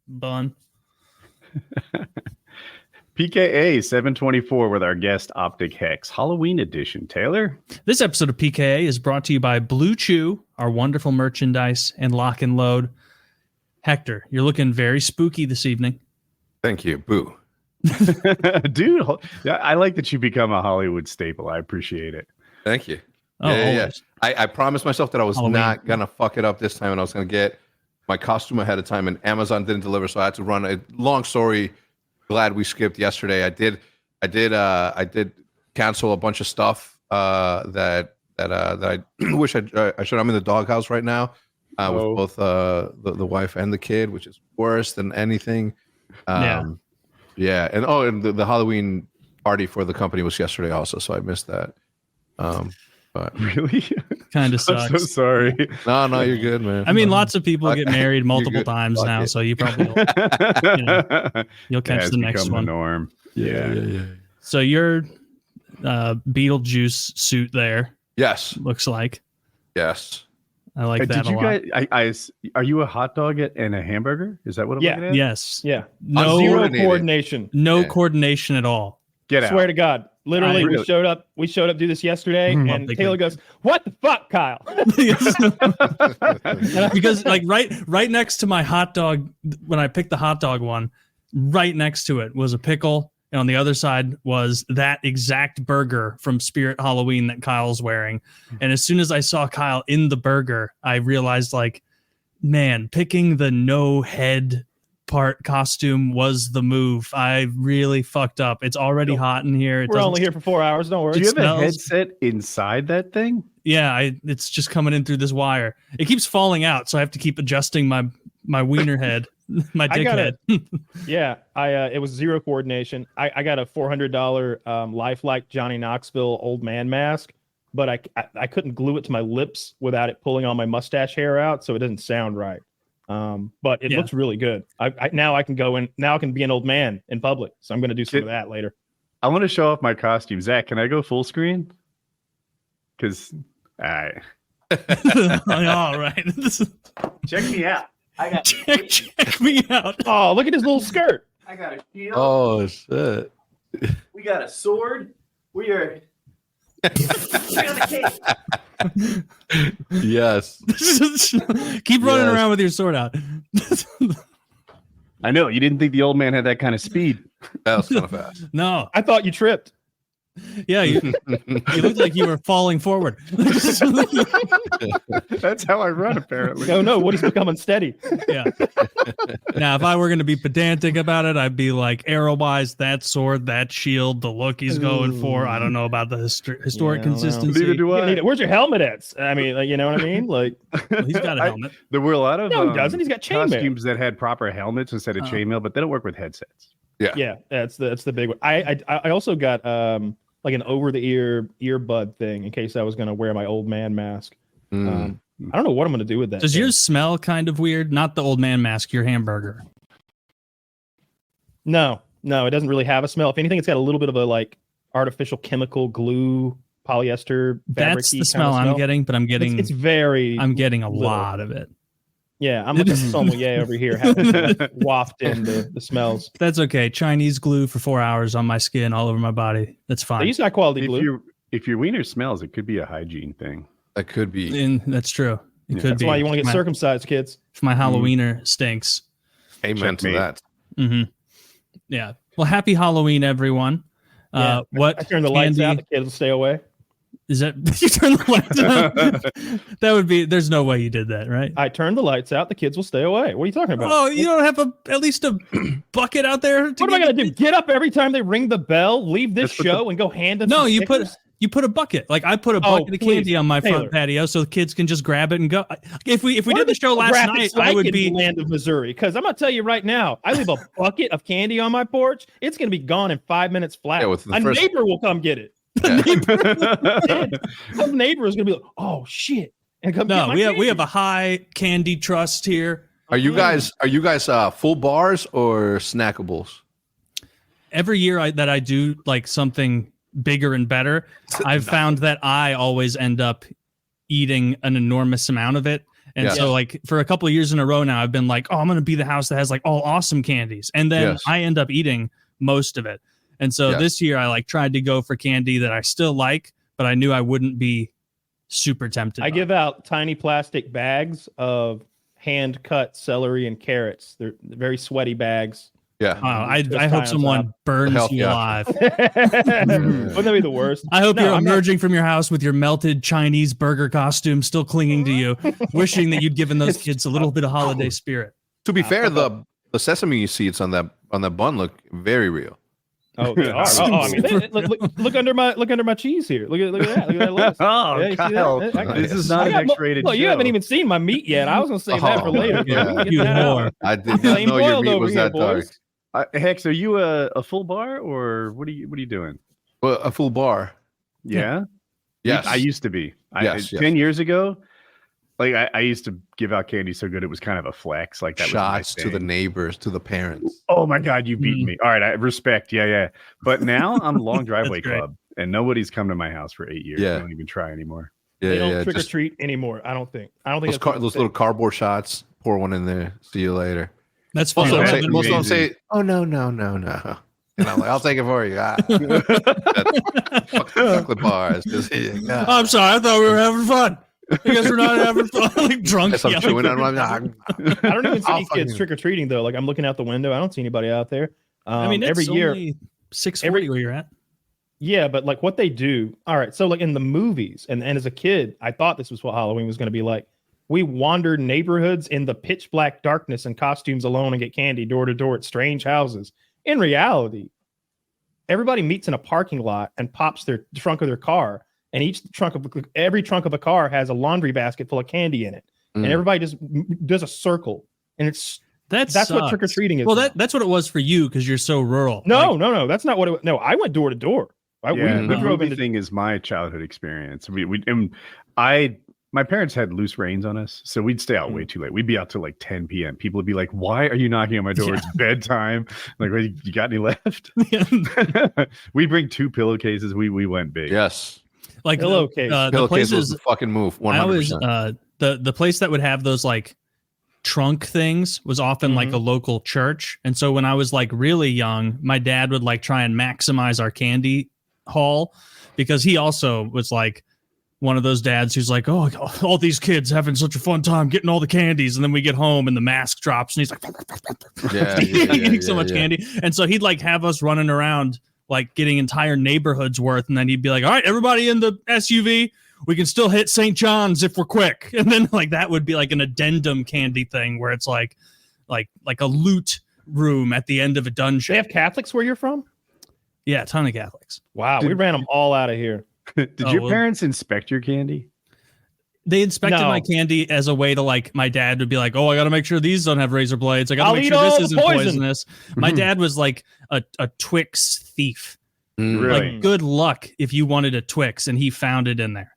bun. PKA 724 with our guest OpTic Hecs Halloween edition. Taylor? This episode of PKA is brought to you by Blue Chew, our wonderful merchandise, and Lock and Load. Hector, you're looking very spooky this evening. Thank you. Boo. Dude, I like that you become a Hollywood staple. I appreciate it. Thank you. Oh, Yeah. I promised myself that I was Halloween. not going to fuck it up this time, and I was going to get my costume ahead of time, and Amazon didn't deliver, so I had to run a long story. Glad we skipped yesterday. I did cancel a bunch of stuff that I wish I should. I'm in the doghouse right now with both the wife and the kid, which is worse than anything. And the Halloween party for the company was yesterday also, so I missed that. But Really? Kind of sucks. I'm so sorry. no, you're good, man. I mean, lots of people get married multiple times Fuck now, it. so you probably you'll catch the next one. Norm. Yeah. So your Beetlejuice suit there Yes. looks like. Yes. I like that Did a you lot. guys? Are you a hot dog and a hamburger? Is that what I'm looking at? Yes. Yeah. No, Zero Uncoordinated. coordination. no Yeah. coordination at all. Get out. Swear to God. Literally, Really? we showed up to do this yesterday, and big Taylor one. goes, "What the fuck, Kyle?" Because like right next to my hot dog, when I picked the hot dog one, right next to it was a pickle, and on the other side was that exact burger from Spirit Halloween that Kyle's wearing. And as soon as I saw Kyle in the burger, I realized, like, man, picking the no head part costume was the move. I really fucked up. It's already hot in here. We're only here for 4 hours. Don't worry. Do you have smells- a headset inside that thing? Yeah, it's just coming in through this wire. It keeps falling out, so I have to keep adjusting my wiener head, my dick head. Yeah, it was zero coordination. I got a $400 lifelike Johnny Knoxville old man mask, but I couldn't glue it to my lips without it pulling all my mustache hair out, so it doesn't sound right. But it looks really good. Now I can go in. Now I can be an old man in public. So I'm going to do some of that later. I want to show off my costume. Zach, can I go full screen? Because All right. check me out. Check me out. Oh, look at his little skirt. I got a shield. Oh shit. We got a sword. We are. We got a cape. Yes. Keep running Yes. around with your sword out. I know you didn't think the old man had that kind of speed. That was kind of fast. No. I thought you tripped. Yeah, you looked like you were falling forward. That's how I run, apparently. No, Woody's become unsteady. Yeah. Now, if I were going to be pedantic about it, I'd be like, arrow-wise, that sword, that shield, the look he's going for. I don't know about the historic Yeah, I don't know. consistency. Neither do I. Where's your helmet at? I mean, like, you know what I mean? Like, Well, he's got a helmet. There were a lot of no, he doesn't. He's got chainmail. costumes that had proper helmets instead of chainmail, but they don't work with headsets. Yeah, that's the big one. I also got like an over the ear earbud thing in case I was going to wear my old man mask. I don't know what I'm going to do with that. Does thing. yours smell kind of weird? Not the old man mask, your hamburger. No, it doesn't really have a smell. If anything, it's got a little bit of a like artificial chemical glue, polyester. That's the fabric-y smell kind of I'm getting, but I'm getting It's very. I'm getting a little. lot of it. Yeah, I'm like a sommelier over here, having to waft in the smells. That's okay. Chinese glue for 4 hours on my skin, all over my body. That's They fine. use high quality glue. If your wiener smells, it could be a hygiene thing. That could be. And that's true. It Yeah. could That's be. why you want to get My- circumcised, kids. If my Halloweener stinks. Amen to Checkmate. that. Mm-hmm. Yeah. Well, happy Halloween, everyone. Yeah. What I turn the lights candy- out. The kids will stay away. Is that you turn the lights out? That would be. There's no way you did that, right? I turn the lights out. The kids will stay away. What are you talking about? Oh, you don't have at least a bucket out there. What am I going to do? Get up every time they ring the bell, leave this Let's put show, and go hand them No, some you stickers? put a bucket. Like I put a bucket of please, candy on my Taylor. front patio, so the kids can just grab it and go. If we What did the show last graphics night, like I would in be. the land of Missouri. Because I'm going to tell you right now, I leave a bucket of candy on my porch. It's going to be gone in 5 minutes flat. Yeah, with the a first- neighbor will come get it. Some neighbor is going to be like, "Oh shit!" And come get No, my we candy. have a high candy trust here. Are you guys full bars or snackables? Every year that I do like something bigger and better, I've found that I always end up eating an enormous amount of it. And Yes. so like for a couple of years in a row now, I've been like, oh, I'm going to be the house that has like all awesome candies. And then Yes. I end up eating most of it. And so Yes. this year I like tried to go for candy that I still like, but I knew I wouldn't be super tempted. I by. give out tiny plastic bags of hand cut cellary and carrots. They're very sweaty bags. Yeah. Wow, I Just hope tie on someone top. burns Health, you yeah. alive. Wouldn't that be the worst? I hope No, you're I'm not- emerging from your house with your melted Chinese burger costume still clinging to you, wishing that you'd given those kids a little bit of holiday spirit. To be fair, fuck the sesame seeds on that bun look very real. Oh, they are. I mean, look under my cheese here. Look at that. Look at that list. Oh, Yeah, you see that? Kyle, I got- this is not I an got mo- X-rated Well, you haven't show. even seen my meat yet. I was gonna save that for Oh, later. yeah. We can get You that out. whore. I did not Flame know your boiled meat over was here, that dark. boys. Hex, are you a full bar or what are you doing? Well, a full bar. Yeah. Yes. I used to be. Yes, 10 years ago, like I used to give out candy so good it was kind of a flex. Like that Shots was my to the thing. neighbors, to the parents. Oh my God, you beat me. All right, I respect. Yeah. But now I'm Long Driveway That's great. Club, and nobody's come to my house for 8 years. Yeah. I don't even try anymore. Yeah, They don't yeah. trick or Just treat anymore. I don't think. I don't think those little cardboard shots. Pour one in there. See you later. That's fine. Most of them that's say, most of them amazing. say, "Oh no. And I'm like, I'll take it for you. Ah. Fucking chocolate bars. Just here. Ah. I'm sorry. I thought we were having fun. I guess we're not having fun. Like drunk. Yes, I'm yelling chewing on for- my. I don't even see I'll these kids fucking- trick or treating though. Like I'm looking out the window. I don't see anybody out there. I mean, every it's year. only 6:40 where you're at. Yeah, but like what they do. All right. So like in the movies and as a kid, I thought this was what Halloween was going to be like. We wander neighborhoods in the pitch black darkness in costumes alone and get candy door to door at strange houses. In reality, everybody meets in a parking lot and pops their trunk of their car. And every trunk of a car has a laundry basket full of candy in it. And Mm. everybody just does a circle. And that's what sucks. trick or treating is. Well, now. that's what it was for you because you're so rural. No, Like, no, that's not what it. No, I went door to door. Yeah, We the drove movie into. thing is my childhood experience. My parents had loose reins on us, so we'd stay out way too late. We'd be out till like 10 p.m. People would be like, "Why are you knocking on my door? Yeah. It's bedtime." Like, well, you got any left? We bring 2 pillowcases. We went big. Yes. like Pillowcase. the Pillowcase was places the fucking move. 100%. I always the place that would have those like trunk things was often like a local church. And so when I was like really young, my dad would like try and maximize our candy haul because he also was like one of those dads who's like, oh, all these kids having such a fun time getting all the candies. And then we get home and the mask drops and he's like eating so much candy. And so he'd like have us running around like getting entire neighborhoods worth. And then he'd be like, all right, everybody in the SUV, we can still hit St. John's if we're quick. And then like that would be like an addendum candy thing where it's like a loot room at the end of a They dungeon. have Catholics where you're from? Yeah, a ton of Catholics. Wow, we ran them all out of here. Did Oh, your well- parents inspect your candy? They inspected No. my candy as a way to like, my dad would be like, oh, I got to make sure these don't have razor blades. I got I'll to make eat sure all this the isn't poison." poisonous. My dad was like a Twix thief. Mm. Really? Like good luck if you wanted a Twix and he found it in there.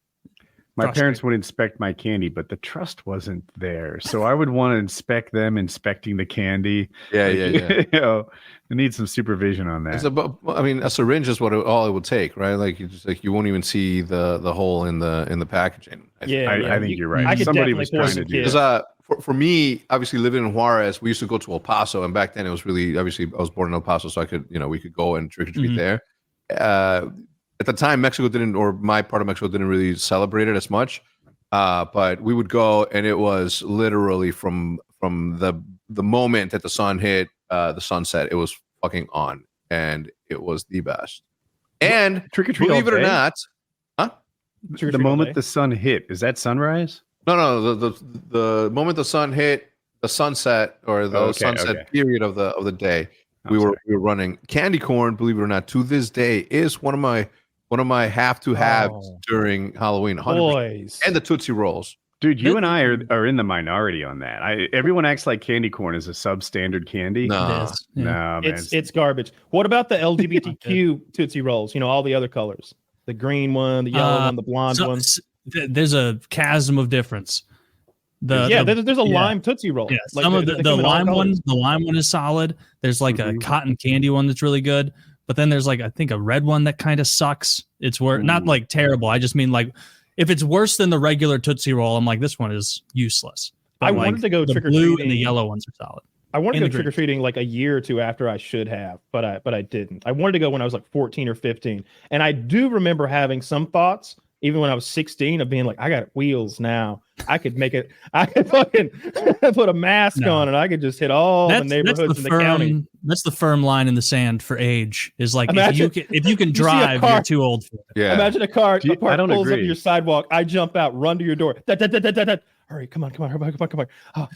My Frustrating. parents would inspect my candy, but the trust wasn't there. So I would want to inspect them inspecting the candy. Yeah, Like, yeah, yeah. You know, I need some supervision on that. It's I mean, a syringe is all it would take, right? Like you won't even see the hole in the packaging. Yeah, I think you're right. I could Somebody definitely was trying poison to do kids. that. Because for me, obviously living in Juarez, we used to go to El Paso, and back then it was really obviously I was born in El Paso, so we could go and trick or treat there. At the time, Mexico didn't, or my part of Mexico didn't really celebrate it as much. But we would go, and it was literally from the moment that the sun hit the sunset, it was fucking on, and it was the best. And Trick or treat. believe it or not, Trick or the treat all moment day. the sun hit, is that sunrise? no, the moment the sun hit the sunset or the sunset period of the day, we were running candy corn. Believe it or not, to this day is one of my have to haves during Halloween. 100%. Boys. And the Tootsie Rolls. Dude, you and I are in the minority on that. Everyone acts like candy corn is a substandard candy. No. It is. Yeah. No, man. It's garbage. What about the LGBTQ Tootsie Rolls? You know, all the other colors. The green one, the yellow one, the blonde one. There's a chasm of difference. There's a lime Tootsie Roll. Yeah, Like, some of they the come in all lime one, colors. the lime one is solid. There's like a cotton candy one that's really good, but then there's like I think a red one that kind of sucks. It's not like terrible. I just mean like if it's worse than the regular Tootsie Roll, I'm like this one is useless. But I wanted to go the trick or blue treating. and the yellow ones are solid. I wanted to and go the trick or treating like a year or two after I should have, but I didn't. I wanted to go when I was like 14 or 15, and I do remember having some thoughts, even when I was 16, of being like, I got wheels now. I could make it. I could fucking put a mask on, and I could just hit all the neighborhoods in the county. That's the firm line in the sand for age. Is like Imagine, if you can drive, you're too old for it. Yeah. Imagine a car I don't pulls agree. up your sidewalk. I jump out, run to your door. Hurry, come on. Oh.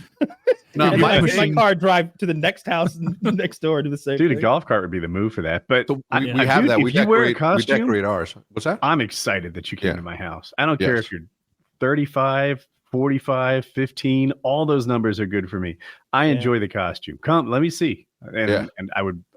No, And my then my machine- car drive to the next house next door to the same Dude, a thing. golf cart would be the move for that. But So we Yeah. have Dude, that. if We you wear a decorate, we costume- decorate ours. What's that? I'm excited that you came Yeah. to my house. I don't care Yes. if you're 35, 45, 15. All those numbers are good for me. I Yeah. enjoy the costume. Come, let me see. And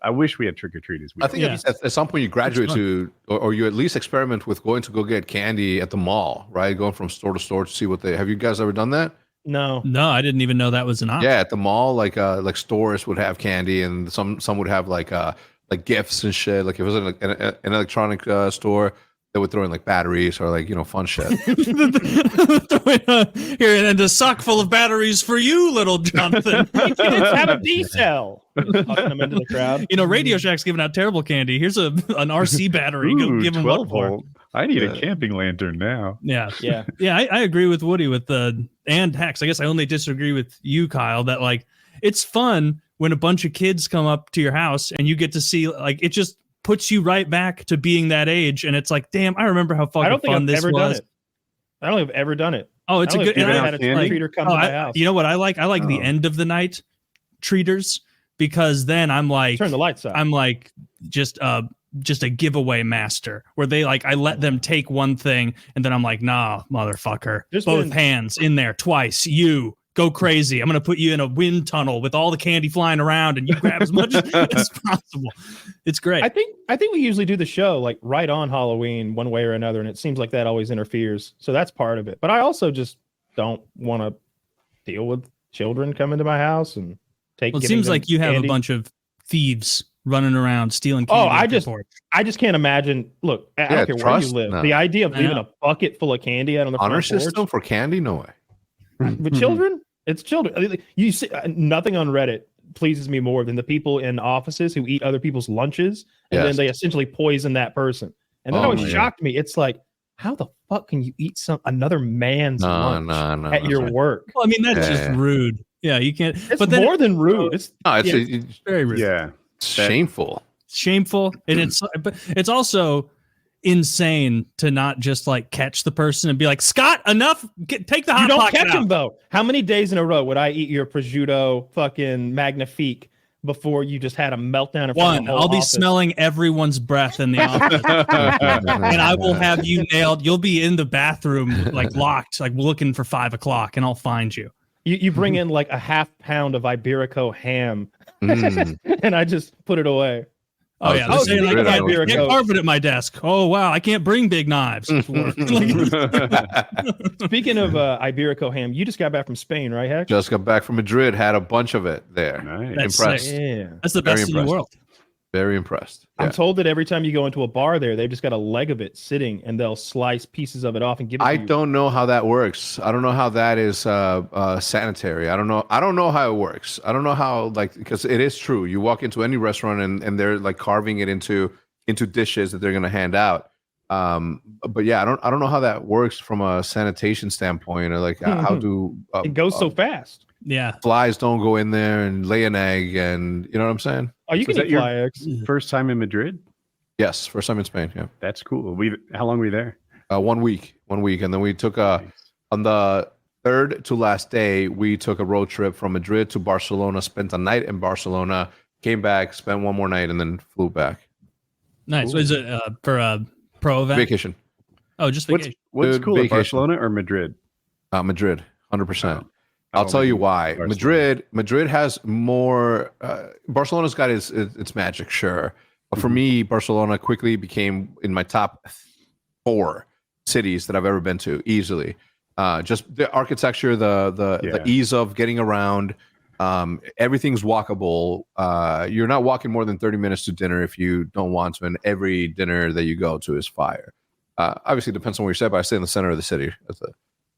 I wish we had trick or treat as we I think Yeah. at some point you graduate fun. to, or you at least experiment with going to go get candy at the mall, right? Going from store to store to see what they have. You guys ever done that? No. No, I didn't even know that was an option. Yeah, at the mall, like stores would have candy, and some would have like gifts and shit. Like if it was an electronic store, they would throw in like batteries or like fun shit. Here, and a sock full of batteries for you, little Jonathan. You kids have a D cell. Fucking them into the crowd. Radio Shack's giving out terrible candy. Here's an RC battery. Go Ooh, give them 12 one for. volt. I need a camping lantern now. Yeah, Yeah. yeah. I agree with Woody with the and Hex. I guess I only disagree with you, Kyle. That like it's fun when a bunch of kids come up to your house and you get to see like it just puts you right back to being that age, and it's like, damn, I remember how fucking I don't think fun I've this ever was. done it. I don't think I've ever done it. Oh, it's I a don't good. think and I've I- had a trick or like, treater come to my house. you know what I like? I like the Oh. end of the night treaters because then I'm like, Turn the lights out. I'm like just a giveaway master where they like I let them take one thing and then I'm like, nah, motherfucker, There's both been- hands in there twice. You go crazy. I'm gonna put you in a wind tunnel with all the candy flying around and you grab as much as possible. It's great. I think we usually do the show like right on Halloween one way or another, and it seems like that always interferes. So that's part of it. But I also just don't want to deal with children coming to my house and Well, it giving seems them like you have candy. a bunch of thieves running around stealing candy. Oh, I off your just- porch. I just can't imagine. Look, I Yeah, don't care where trust? you live. No. The idea of I leaving know. a bucket full of candy out on the Honor front porch system for candy? No way. with children. It's children. I mean, you see, nothing on Reddit pleases me more than the people in offices who eat other people's lunches and Yes. then they essentially poison that person. And that Oh, always yeah. shocked me. It's like, how the fuck can you eat another man's No, lunch no. at your work? Well, I mean that's just Yeah. rude. Yeah, you can't. It's but then more than rude. It's No, it's, Yeah. it's very rude. Yeah. shameful. Shameful, and but it's also insane to not just like catch the person and be like, Scott, enough. Take the hot you don't pocket catch out. him though. How many days in a row would I eat your prosciutto fucking magnifique before you just had a meltdown in front of One, the whole I'll be office? smelling everyone's breath in the office, and I will have you nailed. You'll be in the bathroom, like locked, like looking for 5 o'clock, and I'll find you. You bring in like a half pound of Iberico ham, Mm. and I just put it away. Oh yeah, they're Oh, saying like, good. I Iberico. can't carve it at my desk. Oh wow, I can't bring big knives. Speaking of Iberico ham, you just got back from Spain, right, Heck? Just got back from Madrid. Had a bunch of it there. Nice. That's Impressed. sick. Yeah. That's the Very best in the impressive. world. Very impressed. I'm Yeah. told that every time you go into a bar there, they've just got a leg of it sitting, and they'll slice pieces of it off and give it I to you. don't know how that works. I don't know how that is sanitary. I don't know. I don't know how it works. I don't know how because it is true. You walk into any restaurant and they're like carving it into dishes that they're gonna hand out. But yeah, I don't know how that works from a sanitation standpoint or like how do It goes so fast. Yeah. flies don't go in there and lay an egg and you know what I'm saying? Oh, you Was can that eat your- fly eggs. First time in Madrid? Yes, first time in Spain. Yeah, That's cool. How long were you there? 1 week, and then we took Nice. on the third to last day, we took a road trip from Madrid to Barcelona, spent a night in Barcelona, came back, spent one more night, and then flew back. Nice. Cool. Is it for a pro event? Vacation. Oh, just vacation. What's Dude, cool vacation. at Barcelona or Madrid? Madrid, 100%. Oh, I'll tell you maybe why. Barcelona. Madrid has more. Barcelona's got its magic, sure, but for me, Barcelona quickly became in my top 4 cities that I've ever been to easily. Just the architecture, the ease of getting around. Everything's walkable. You're not walking more than 30 minutes to dinner if you don't want to, and every dinner that you go to is fire. Obviously, it depends on where you stay, but I stay in the center of the city.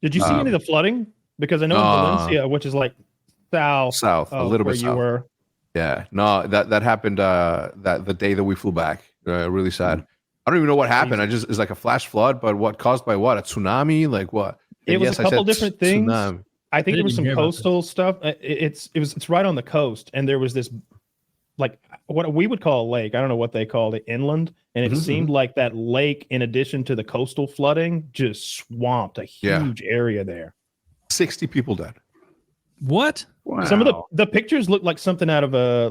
Did you see any of the flooding? Because I know in Valencia, which is like south a little where bit you south. were. Yeah, no, that happened that the day that we flew back. Really sad. I don't even know what happened. It's like a flash flood, but what caused by what? A tsunami? Like what? It was a couple different things. Tsunami. I think there was some coastal stuff. It's right on the coast, and there was this like what we would call a lake. I don't know what they called it, inland, and it seemed like that lake, in addition to the coastal flooding, just swamped a huge area there. 60 people dead. What? Wow. Some of the pictures look like something out of a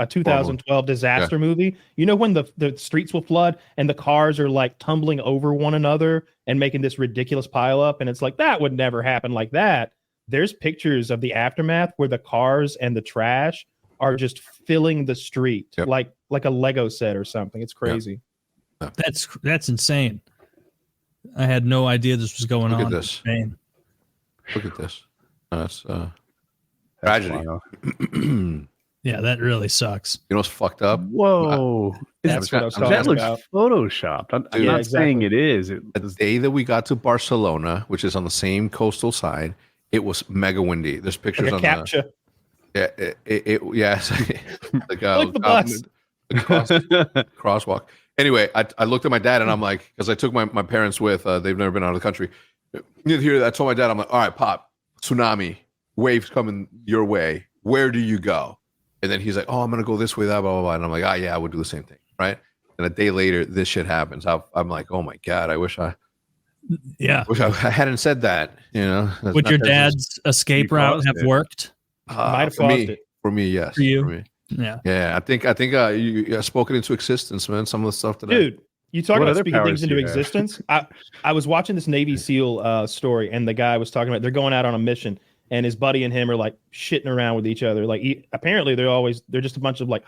2012 disaster movie. You know when the streets will flood and the cars are like tumbling over one another and making this ridiculous pile up, and it's like that would never happen like that. There's pictures of the aftermath where the cars and the trash are just filling the street like a Lego set or something. It's crazy. Yep. That's insane. I had no idea this was going on. Look at this. Insane. Look at this. That's tragedy. Yeah, that really sucks. You know what's fucked up? Whoa. That's what I was talking That looks about. photoshopped. I'm not saying it is. The day that we got to Barcelona, which is on the same coastal side, it was mega windy. There's pictures Like a captcha. Yes. Like the bus. Crosswalk. Anyway, I looked at my dad and I'm like, because I took my parents with, they've never been out of the country. Here, I told my dad, I'm like, all right, Pop, tsunami, waves coming your way. Where do you go? And then he's like, oh, I'm going to go this way, that, blah, blah, blah. And I'm like, yeah, I would do the same thing. Right. And a day later, this shit happens. I'm like, oh my God, I wish I hadn't said that. You know, would your dad's escape route have worked? Might have caused it. For me, yes. For you? For me. Yeah. I think you spoken into existence, man. Some of the stuff that Dude, you talk What about other speaking powers things do into you have? existence. I was watching this Navy SEAL story, and the guy was talking about they're going out on a mission, and his buddy and him are like shitting around with each other. Like apparently they're just a bunch of like.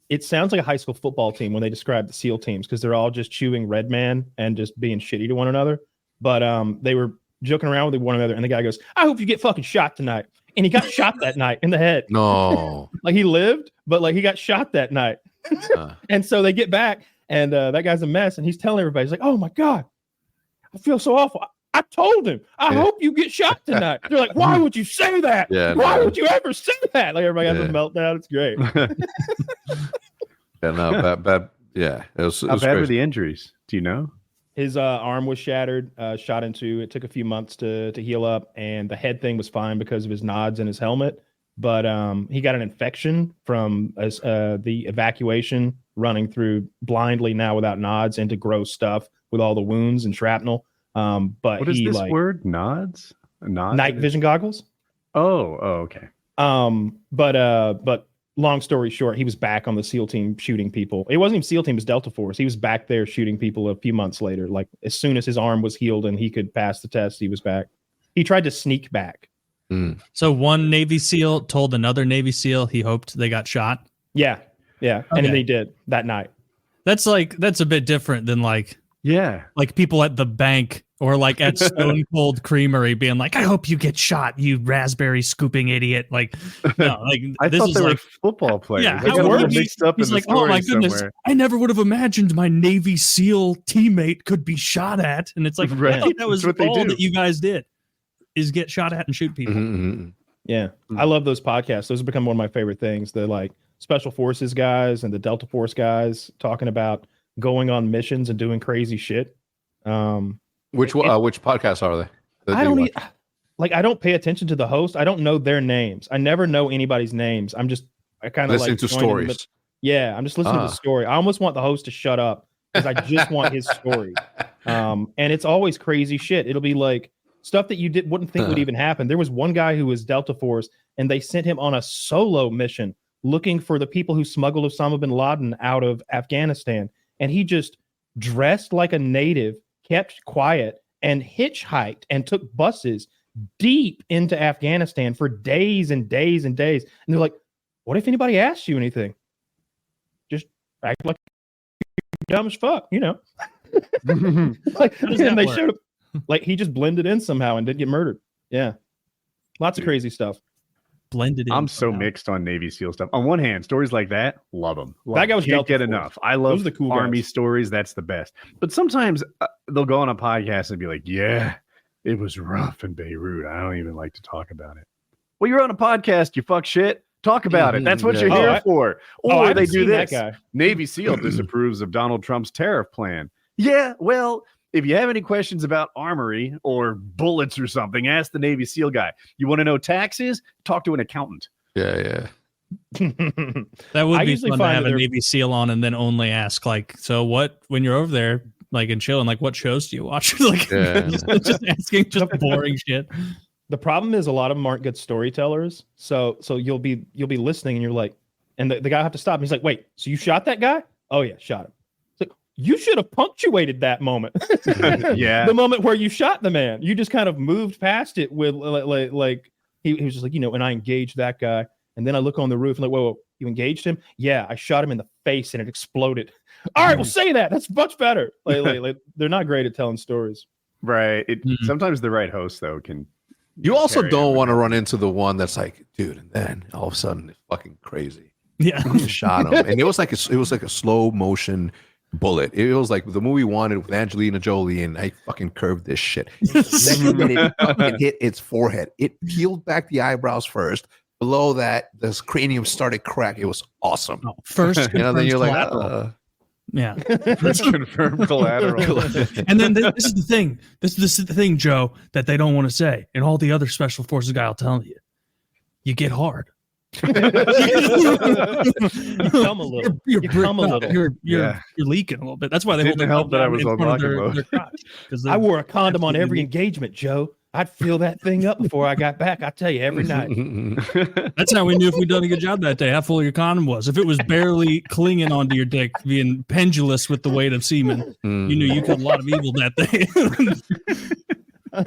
It sounds like a high school football team when they describe the SEAL teams because they're all just chewing Red Man and just being shitty to one another. But they were joking around with one another, and the guy goes, "I hope you get fucking shot tonight." And he got shot that night in the head. No. Like he lived, but like he got shot that night. And so they get back, and that guy's a mess. And he's telling everybody, he's like, "Oh my God, I feel so awful. I told him, I hope you get shot tonight." They're like, "Why would you say that? Why would you ever say that?" Like everybody has a meltdown. It's great. Bad. Yeah. It was How bad crazy. were the injuries? Do you know? His arm was shattered, shot into. It took a few months to heal up, and the head thing was fine because of his nods and his helmet. But he got an infection from the evacuation running through blindly now without nods into gross stuff with all the wounds and shrapnel. But What is this word? Nods? Night vision goggles. Oh, okay. But long story short, he was back on the SEAL team shooting people. It wasn't even SEAL team, it was Delta Force. He was back there shooting people a few months later. Like as soon as his arm was healed and he could pass the test, he was back. He tried to sneak back. So one Navy SEAL told another Navy SEAL he hoped they got shot. Yeah. Okay. And then they did that night. That's a bit different than like people at the bank or like at Stone Cold Creamery being like, "I hope you get shot, you raspberry scooping idiot." Like, no, like I this thought is they like were football players. Yeah, They how got a little would he- mixed up he's in like, the "Oh my story goodness, somewhere. I never would have imagined my Navy SEAL teammate could be shot at." And it's like, Right. I thought that was That's what they all do. that you guys did is get shot at and shoot people. Yeah. I love those podcasts. Those have become one of my favorite things. The like special forces guys and the Delta Force guys talking about going on missions and doing crazy shit. Which podcasts are they? I don't pay attention to the host. I don't know their names. I never know anybody's names. I kind of listening like to join in stories. I'm just listening to the story. I almost want the host to shut up because I just want his story. And it's always crazy shit. It'll be like stuff that you wouldn't think would even happen. There was one guy who was Delta Force, and they sent him on a solo mission looking for the people who smuggled Osama bin Laden out of Afghanistan. And he just dressed like a native, kept quiet, and hitchhiked and took buses deep into Afghanistan for days and days and days. And they're like, "What if anybody asks you anything? Just act like you're dumb as fuck, you know?" Like, How does that and they work? showed up, like he just blended in somehow and didn't get murdered. Yeah, lots of crazy stuff. Blended in. I'm so somehow. mixed on Navy SEAL stuff. On one hand, stories like that, love them. That guy was Can't Delta get Force. enough. I Those love are the cool Army guys. stories. That's the best. But sometimes they'll go on a podcast and be like, "Yeah, It was rough in Beirut. I don't even like to talk about it. Well, you're on a podcast, you fuck shit. Talk about it. That's what you're here for. Or they do this. Navy SEAL disapproves of Donald Trump's tariff plan. Yeah, well, if you have any questions about armory or bullets or something, ask the Navy SEAL guy. You want to know taxes? Talk to an accountant. Yeah. That would be fun to have a Navy SEAL on and then only ask, like, so what, when you're over there, like, and chilling, like, what shows do you watch? Like, just asking just boring shit. The problem is a lot of them aren't good storytellers. So you'll be listening and you're like, and the guy will have to stop. And he's like, wait, so you shot that guy? Oh yeah, shot him. It's like, you should have punctuated that moment. Yeah. The moment where you shot the man. You just kind of moved past it with like he was just like, and I engaged that guy. And then I look on the roof and like, whoa, you engaged him? Yeah, I shot him in the face and it exploded. All right, well, say that. That's much better. Like they're not great at telling stories. Right. Sometimes the right host though can. You also don't want to run into the one that's like, dude, and then all of a sudden it's fucking crazy. Yeah, shot him, and it was like a slow motion bullet. It was like the movie Wanted with Angelina Jolie, and I fucking curved this shit. The second minute it hit its forehead, it peeled back the eyebrows first. Below that, this cranium started cracking. It was awesome. First, then you're like, yeah. Confirmed collateral. And then this is the thing. This is the thing, Joe, that they don't want to say. And all the other special forces guy will tell you. You get hard. You come a little. You're come a little. You're leaking a little bit. That's why they didn't help that I was on rocket mode. I wore a condom on every engagement, Joe. I'd feel that thing up before I got back. I tell you, every night. That's how we knew if we'd done a good job that day, how full your condom was. If it was barely clinging onto your dick, being pendulous with the weight of semen, you knew you killed a lot of evil that day. I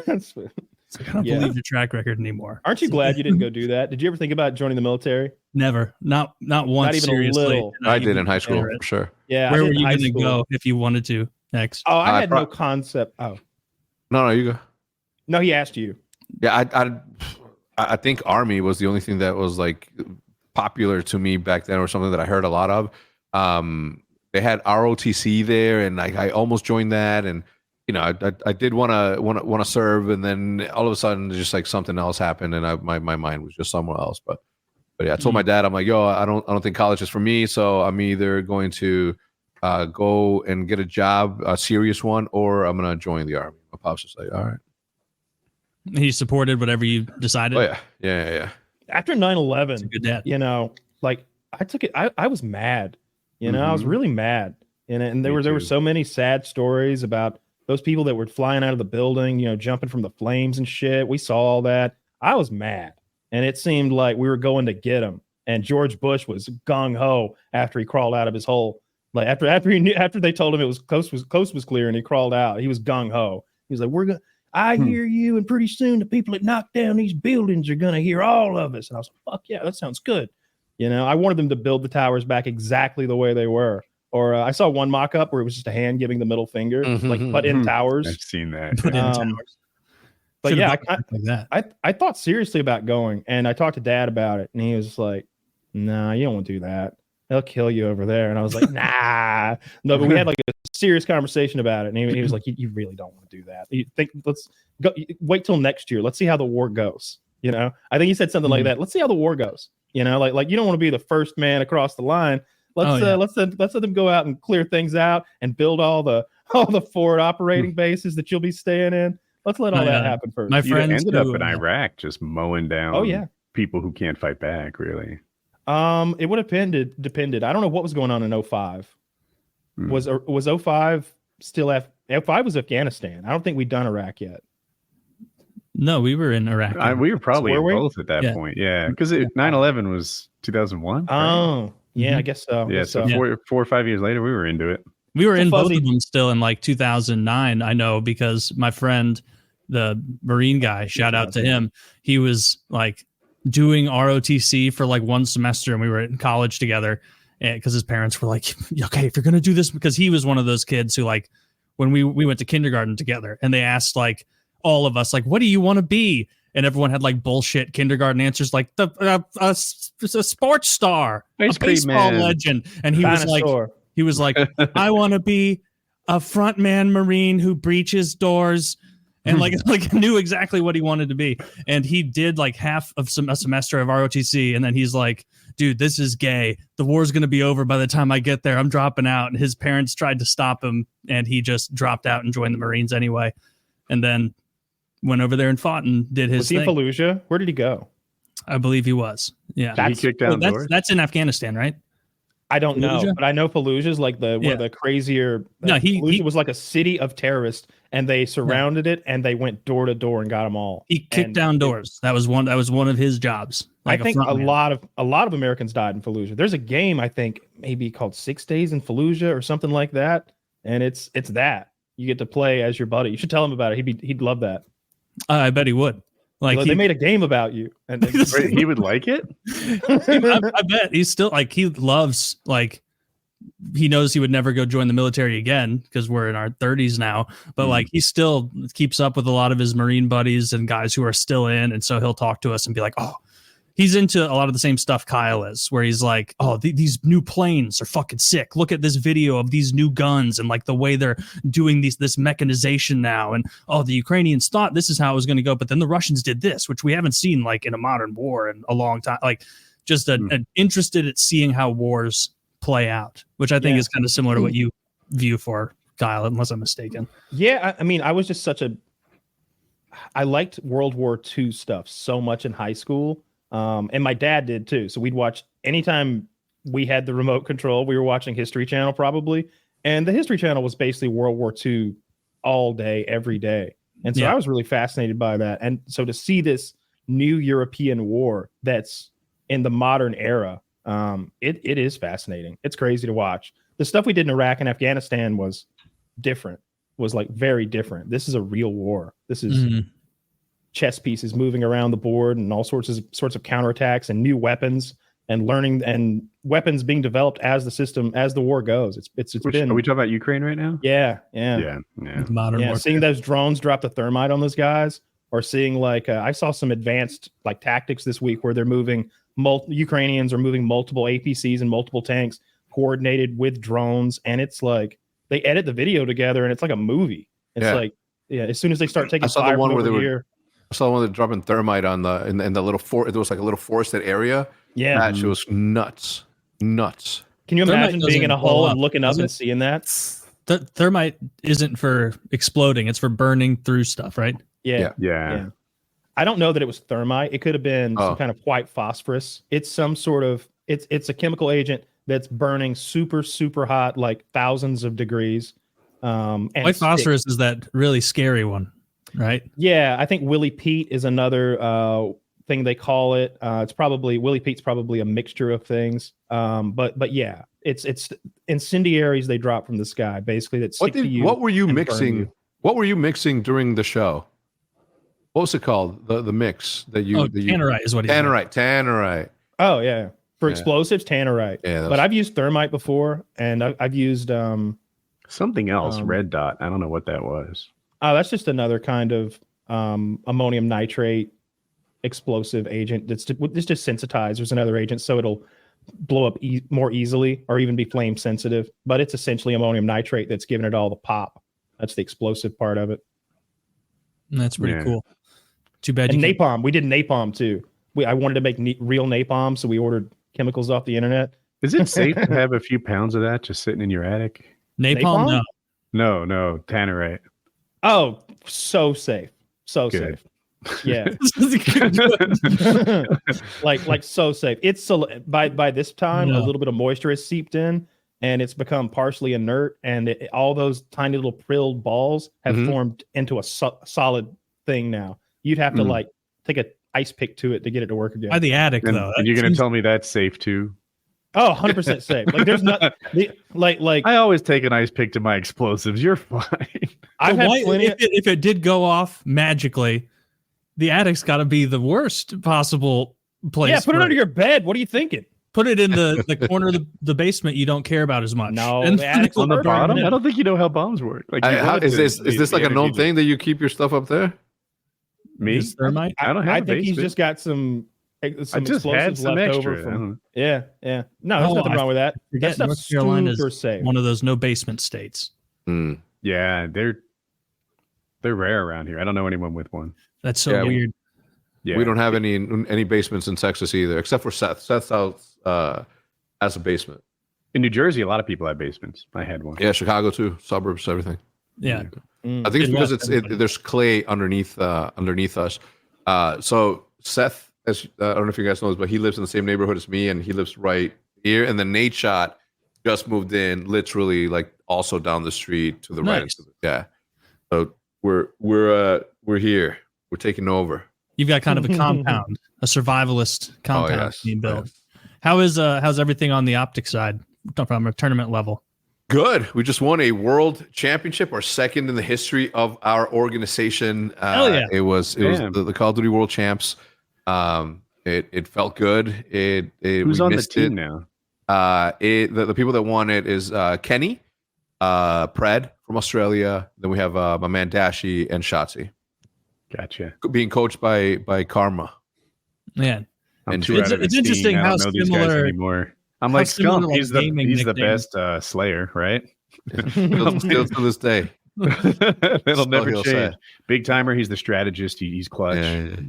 don't believe your track record anymore. Aren't you glad you didn't go do that? Did you ever think about joining the military? Never. Not once. Not even seriously. a little. I did in high school, for sure. Yeah. Where were you going to go if you wanted to next? Oh, I had no concept. Oh. No, you go. No, he asked you. Yeah, I think Army was the only thing that was like popular to me back then, or something that I heard a lot of. They had ROTC there, and I almost joined that, and I did want to serve, and then all of a sudden, just like something else happened, and my mind was just somewhere else. But yeah, I told my dad, I'm like, yo, I don't think college is for me, so I'm either going to go and get a job, a serious one, or I'm gonna join the Army. My pops was like, all right. He supported whatever you decided. Oh yeah. After 9/11, good dad. Like I took it. I was mad. I was really mad. And there were so many sad stories about those people that were flying out of the building, jumping from the flames and shit. We saw all that. I was mad, and it seemed like we were going to get him. And George Bush was gung ho after he crawled out of his hole. Like after they told him it was coast was clear and he crawled out, he was gung ho. He was like, I hear you, and pretty soon the people that knock down these buildings are going to hear all of us. And I was like, fuck yeah, that sounds good. I wanted them to build the towers back exactly the way they were. Or I saw one mock-up where it was just a hand giving the middle finger, put in towers. I've seen that. Put in towers. But yeah, I thought seriously about going, and I talked to Dad about it, and he was like, nah, you don't want to do that. They'll kill you over there. And I was like, nah. No, but we had like a serious conversation about it. And he was like, you really don't want to do that. You think, let's go wait till next year. Let's see how the war goes. I think he said something like that. Let's see how the war goes. Like you don't want to be the first man across the line. Let's let them go out and clear things out and build all the forward operating bases that you'll be staying in. Let's let all that happen first. My friend ended up in Iraq just mowing down people who can't fight back, really. It would have depended. I don't know what was going on in 05. Was 05 still 05 was Afghanistan. I don't think we'd done Iraq yet. No, we were in Iraq. We were probably in both at that point. Yeah, because 9/11 was 2001. Oh, yeah, I guess so. Yeah, so 4 or 5 years later, we were into it. We were in both of them still in like 2009. I know because my friend, the Marine guy, shout out to him. He was like doing ROTC for like one semester, and we were in college together because his parents were like, okay, if you're going to do this, because he was one of those kids who like, when we went to kindergarten together and they asked like all of us, like, what do you want to be? And everyone had like bullshit kindergarten answers, like a sports star, a baseball legend. And he was like, I want to be a frontman Marine who breaches doors and like knew exactly what he wanted to be. And he did like half of a semester of ROTC, and then he's like, dude, this is gay. The war's going to be over by the time I get there. I'm dropping out. And his parents tried to stop him, and he just dropped out and joined the Marines anyway. And then went over there and fought and did his thing. Was he in Fallujah? Where did he go? I believe he was. Yeah. He kicked down doors? That's in Afghanistan, right? I don't Fallujah? know, but I know Fallujah is like where the crazier. No, Fallujah was like a city of terrorists, and they surrounded it, and they went door to door and got them all. He kicked down doors. That was one of his jobs. Like I think a lot of Americans died in Fallujah. There's a game I think maybe called 6 Days in Fallujah or something like that, and it's that you get to play as your buddy. You should tell him about it. He'd love that. I bet he would. Like they made a game about you, and Wait, he would like it. I bet he's still like he loves like he knows he would never go join the military again because we're in our 30s now. But like he still keeps up with a lot of his Marine buddies and guys who are still in, and so he'll talk to us and be like, "Oh, he's into a lot of the same stuff Kyle is, where he's like, oh, these new planes are fucking sick. Look at this video of these new guns and like the way they're doing this mechanization now. And oh, the Ukrainians thought this is how it was going to go, but then the Russians did this, which we haven't seen like in a modern war in a long time. Like just an interested at seeing how wars play out, which I think is kind of similar to what you view for Kyle, unless I'm mistaken. Yeah, I mean, I was just I liked World War II stuff so much in high school. And my dad did too. So we'd watch anytime we had the remote control, we were watching History Channel probably. And the History Channel was basically World War II all day, every day. And so I was really fascinated by that. And so to see this new European war that's in the modern era, it is fascinating. It's crazy to watch. The stuff we did in Iraq and Afghanistan was different, was like very different. This is a real war. This is chess pieces moving around the board and all sorts of counterattacks and new weapons and learning and weapons being developed as the war goes. It's been. Are we talking about Ukraine right now? Yeah. Modern warfare. Seeing those drones drop the thermite on those guys, or seeing like I saw some advanced like tactics this week where they're moving Ukrainians are moving multiple APCs and multiple tanks coordinated with drones, and it's like they edit the video together and it's like a movie. It's like as soon as they start taking fire from over here. I saw one of them dropping thermite on in the little there was like a little forested area. Yeah, that shit was nuts. Can you imagine being in a hole and looking up and seeing that? Thermite isn't for exploding; it's for burning through stuff, right? Yeah. I don't know that it was thermite. It could have been some kind of white phosphorus. It's some sort of it's a chemical agent that's burning super, super hot, like thousands of degrees. And white phosphorus is that really scary one, right? Yeah, I think Willie Pete is another thing they call it. It's probably Willie Pete's probably a mixture of things. But yeah, it's incendiaries they drop from the sky, basically. That stick to you. What were you mixing? What were you mixing during the show? What was it called? The mix that you tannerite is what he tannerite. Oh yeah, for explosives, tannerite. Yeah, but I've used thermite before, and I've used something else, red dot. I don't know what that was. Oh, that's just another kind of ammonium nitrate explosive agent. It's just sensitized. There's another agent, so it'll blow up more easily or even be flame sensitive. But it's essentially ammonium nitrate that's giving it all the pop. That's the explosive part of it. That's pretty cool. Too bad. And napalm. We did napalm too. I wanted to make real napalm, so we ordered chemicals off the internet. Is it safe to have a few pounds of that just sitting in your attic? Napalm? No, tannerite. Oh, so safe. So good. Safe. Yeah. like so safe. It's by this time a little bit of moisture has seeped in and it's become partially inert, and all those tiny little prilled balls have formed into a solid thing now. You'd have to like take a ice pick to it to get it to work again. By the attic, though. And you're going to tell me that's safe too? Oh, 100% safe. Like there's not like I always take an ice pick to my explosives. You're fine. If it did go off magically, the attic's got to be the worst possible place. Yeah, put it under your bed. What are you thinking? Put it in the corner of the basement you don't care about as much. No, and the attic's on the bottom. I don't think you know how bombs work. Like, is this like a known thing that you keep your stuff up there? Me? Thermite? I don't have. I think he's just got some explosives left over from. Yeah. No, there's nothing wrong with that. That stuff's North Carolina super is safe. one of those no basement states. Yeah, They're rare around here. I don't know anyone with one. That's so weird. Yeah. We don't have any basements in Texas either, except for Seth. Seth's out has a basement. In New Jersey, a lot of people have basements. I had one. Yeah, Chicago too. Suburbs, everything. Yeah. I think it's because there's clay underneath us. So Seth, I don't know if you guys know this, but he lives in the same neighborhood as me, and he lives right here. And then Nate Shot just moved in, literally like also down the street to the right. Yeah. So we're here. We're taking over. You've got kind of a compound, a survivalist compound being built. Yes. How's everything on the OpTic side from a tournament level? Good. We just won a world championship, our second in the history of our organization. It was the Call of Duty World Champs. It felt good. Who's on the team now? The people that won it is Kenny, Pred from Australia. Then we have my man Dashi and Shotzi. Gotcha. Being coached by Karma. Man, and it's interesting how similar anymore. I'm like Skunk. He's the best Slayer, right? Still to this day. It'll never change. Big timer. He's the strategist. He's clutch.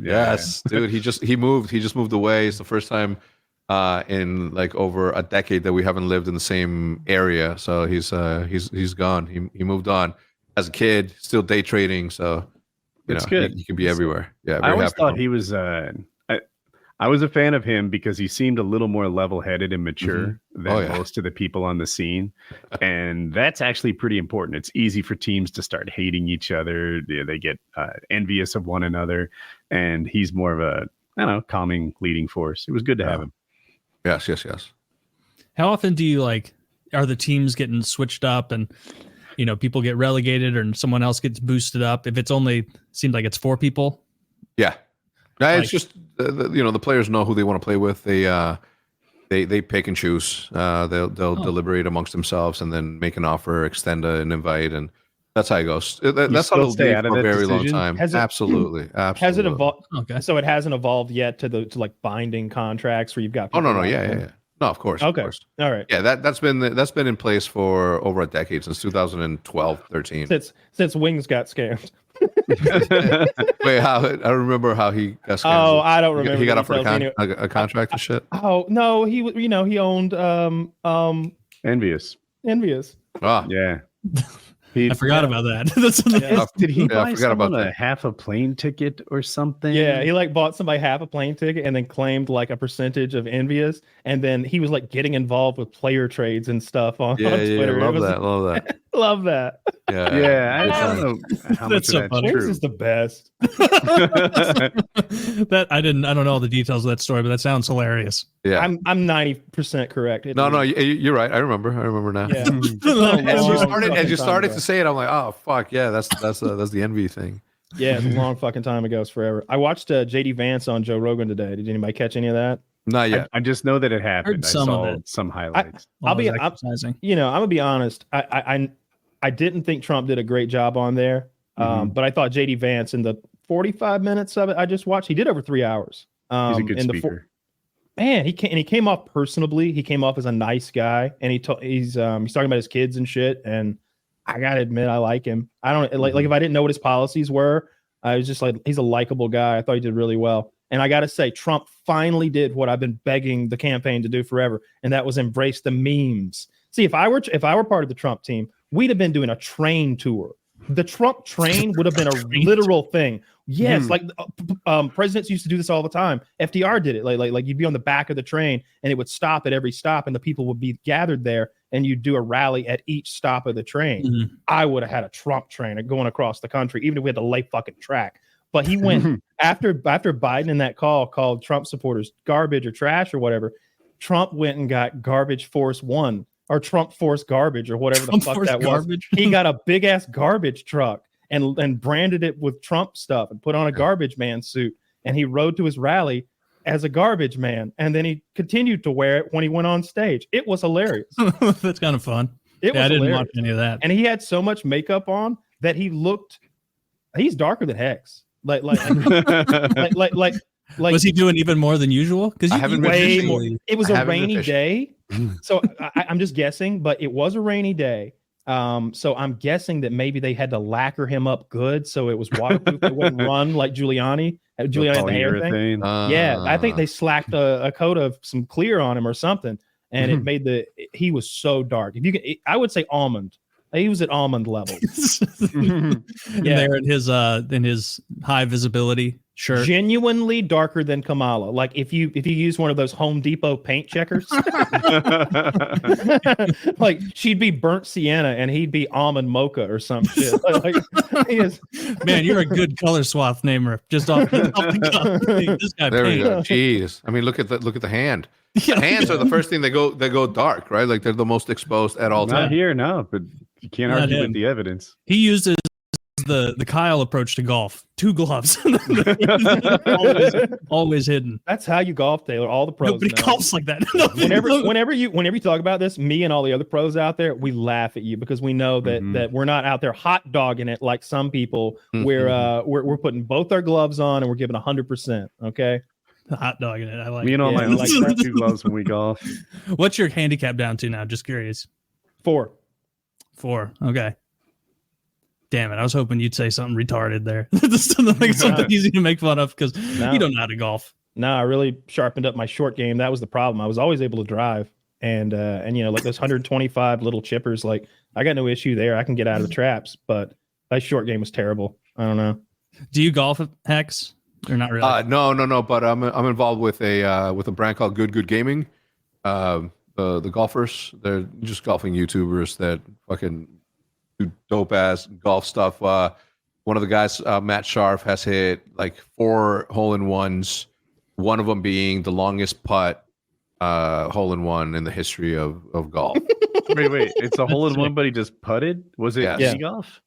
Yes, dude. He just moved away. It's the first time in like over a decade that we haven't lived in the same area. So he's gone. He moved on as a kid. Still day trading. So it's good. He can be everywhere. Yeah, I always thought he was. I was a fan of him because he seemed a little more level-headed and mature than most of the people on the scene. And that's actually pretty important. It's easy for teams to start hating each other. They get envious of one another. And he's more of a, calming leading force. It was good to have him. Yes. How often do you are the teams getting switched up and, people get relegated or someone else gets boosted up? If it's seems like it's 4 people. Yeah. It's just the players know who they want to play with. They pick and choose. They'll deliberate amongst themselves and then make an offer, extend an invite, and that's how it goes. That's how it'll stay out of for a very long time. Absolutely. Has it evolved? Okay, so it hasn't evolved yet to like binding contracts where you've got. Oh no, yeah. No, of course. Okay, of course. All right. Yeah, that's been in place for over a decade, since 2012, 13. Since Wings got scammed. Wait, how? I don't remember how he got scammed. Oh, I don't remember. He got offered a contract and shit. Oh no, he owned Envious. Ah, yeah. I forgot about that. Did he buy someone a half a plane ticket or something? Yeah, he bought somebody half a plane ticket and then claimed a percentage of Envious, and then he was getting involved with player trades and stuff on Twitter. Yeah, love that. Love that. Yeah. I don't know how much of that's true. This is the best. That I don't know all the details of that story, but that sounds hilarious. Yeah, I'm 90% correct. No, you're right. I remember now. Yeah. As you started to say it, I'm like, oh fuck yeah, that's the envy thing. Yeah, it's a long fucking time ago. It's forever. I watched JD Vance on Joe Rogan today. Did anybody catch any of that? Not yet. I just know that it happened. I saw some highlights. I'm gonna be honest. I didn't think Trump did a great job on there, but I thought JD Vance in the 45 minutes of it I just watched, he did over 3 hours. He's a good speaker. He came off personably. He came off as a nice guy, and he's talking about his kids and shit. And I gotta admit, I like him. I don't like if I didn't know what his policies were, I was just he's a likable guy. I thought he did really well. And I gotta say, Trump finally did what I've been begging the campaign to do forever, and that was embrace the memes. See, if I were part of the Trump team, we'd have been doing a train tour. The Trump train would have been a literal thing. Yes, presidents used to do this all the time. FDR did it. Like you'd be on the back of the train, and it would stop at every stop, and the people would be gathered there, and you'd do a rally at each stop of the train. Mm-hmm. I would have had a Trump train going across the country, even if we had to lay fucking track. But he went after Biden in that call called Trump supporters garbage or trash or whatever. Trump went and got Garbage Force One. Or Trump Force Garbage or whatever the fuck that was. He got a big ass garbage truck and branded it with Trump stuff and put on a garbage man suit. And he rode to his rally as a garbage man. And then he continued to wear it when he went on stage. It was hilarious. That's kind of fun. I didn't watch any of that. And he had so much makeup on that he's darker than Hecs. Like, was he doing even more than usual? Because way more. It was a rainy day, so I'm just guessing. But it was a rainy day, So I'm guessing that maybe they had to lacquer him up good so it was waterproof. It wouldn't run like Giuliani. Giuliani had the hair thing. Yeah, I think they slacked a coat of some clear on him or something, and it made he was so dark. If you can, I would say almond. He was at almond level. There in his high visibility shirt. Genuinely darker than Kamala. Like if you use one of those Home Depot paint checkers, like she'd be burnt sienna and he'd be almond mocha or some shit. Like, Man, you're a good color swath namer. Just off the cuff. This guy there paint. we go. Jeez. I mean, look at the hand. The hands are the first thing they go dark, right? Like they're the most exposed at all Not times. Here, no, but you can't argue with the evidence. He uses the Kyle approach to golf. 2 gloves. always hidden. That's how you golf, Taylor. All the pros. Nobody golfs like that. whenever you talk about this, me and all the other pros out there, we laugh at you because we know that we're not out there hot dogging it like some people. We're putting both our gloves on and we're giving 100%. Okay. Hot dogging it. I like me and all my like 2 gloves when we golf. What's your handicap down to now? Just curious. 4. Okay. Damn it. I was hoping you'd say something retarded there. Something easy to make fun of because you don't know how to golf. No, I really sharpened up my short game. That was the problem. I was always able to drive. And like those 125 little chippers, like I got no issue there. I can get out of the traps, but that short game was terrible. I don't know. Do you golf at Hecs? Or not really? No. But I'm involved with a brand called Good Gaming. The golfers, they're just golfing YouTubers that fucking do dope ass golf stuff. One of the guys, Matt Sharf, has hit like 4 hole-in-ones. One of them being the longest putt hole-in-one in the history of golf. Wait, it's a hole-in-one, but he just putted? Was it mini golf?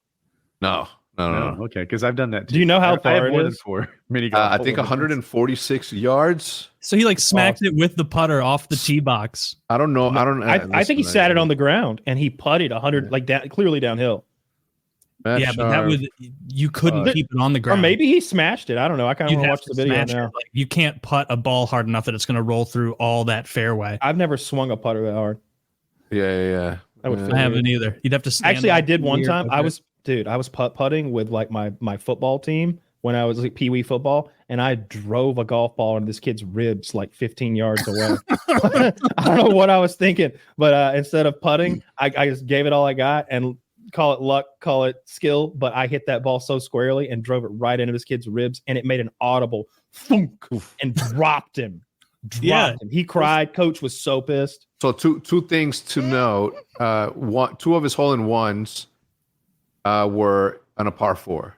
No. Okay, because I've done that too. Do you know how far I have it more is? than 4 mini golf. I think 146 yards. So he like smacked it with the putter off the tee box. I don't know. I think he sat it on the ground and he putted 100 clearly downhill. But you couldn't keep it on the ground. Or maybe he smashed it. I don't know. I kind of want to watch the video now. Like, you can't putt a ball hard enough that it's going to roll through all that fairway. I've never swung a putter that hard. Yeah. I haven't either. You'd have to stand. Actually, I did one time. I was putt-putting with like my football team when I was like Pee Wee football, and I drove a golf ball into this kid's ribs like 15 yards away. I don't know what I was thinking, but instead of putting, I just gave it all I got and call it luck, call it skill, but I hit that ball so squarely and drove it right into this kid's ribs, and it made an audible thunk and dropped him. Him. He cried. Coach was so pissed. So two things to note. 2 of his hole-in-ones were on a par 4.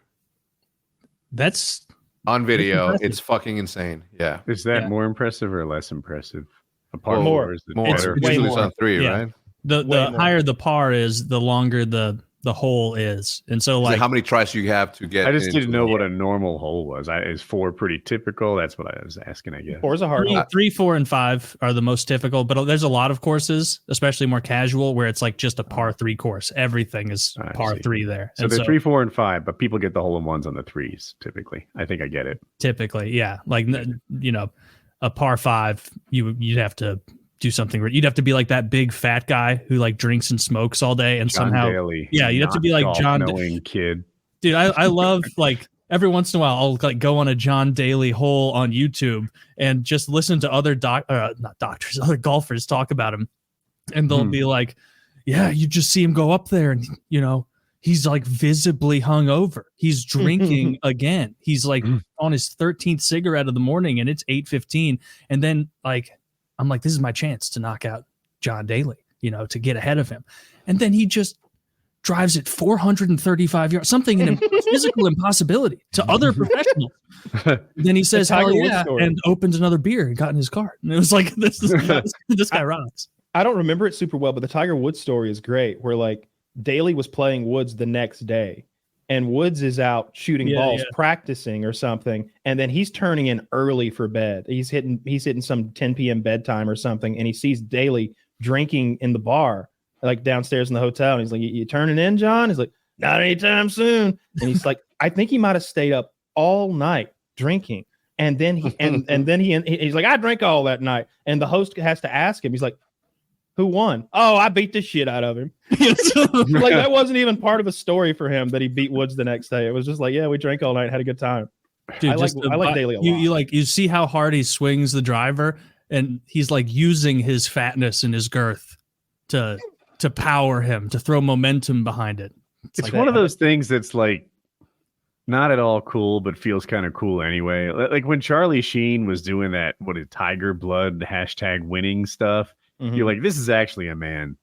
That's on video. It's fucking insane. Yeah. Is that more impressive or less impressive? A par more. 4 is the More. better. Usually it's on 3, right? The higher the par is, the longer the hole is, and so like how many tries you have to get. I just didn't know what a normal hole was. Is 4 pretty typical? That's what I was asking. I guess 4 is a hard. 3, 4, and 5 are the most typical, but there's a lot of courses, especially more casual, where it's like just a par 3 course. Everything is par 3 there. So they're 3, 4, and 5, but people get the hole-in-ones on the 3s typically. I think I get it. Typically, yeah. Like a par 5, you'd have to do something. You'd have to be like that big fat guy who like drinks and smokes all day, and John somehow, Daly, you'd have to be like John knowing kid. Dude, I love like every once in a while I'll like go on a John Daly hole on YouTube and just listen to other other golfers talk about him, and they'll be like, "Yeah, you just see him go up there, and he's like visibly hungover. He's drinking again. He's like on his 13th cigarette of the morning, and it's 8:15, and then like." I'm like, this is my chance to knock out John Daly, to get ahead of him. And then he just drives it 435 yards, something in physical impossibility to other professionals. Then he says, hell yeah, and opens another beer and got in his car. And it was like, this guy rocks. I don't remember it super well, but the Tiger Woods story is great, where like Daly was playing Woods the next day. And Woods is out shooting balls, practicing or something, and then he's turning in early for bed. He's hitting some 10 p.m. bedtime or something, and he sees Daly drinking in the bar, like downstairs in the hotel. And he's like, "You turning in, John?" He's like, "Not anytime soon." And he's like, "I think he might have stayed up all night drinking." And then he's like, "I drank all that night." And the host has to ask him. He's like, Who won? Oh, I beat the shit out of him. Like that wasn't even part of a story for him that he beat Woods the next day. It was just like, yeah, we drank all night, had a good time. Dude, I like Daly a lot. You see how hard he swings the driver, and he's like using his fatness and his girth to power him, to throw momentum behind it. It's like one of those things that's like not at all cool, but feels kind of cool anyway. Like when Charlie Sheen was doing that, Tiger Blood #winning stuff. You're like, this is actually a man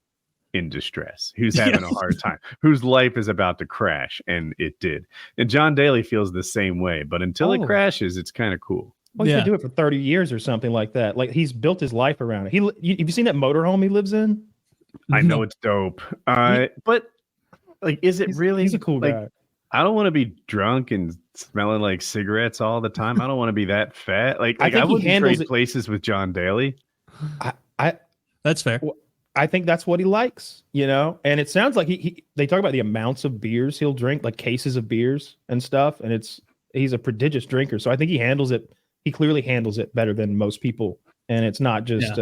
in distress who's having a hard time, whose life is about to crash, and it did. And John Daly feels the same way, but until it crashes, it's kind of cool. Well, he's been doing it for 30 years or something like that. Like he's built his life around it. Have you seen that motorhome he lives in? I know it's dope, but like, is it really? He's a cool guy. I don't want to be drunk and smelling like cigarettes all the time. I don't want to be that fat. Like I wouldn't trade places with John Daly. That's fair. I think that's what he likes, and it sounds like they talk about the amounts of beers he'll drink, like cases of beers and stuff. And he's a prodigious drinker. So I think he clearly handles it better than most people. And it's not just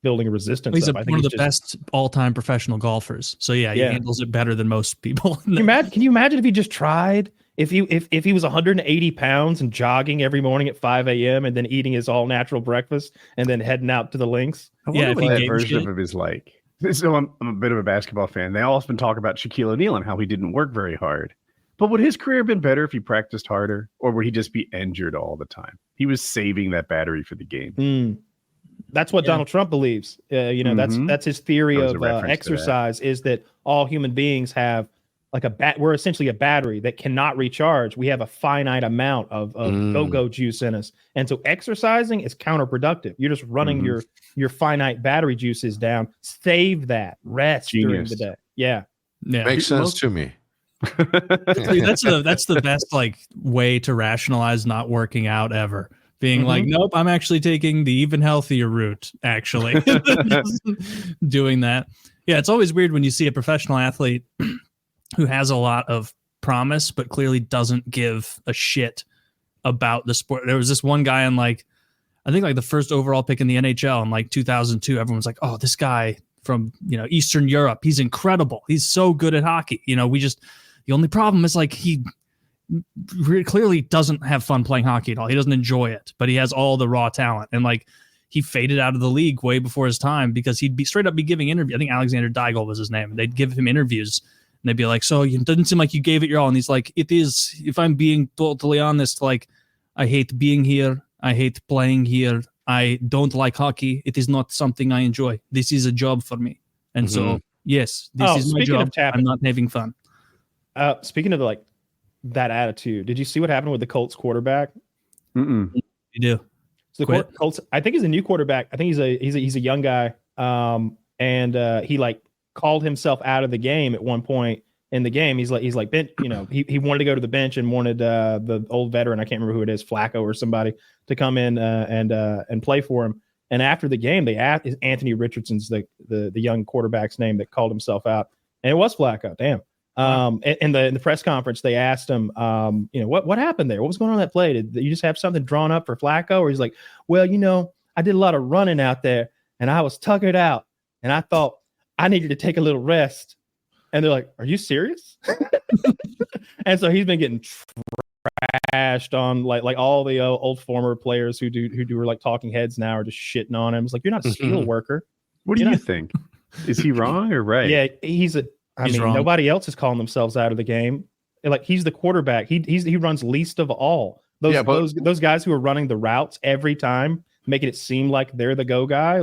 building a resistance. He's one of the best all-time professional golfers. So he handles it better than most people. Can you imagine if he just tried? If he was 180 pounds and jogging every morning at 5 a.m. and then eating his all natural breakfast and then heading out to the links. I wonder what that version of his like. So I'm a bit of a basketball fan. They often talk about Shaquille O'Neal and how he didn't work very hard. But would his career have been better if he practiced harder, or would he just be injured all the time? He was saving that battery for the game. That's what Donald Trump believes. That's his theory of exercise, is that all human beings have like we're essentially a battery that cannot recharge. We have a finite amount of go-go juice in us. And so exercising is counterproductive. You're just running your finite battery juices down. Save that. Rest during the day. Yeah. Makes sense to me. That's the best like way to rationalize not working out ever. Being like, nope, I'm actually taking the even healthier route, actually. Doing that. Yeah, it's always weird when you see a professional athlete who has a lot of promise, but clearly doesn't give a shit about the sport. There was this one guy in I think the first overall pick in the NHL in 2002. Everyone's like, oh, this guy from, Eastern Europe, he's incredible. He's so good at hockey. The only problem is he clearly doesn't have fun playing hockey at all. He doesn't enjoy it, but he has all the raw talent. And he faded out of the league way before his time because he'd be straight up be giving interviews. I think Alexander Digel was his name. They'd give him interviews and they'd be like, so it doesn't seem like you gave it your all. And he's like, it is, if I'm being totally honest, I hate being here. I hate playing here. I don't like hockey. It is not something I enjoy. This is a job for me. And so, yes, this is my job. I'm not having fun. Speaking of that attitude, did you see what happened with the Colts quarterback? You do. So the Colts, I think he's a new quarterback. I think he's a young guy. And he called himself out of the game at one point in the game. He's like bench, he wanted to go to the bench and wanted the old veteran, I can't remember who it is, Flacco or somebody, to come in and play for him. And after the game, they asked, Anthony Richardson's the young quarterback's name that called himself out, and it was Flacco. Damn. In the press conference, they asked him, what happened there? What was going on in that play? Did you just have something drawn up for Flacco? Or he's like, well, I did a lot of running out there and I was tuckered out and I thought I needed to take a little rest. And they're like, are you serious? And so he's been getting trashed on like all the old former players who are talking heads now are just shitting on him. It's like, you're not a steel worker. What do you think? Is he wrong or right? Yeah, he's wrong. Nobody else is calling themselves out of the game. He's the quarterback. He runs least of all. Those guys who are running the routes every time, making it seem like they're the go guy.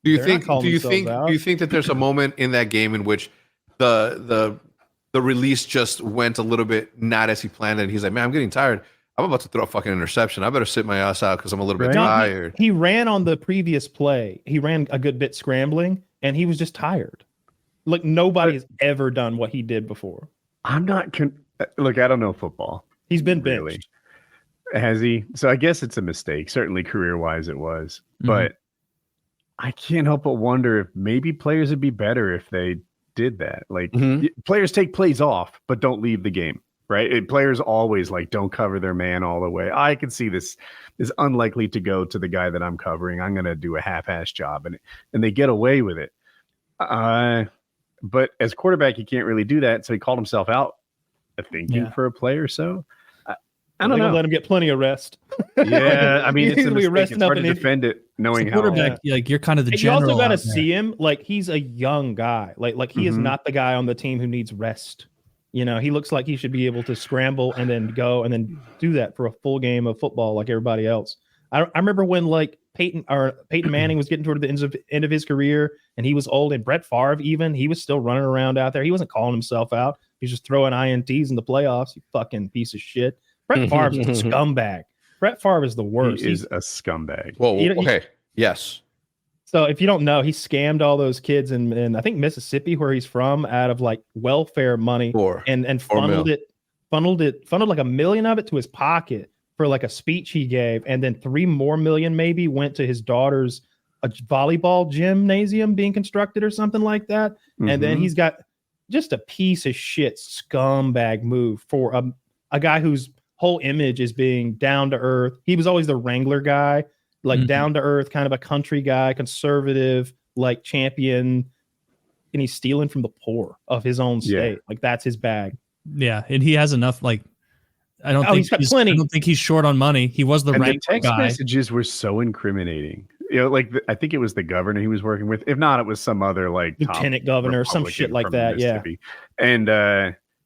Do you think that there's a moment in that game in which the release just went a little bit not as he planned it? He's like, man, I'm getting tired. I'm about to throw a fucking interception. I better sit my ass out because I'm a little bit tired. He ran on the previous play. He ran a good bit scrambling, and he was just tired. Nobody has ever done what he did before. I'm not look, I don't know football. He's been benched. Really. Has he? So I guess it's a mistake. Certainly career-wise it was. But I can't help but wonder if maybe players would be better if they did that. Players take plays off, but don't leave the game, right? Players always don't cover their man all the way. I can see this is unlikely to go to the guy that I'm covering. I'm going to do a half-ass job, and they get away with it. But as quarterback, he can't really do that. So he called himself out, I think, for a play or so. I don't know. Let him get plenty of rest. Yeah, I mean, it's a mistake. It's hard to defend it, knowing how. Quarterback, like you're kind of the general. You also got to see him like he's a young guy. Like he is not the guy on the team who needs rest. You know, he looks like he should be able to scramble and then go and then do that for a full game of football like everybody else. I remember when like Peyton Manning was getting toward the end of his career and he was old, and Brett Favre even, he was still running around out there. He wasn't calling himself out. He was just throwing INTs in the playoffs. You fucking piece of shit. Brett Favre's a scumbag. Brett Favre is the worst. He's a scumbag. Whoa, okay. Yes. So if you don't know, he scammed all those kids in I think Mississippi, where he's from, out of like welfare money and funneled like $1 million of it to his pocket for like a speech he gave, and then $3 more million maybe went to his daughter's volleyball gymnasium being constructed or something like that. And then he's got just a piece of shit scumbag move for a guy whose whole image is being down to earth. He was always the Wrangler guy, like down to earth, kind of a country guy, conservative, like champion, and he's stealing from the poor of his own state. Like that's his bag. Yeah, and he has enough. Like I don't think he's got plenty. I don't think he's short on money. He was the Wrangler text guy. Messages were so incriminating. You know, like I think it was the governor he was working with. If not, it was some other like lieutenant governor, some shit like that. Yeah,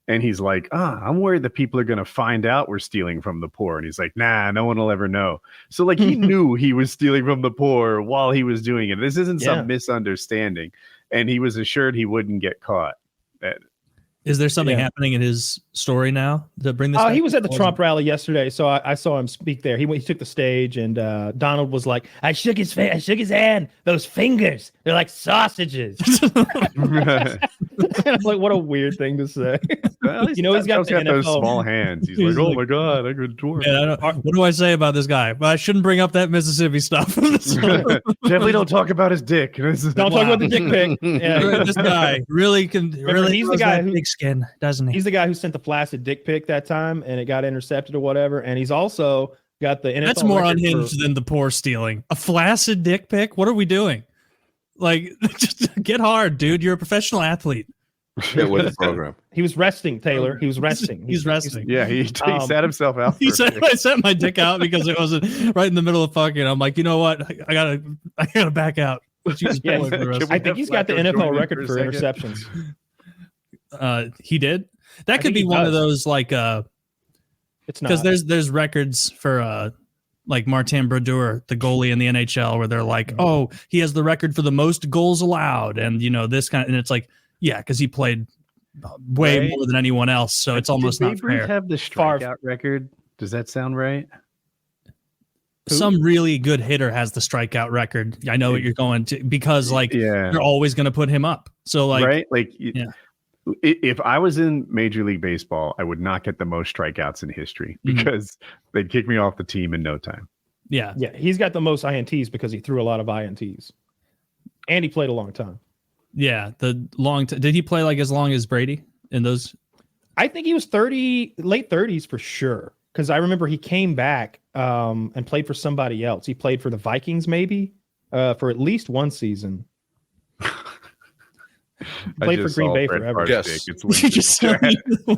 and he's like, I'm worried that people are going to find out we're stealing from the poor. And he's like, nah, no one will ever know. So like he knew he was stealing from the poor while he was doing it. This isn't some misunderstanding. And he was assured he wouldn't get caught. Is there something happening in his story now to bring this? He was at the Trump rally yesterday, so I saw him speak there. He took the stage, and Donald was like, "I shook his hand. Those fingers, they're like sausages." And I'm like, what a weird thing to say. Well, he's got those small hands. He's like, oh my god, I could do it. What do I say about this guy? But I shouldn't bring up that Mississippi stuff. Definitely don't talk about his dick. Don't talk about the dick pic. Yeah, this guy really can. He's the guy who big skin, doesn't he? He's the guy who sent the flaccid dick pic that time, and it got intercepted or whatever. And he's also got the NFL. That's more unhinged than the poor stealing. A flaccid dick pic. What are we doing? Like, just get hard, dude. You're a professional athlete. Get with the program. He was resting, Taylor. He was resting. He's resting. Yeah, he sat himself out. He said, I set my dick out because it wasn't right in the middle of fucking. I'm like, you know what? I gotta back out. I think he's got the NFL record for interceptions. He did. That could be one of those like it's not, because there's records for like Martin Brodeur, the goalie in the NHL, where they're like, oh, he has the record for the most goals allowed, and you know this kind of, and it's like, yeah, because he played way more than anyone else, so it's almost not fair. Have the strikeout record? Does that sound right? Some really good hitter has the strikeout record. I know what you're going to, because like they're always going to put him up. So like, right, like if I was in Major League Baseball, I would not get the most strikeouts in history because they'd kick me off the team in no time. Yeah, he's got the most INTs because he threw a lot of INTs, and he played a long time. Yeah, did he play like as long as Brady in those? I think he was late 30s for sure. Because I remember he came back and played for somebody else. He played for the Vikings maybe for at least one season. Played for Green Bay forever. Yes.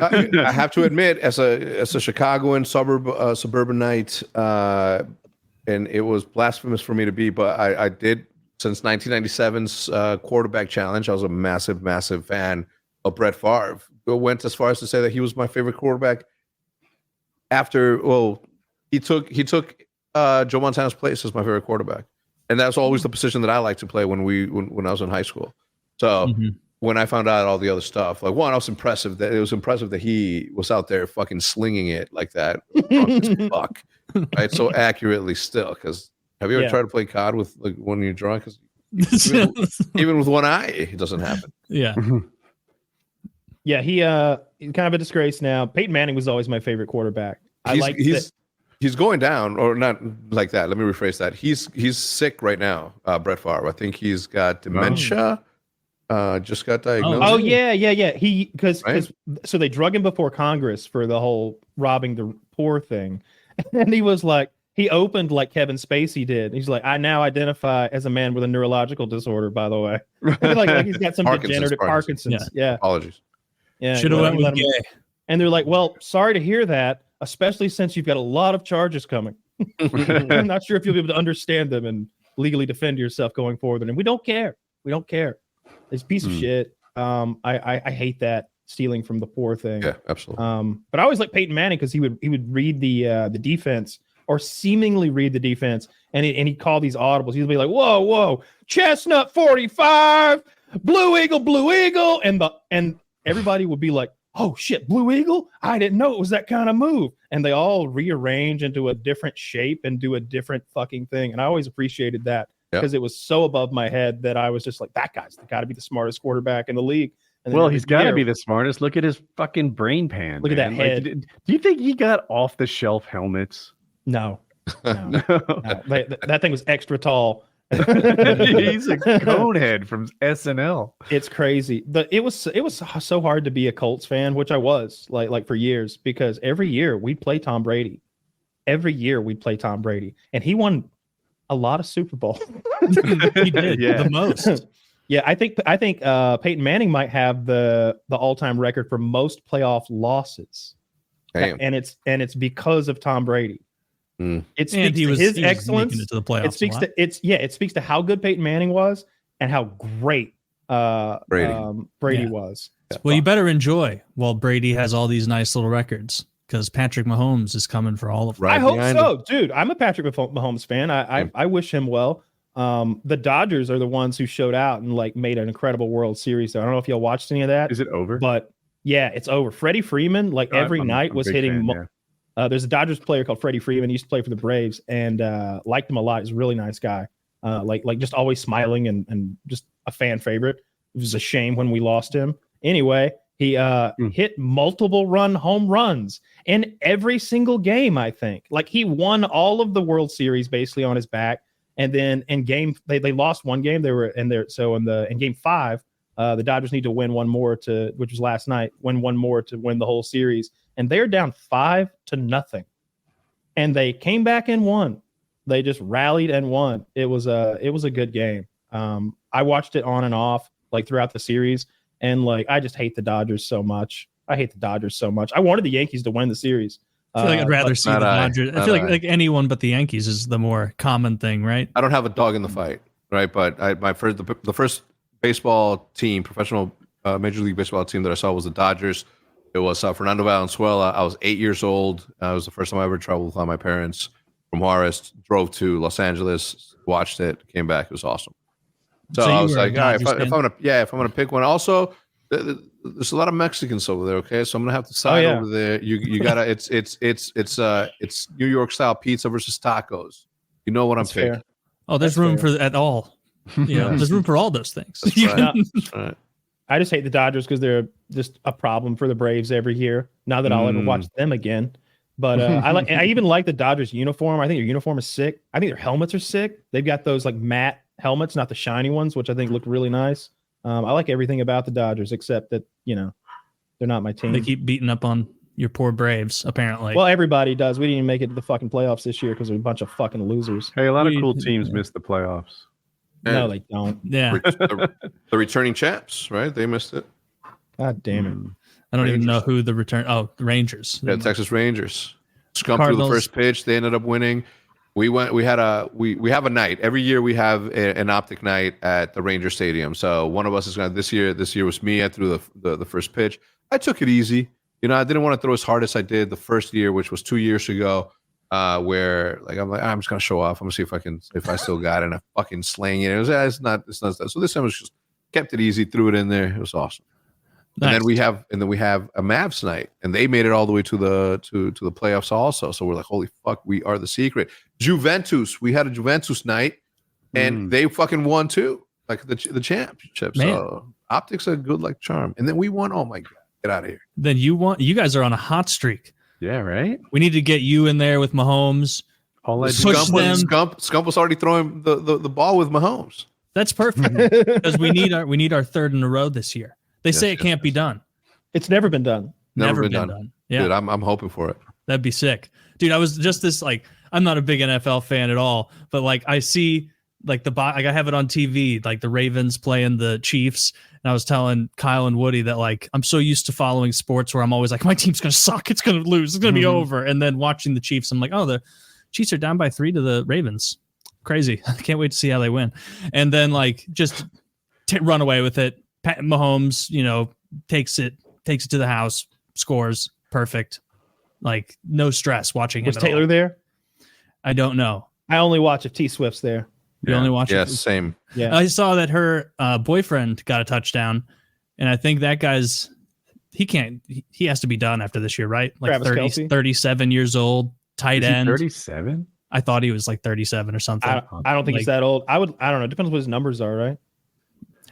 I have to admit, as a Chicagoan suburbanite, and it was blasphemous for me to be, but I did, since 1997's quarterback challenge, I was a massive fan of Brett Favre. I went as far as to say that he was my favorite quarterback. After, he took Joe Montana's place as my favorite quarterback, and that's always the position that I like to play when I was in high school. So when I found out all the other stuff, like one, it was impressive that he was out there fucking slinging it like that, fuck, right, so accurately still. Because have you ever tried to play COD with like when you're drunk? Even with one eye, it doesn't happen. Yeah. Yeah, he's kind of a disgrace now. Peyton Manning was always my favorite quarterback. He's going down, or not like that. Let me rephrase that. He's sick right now, Brett Favre. I think he's got dementia. Just got diagnosed. Oh yeah. So they drug him before Congress for the whole robbing the poor thing, and he was like, he opened like Kevin Spacey did. He's like, I now identify as a man with a neurological disorder, by the way. like he's got some degenerative Parkinson's. Yeah. Apologies. Yeah. Should have went with gay. And they're like, well, sorry to hear that, especially since you've got a lot of charges coming. I'm not sure if you'll be able to understand them and legally defend yourself going forward. And we don't care. We don't care. It's a piece of shit. I hate that stealing from the poor thing. Yeah, absolutely. But I always like Peyton Manning because he would read the defense or seemingly read the defense, and he'd call these audibles. He'd be like, whoa, Chestnut 45, Blue Eagle, and everybody would be like, oh shit, Blue Eagle? I didn't know it was that kind of move. And they all rearrange into a different shape and do a different fucking thing. And I always appreciated that because it was so above my head that I was just like, that guy's got to be the smartest quarterback in the league. Well, he's got to be the smartest. Look at his fucking brain pan. Look at that head. Like, do you think he got off the shelf helmets? No. That thing was extra tall. He's a conehead from SNL. It's crazy. It was so hard to be a Colts fan, which I was like for years, because every year we'd play Tom Brady. Every year we'd play Tom Brady, and he won a lot of Super Bowl. He did the most. Yeah, I think Peyton Manning might have the all-time record for most playoff losses. Damn. And it's because of Tom Brady. It speaks to his excellence. It to the playoffs it speaks to how good Peyton Manning was and how great Brady was. Well, you better enjoy while Brady has all these nice little records, because Patrick Mahomes is coming for all of them. I hope so, dude. I'm a Patrick Mahomes fan. I wish him well. The Dodgers are the ones who showed out and like made an incredible World Series. So I don't know if y'all watched any of that. Is it over? But yeah, it's over. Freddie Freeman, like every night, was hitting. There's a Dodgers player called Freddie Freeman. He used to play for the Braves, and liked him a lot. He's a really nice guy. Like just always smiling and just a fan favorite. It was a shame when we lost him. Anyway, he hit multiple home runs in every single game, I think. Like he won all of the World Series basically on his back. And then in they lost one game. They were in there. So in game 5, the Dodgers need to win one more which was last night, win one more to win the whole series. And they're down 5-0. And they came back and won. They just rallied and won. It was a good game. I watched it on and off like throughout the series. And like, I just hate the Dodgers so much. I wanted the Yankees to win the series. I feel like I'd rather see the Dodgers. I feel like anyone but the Yankees is the more common thing, right? I don't have a dog in the fight, right? But the first baseball team, professional Major League Baseball team that I saw was the Dodgers. It was Fernando Valenzuela. I was 8 years old. It was the first time I ever traveled with my parents from Juarez. Drove to Los Angeles, watched it, came back. It was awesome. So I was like, all right, if I'm gonna pick one. Also, there's a lot of Mexicans over there. Okay, so I'm gonna have to side over there. You gotta. It's New York style pizza versus tacos. You know what I'm picking. Fair. Oh, there's room for at all. There's room for all those things. That's right. That's right. I just hate the Dodgers because they're just a problem for the Braves every year. Not that I'll ever watch them again, but I even like the Dodgers uniform. I think their uniform is sick. I think their helmets are sick. They've got those like matte helmets, not the shiny ones, which I think look really nice. I like everything about the Dodgers except that they're not my team. They keep beating up on your poor Braves, apparently. Well, everybody does. We didn't even make it to the fucking playoffs this year because we're a bunch of fucking losers. Hey, a lot of cool teams missed the playoffs. No, they don't. Yeah. The returning champs, right? They missed it. God damn it. I don't even know who the the Rangers. Yeah, Texas Rangers. Scum through the first pitch. They ended up winning. We have a night. Every year we have an OpTic night at the Ranger Stadium. So one of us is going to this year was me. I threw the first pitch. I took it easy. I didn't want to throw as hard as I did the first year, which was 2 years ago. Where I'm just gonna show off. I'm gonna see if I still got it, and I fucking slang it. It's not that. So this time I just kept it easy, threw it in there. It was awesome. Nice. And then we have a Mavs night, and they made it all the way to the playoffs also. So we're like, holy fuck, we are the secret. Juventus, we had a Juventus night, and they fucking won too, like the championship. Man. So OpTic's a good charm, and then we won. Oh my god, get out of here. Then you won. You guys are on a hot streak. Yeah, right. We need to get you in there with Mahomes. Scump was already throwing the ball with Mahomes. That's perfect because we need our third in a row this year. They say it can't be done. It's never been done. Never been done. Yeah, dude, I'm hoping for it. That'd be sick, dude. I was just I'm not a big NFL fan at all, but like I see like I have it on TV, like the Ravens playing the Chiefs. And I was telling Kyle and Woody that like I'm so used to following sports where I'm always like, my team's gonna suck, it's gonna lose, it's gonna be over. And then watching the Chiefs, I'm like, oh, the Chiefs are down by 3 to the Ravens. Crazy. I can't wait to see how they win. And then like just run away with it. Pat Mahomes, takes it to the house, scores, perfect. Like no stress watching him. Was Taylor there? I don't know. I only watch if T Swift's there. You only watch it? Same. Yeah. I saw that her boyfriend got a touchdown, and I think that guy's he has to be done after this year, right? Like Travis 37 years old, tight end. 37? I thought he was like 37 or something. I don't think he's that old. I don't know. It depends what his numbers are, right?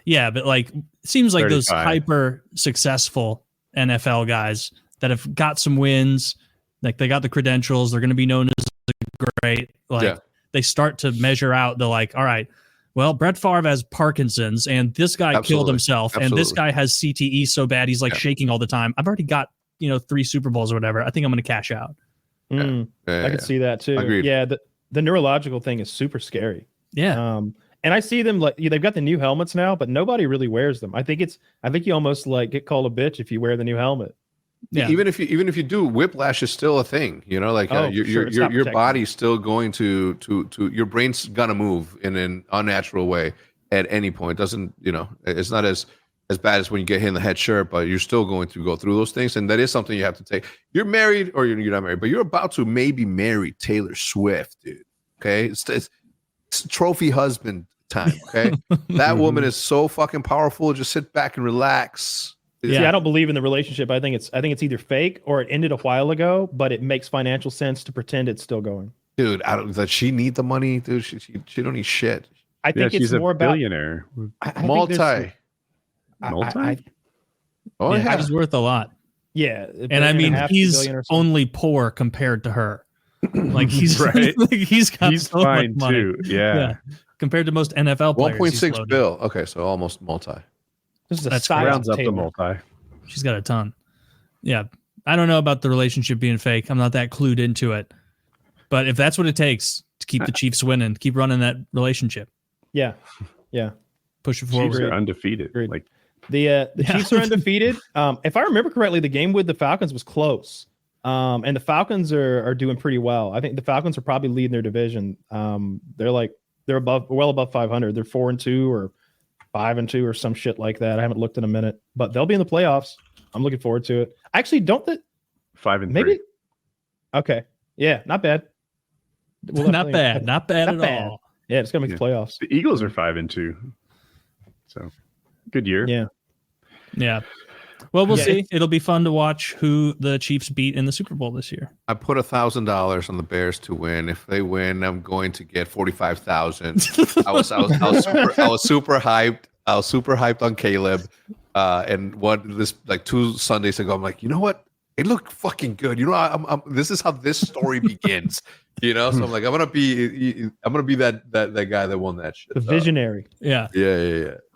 Yeah, but like seems like 35. those hyper successful NFL guys that have got some wins, like they got the credentials, they're going to be known as great. Like they start to measure out the like, all right, well, Brett Favre has Parkinson's and this guy killed himself and this guy has CTE so bad he's like shaking all the time. I've already got 3 Super Bowls or whatever. I think I'm going to cash out. I can see that too. Agreed. Yeah, the neurological thing is super scary. Yeah. And I see them like they've got the new helmets now, but nobody really wears them. I think you almost like get called a bitch if you wear the new helmet. Yeah. Even if you do, whiplash is still a thing. Your body's still going to your brain's gonna move in an unnatural way at any point. It doesn't it's not as bad as when you get hit in the head, sure, but you're still going to go through those things, and that is something you have to take. You're married or you're not married, but you're about to maybe marry Taylor Swift, dude. Okay, it's trophy husband time. Okay, that woman is so fucking powerful. Just sit back and relax. Yeah. See, I don't believe in the relationship. I think it's either fake or it ended a while ago, but it makes financial sense to pretend it's still going. Dude, does she need the money? Dude, she don't need shit. I think it's she's more a about billionaire. Multi. He's worth a lot. Yeah, and I mean he's only poor compared to her. Like he's right. Like he's so fine much money. too. Yeah. Compared to most NFL players. 1.6 bill. Okay, so almost multi. This is That's rounds up the multi. She's got a ton. Yeah. I don't know about the relationship being fake. I'm not that clued into it. But if that's what it takes to keep the Chiefs winning, keep running that relationship. Yeah. Push it forward. Chiefs are undefeated. Agreed. Like the Chiefs are undefeated. If I remember correctly, the game with the Falcons was close. And the Falcons are doing pretty well. I think the Falcons are probably leading their division. They're well above 500. They're 4-2 or 5-2 or some shit like that. I haven't looked in a minute, but they'll be in the playoffs. I'm looking forward to it. Actually, don't that 5-3. maybe? Okay, yeah, not bad. Not bad at all. Yeah, it's gonna make the playoffs. The Eagles are 5-2, so good year. Yeah. Well, we'll see. It'll be fun to watch who the Chiefs beat in the Super Bowl this year. I put $1,000 on the Bears to win. If they win, I'm going to get 45,000. I was super hyped. I was super hyped on Caleb. And like 2 Sundays ago, I'm like, you know what? It looked fucking good. This is how this story begins. So I'm like, I'm gonna be that guy that won that shit. The visionary. Yeah.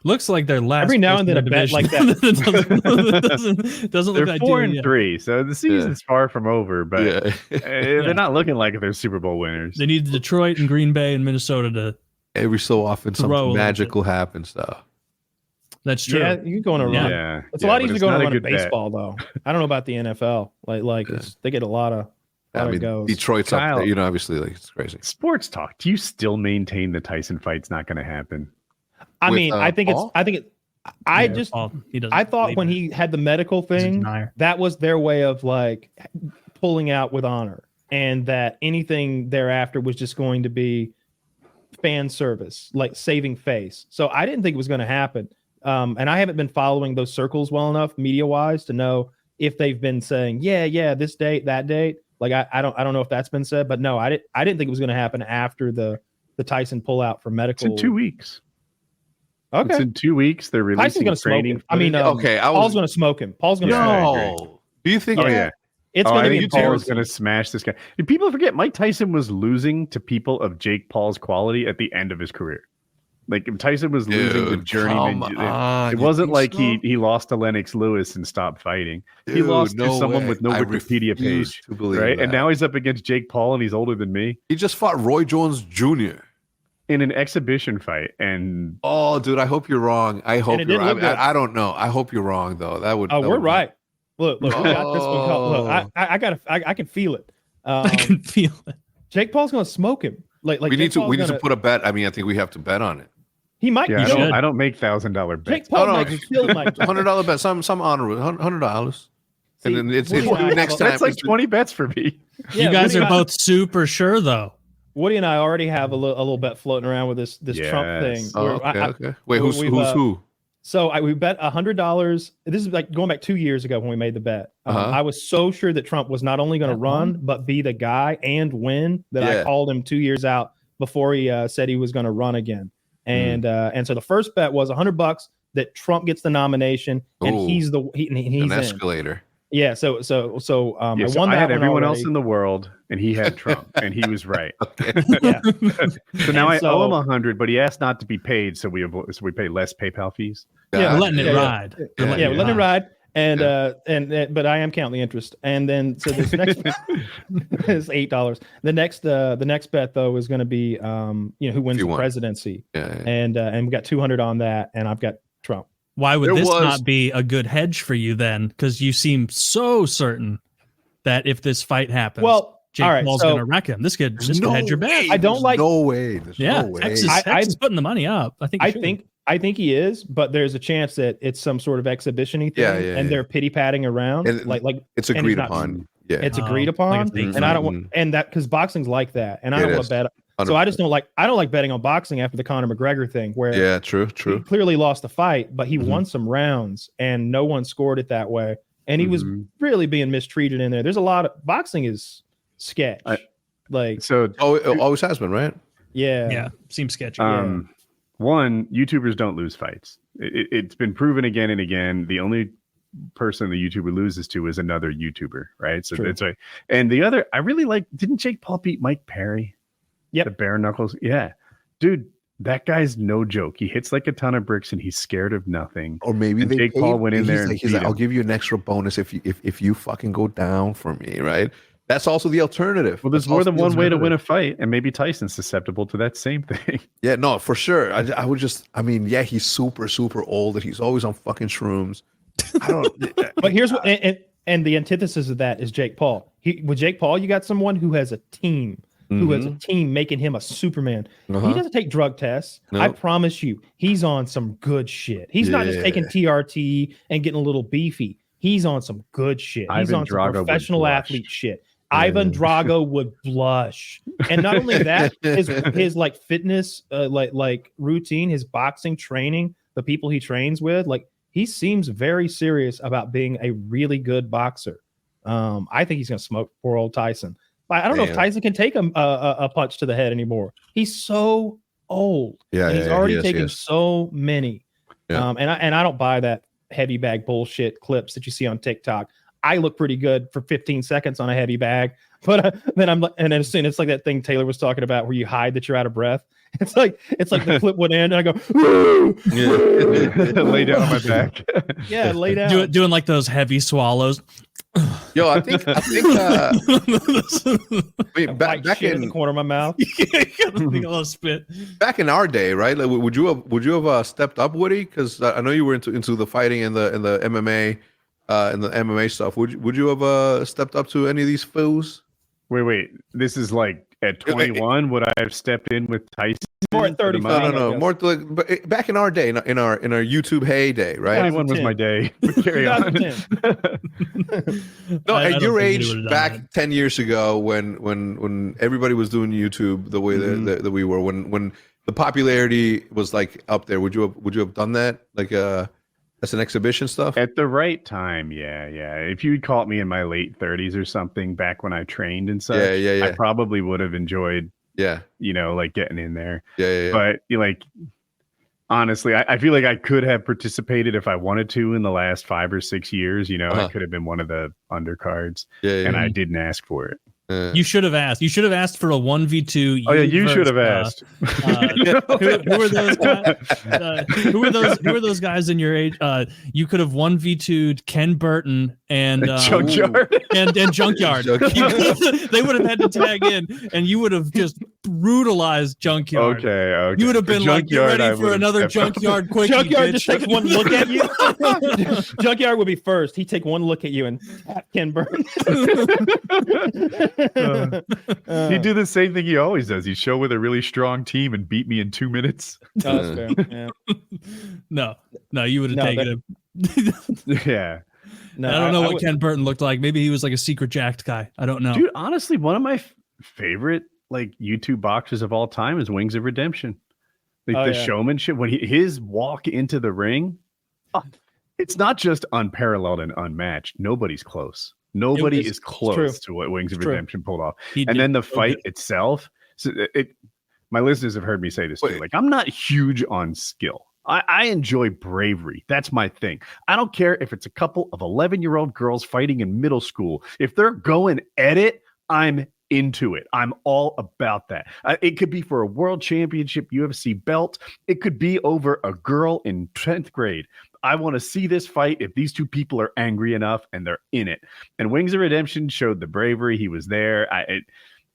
Looks like they're last. Every now and then a bet like that doesn't they're look 4-3, so the season's far from over. But they're not looking like they're Super Bowl winners. They need Detroit and Green Bay and Minnesota to. Every so often, something magical happens, though. That's true. Yeah, you can go on a run. Yeah, it's a lot easier to go on a run in baseball, though. I don't know about the NFL. They get a lot of goes. Detroit's Kyle, up there, obviously, like it's crazy. Sports talk. Do you still maintain the Tyson fight's not going to happen? I mean, I thought when he had the medical thing, that was their way of like pulling out with honor, and that anything thereafter was just going to be fan service, like saving face. So I didn't think it was going to happen. And I haven't been following those circles well enough media wise to know if they've been saying, yeah, this date, that date. Like, I don't know if that's been said, but no, I didn't think it was going to happen after the Tyson pullout for medical. It's in 2 weeks. Okay. It's in 2 weeks. They're releasing Tyson's gonna training. Smoke him. I mean, Paul's going to smoke him. Paul's going to smoke him. No. Do you think? Oh, yeah. It's going to be Paul is going to smash this guy. And people forget Mike Tyson was losing to people of Jake Paul's quality at the end of his career. Like if Tyson was losing the journeyman, it you wasn't think like so? he lost to Lennox Lewis and stopped fighting. He Dude, lost to no someone way. with no I Wikipedia refuse page, to believe right? that. And now he's up against Jake Paul, and he's older than me He just fought Roy Jones Jr. in an exhibition fight. And Oh, dude, I hope you're wrong. I hope it you're didn't look wrong. good. I don't know. I hope you're wrong, though. That would. Oh, that we're would- right. Look, we got this one. Look, Oh. I can feel it. I can feel it. Jake Paul's gonna smoke him. Like we Jake need to. Paul's We need to gonna- put a bet. I mean, I think we have to bet on it. He might. yeah, you know, I don't make $1,000 bets. Jake Paul no, might kill Mike. $100 bet. Some honorable. $100. And then it's Woody and I next have time. That's like it's- 20 bets for me. You guys Woody are and I- both super sure, though. Woody and I already have a little bet floating around with this Trump thing. Yes. Oh, where okay. I- Okay. Wait, we- who's we've, who? So we bet $100. This is like going back 2 years ago when we made the bet. I was so sure that Trump was not only going to run but be the guy and win that I Yeah. called him 2 years out before he said he was going to run again. And so the first bet was $100 that Trump gets the nomination and Ooh. he's An in. escalator. Yeah. So Yeah, I so won I that had one everyone else already. in the world, and he had Trump, and he was right. Yeah. So now And I so- owe him 100, but he asked not to be paid, so we pay less PayPal fees. Yeah, We're letting it yeah. ride. We're Yeah, we're letting it ride. And Yeah. but I am counting the interest. And then so this next is $8. The next bet though is going to be who wins you the won. presidency. Yeah. And we got 200 on that, and I've got Trump. Why would There this was- not be a good hedge for you then? Because you seem so certain that if this fight happens, Well, Jake all right, Paul's so going to wreck him. This could hedge your bet. I don't There's like- No way. There's Yeah, no way. Hecs is, I- Hecs is putting the money up. I think. I think he is, but there's a chance that it's some sort of exhibition-y thing, Yeah, yeah, and yeah. they're pity-patting around, And- like it's and he's agreed not- upon. Yeah. It's Oh, agreed like upon, a fake and I don't fight. want, and that because boxing's like that, and I It don't want is. to bet. So I just don't like betting on boxing after the Conor McGregor thing, where Yeah, true. he clearly lost the fight, but he Mhm. won some rounds, and no one scored it that way, and he was Mhm. really being mistreated in there. There's a lot of boxing is sketch, like So, Oh, it always has been, right? Yeah, seems sketchy. one, YouTubers don't lose fights. It's been proven again and again. The only person the YouTuber loses to is another YouTuber, right? So True. that's right. And the other, I really like. Didn't Jake Paul beat Mike Perry? Yep. The bare knuckles. Yeah, dude, that guy's no joke. He hits like a ton of bricks, and he's scared of nothing. Or maybe And they Jake Paul went in there and He's beat like, I'll him. give you an extra bonus if you fucking go down for me, right? That's also the alternative. Well, there's That's more also than the one way to alternative. win a fight, and maybe Tyson's susceptible to that same thing. Yeah, no, for sure. I would just. I mean, yeah, he's super old, and he's always on fucking shrooms. I don't. But here's what, and the antithesis of that is Jake Paul. With Jake Paul, you got someone who has a team. Who has a team making him a Superman. Uh-huh. He doesn't take drug tests. No. I promise you, he's on some good shit. He's not just Yeah. taking TRT and getting a little beefy. He's on some good shit. He's Ivan on some Drago would professional blush. athlete shit. Ivan Drago would blush. And not only that, his like fitness like routine, his boxing training, the people he trains with, like he seems very serious about being a really good boxer. I think he's gonna smoke poor old Tyson. I don't know if Damn. Tyson can take a punch to the head anymore. He's so old. Yeah, and he's yeah, already he is, taken he is. so many. Yeah. And I don't buy that heavy bag bullshit clips that you see on TikTok. I look pretty good for 15 seconds on a heavy bag, but then as soon it's like that thing Taylor was talking about where you hide that you're out of breath. It's like the clip would end and I go, "Woo!" Lay down on my back. Yeah, lay down. Doing like those heavy swallows. Yo, I think. Wait, White back shit in the in corner of my mouth. Spit. back in our day, right? Like, would you have stepped up, Woody? Because I know you were into the fighting and the MMA, and the MMA stuff. Would you have stepped up to any of these foos? Wait. This is like at 21. Would I have stepped in with Tyson? More at for the 35. money? No. guess. More to like, but back in our day, in our YouTube heyday, right? 21 was my day. But carry on. 2010. No, I at don't your think he age, would've done back that. 10 years ago, when everybody was doing YouTube the way that we were, when the popularity was like up there, would you have done that like as an exhibition stuff? At the right time, yeah. If you'd caught me in my late 30s or something back when I trained and such, Yeah. I probably would have enjoyed, Yeah, like getting in there. yeah. But like, honestly, I feel like I could have participated if I wanted to in the last 5 or 6 years. I Uh-huh. could have been one of the undercards, yeah. and I didn't ask for it. You should have asked. You should have asked for a 1v2. Oh yeah, you should have asked. Who are those guys? Who are those guys in your age? You could have 1v2'd Ken Burton and Junkyard and Junkyard. They would have had to tag in, and you would have just brutalized Junkyard. Okay. You would have been like, "Get ready for another Junkyard quickie." Junkyard bitch. just takes one look at you. Junkyard would be first. He'd take one look at you and tap Ken Burton. He'd do the same thing he always does. He'd show with a really strong team and beat me in 2 minutes. Oh, that's fair. Yeah. No, you would have taken him. Yeah. No, I don't know what Ken Burton looked like. Maybe he was like a secret jacked guy. I don't know. Dude, honestly, one of my favorite like YouTube boxers of all time is Wings of Redemption. Like the showmanship when his walk into the ring, it's not just unparalleled and unmatched. Nobody's close. Nobody is close to what Wings of Redemption pulled off. And then the fight itself. So my listeners have heard me say this too. Like, I'm not huge on skill. I enjoy bravery. That's my thing. I don't care if it's a couple of 11-year-old girls fighting in middle school. If they're going at it, I'm into it. I'm all about that. It could be for a world championship UFC belt. It could be over a girl in 10th grade. I want to see this fight if these two people are angry enough and they're in it. And Wings of Redemption showed the bravery. He was there.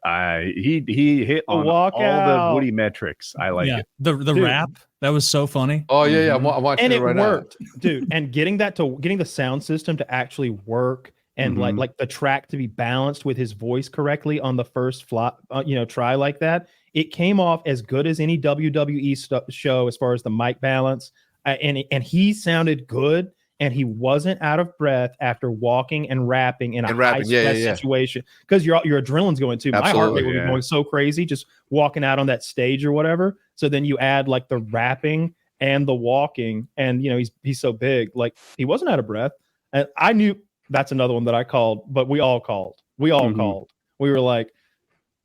He hit on all the Woody metrics. I like it. The rap, that was so funny. Oh yeah. I'm watching and it right worked, dude. And getting the sound system to actually work and like the track to be balanced with his voice correctly on the first try like that. It came off as good as any WWE show as far as the mic balance. And he sounded good, and he wasn't out of breath after walking and rapping in a high stress situation because your adrenaline's going too. My heart rate would be going so crazy just walking out on that stage or whatever. So then you add like the rapping and the walking, and he's so big, like he wasn't out of breath. And I knew that's another one that I called, but we all called. We were like,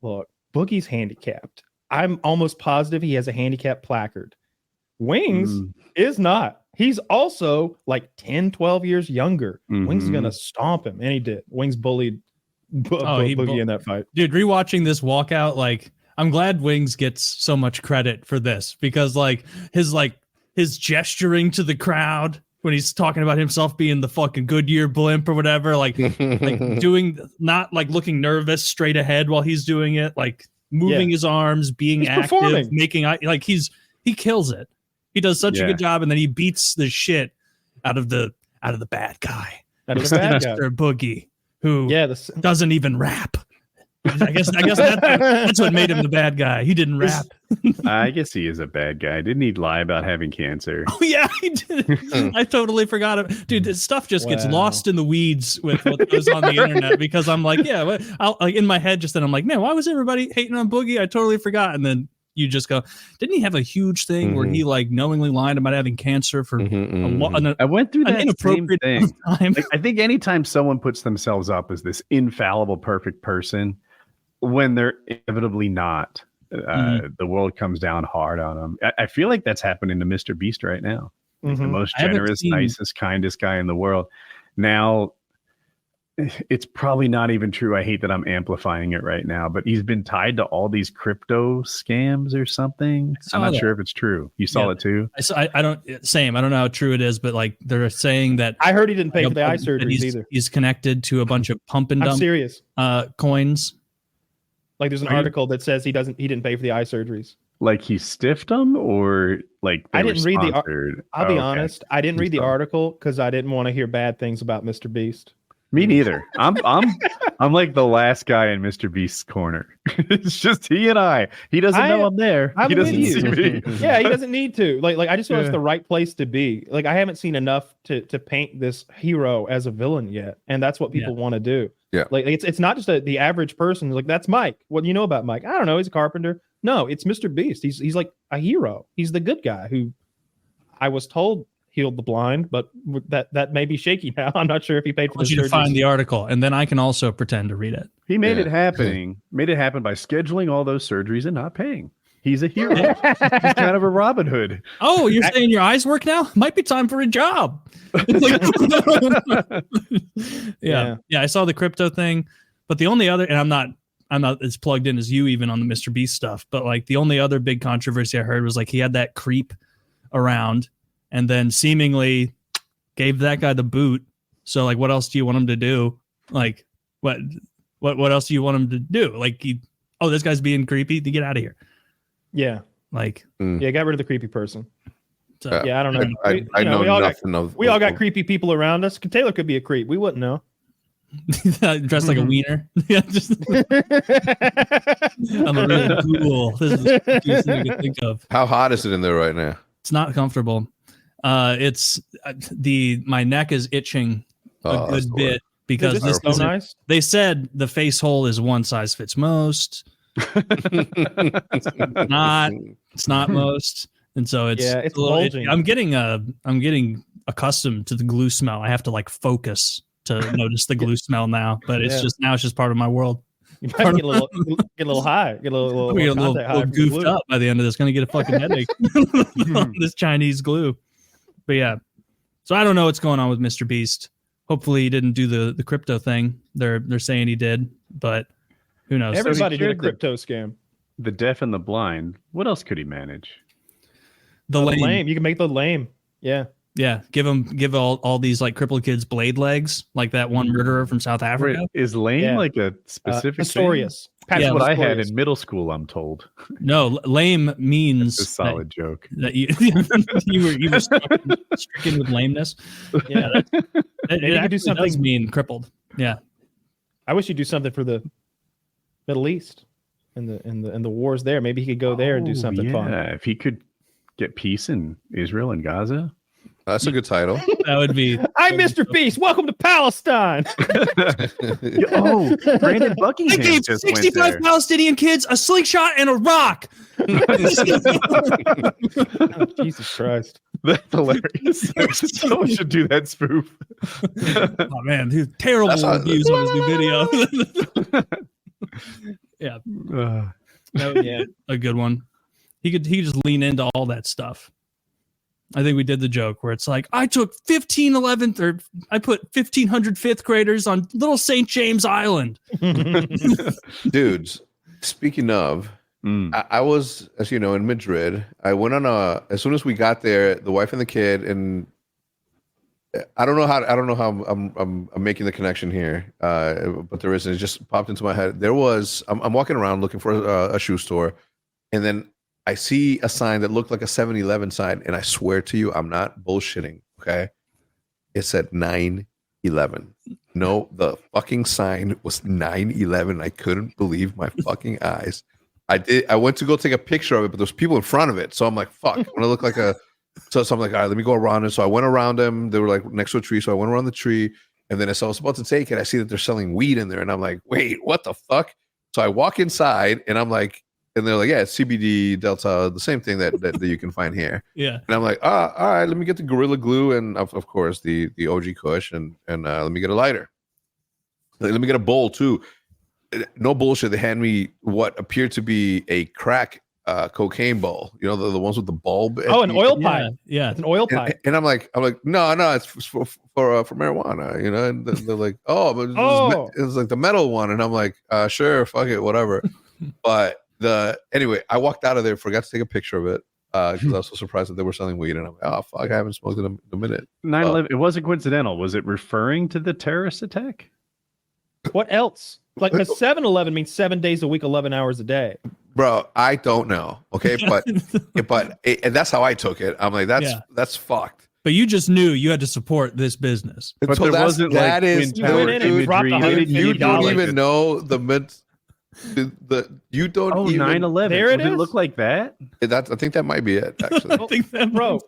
look, Boogie's handicapped. I'm almost positive he has a handicap placard. Wings is not. He's also like 10, 12 years younger. Wings is going to stomp him. And he did. Wings bullied Boogie in that fight. Dude, rewatching this walkout, like, I'm glad Wings gets so much credit for this because his gesturing to the crowd when he's talking about himself being the fucking Goodyear blimp or whatever, like doing, not like looking nervous straight ahead while he's doing it, like moving his arms, being active, performing. Making, like he kills it. He does such a good job, and then he beats the shit out of the bad guy, Mr. Boogie, who doesn't even rap. I guess that's what made him the bad guy. He didn't rap. I guess he is a bad guy. Didn't he lie about having cancer? Oh yeah, he did. I totally forgot it, dude. This stuff just gets lost in the weeds with what goes on the internet because I'm like, I'll like in my head just then I'm like, man, why was everybody hating on Boogie? I totally forgot, and then you just go, didn't he have a huge thing where he like knowingly lied about having cancer for I went through that inappropriate thing. Time. Like, I think anytime someone puts themselves up as this infallible, perfect person, when they're inevitably not, the world comes down hard on them. I feel like that's happening to MrBeast right now. He's the most generous, nicest, kindest guy in the world. Now, it's probably not even true. I hate that I'm amplifying it right now, but he's been tied to all these crypto scams or something. I'm not sure if it's true. You saw it too? I don't know how true it is, but like they're saying that I heard he didn't pay for the eye surgeries either. He's connected to a bunch of pump and dump serious. Coins. Like there's an article that says he didn't pay for the eye surgeries. Like he stiffed them, or like I didn't read the. I'll be honest. I didn't read the article because I didn't want to hear bad things about MrBeast. Me neither. I'm like the last guy in MrBeast's corner. It's just he and I. He doesn't know I'm there. He doesn't see me. Yeah, he doesn't need to. Like I just know it's the right place to be. Like I haven't seen enough to paint this hero as a villain yet, and that's what people want to do. Yeah, like it's not just the average person. Like that's Mike. What do you know about Mike? I don't know. He's a carpenter. No, it's MrBeast. He's like a hero. He's the good guy who I was told healed the blind, but that may be shaky now. I'm not sure if he paid for the surgery. I want you to find the article, and then I can also pretend to read it. He made it happen. Made it happen by scheduling all those surgeries and not paying. He's a hero. He's kind of a Robin Hood. Oh, you're saying your eyes work now? Might be time for a job. Yeah. I saw the crypto thing. But the only other, and I'm not as plugged in as you even on the MrBeast stuff, but like the only other big controversy I heard was like he had that creep around and then seemingly gave that guy the boot. So like, what else do you want him to do? Like what else do you want him to do? Like this guy's being creepy, to get out of here. Yeah. Like, yeah, got rid of the creepy person. So, yeah, I don't know. I know nothing of. We all got creepy people around us. Taylor could be a creep. We wouldn't know. dressed like a wiener. Yeah, just I'm a really cool. This is the cutest thing I can think of. How hot is it in there right now? It's not comfortable. It's my neck is itching a good bit because this is so nice. They said the face hole is one size fits most. It's not most, and so it's bulging. I'm getting accustomed to the glue smell. I have to like focus to notice the glue smell now, but it's just part of my world. You might get a little high, get a little goofed up by the end of this. Gonna get a fucking headache on this Chinese glue. But yeah, so I don't know what's going on with MrBeast. Hopefully he didn't do the crypto thing. They're saying he did, but who knows? Everybody did a crypto scam. The deaf and the blind. What else could he manage? The lame. You can make the lame. Yeah. Yeah. Give all these like crippled kids blade legs, like that one murderer from South Africa. Is lame like a specific Pistorius. That's what I had in middle school, I'm told. No, lame means that's a solid joke. That you were stricken with lameness. Yeah. It could do something. Does mean crippled. Yeah. I wish you'd do something for the Middle East and the wars there. Maybe he could go there and do something fun. Yeah, if he could get peace in Israel and Gaza. That's a good title. That would be. I'm MrBeast. Welcome to Palestine. Brandon Buckingham. I gave 65 Palestinian kids a slingshot and a rock. Oh, Jesus Christ. That's hilarious. Someone should do that spoof. Oh man, dude, terrible reviews on his new video. Yeah. That would be a good one. He could just lean into all that stuff. I think we did the joke where it's like, I took 11th or I put 1,500 fifth graders on Little St. James Island. Dudes, speaking of, I was, as you know, in Madrid. I went on as soon as we got there, the wife and the kid, and I don't know how I'm making the connection here, but there isn't. It just popped into my head. I'm walking around looking for a shoe store, and then I see a sign that looked like a 7-Eleven sign, and I swear to you, I'm not bullshitting. Okay, it said 9/11. No, the fucking sign was 9/11. I couldn't believe my fucking eyes. I went to go take a picture of it, but there's people in front of it, so I'm like, fuck. I'm gonna look like a. So I'm like, all right, let me go around it. So I went around them. They were like next to a tree, so I went around the tree, and then as I was about to take it, I see that they're selling weed in there, and I'm like, wait, what the fuck? So I walk inside, and I'm like. And they're like, yeah, it's CBD, Delta, the same thing that you can find here. Yeah. And I'm like, all right, let me get the Gorilla Glue and, of course, the OG Kush, and let me get a lighter. Let me get a bowl, too. No bullshit. They hand me what appeared to be a crack cocaine bowl. You know, the ones with the bulb. Oh, an oil pipe. Yeah, it's an oil pipe. And I'm like, no, it's for marijuana, you know? And they're like, oh, but it's like the metal one. And I'm like, sure, fuck it, whatever. But anyway, I walked out of there, forgot to take a picture of it because I was so surprised that they were selling weed, and I'm like, oh fuck, I haven't smoked in a minute. 9/11. It wasn't coincidental. Was it referring to the terrorist attack? What else? Like a 7-Eleven means 7 days a week, 11 hours a day. Bro, I don't know. Okay, but and that's how I took it. I'm like, that's fucked. But you just knew you had to support this business. But so there wasn't that like is you went in and dropped you don't even know the you don't even 9/11. There it is. It look like that. I think that might be it. Actually, I think that bro,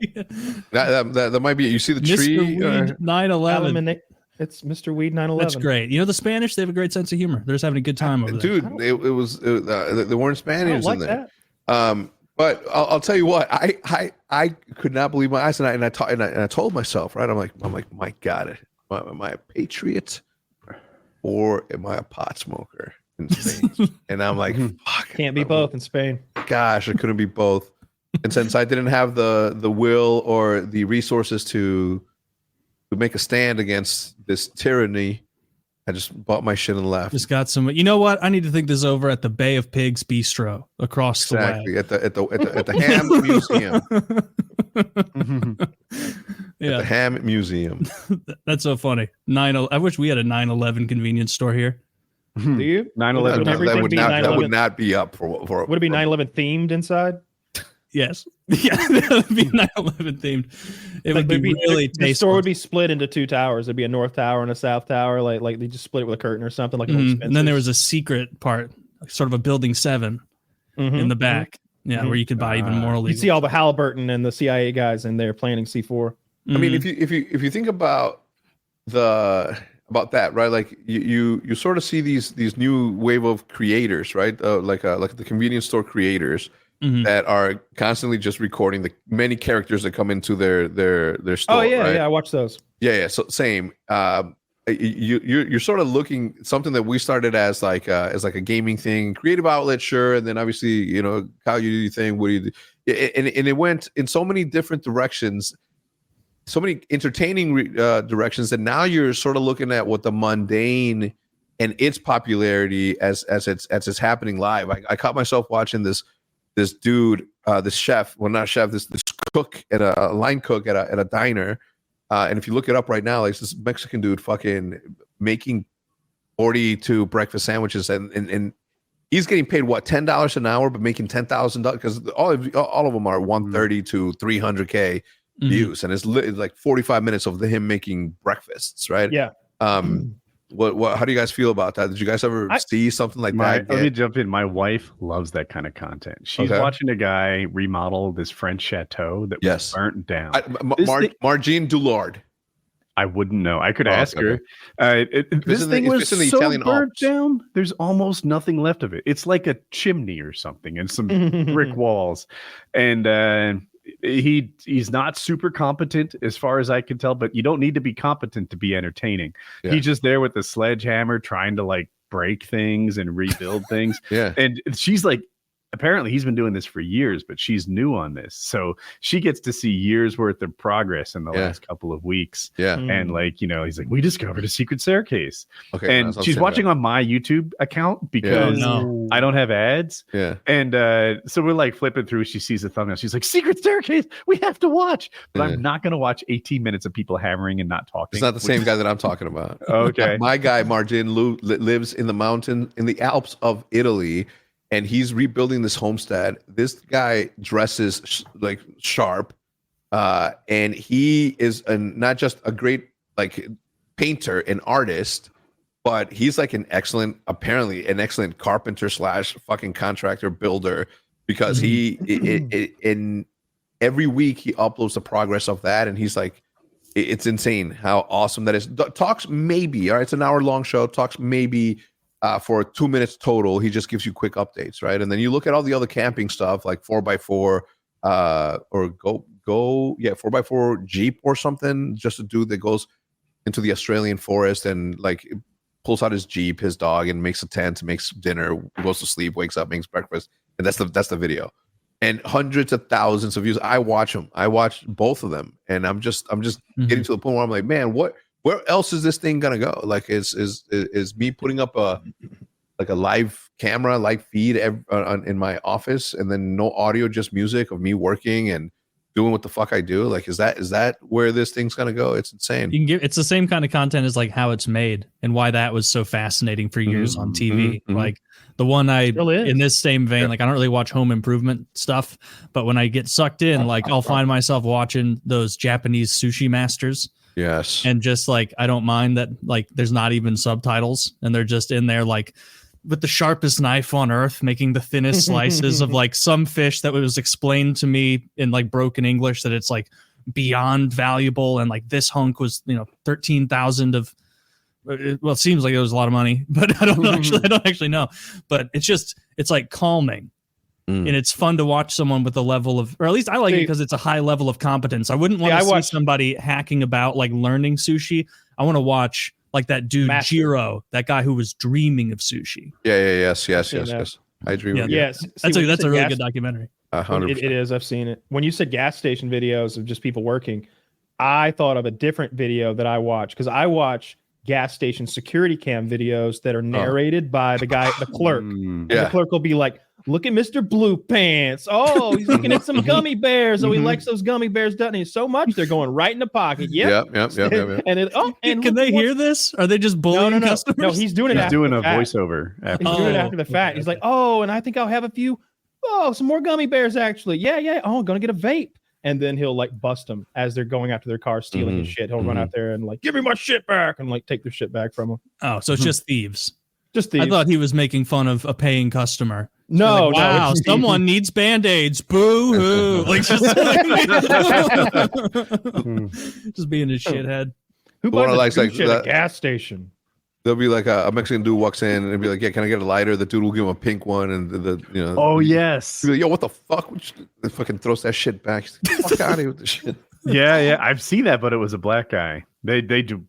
that might be it. You see the tree? Mr. Weed 9/11. It's Mr. Weed 9/11. That's great. You know the Spanish? They have a great sense of humor. They're just having a good time over there. Dude, they weren't Spaniards like in there. That. But I'll tell you what, I could not believe my eyes, and I told myself, right? I'm like, my God, am I a patriot or am I a pot smoker in Spain? And I'm like, fuck, can't be both in Spain. Gosh, I couldn't be both. And since I didn't have the will or the resources to make a stand against this tyranny, I just bought my shit and left. Just got some. You know what? I need to think this over at the Bay of Pigs Bistro across the way. At the Ham Museum. Yeah, at the Ham Museum. That's so funny. I wish we had a 9/11 convenience store here. Do you? 9/11. That would not be up for. Would it be 9/11 themed inside? Yes. Yeah, that would be 9/11 themed. It would be really tasteful. The store would be split into two towers. There'd be a north tower and a south tower. Like they just split it with a curtain or something. Like and then there was a secret part, sort of a building 7 in the back. Yeah, where you could buy even more. You see all the Halliburton and the CIA guys in there planning C4. I mean, if you think about that, right? Like you sort of see these new wave of creators, right? Like the convenience store creators that are constantly just recording the many characters that come into their store. Oh yeah, right? yeah, I watch those. Yeah. So same. You're sort of looking something that we started as like a gaming thing, creative outlet, sure, and then obviously Kyle, you do your thing. What do you do? And it went in so many different directions. So many entertaining directions that now you're sort of looking at what the mundane and its popularity as it's happening live. I caught myself watching this dude, this chef, well not chef, this cook at a line cook at a diner, and if you look it up right now, like this Mexican dude fucking making 42 breakfast sandwiches, and he's getting paid what, $10 an hour, but making $10,000 because all of them are 130 to 300K. Views, and it's like 45 minutes of him making breakfasts, right? Yeah. What? How do you guys feel about that? Did you guys ever see something like that? Let me jump in. My wife loves that kind of content. She's watching a guy remodel this French chateau that was burnt down. Margine Dulard. I wouldn't know. I could ask her. This thing was so burnt down. There's almost nothing left of it. It's like a chimney or something and some brick walls, and. He's not super competent as far as I can tell, but you don't need to be competent to be entertaining. Yeah. He's just there with a sledgehammer trying to like break things and rebuild things. Yeah. And she's like, apparently he's been doing this for years, but she's new on this. So she gets to see years worth of progress in the last couple of weeks. Yeah. And like, he's like, we discovered a secret staircase. Okay. And she's watching on my YouTube account because I don't have ads. Yeah. And so we're like flipping through. She sees the thumbnail. She's like, secret staircase. We have to watch. But I'm not going to watch 18 minutes of people hammering and not talking. It's not the same guy that I'm talking about. Okay. My guy, Margin, lives in the Alps of Italy. And he's rebuilding this homestead. This guy dresses like sharp, and he is not just a great like painter and artist, but he's like apparently an excellent carpenter / fucking contractor builder, because he in every week he uploads the progress of that, and he's like, it's insane how awesome that is. Talks maybe, all right, it's an hour-long show. Talks maybe. For 2 minutes total, he just gives you quick updates, right? And then you look at all the other camping stuff like 4x4 or go 4x4 Jeep or something, just a dude that goes into the Australian forest and like pulls out his Jeep, his dog, and makes a tent, makes dinner, goes to sleep, wakes up, makes breakfast, and that's the video. And hundreds of thousands of views. I watch them. I watch both of them, and I'm just getting to the point where I'm like, man, where else is this thing gonna go? Like, is me putting up a live camera, live feed in my office, and then no audio, just music of me working and doing what the fuck I do? Like, is that where this thing's gonna go? It's insane. It's the same kind of content as like how it's made and why that was so fascinating for years on TV. Like the one in this same vein, like I don't really watch home improvement stuff, but when I get sucked in, like I'll find myself watching those Japanese sushi masters. Yes. And just like, I don't mind that, like, there's not even subtitles and they're just in there, like, with the sharpest knife on earth, making the thinnest slices of like some fish that was explained to me in like broken English that it's like beyond valuable. And like this hunk was, 13,000 of, well, it seems like it was a lot of money, but I don't actually know. But it's like calming. And it's fun to watch someone with a level of, or at least I like it because it's a high level of competence. I wouldn't want to see somebody hacking about like learning sushi. I want to watch like that dude Jiro, that guy who was dreaming of sushi. Yes. I dream of it. Yes. That's a really good documentary. 100%. It is. I've seen it. When you said gas station videos of just people working, I thought of a different video that I watch because I watch gas station security cam videos that are narrated by the guy, the clerk. And the clerk will be like, look at Mr. Blue Pants. Oh, he's looking at some gummy bears. Oh, he likes those gummy bears, doesn't he? So much they're going right in the pocket. Yep. And can they hear this? Are they just bullying customers? No, he's doing it. He's after doing the a fact. voiceover. He's doing it after the fact. He's like, oh, and I think I'll have a few. Oh, some more gummy bears actually. Yeah. Oh, I'm gonna get a vape. And then he'll like bust them as they're going after their car, stealing his shit. He'll run out there and like, give me my shit back, and like take their shit back from them. Oh, so it's just thieves. Just thieves. I thought he was making fun of a paying customer. No, like, wow, someone needs Band-Aids. Boo hoo. Like just being a shithead. Who buys a shit at a gas station? There'll be like a Mexican dude walks in and be like, yeah, can I get a lighter? The dude will give him a pink one, and oh yes, like, yo, what the fuck? He fucking throws that shit back. He's like, fuck out of here with this shit. Yeah, I've seen that, but it was a black guy. They do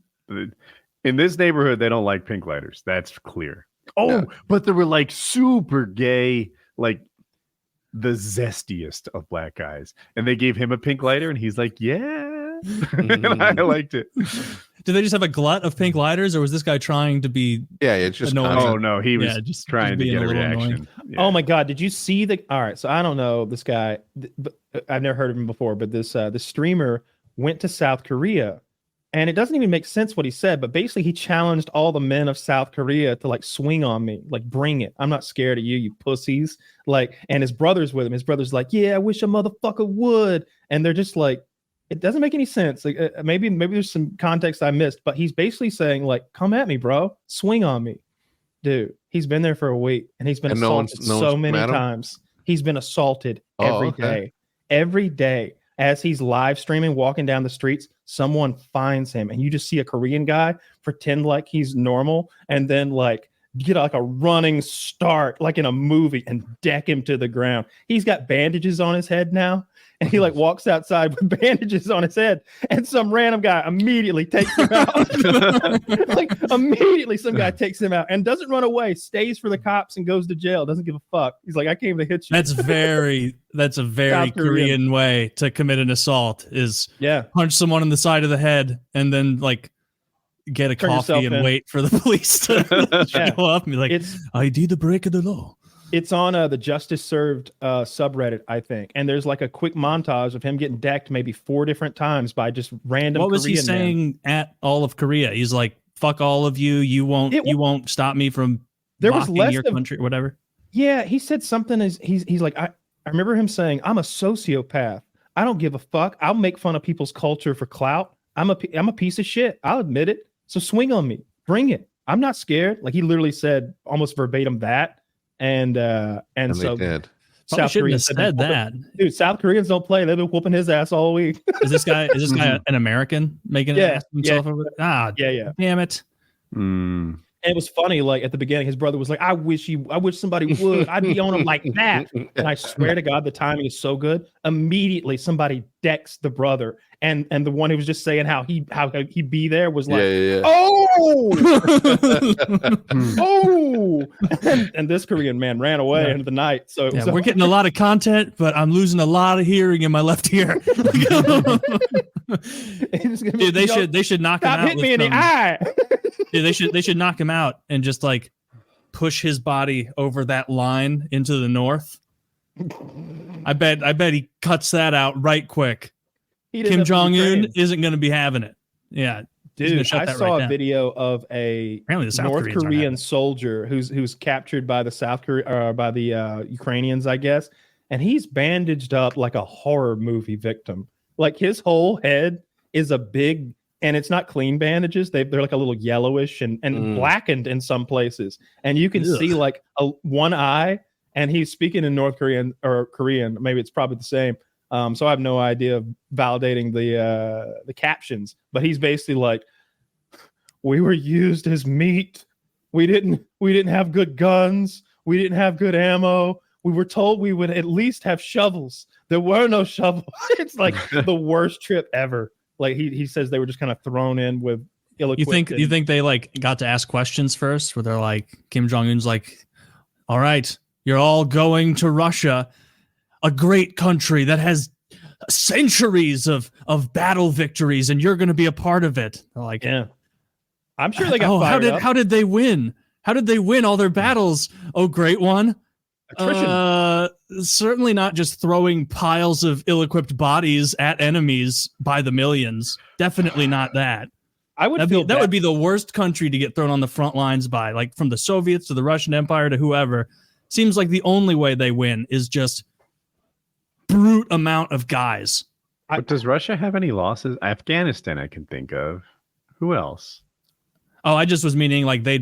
in this neighborhood. They don't like pink lighters. That's clear. Oh, but there were like super gay, like the zestiest of black guys, and they gave him a pink lighter, and he's like, yeah, and I liked it. Did they just have a glut of pink lighters, or was this guy trying to be? Yeah, it's just. Oh no, he was just trying to get a reaction. Yeah. Oh my god, did you see the? All right, so I don't know this guy, but I've never heard of him before. But this streamer went to South Korea, and it doesn't even make sense what he said. But basically, he challenged all the men of South Korea to like swing on me, like bring it. I'm not scared of you, you pussies. Like, and his brother's with him. His brother's like, yeah, I wish a motherfucker would. And they're just like. It doesn't make any sense. Like maybe there's some context I missed, but he's basically saying like, "Come at me, bro. Swing on me, dude." He's been there for a week, and he's been assaulted so many times. He's been assaulted every day as he's live streaming, walking down the streets. Someone finds him, and you just see a Korean guy pretend like he's normal, and then like get like a running start, like in a movie, and deck him to the ground. He's got bandages on his head now. And he like walks outside with bandages on his head, and some random guy immediately takes him out. Like immediately, some guy takes him out and doesn't run away, stays for the cops and goes to jail. Doesn't give a fuck. He's like, I came to hit you. That's a very Korean way to commit an assault. Is punch someone in the side of the head and then like get a coffee and wait for the police to show up and be like, I did the break of the law. It's on the Justice Served subreddit, I think. And there's like a quick montage of him getting decked maybe 4 different times by just random What was Korean he saying at all of Korea? He's like, fuck all of you. You won't stop me from blocking your country or whatever. Yeah, he said something. He's like, I remember him saying, I'm a sociopath. I don't give a fuck. I'll make fun of people's culture for clout. I'm a piece of shit. I'll admit it. So swing on me. Bring it. I'm not scared. Like he literally said almost verbatim that. And so did. South Korea said that. Dude, South Koreans don't play. They've been whooping his ass all week. Is this guy an American making an ass of himself over there? Yeah. Damn it. And it was funny, like at the beginning, his brother was like, I wish somebody would. I'd be on him like that. And I swear to God, the timing is so good. Immediately somebody decks the brother. And the one who was just saying how he'd be there was like, oh, and this Korean man ran away into the night. So we're getting a lot of content, but I'm losing a lot of hearing in my left ear. Dude, they should knock him out. Hit me in the eye. Dude, they should knock him out and just like push his body over that line into the north. I bet he cuts that out right quick. Kim Jong-un isn't going to be having it. Yeah, dude, I saw a video of a North Korean soldier who's captured by the Ukrainians, I guess, and he's bandaged up like a horror movie victim. Like his whole head is a big, and it's not clean bandages. They're like a little yellowish and blackened in some places, and you can see like one eye. And he's speaking in North Korean or Korean. Maybe it's probably the same. So I have no idea of validating the captions, but he's basically like, we were used as meat. We didn't have good guns. We didn't have good ammo. We were told we would at least have shovels. There were no shovels. It's like the worst trip ever. Like he says they were just kind of thrown in with ill-equipped. You think they like got to ask questions first, where they're like, Kim Jong-un's like, all right, you're all going to Russia, a great country that has centuries of battle victories, and you're going to be a part of it. They're like, yeah. I'm sure they got fired up. How did they win? How did they win all their battles? Oh, great one. Attrition. Certainly not just throwing piles of ill-equipped bodies at enemies by the millions. Definitely not that. I would that would be the worst country to get thrown on the front lines by, like from the Soviets to the Russian Empire to whoever. Seems like the only way they win is just brute amount of guys. But does Russia have any losses? Afghanistan, I can think of. Who else? Oh, I just was meaning like they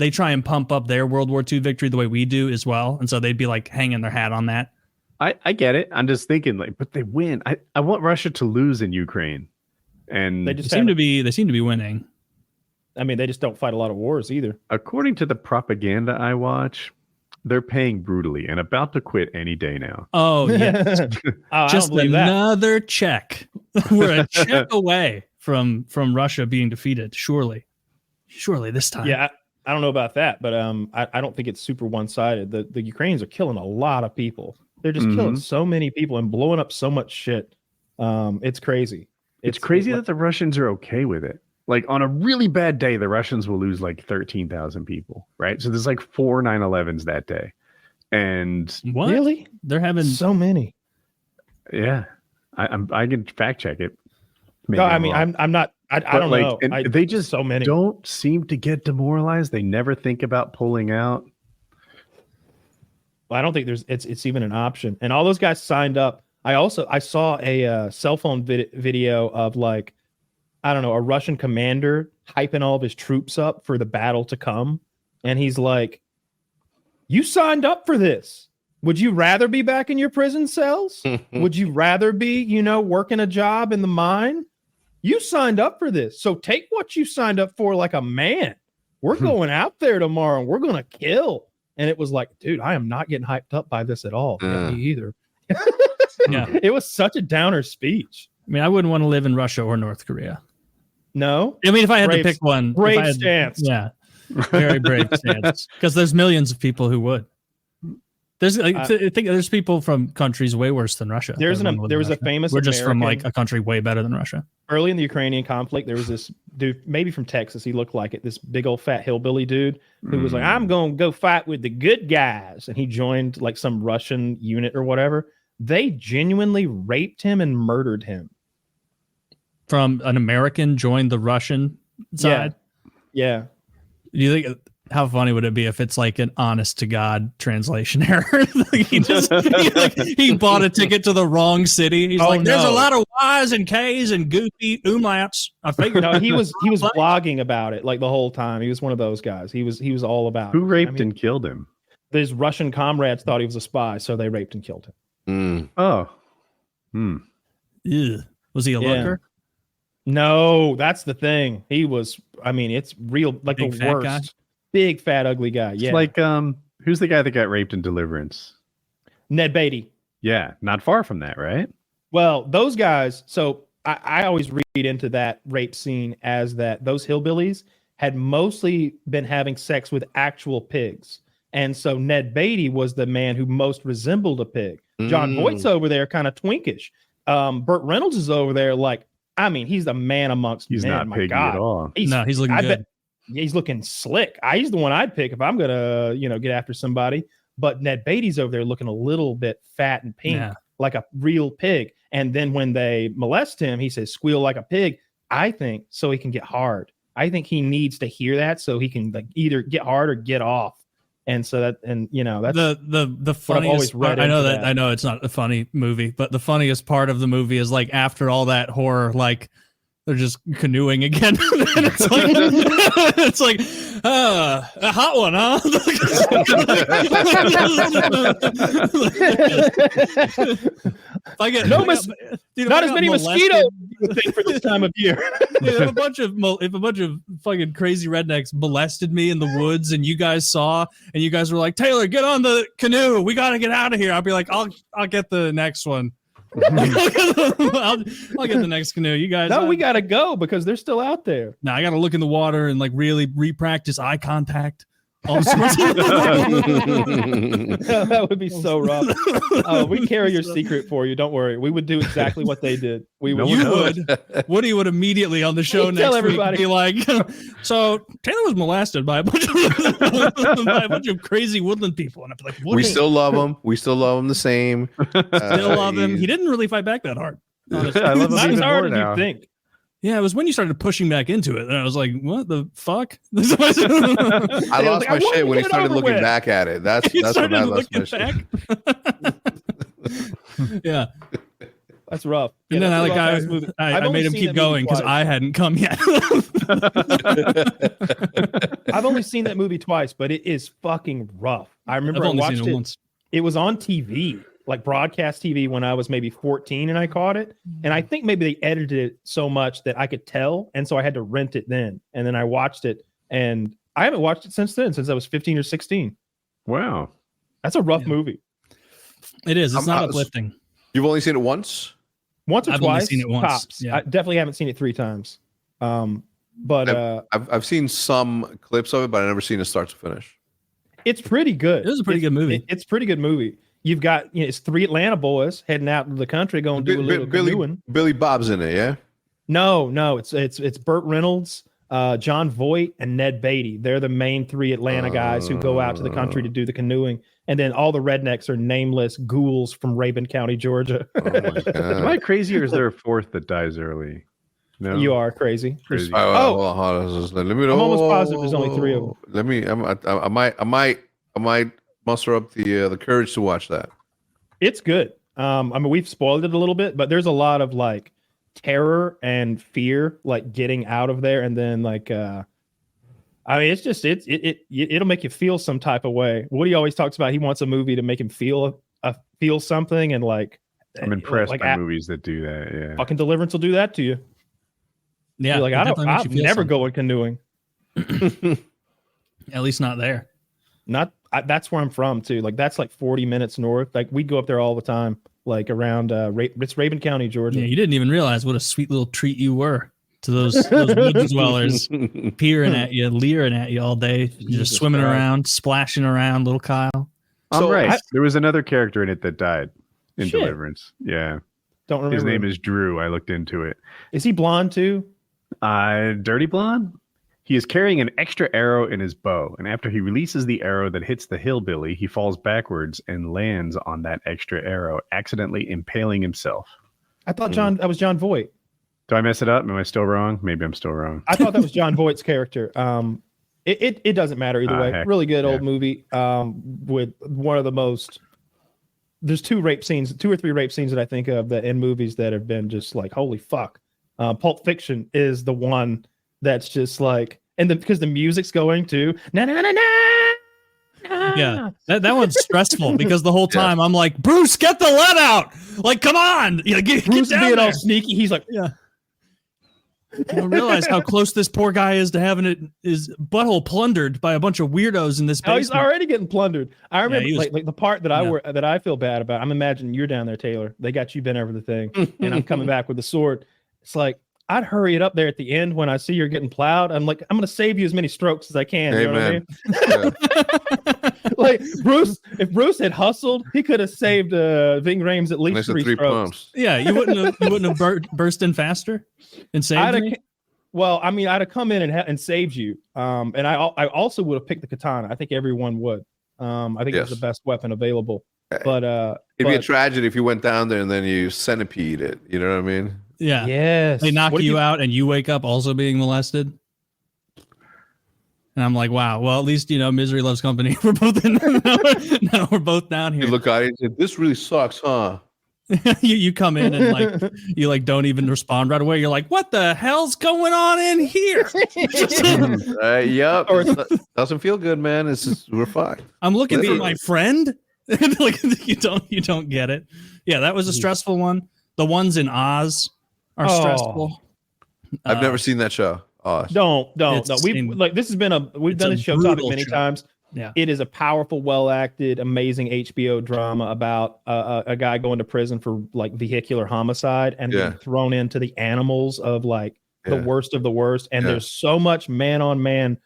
try and pump up their World War II victory the way we do as well, and so they'd be like hanging their hat on that. I get it. I'm just thinking like, but they win. I want Russia to lose in Ukraine, and they seem to be winning. I mean, they just don't fight a lot of wars either. According to the propaganda I watch, they're paying brutally and about to quit any day now. Oh yes, just another that. check. We're a check away from Russia being defeated. Surely this time. Yeah, I don't know about that, but I don't think it's super one-sided. The Ukrainians are killing a lot of people. They're just killing so many people and blowing up so much shit. It's crazy. It's crazy that the Russians are okay with it. Like on a really bad day, the Russians will lose like 13,000 people, right? So there's like 4 9/11s that day. And what? Really? They're having so many. Yeah. I can fact check it. Maybe no, I mean, I'm not. I don't know. And they just so many don't seem to get demoralized. They never think about pulling out. Well, I don't think it's even an option. And all those guys signed up. I saw a cell phone video of like, I don't know, a Russian commander hyping all of his troops up for the battle to come. And he's like, you signed up for this. Would you rather be back in your prison cells? Would you rather be, working a job in the mine? You signed up for this. So take what you signed up for like a man. We're going out there tomorrow and we're going to kill. And it was like, dude, I am not getting hyped up by this at all. Yeah, me either. Yeah, it was such a downer speech. I mean, I wouldn't want to live in Russia or North Korea. No. I mean, if I had to pick one. Brave stance. Yeah. Very brave stance. Because there's millions of people who would. I think there's people from countries way worse than Russia. There was a famous. We're just from like a country way better than Russia. Early in the Ukrainian conflict, there was this dude, maybe from Texas. He looked like it. This big old fat hillbilly dude who was like, "I'm going to go fight with the good guys," and he joined like some Russian unit or whatever. They genuinely raped him and murdered him. From an American joined the Russian side. Yeah. Do you think? How funny would it be if it's like an honest to God translation error? he bought a ticket to the wrong city. He's there's a lot of Y's and K's and goofy umlauts. I figured. No, he was blogging about it like the whole time. He was one of those guys. He was all about. Who raped and killed him? His Russian comrades thought he was a spy, so they raped and killed him. Oh. Ew. Was he a lurker? No, that's the thing. He was. I mean, it's real like big the worst. Guy? Big fat ugly guy. Yeah. It's like who's the guy that got raped in Deliverance? Ned Beatty. Yeah, not far from that, right? Well, those guys. So I always read into that rape scene as that those hillbillies had mostly been having sex with actual pigs, and so Ned Beatty was the man who most resembled a pig. John Voight's over there, kind of twinkish. Burt Reynolds is over there, like I mean, he's the man amongst men. He's not my piggy God. at all. He's looking good. He's looking slick. He's the one I'd pick if I'm gonna, get after somebody. But Ned Beatty's over there looking a little bit fat and pink, like a real pig. And then when they molest him, he says, "Squeal like a pig." I think so he can get hard. I think he needs to hear that so he can like either get hard or get off. And so that's the funniest part. I know it's not a funny movie, but the funniest part of the movie is like after all that horror, like they're just canoeing again. And it's like a hot one, huh? I get not as many mosquitoes you would think for this time of year. If a bunch of fucking crazy rednecks molested me in the woods, and you guys saw, and you guys were like, "Taylor, get on the canoe. We got to get out of here." I'd be like, "I'll get the next one." I'll get the next canoe. You guys. No, we gotta go because they're still out there. Now I gotta look in the water and like really re-practice eye contact. all sorts of That would be so rough. We carry your secret for you. Don't worry. We would do exactly what they did. We would. You would. Woody would immediately on the show He'd next tell week everybody. be like, so Taylor was molested by a bunch of crazy woodland people. And I'd be like, We still love him. We still love him the same. still love him. He didn't really fight back that hard. Honestly. I love him Not even as more hard as now. you think. Yeah, it was when you started pushing back into it. And I was like, what the fuck? I lost my shit when he started looking back at it. That's when I lost my shit. Yeah. That's rough. And Yeah, then that's a rough-ass movie. I I've only made him seen keep that movie going because twice. I hadn't come yet. I've only seen that movie twice, but it is fucking rough. I remember I've I only watched seen it. it once. It was on TV, like broadcast TV, when I was maybe 14, and I caught it. And I think maybe they edited it so much that I could tell, and so I had to rent it then. And then I watched it, and I haven't watched it since then, since I was 15 or 16. Wow. That's a rough Yeah. movie. It is. It's I'm not not- uplifting. You've only seen it once? Once or I've only twice. seen it once, Tops. yeah. I definitely haven't seen it 3 times. But I've seen some clips of it, but I've never seen it start to finish. it's pretty good. It was a pretty good movie. It's a pretty good movie. You've got, it's 3 Atlanta boys heading out into the country going to do a little canoeing. Billy Bob's in it, yeah? No, it's Burt Reynolds, John Voight, and Ned Beatty. They're the main 3 Atlanta guys who go out to the country to do the canoeing. And then all the rednecks are nameless ghouls from Rabun County, Georgia. Oh my God. Am I crazy or is there a 4th that dies early? No. You are crazy. Crazy. Hold on. Let me know. I'm almost positive there's only 3 of them. Let me. I might muster up the courage to watch that. It's good. I mean, we've spoiled it a little bit, but there's a lot of like terror and fear, like getting out of there, and then like, I mean, it's just it'll make you feel some type of way. Woody always talks about he wants a movie to make him feel something, and like I'm impressed like by movies that do that. Yeah. fucking Deliverance will do that to you. Yeah. You're like, it definitely makes I'm you feel never something. going canoeing. At least not there. That's where I'm from too. Like that's like 40 minutes north. Like we go up there all the time. Like around it's Rabun County, Georgia. Yeah, you didn't even realize what a sweet little treat you were to those wood dwellers peering at you, leering at you all day, just Jesus swimming Christ. around, splashing around, little Kyle. I'm right. I- There was another character in it that died in Shit. Deliverance. Yeah. Don't remember. His name is Drew. I looked into it. Is he blonde too? Dirty Blonde? He is carrying an extra arrow in his bow, and after he releases the arrow that hits the hillbilly, he falls backwards and lands on that extra arrow, accidentally impaling himself. I thought that was John Voight. Do I mess it up? Am I still wrong? Maybe I'm still wrong. I thought that was John Voight's character. It doesn't matter either way. Heck, Really good yeah. old movie. With one of the most. There's 2 or 3 rape scenes that I think of that in movies that have been just like holy fuck. Pulp Fiction is the one that's just like, and because the music's going to na na na na. Yeah, that one's stressful because the whole time I'm like, Bruce, get the lead out! Like, come on, get Bruce down being there. all sneaky. He's like, Yeah. You don't realize how close this poor guy is to having his butthole plundered by a bunch of weirdos in this oh, he's basement. already getting plundered. I remember he was- like the part that that I feel bad about. I'm imagining you're down there, Taylor. They got you bent over the thing, and I'm coming back with the sword. It's like I'd hurry it up there at the end when I see you're getting plowed. I'm like, I'm gonna save you as many strokes as I can. You know what I mean? Yeah. Like if Bruce had hustled, he could have saved Ving Rhames at least Nice 3 3 strokes. pumps. Yeah, you wouldn't have burst in faster and saved me. I'd have come in and saved you. And I also would have picked the katana. I think everyone would. I think it's the best weapon available. But It'd be a tragedy if you went down there and then you centipede it. You know what I mean? Yeah. yes, They knock What if you out and you wake up also being molested. And I'm like, wow. Well, at least misery loves company. We're both now we're both down You here. look at it and say, this really sucks, huh? you come in and you don't even respond right away. You're like, what the hell's going on in here? Yep. Doesn't feel good, man. We're fine. I'm looking for Literally. my friend. Like you don't get it. Yeah, that was a stressful one. The ones in Oz are stressful. I've never seen that show. Oh, Don't. It's We've done this show topic brutal many show. times. Yeah. It is a powerful, well-acted, amazing HBO drama about a guy going to prison for like vehicular homicide and being thrown into the animals of like the worst of the worst. And there's so much man-on-man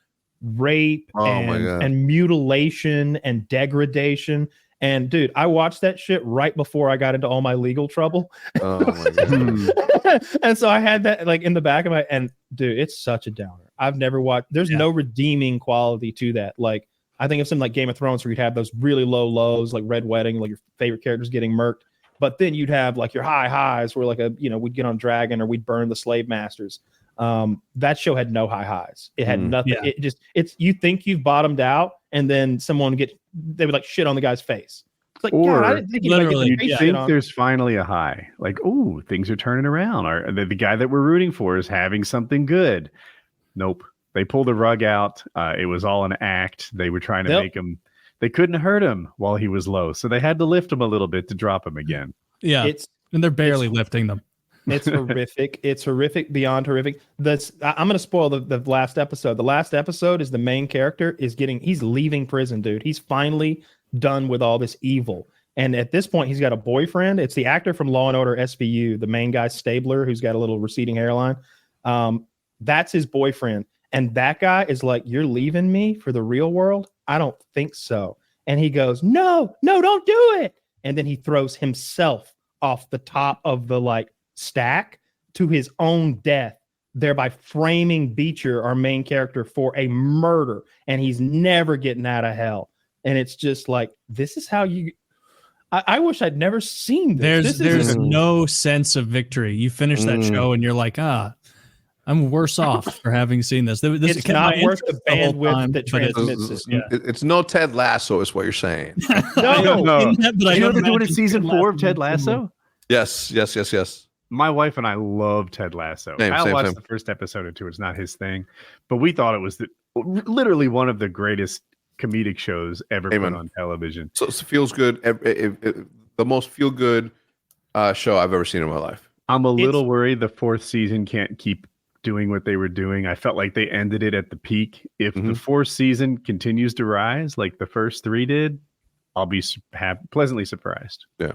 rape and mutilation and degradation. And dude, I watched that shit right before I got into all my legal trouble. Oh my God. And so I had that like in the back of my, and dude, it's such a downer. I've never watched, there's no redeeming quality to that. Like, I think of something like Game of Thrones where you'd have those really low lows, like Red Wedding, like your favorite characters getting murked. But then you'd have like your high highs where like we'd get on Dragon or we'd burn the slave masters. That show had no high highs. It had nothing. Yeah. It's you think you've bottomed out, and then they would like shit on the guy's face. It's like, or God, I didn't think you think there's finally a high. Like, oh, things are turning around. Or the guy that we're rooting for is having something good. Nope. They pulled the rug out. It was all an act. They were trying to make him. They couldn't hurt him while he was low, so they had to lift him a little bit to drop him again. Yeah, and they're barely lifting them. It's horrific. It's horrific beyond horrific. I'm going to spoil the last episode. The last episode is the main character he's leaving prison, dude. He's finally done with all this evil. And at this point, he's got a boyfriend. It's the actor from Law and Order SVU, the main guy, Stabler, who's got a little receding hairline. That's his boyfriend. And that guy is like, you're leaving me for the real world? I don't think so. And he goes, no, don't do it. And then he throws himself off the top of the like stack to his own death, thereby framing Beecher, our main character, for a murder. And he's never getting out of hell. And it's just like, this is how you... I wish I'd never seen this. There's no sense of victory. You finish that show and you're like, I'm worse off for having seen this. It's not worth the bandwidth that transmits it. It's no Ted Lasso, is what you're saying. No. You know they're doing a season 4 of Ted Lasso? Yes. My wife and I love Ted Lasso. I watched the first episode or two. It's not his thing, but we thought it was literally one of the greatest comedic shows ever put on television. So it feels good. The most feel good show I've ever seen in my life. I'm a little worried the 4th season can't keep doing what they were doing. I felt like they ended it at the peak. If the 4th season continues to rise like the first 3 did, I'll be pleasantly surprised. Yeah.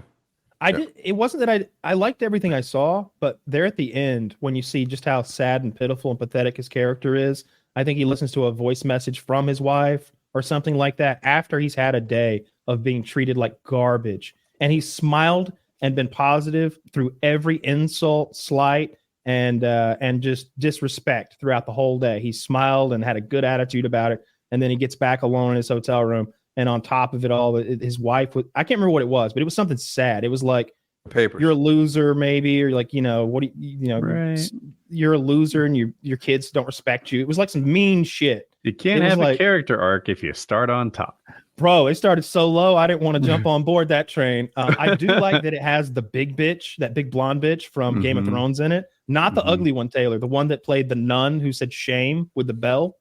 It wasn't that I liked everything I saw, but there at the end, when you see just how sad and pitiful and pathetic his character is, I think he listens to a voice message from his wife or something like that after he's had a day of being treated like garbage. And he smiled and been positive through every insult, slight, and just disrespect throughout the whole day. He smiled and had a good attitude about it. And then he gets back alone in his hotel room. And on top of it all, his wife was, I can't remember what it was, but it was something sad. It was like, Papers. You're a loser, maybe, or like, right. You're a loser and your kids don't respect you. It was like some mean shit. You can't have a character arc if you start on top. Bro, it started so low, I didn't want to jump on board that train. I do like that it has the big bitch, that big blonde bitch from Game of Thrones in it. Not the ugly one, Taylor, the one that played the nun who said shame with the bell.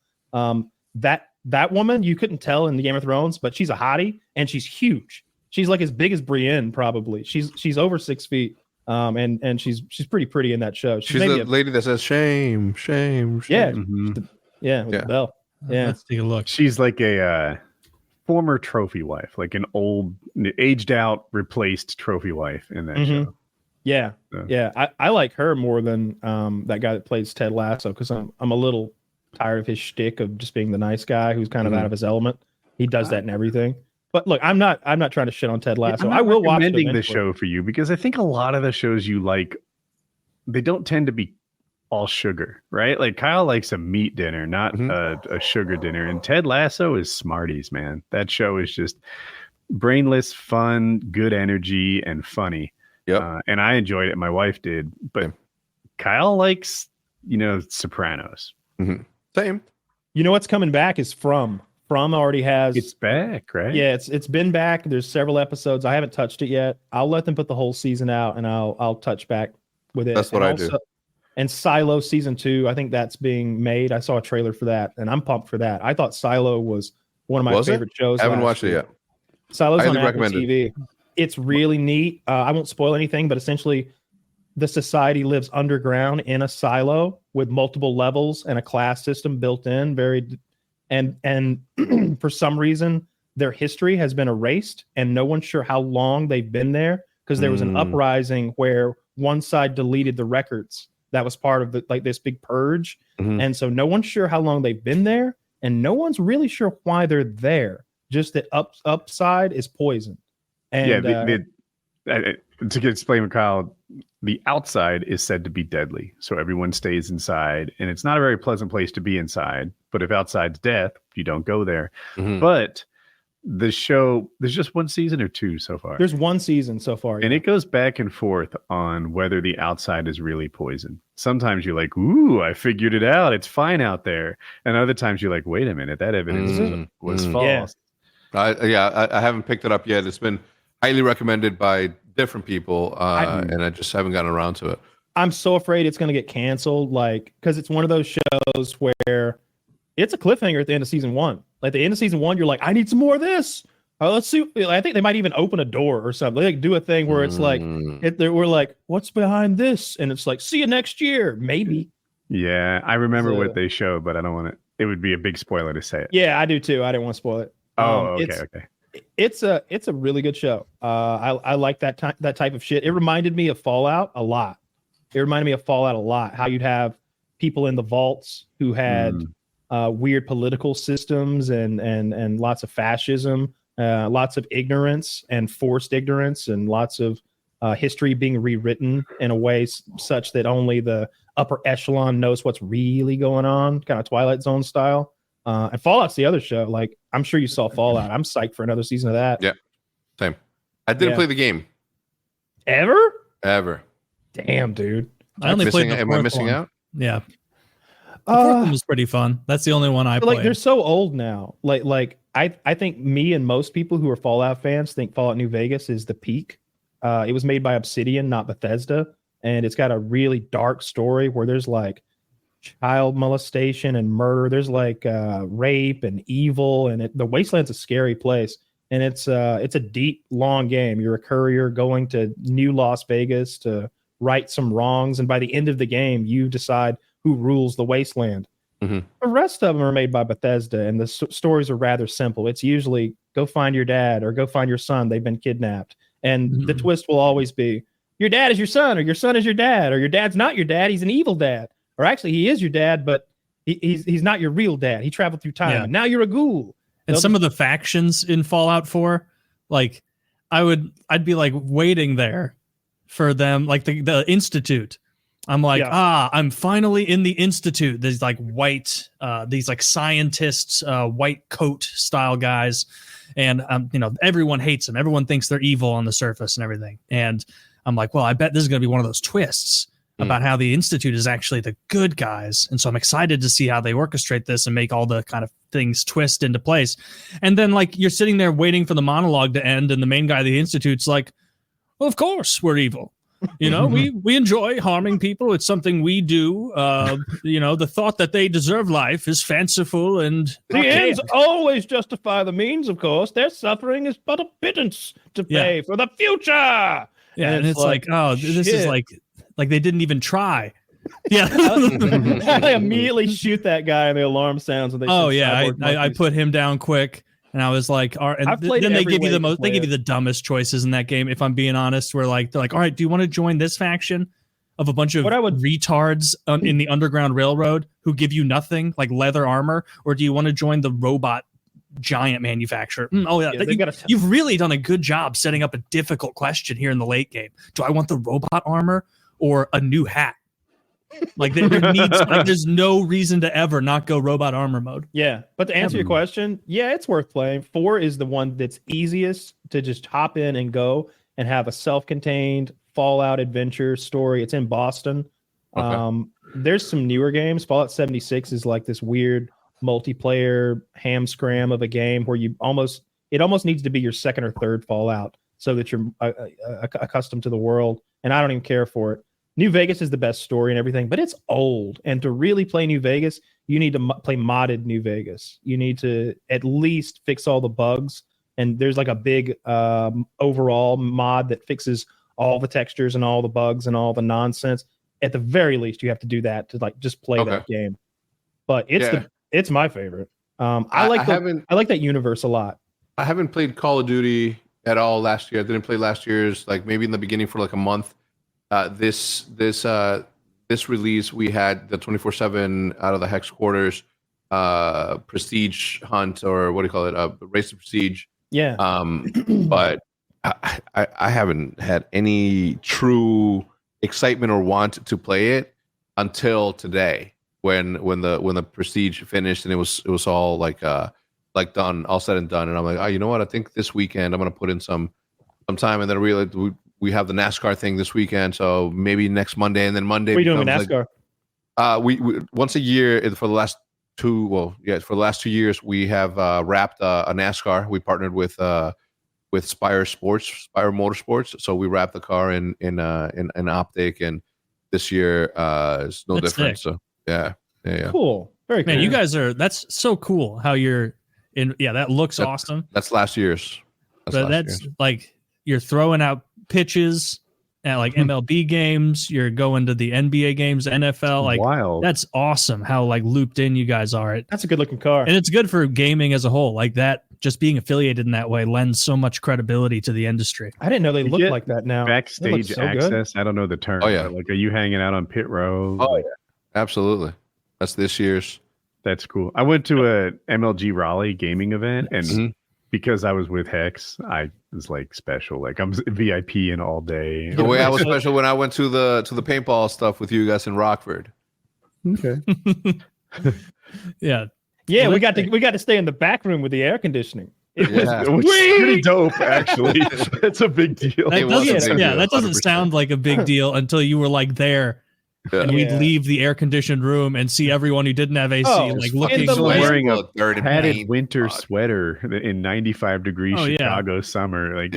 That woman, you couldn't tell in the Game of Thrones, but she's a hottie and she's huge. She's like as big as Brienne, probably. She's over 6 feet. And she's pretty in that show. She's the lady that says shame. Yeah. With the bell. Yeah. Let's take a look. She's like a former trophy wife, like an old, aged out, replaced trophy wife in that show. Yeah. So. Yeah. I like her more than that guy that plays Ted Lasso, because I'm a little tired of his shtick of just being the nice guy who's kind of out of his element. He does that in everything. But look, I'm not trying to shit on Ted Lasso. I will watch the show for you because I think a lot of the shows you like, they don't tend to be all sugar, right? Like Kyle likes a meat dinner, not a sugar dinner. And Ted Lasso is Smarties, man. That show is just brainless, fun, good energy, and funny. Yep. And I enjoyed it. My wife did, but Kyle likes, Sopranos. Same. You know what's coming back is From already has. It's back, right? Yeah, it's been back. There's several episodes. I haven't touched it yet. I'll let them put the whole season out, and I'll touch back with it. That's what I do. And Silo season 2, I think that's being made. I saw a trailer for that, and I'm pumped for that. I thought Silo was one of my favorite shows. I haven't watched it yet. Silo's on Apple TV. It's really neat. I won't spoil anything, but essentially, the society lives underground in a silo with multiple levels and a class system built in. And for some reason, their history has been erased, and no one's sure how long they've been there because there was an uprising where one side deleted the records. That was part of this big purge. And so no one's sure how long they've been there. and no one's really sure why they're there. Just that upside is poison. And to explain with Kyle, the outside is said to be deadly, so everyone stays inside, and it's not a very pleasant place to be inside. But if outside's death, you don't go there. But the show, there's just one season or two so far. There's one season so far, and it goes back and forth on whether the outside is really poison. Sometimes you're like, "Ooh, I figured it out. It's fine out there," and other times you're like, "Wait a minute, that evidence was false." Yeah. I haven't picked it up yet. It's been highly recommended by different people, and I just haven't gotten around to it. I'm so afraid it's going to get canceled, like, because it's one of those shows where it's a cliffhanger at the end of season 1. Like, at the end of season 1, you're like, I need some more of this. Let's see. I think they might even open a door or something. They like do a thing where it's like, we're like, what's behind this? And it's like, see you next year, maybe. Yeah, I remember what they showed, but I don't want it. It would be a big spoiler to say it. Yeah, I do too. I didn't want to spoil it. Okay. It's a really good show. I like that type of shit. It reminded me of Fallout a lot. How you'd have people in the vaults who had weird political systems and lots of fascism, lots of ignorance and forced ignorance, and lots of history being rewritten in a way such that only the upper echelon knows what's really going on, kind of Twilight Zone style. And Fallout's the other show. Like, I'm sure you saw Fallout. I'm psyched for another season of that. Yeah, same. I didn't play the game. Ever. Damn, dude. I only played the Am I missing out? Yeah. The fourth one was pretty fun. That's the only one I played. Like, they're so old now. Like I think me and most people who are Fallout fans think Fallout New Vegas is the peak. It was made by Obsidian, not Bethesda, and it's got a really dark story where there's like child molestation and murder. There's like rape and evil, and the Wasteland's a scary place. And it's a deep, long game. You're a courier going to New Las Vegas to right some wrongs, and by the end of the game, you decide who rules the Wasteland. The rest of them are made by Bethesda, and the stories are rather simple. It's usually go find your dad or go find your son. They've been kidnapped, and the twist will always be your dad is your son, or your son is your dad, or your dad's not your dad. He's an evil dad. Or actually, he is your dad, but he's not your real dad. He traveled through time. And now you're a ghoul. And some of the factions in Fallout 4, like I'd be like waiting there for them, like the Institute. I'm like, I'm finally in the Institute. There's like white, these like scientists, white coat style guys, and everyone hates them. Everyone thinks they're evil on the surface and everything. And I'm like, well, I bet this is going to be one of those twists about how the Institute is actually the good guys. And so I'm excited to see how they orchestrate this and make all the kind of things twist into place. And then like you're sitting there waiting for the monologue to end, and the main guy of the Institute's like, well, of course we're evil. We enjoy harming people. It's something we do. The thought that they deserve life is fanciful, and the ends always justify the means, of course. Their suffering is but a pittance to pay for the future. Yeah, and it's like, oh, this is like they didn't even try. Yeah. I immediately shoot that guy and the alarm sounds. And I put him down quick. And I was like, then they give you they give you the dumbest choices in that game, if I'm being honest, where like they're like, all right, do you want to join this faction of a bunch of retards in the Underground Railroad who give you nothing, like leather armor, or do you want to join the robot giant manufacturer? You've really done a good job setting up a difficult question here in the late game. Do I want the robot armor or a new hat? Like there's no reason to ever not go robot armor mode. Yeah, but to answer your question, it's worth playing. 4 is the one that's easiest to just hop in and go and have a self-contained Fallout adventure story. It's in Boston. Okay. There's some newer games. Fallout 76 is like this weird multiplayer ham scram of a game where it almost needs to be your second or third Fallout so that you're accustomed to the world. And I don't even care for it. New Vegas is the best story and everything, but it's old. And to really play New Vegas, you need to play modded New Vegas. You need to at least fix all the bugs. And there's like a big overall mod that fixes all the textures and all the bugs and all the nonsense. At the very least, you have to do that to like just play that game. But it's my favorite. I like that universe a lot. I haven't played Call of Duty at all last year. I didn't play last year's, like maybe in the beginning for like a month. This release, we had the 24/7 out of the Hecs quarters. prestige hunt, or what do you call it? Race to prestige. Yeah. But I haven't had any true excitement or want to play it until today, when the prestige finished and it was all like done, all said and done, and I'm like, oh, you know what? I think this weekend I'm gonna put in some time, and then I realized we have the NASCAR thing this weekend, so maybe next Monday, and then Monday. What are you doing with NASCAR? We once a year for the last 2 years we have wrapped a NASCAR. We partnered with Spire Motorsports, so we wrapped the car in OpTic, and this year is no That's different. sick. So yeah. Cool. Very cool. Man, you guys that's so cool how you're in. Yeah, that looks awesome. That's last year's. That's like you're throwing out pitches at like MLB games. You're going to the NBA games, NFL. Like wild. That's awesome how like looped in you guys are. That's a good looking car. And it's good for gaming as a whole. Like that, just being affiliated in that way lends so much credibility to the industry. I didn't know they look like that now. Backstage so access. I don't know the term. Oh, yeah. But like, are you hanging out on pit row? Oh yeah, absolutely. That's this year's. That's cool. I went to a MLG Raleigh gaming event, and because I was with Hecs, I was like special. Like I'm VIP in all day. The way I was special when I went to the paintball stuff with you guys in Rockford. Okay. Yeah, we got to stay in the back room with the air conditioning. It was pretty dope, actually. That's a big deal. That doesn't sound like a big deal until you were like there. Yeah. And we'd leave the air-conditioned room and see everyone who didn't have AC like looking wearing a padded winter sweater in 95-degree Chicago summer. Like,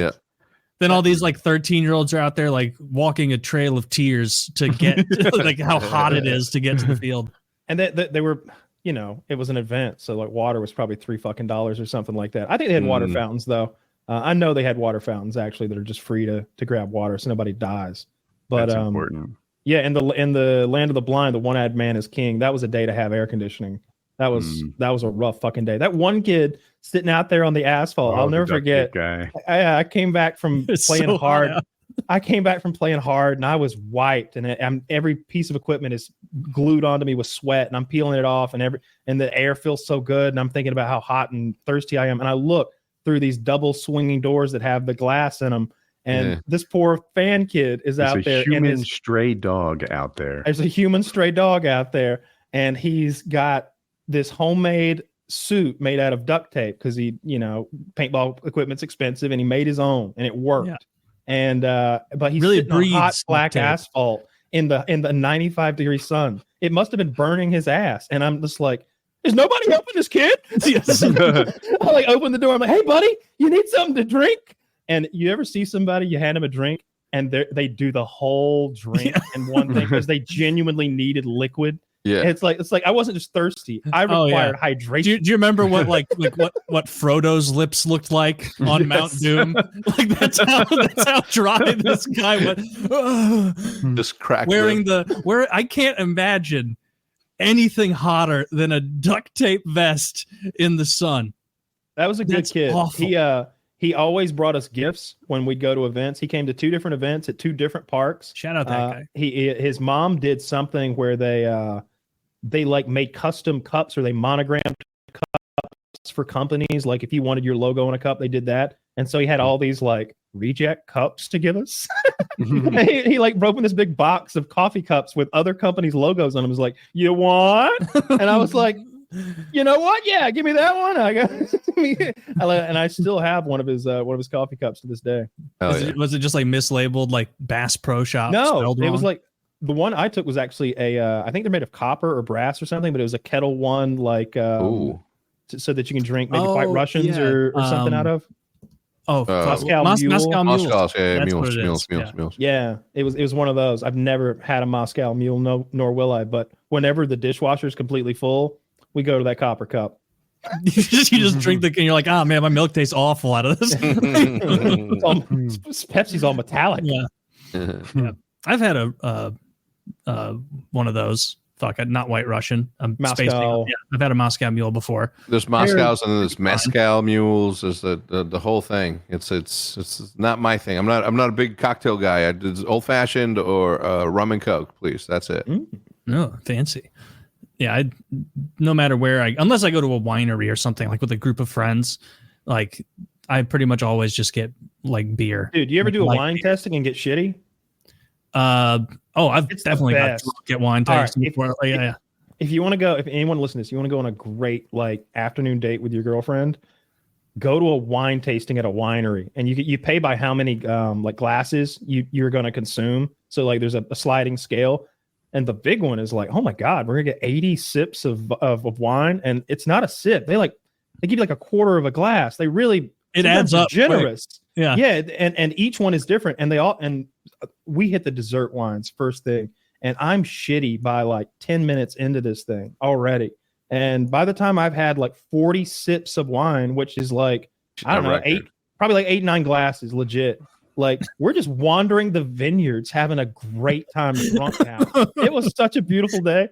then all these like 13-year-olds are out there like walking a trail of tears to get like how hot it is to get to the field. And they were, it was an event, so like water was probably $3 or something like that. I think they had water fountains though. I know they had water fountains actually that are just free to grab water, so nobody dies. But that's important. Yeah, in the land of the blind, the one-eyed man is king. That was a day to have air conditioning. That was a rough fucking day. That one kid sitting out there on the asphalt, I'll never forget. I came back from playing hard. I came back from playing hard, and I was wiped, and every piece of equipment is glued onto me with sweat, and I'm peeling it off, and the air feels so good, and I'm thinking about how hot and thirsty I am, and I look through these double swinging doors that have the glass in them. And this poor fan kid is out there. There's a human stray dog out there. There's a human stray dog out there, and he's got this homemade suit made out of duct tape because paintball equipment's expensive, and he made his own, and it worked. Yeah. And but he's really sitting on hot black asphalt in the 95-degree sun. It must have been burning his ass, and I'm just like, is nobody helping this kid? I like open the door. I'm like, hey, buddy, you need something to drink? And you ever see somebody, you hand them a drink, and they do the whole drink in one thing because they genuinely needed liquid. Yeah, and it's like I wasn't just thirsty; I required hydration. Do you remember what what Frodo's lips looked like on Mount Doom? Like that's how dry this guy went. Just cracked. I can't imagine anything hotter than a duct tape vest in the sun. That was a good kid. Awful. He always brought us gifts when we'd go to events. He came to 2 different events at 2 different parks. Shout out that guy. His mom did something where they like made custom cups, or they monogrammed cups for companies. Like if you wanted your logo on a cup, they did that. And so he had all these like reject cups to give us. he like opened this big box of coffee cups with other companies' logos on them. He was like, "You want?" And I was like, you know what? Yeah, give me that one. I got, and I still have one of his coffee cups to this day. Was it just like mislabeled, like Bass Pro Shop? No, it was like the one I took was actually I think they're made of copper or brass or something, but it was a Kettle One, like so that you can drink maybe White Russians or something out of. Moscow mules. Yeah, it was one of those. I've never had a Moscow Mule, nor will I. But whenever the dishwasher is completely full, we go to that copper cup. you just drink and you're like, man, my milk tastes awful out of this. Pepsi's all metallic. Yeah. I've had a one of those. Not White Russian. Moscow. I've had a Moscow Mule before. There's Moscows and then there's Mezcal mules. There's the whole thing. It's not my thing. I'm not a big cocktail guy. It's old fashioned or rum and coke, please. That's it. No, fancy. no matter where unless I go to a winery or something like with a group of friends, like I pretty much always just get like beer. Dude, do you ever do a wine tasting and get shitty? I've definitely got to get wine tasting before. If you want to go, if anyone listens to this, you want to go on a great like afternoon date with your girlfriend, go to a wine tasting at a winery, and you pay by how many like glasses you're going to consume. So like there's a sliding scale, and the big one is like, oh my God, we're gonna get 80 sips of wine, and it's not a sip. They give you like a quarter of a glass. They really it adds up generous. Quick. Yeah, and each one is different, and we hit the dessert wines first thing, and I'm shitty by like 10 minutes into this thing already. And by the time I've had like 40 sips of wine, which is like, I don't know, probably like 8-9 glasses, legit. Like we're just wandering the vineyards, having a great time drunk now. It was such a beautiful day.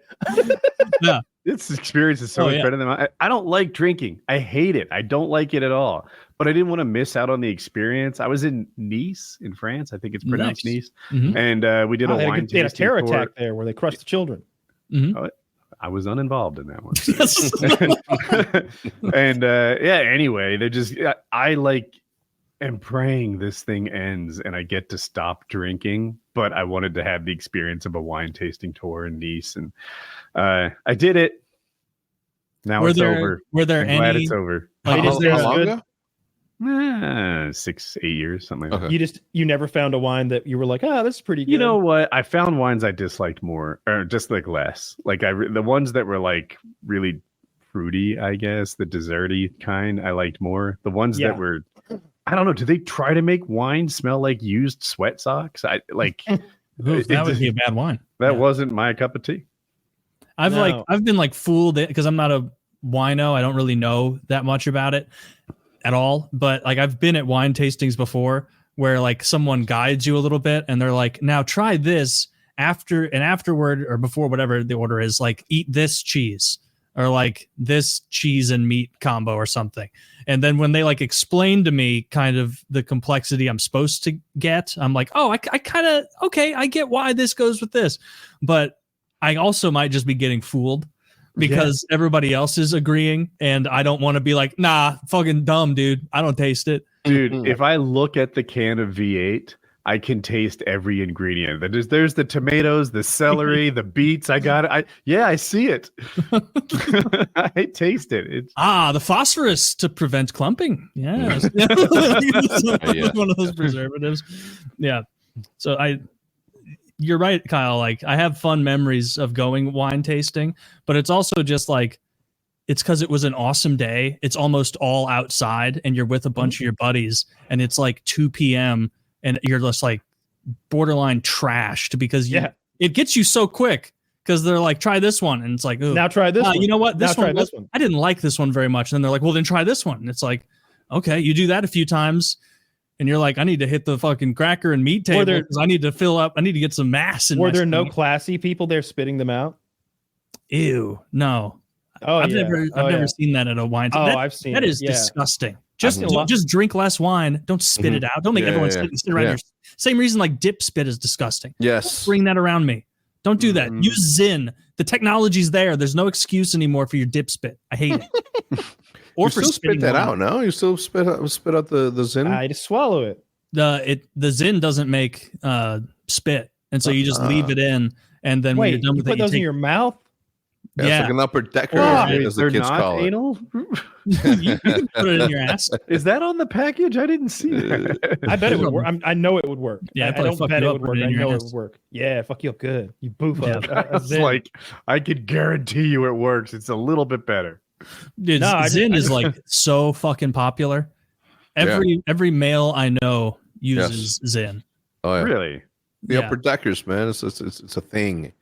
Yeah. This experience is so much better than mine. I don't like drinking. I hate it. I don't like it at all. But I didn't want to miss out on the experience. I was in Nice in France. I think it's pronounced Nice. Mm-hmm. And we did a wine tasting. They had a terror attack there where they crushed the children. Mm-hmm. I was uninvolved in that one. And anyway, they're just, I like am praying this thing ends and I get to stop drinking, but I wanted to have the experience of a wine tasting tour in Nice. And I did it. Now it's over. Were there I'm glad it's over. Like, how long ago? 6-8 years, something like that. You never found a wine that you were like, this is pretty good. You know what? I found wines I disliked more, or just like less. Like the ones that were like really fruity, I guess, the desserty kind, I liked more. The ones that were, I don't know. Do they try to make wine smell like used sweat socks? I like that would be a bad wine. That wasn't my cup of tea. I've been like fooled because I'm not a wino. I don't really know that much about it at all, but like I've been at wine tastings before where like someone guides you a little bit and they're like, now try this afterward or before, whatever the order is, like eat this cheese or like this cheese and meat combo or something. And then when they like explain to me kind of the complexity I'm supposed to get, I'm like, oh, I kind of, okay, I get why this goes with this, but I also might just be getting fooled because everybody else is agreeing and I don't want to be like, nah, fucking dumb, dude. I don't taste it. Dude, if I look at the can of V8, I can taste every ingredient. There's the tomatoes, the celery, the beets. I got it. I see it. I taste it. It's the phosphorus to prevent clumping. Yes. One of those preservatives. Yeah. So you're right, Kyle. Like I have fun memories of going wine tasting, but it's also just like, it's because it was an awesome day. It's almost all outside and you're with a bunch of your buddies and it's like 2 p.m. and you're just like borderline trashed because it gets you so quick because they're like, try this one. And it's like, ooh, now try this one. You know what? This one. I didn't like this one very much. And then they're like, well, then try this one. And it's like, okay, you do that a few times. And you're like, I need to hit the fucking cracker and meat table because I need to fill up. I need to get some mass in Were there no classy people there spitting them out? Ew, no. Oh, I've never seen that at a wine. I've seen that. Is disgusting. Just drink less wine. Don't spit it out. Don't make everyone sit around your. Same reason like dip spit is disgusting. Yes. Don't bring that around me. Don't do that. Use Zyn. The technology's there. There's no excuse anymore for your dip spit. I hate it. Or you for still spit that out, no? You still spit out the Zyn? I just swallow it. The Zyn doesn't make spit, and so you just leave it in, and then when you're done with put those in your mouth. Yeah, it's like an upper decker, as the kids call it. Anal? You can put it in your ass. Is that on the package? I didn't see that. I bet it would work. I know it would work. Yeah, I don't bet it would work. I know it would work. Yeah, fuck you up good. You boof up. It's like, I could guarantee you it works. It's a little bit better. Dude, Zyn is like so fucking popular. Every male I know uses Zyn. Oh yeah, really? The upper deckers, man. It's a thing.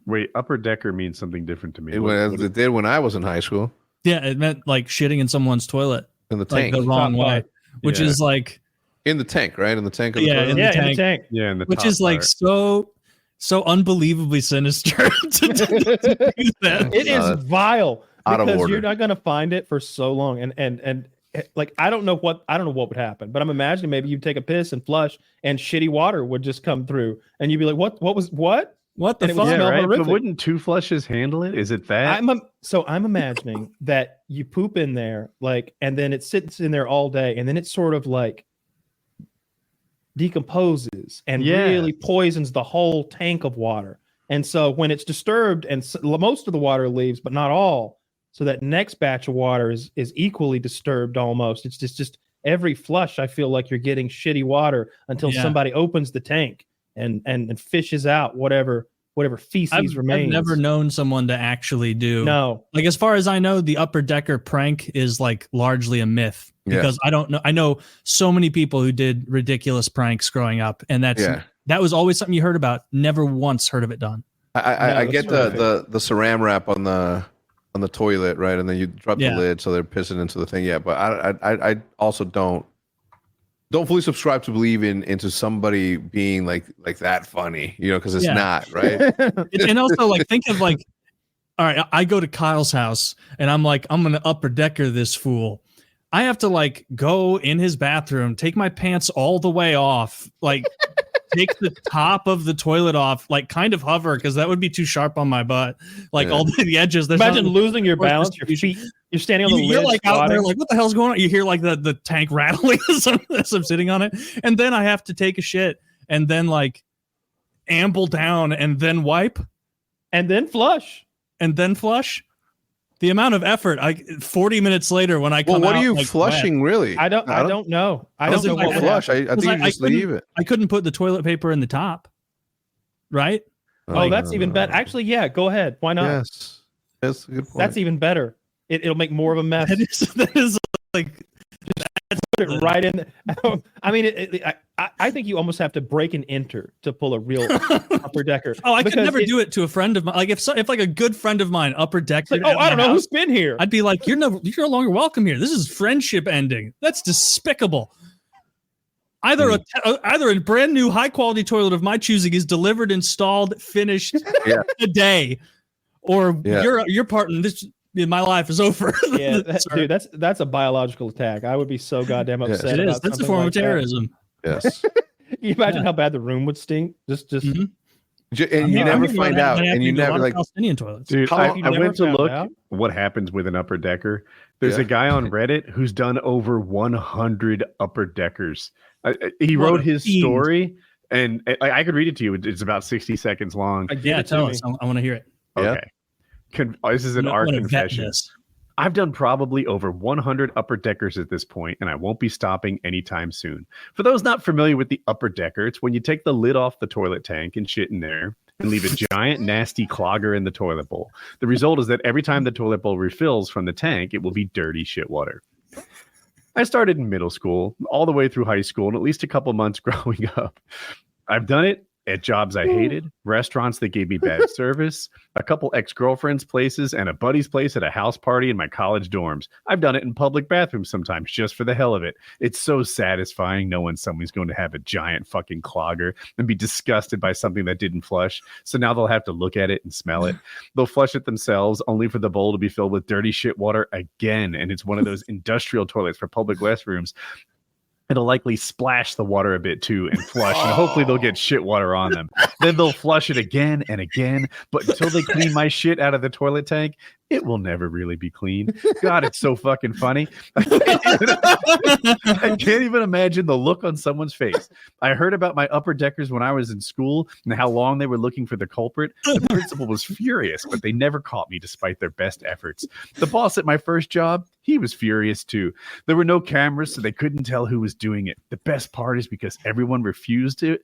Wait, upper decker means something different to me. It did when I was in high school. Yeah, it meant like shitting in someone's toilet in the tank, like the wrong way, which is like in the tank, right? In the tank. Of the toilet? In the tank. Yeah, in the which is like so unbelievably sinister to do that. It is vile because you're not going to find it for so long, and like I don't know what would happen, but I'm imagining maybe you'd take a piss and flush, and shitty water would just come through, and you'd be like, what? What the And it would fuck? smell Right? But horrific. wouldn't two flushes handle it? Is it that? I'm imagining that you poop in there, like, and then it sits in there all day, and then it sort of like decomposes and really poisons the whole tank of water. And so when it's disturbed, and most of the water leaves, but not all, so that next batch of water is equally disturbed almost. It's just every flush, I feel like you're getting shitty water until somebody opens the tank and fishes out whatever feces remains. I've never known someone to actually do. No. Like, as far as I know, the upper decker prank is like largely a myth because I don't know. I know so many people who did ridiculous pranks growing up, and that was always something you heard about. Never once heard of it done. I get the saran wrap on the toilet, right? And then you drop the lid so they're pissing into the thing. Yeah, but I also don't fully subscribe to believe into somebody being like that funny, because it's not, right? And also, like, think of like, all right, I go to Kyle's house and I'm like, I'm gonna upper decker this fool. I have to like go in his bathroom, take my pants all the way off, like take the top of the toilet off, like kind of hover because that would be too sharp on my butt, like all the edges. Imagine losing your balance, your feet. You're standing on the lid. You're like out there, like, what the hell's going on? You hear like the tank rattling as I'm sitting on it, and then I have to take a shit, and then like amble down, and then wipe, and then flush, The amount of effort, 40 minutes later when I come out. Well, what are you like, flushing, really? I don't know. I don't know what flush. I think you just leave it. I couldn't put the toilet paper in the top, right? Oh, that's even better. Actually, yeah, go ahead. Why not? Yes, that's a good point. That's even better. It'll make more of a mess. That is like put it right in. I mean, I think you almost have to break and enter to pull a real upper decker. Oh, I could never do it to a friend of mine. Like if like a good friend of mine upper decked. Like, I don't know who's been here. I'd be like, you're no longer welcome here. This is friendship ending. That's despicable. Either a brand new high quality toilet of my choosing is delivered, installed, finished today, or your part in this. My life is over. Yeah, dude, that's a biological attack. I would be so goddamn upset. It is. That's a form of terrorism. Yes. Can you imagine how bad the room would stink? Just. And you never find out, and you never like Palestinian toilets. Dude, I went to look what happens with an upper decker. There's a guy on Reddit who's done over 100 upper deckers. He wrote his story, and I could read it to you. It's about 60 seconds long. Tell us. I want to hear it. Okay. This is an art confession. I've done probably over 100 upper deckers at this point, and I won't be stopping anytime soon. For those not familiar with the upper decker, it's when you take the lid off the toilet tank and shit in there and leave a giant nasty clogger in the toilet bowl. The result is that every time the toilet bowl refills from the tank, it will be dirty shit water. I started in middle school, all the way through high school, and at least a couple months growing up. I've done it at jobs I hated, restaurants that gave me bad service, a couple ex-girlfriends' places, and a buddy's place at a house party in my college dorms. I've done it in public bathrooms sometimes just for the hell of it. It's so satisfying knowing someone's going to have a giant fucking clogger and be disgusted by something that didn't flush. So now they'll have to look at it and smell it. They'll flush it themselves only for the bowl to be filled with dirty shit water again. And it's one of those industrial toilets for public restrooms. It'll likely splash the water a bit too and flush, and hopefully they'll get shit water on them. Then they'll flush it again and again, but until they clean my shit out of the toilet tank, it will never really be clean. God, it's so fucking funny. I can't even imagine the look on someone's face. I heard about my upper deckers when I was in school and how long they were looking for the culprit. The principal was furious, but they never caught me despite their best efforts. The boss at my first job, he was furious too. There were no cameras, so they couldn't tell who was doing it. The best part is because everyone refused to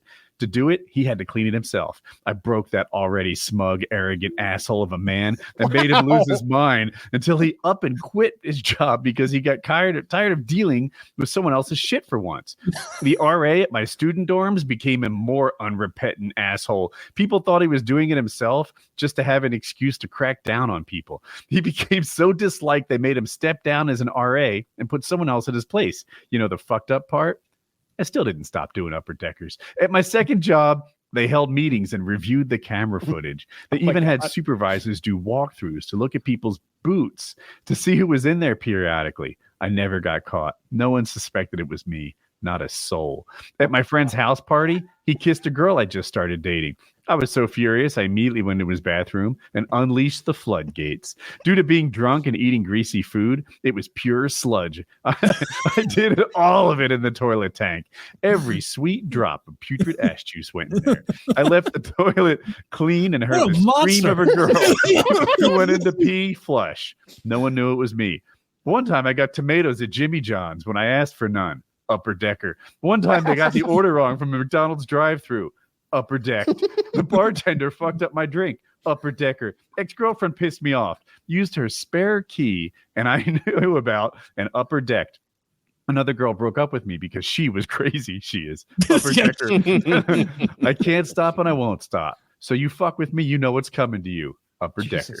do it, he had to clean it himself. I broke that already smug, arrogant asshole of a man that made him lose his mind until he up and quit his job because he got tired of dealing with someone else's shit for once. The RA at my student dorms became a more unrepentant asshole. People thought he was doing it himself just to have an excuse to crack down on people. He became so disliked they made him step down as an RA and put someone else in his place. You know the fucked up part? I still didn't stop doing upper deckers. At my second job, they held meetings and reviewed the camera footage. They even had supervisors do walkthroughs to look at people's boots to see who was in there periodically. I never got caught. No one suspected it was me. Not a soul. At my friend's house party, he kissed a girl I just started dating. I was so furious, I immediately went into his bathroom and unleashed the floodgates. Due to being drunk and eating greasy food, it was pure sludge. I did all of it in the toilet tank. Every sweet drop of putrid ash juice went in there. I left the toilet clean and heard the scream of a girl who went into pee flush. No one knew it was me. One time I got tomatoes at Jimmy John's when I asked for none. Upper decker. One time they got the order wrong from a McDonald's drive-thru. Upper deck. The bartender fucked up my drink. Upper decker. Ex-girlfriend pissed me off. Used her spare key and I knew about and upper decked. Another girl broke up with me because she was crazy. She is. Upper decker. I can't stop and I won't stop. So you fuck with me, you know what's coming to you. Upper decker.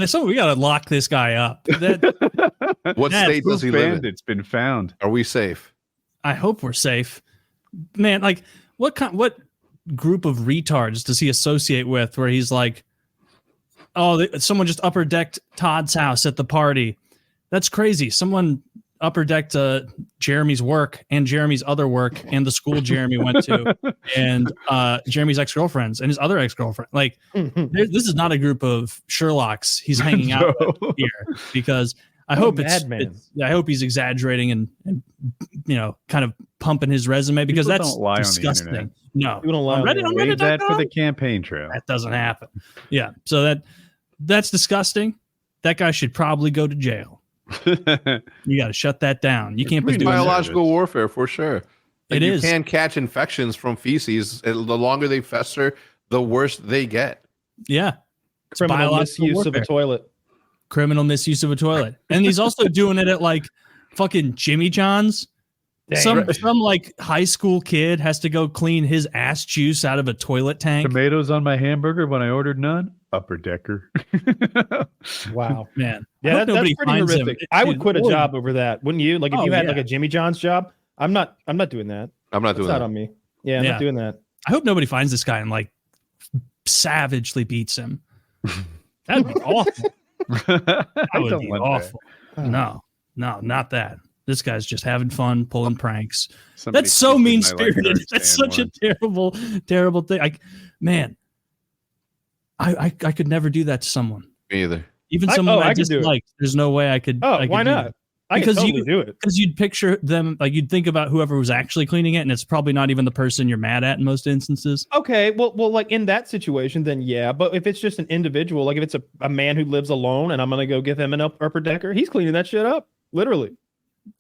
So we gotta lock this guy up. What state does he live in? It's been found. Are we safe? I hope we're safe, man. Like, what group of retards does he associate with? Where he's like, oh, someone just upper decked Todd's house at the party. That's crazy. Someone upper decked Jeremy's work and Jeremy's other work and the school Jeremy went to and Jeremy's ex-girlfriends and his other ex-girlfriend. Like, this is not a group of Sherlocks he's hanging out with here, because I hope I hope he's exaggerating and you know, kind of pumping his resume, because People that's don't lie disgusting. On the internet. No, People don't lie on Reddit, on Save that for Reddit.com? the campaign trail. That doesn't happen. Yeah, so that's disgusting. That guy should probably go to jail. You got to shut that down. You can't be doing biological warfare for sure. It is. You can catch infections from feces. The longer they fester, the worse they get. Yeah. It's Criminal biological misuse warfare. of a toilet. Criminal misuse of a toilet. And he's also doing it at like fucking Jimmy John's. Some like high school kid has to go clean his ass juice out of a toilet tank. Tomatoes on my hamburger when I ordered none. Upper decker. Wow. Man. Yeah, that's pretty finds him. horrific. I would quit a job over that, wouldn't you? Like if you had yeah. like a Jimmy John's job, I'm not doing that. I'm not doing It's not that. on me. Yeah, I'm not doing that. I hope nobody finds this guy and like savagely beats him. That'd be awful. That would be awful. No, not that. This guy's just having fun, pulling pranks. That's so mean spirited. That's such a terrible, terrible thing. I could never do that to someone. Me either. Even someone I could do it. dislike. There's no way I could. Oh, why not? I could totally do it. Because you'd picture them, like you'd think about whoever was actually cleaning it, and it's probably not even the person you're mad at in most instances. Okay, well, like in that situation, then yeah. But if it's just an individual, like if it's a man who lives alone, and I'm gonna go give him an upper decker, he's cleaning that shit up, literally.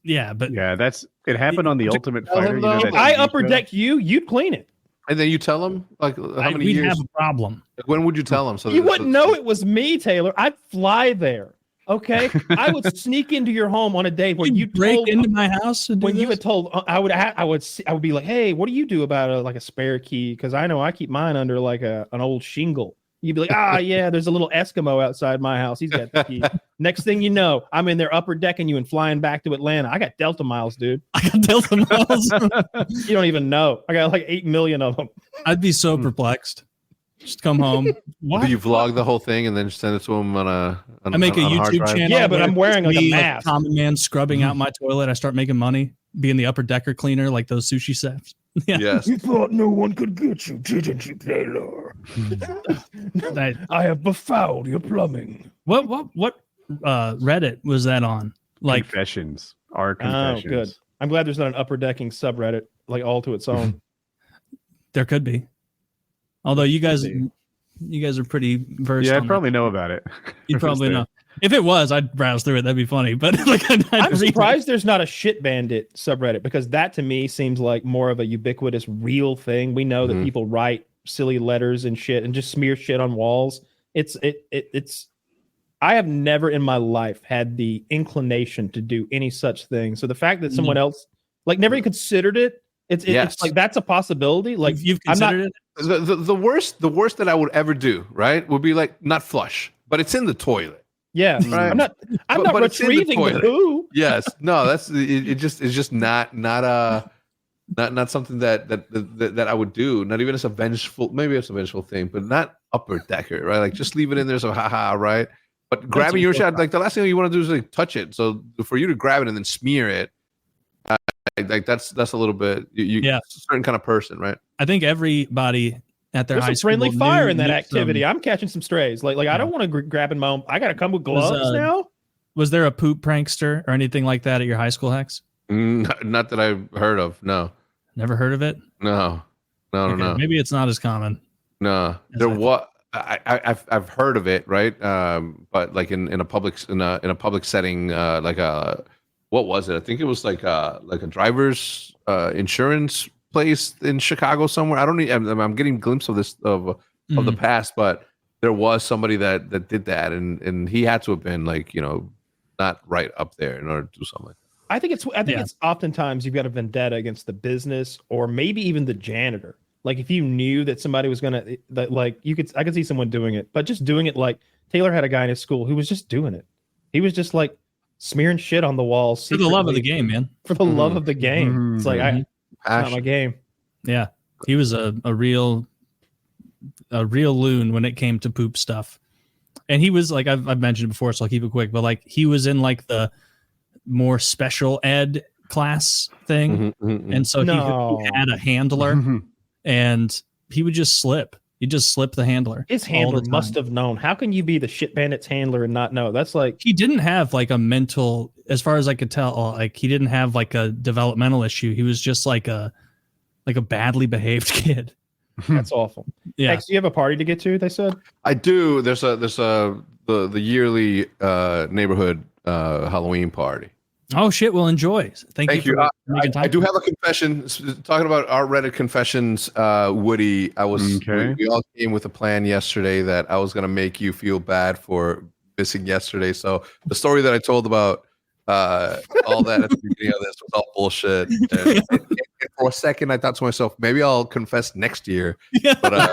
Yeah, but yeah, it happened on the Ultimate Fighter. You know, if I upper decked you, you'd clean it. And then you tell him, like, how many we'd years? have a problem. When would you tell him? So You wouldn't know it was me, Taylor. I'd fly there. Okay, I would sneak into your home on a day where you break into my house. And when you had told, I would be like, hey, what do you do about like a spare key? Because I know I keep mine under like an old shingle. You'd be like, yeah, there's a little Eskimo outside my house. He's got the key. Next thing you know, I'm in there upper decking you and flying back to Atlanta. I got Delta miles, dude. I got Delta miles. You don't even know. I got like 8 million of them. I'd be so perplexed. Just come home. What? Do you vlog the whole thing and then send it to him on I make a YouTube channel. Yeah, but I'm wearing like a mask. Common man scrubbing out my toilet. I start making money, being the upper decker cleaner, like those sushi chefs. Yeah. Yes. You thought no one could get you, didn't you, Taylor? I have befouled your plumbing. What Reddit was that on? Like confessions. Our confessions. Oh, good. I'm glad there's not an upper decking subreddit like all to its own. There could be. Although you guys are pretty versed. Yeah, on I probably that. know about it. You'd probably know. If it was, I'd browse through it. That'd be funny. But like, I'm surprised there's not a shit bandit subreddit, because that to me seems like more of a ubiquitous real thing. We know that people write silly letters and shit and just smear shit on walls. It's I have never in my life had the inclination to do any such thing. So the fact that someone else like never considered it, it's like that's a possibility. Like you've considered it. The worst that I would ever do, right, would be like not flush, but it's in the toilet. Yeah, right. I'm not retrieving the poo. Yes, no, that's it's just not something that I would do. Not even as a vengeful, maybe it's a vengeful thing, but not upper decker, right? Like just leave it in there, so haha, right? But grabbing your shot, like the last thing you want to do is like touch it. So for you to grab it and then smear it, Like that's a little bit a certain kind of person, right? I think everybody at their There's high some school friendly fire in that knew activity. some- I'm catching some strays. Like I don't want to grab in my own. I got to come with gloves now. Was there a poop prankster or anything like that at your high school, Hecs? Not that I've heard of. No. Never heard of it? No. Maybe it's not as common. No, there was. I've heard of it, right? But like in a public setting, what was it? I think it was like a driver's insurance place in Chicago somewhere. I don't even. I'm getting a glimpse of this of the past, but there was somebody that did that, and he had to have been like not right up there in order to do something. I think it's oftentimes you've got a vendetta against the business or maybe even the janitor. Like if you knew that somebody was gonna I could see someone doing it, but just doing it like Taylor had a guy in his school who was just doing it. He was just like smearing shit on the walls for the love of the game, man. For the love of the game, it's like it's not my game. Yeah, he was a real loon when it came to poop stuff, and he was like I've mentioned it before, so I'll keep it quick. But like he was in like the more special ed class thing, and so he had a handler, and he would just slip. He'd just slip the handler. His handler must have known. How can you be the shit bandit's handler and not know? That's like he didn't have like a mental, as far as I could tell, like he didn't have like a developmental issue. He was just like a badly behaved kid. That's awful. Yeah. Hex, do you have a party to get to? They said I do. There's the yearly neighborhood Halloween party. Oh shit! Well, enjoy. Thank you. I do have a confession. Talking about our Reddit confessions, Woody. We all came with a plan yesterday that I was going to make you feel bad for missing yesterday. So the story that I told about all that at the beginning of this was all bullshit. And for a second, I thought to myself, maybe I'll confess next year. But,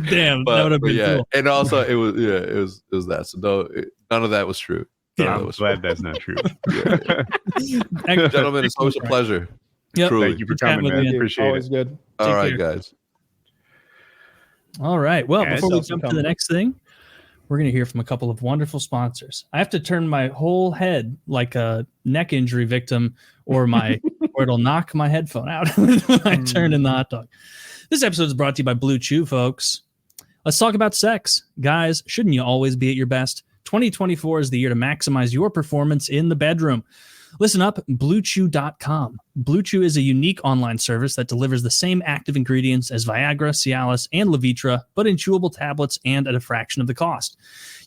damn, that would have been cool. And also, it was that. So none of that was true. I'm glad that's not true. Gentlemen, it's always a pleasure. Yep. Truly. Thank you for coming, man. Appreciate always it. Good. All right, guys. All right. Well, Yeah, before we jump to the next thing, we're going to hear from a couple of wonderful sponsors. I have to turn my whole head like a neck injury victim, or it'll knock my headphone out when I turn in the hot dog. This episode is brought to you by Blue Chew, folks. Let's talk about sex. Guys, shouldn't you always be at your best? 2024 is the year to maximize your performance in the bedroom. Listen up, BlueChew.com. Blue Chew is a unique online service that delivers the same active ingredients as Viagra, Cialis, and Levitra, but in chewable tablets and at a fraction of the cost.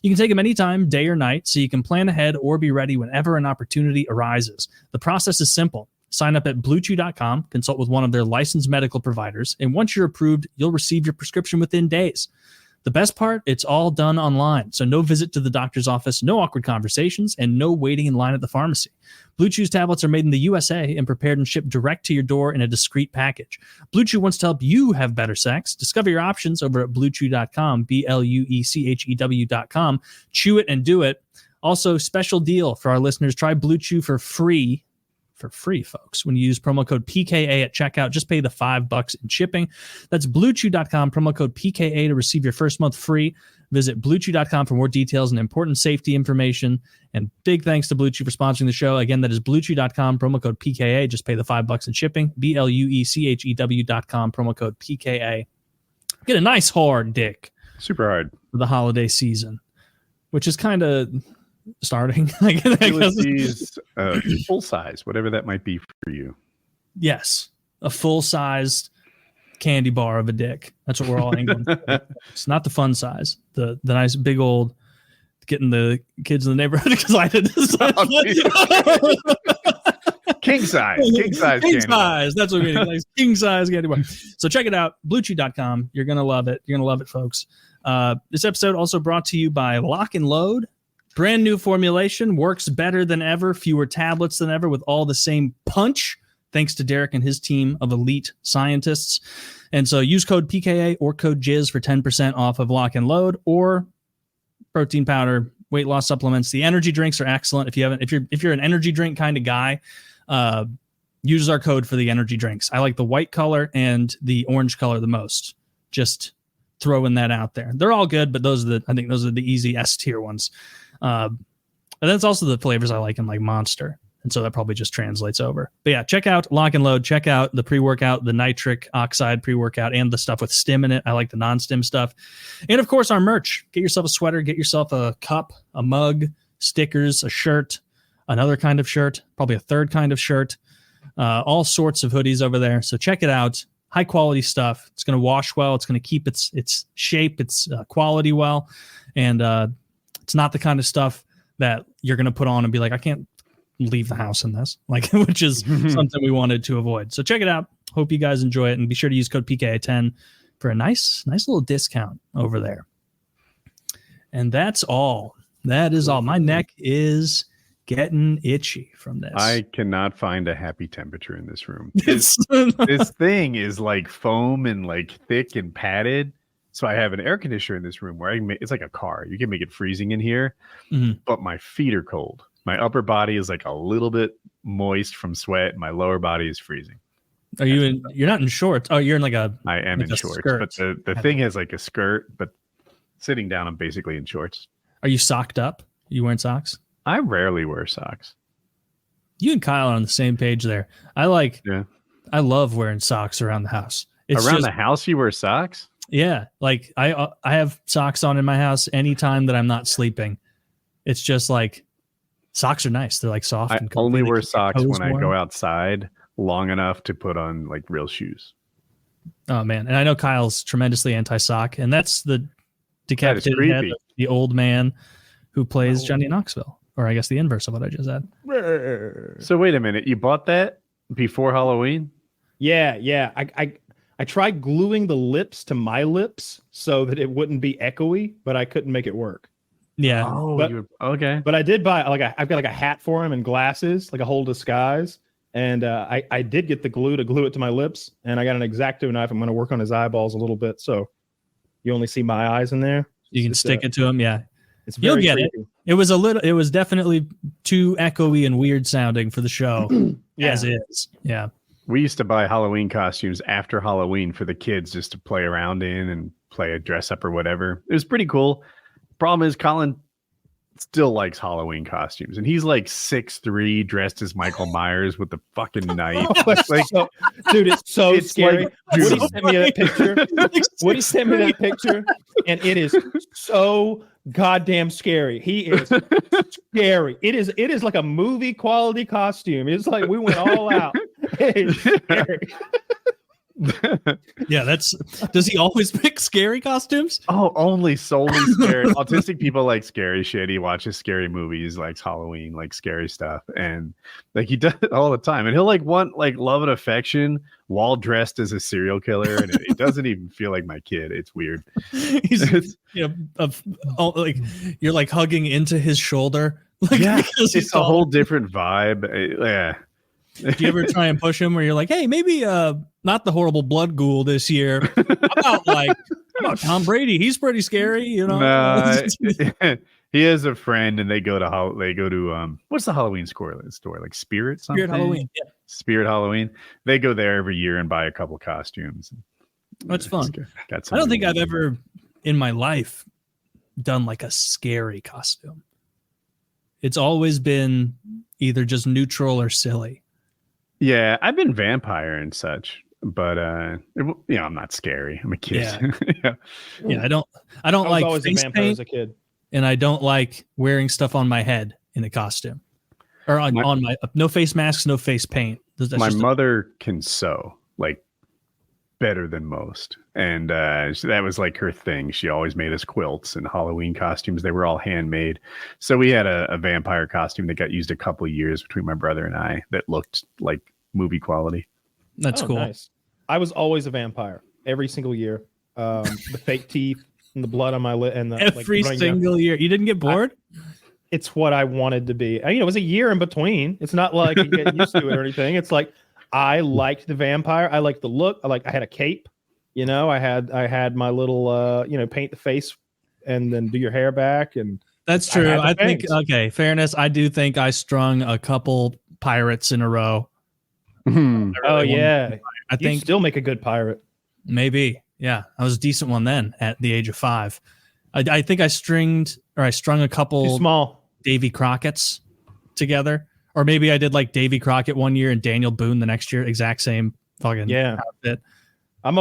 You can take them anytime, day or night, so you can plan ahead or be ready whenever an opportunity arises. The process is simple. Sign up at BlueChew.com, consult with one of their licensed medical providers, and once you're approved, you'll receive your prescription within days. The best part, it's all done online, so no visit to the doctor's office, no awkward conversations, and no waiting in line at the pharmacy. Blue Chew's tablets are made in the USA and prepared and shipped direct to your door in a discreet package. Blue Chew wants to help you have better sex. Discover your options over at BlueChew.com, BlueChew.com. Chew it and do it. Also, special deal for our listeners. Try Blue Chew for free, folks. When you use promo code PKA at checkout, just pay the $5 in shipping. That's BlueChew.com, promo code PKA to receive your first month free. Visit BlueChew.com for more details and important safety information. And big thanks to Blue Chew for sponsoring the show. Again, that is BlueChew.com, promo code PKA. Just pay the $5 in shipping. BlueChew.com, promo code PKA. Get a nice hard dick. Super hard. For the holiday season, which is kind of starting. Ulysses, full size, whatever that might be for you. Yes, a full-sized candy bar of a dick. That's what we're all angling for. It's not the fun size, the nice big old, getting the kids in the neighborhood excited. King size That's what we're getting. Like, king size candy bar. So check it out, BlueChew.com. You're gonna love it. You're gonna love it, folks. This episode also brought to you by Lock and Load. Brand new formulation, works better than ever, fewer tablets than ever, with all the same punch, thanks to Derek and his team of elite scientists. And so use code PKA or code JIZ for 10% off of Lock and Load, or protein powder, weight loss supplements. The energy drinks are excellent. If you're an energy drink kind of guy, use our code for the energy drinks. I like the white color and the orange color the most. Just throwing that out there. They're all good, but I think those are the easy S tier ones. And that's also the flavors I like in like Monster And so that probably just translates over. But yeah, check out Lock and Load. Check out the pre-workout, the nitric oxide pre-workout, and the stuff with stim in it. I like the non-stim stuff. And of course, our merch. Get yourself a sweater. Get yourself a cup, a mug, stickers, a shirt, another kind of shirt, probably a third kind of shirt. All sorts of hoodies over there. So check it out. High quality stuff. It's going to wash well. It's going to keep its shape, its quality well. And it's not the kind of stuff that you're going to put on and be like, I can't leave the house in this, like, which is something we wanted to avoid. So check it out. Hope you guys enjoy it, and be sure to use code PKA10 for a nice little discount over there. And that's all. That is all. My neck is getting itchy from this. I cannot find a happy temperature in this room. This thing is like foam and like thick and padded. So I have an air conditioner in this room where it's like a car. You can make it freezing in here, but my feet are cold. My upper body is like a little bit moist from sweat. My lower body is freezing. Are you in? You're not in shorts. Oh, you're in like a. I am in shorts, skirt. But the thing has like a skirt. But sitting down, I'm basically in shorts. Are you socked up? Are you wearing socks? I rarely wear socks. You and Kyle are on the same page there. I love wearing socks around the house. Around the house, you wear socks? Yeah, like I have socks on in my house anytime that I'm not sleeping. It's just like. Socks are nice. They're like soft. I and comfy. only wear socks when warm. I go outside long enough to put on like real shoes. Oh man. And I know Kyle's tremendously anti-sock, and that's the decapitated head of the old man who plays Johnny Knoxville, or I guess the inverse of what I just said. So wait a minute. You bought that before Halloween? Yeah. I tried gluing the lips to my lips so that it wouldn't be echoey, but I couldn't make it work. Yeah. Oh, okay. But I did buy I've got like a hat for him and glasses, like a whole disguise. And I did get the glue to glue it to my lips, and I got an X-Acto knife. I'm going to work on his eyeballs a little bit, so you only see my eyes in there. You can stick it to him. Yeah, it's very You'll get creepy. It was definitely too echoey and weird sounding for the show as is. Yeah. We used to buy Halloween costumes after Halloween for the kids just to play around in and play a dress up or whatever. It was pretty cool. Problem is, Colin still likes Halloween costumes, and he's like 6'3", dressed as Michael Myers with the fucking knife. Dude, it's so scary. Like, Woody sent me that picture. And it is so goddamn scary. He is scary. It is like a movie quality costume. It's like we went all out. It's scary. Yeah, does he always pick scary costumes? Oh, only solely scary. Autistic people like scary shit. He watches scary movies, likes Halloween, like scary stuff, and like he does it all the time. And he'll like want like love and affection while dressed as a serial killer, and it doesn't even feel like my kid. It's weird. Like you're like hugging into his shoulder. Like, yeah, it's a whole different vibe. Yeah. Do you ever try and push him where you're like, hey, maybe not the horrible blood ghoul this year? How about Tom Brady? He's pretty scary, you know. He has a friend, and they go to what's the Halloween store like Spirit something? Spirit Halloween. Yeah. Spirit Halloween. They go there every year and buy a couple costumes. That's fun. I don't think I've ever in my life done like a scary costume. It's always been either just neutral or silly. Yeah, I've been vampire and such, but I'm not scary. I'm a kid. Yeah. I don't like always face a vampire paint, as a kid, and I don't like wearing stuff on my head in a costume, or on my no face masks, no face paint. My mother can sew like better than most, and that was like her thing. She always made us quilts and Halloween costumes. They were all handmade. So we had a vampire costume that got used a couple of years between my brother and I that looked like movie quality. That's cool. Nice. I was always a vampire every single year. The fake teeth and the blood on my lip, and every single year. You didn't get bored? It's what I wanted to be. It was a year in between. It's not like you get used to it or anything. It's like I liked the vampire. I liked the look. I had a cape. I had my little paint the face and then do your hair back, and that's true. I think fairness. I do think I strung a couple pirates in a row. Yeah. I think still make a good pirate. Maybe. Yeah. I was a decent one then at the age of 5. I think I strung a couple Too small Davy Crockett's together, Or maybe I did like Davy Crockett one year and Daniel Boone the next year, exact same fucking outfit. I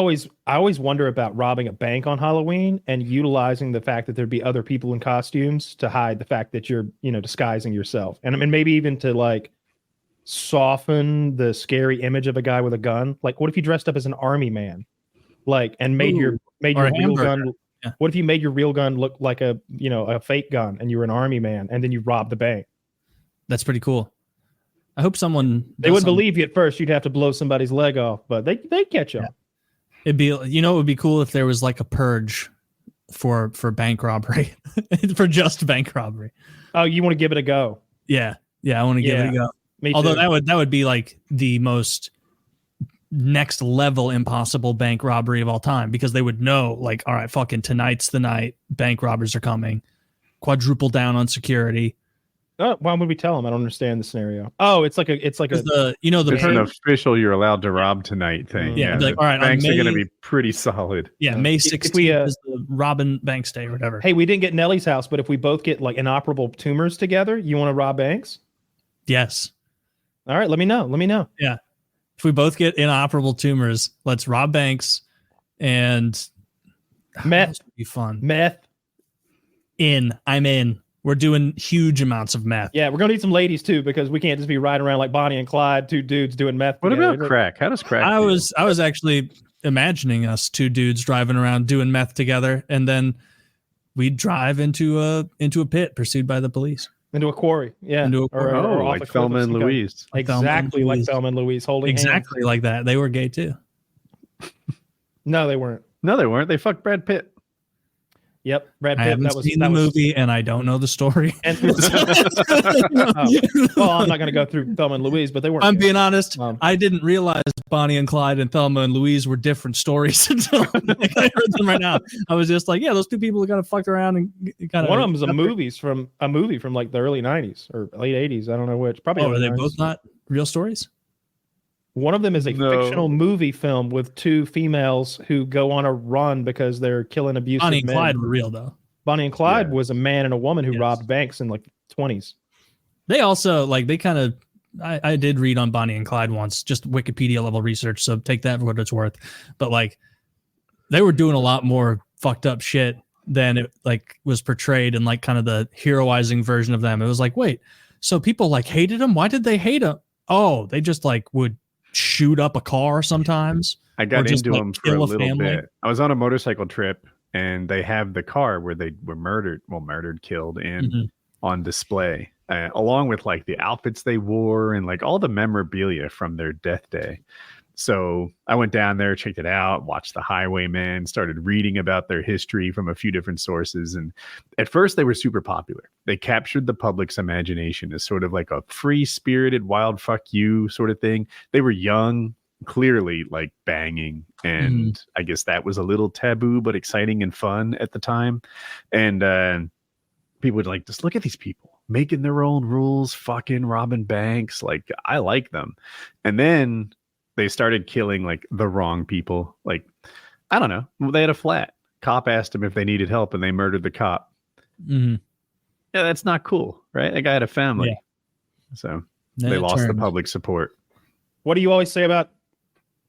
always wonder about robbing a bank on Halloween and utilizing the fact that there'd be other people in costumes to hide the fact that you're, disguising yourself. And I mean, maybe even to like soften the scary image of a guy with a gun. Like, what if you dressed up as an army man? Like, and made your real gun. Yeah. What if you made your real gun look like a fake gun and you were an army man and then you robbed the bank? That's pretty cool. I hope someone. They wouldn't believe you at first. You'd have to blow somebody's leg off, but they catch on. It'd be, it would be cool if there was like a purge for bank robbery, for just bank robbery. Oh, you want to give it a go? Yeah, I want to give it a go. Me too. Although that would be like the most next level impossible bank robbery of all time, because they would know, like, all right, fucking tonight's the night, bank robbers are coming, quadruple down on security. Why would we tell them? I don't understand the scenario. Oh, it's like it's an official you're allowed to rob tonight thing. Yeah, like, all right, banks are going to be pretty solid. Yeah, May 16th is the Robin Banks Day or whatever. Hey, we didn't get Nellie's house, but if we both get like inoperable tumors together, you want to rob banks? Yes. All right, let me know. Yeah, if we both get inoperable tumors, let's rob banks and meth would be fun. Meth. I'm in. We're doing huge amounts of meth. Yeah, we're gonna need some ladies too, because we can't just be riding around like Bonnie and Clyde, two dudes doing meth. What about crack? How does crack? I was actually imagining us two dudes driving around doing meth together, and then we'd drive into a pit pursued by the police. Into a quarry, yeah. Or like Thelma and Louise. Exactly like Thelma and Louise holding exactly hands. Like that. They were gay too. No, they weren't. They fucked Brad Pitt. Yep, Brad Pitt. I haven't seen the movie, and I don't know the story. Well, I'm not going to go through Thelma and Louise, but they weren't. I'm being honest. I didn't realize Bonnie and Clyde and Thelma and Louise were different stories until I heard them right now. I was just like, yeah, those two people kind of fucked around and kind of. One of them is a movie from like the early '90s or late '80s. I don't know which. Probably. Are they both not real stories? One of them is a fictional movie film with two females who go on a run because they're killing abusive men. Bonnie and Clyde were real, though. Bonnie and Clyde was a man and a woman who robbed banks in like the 20s. They also, I did read on Bonnie and Clyde once, just Wikipedia level research, so take that for what it's worth. But like, they were doing a lot more fucked up shit than it like was portrayed in like kind of the heroizing version of them. It was like, wait, so people like hated them? Why did they hate them? Oh, they just like would shoot up a car sometimes. I got into them for a little bit. I was on a motorcycle trip, and they have the car where they were killed, and on display, along with like the outfits they wore and like all the memorabilia from their death day. So I went down there, checked it out, watched The Highwaymen, started reading about their history from a few different sources. And at first they were super popular. They captured the public's imagination as sort of like a free-spirited, wild fuck you sort of thing. They were young, clearly like banging. And I guess that was a little taboo, but exciting and fun at the time. And people would like, just look at these people making their own rules, fucking robbing banks. Like, I like them. And then they started killing like the wrong people. Like, I don't know. They had a flat. Cop asked them if they needed help, and they murdered the cop. Yeah, that's not cool, right? That guy had a family. Yeah. So they lost the public support. What do you always say about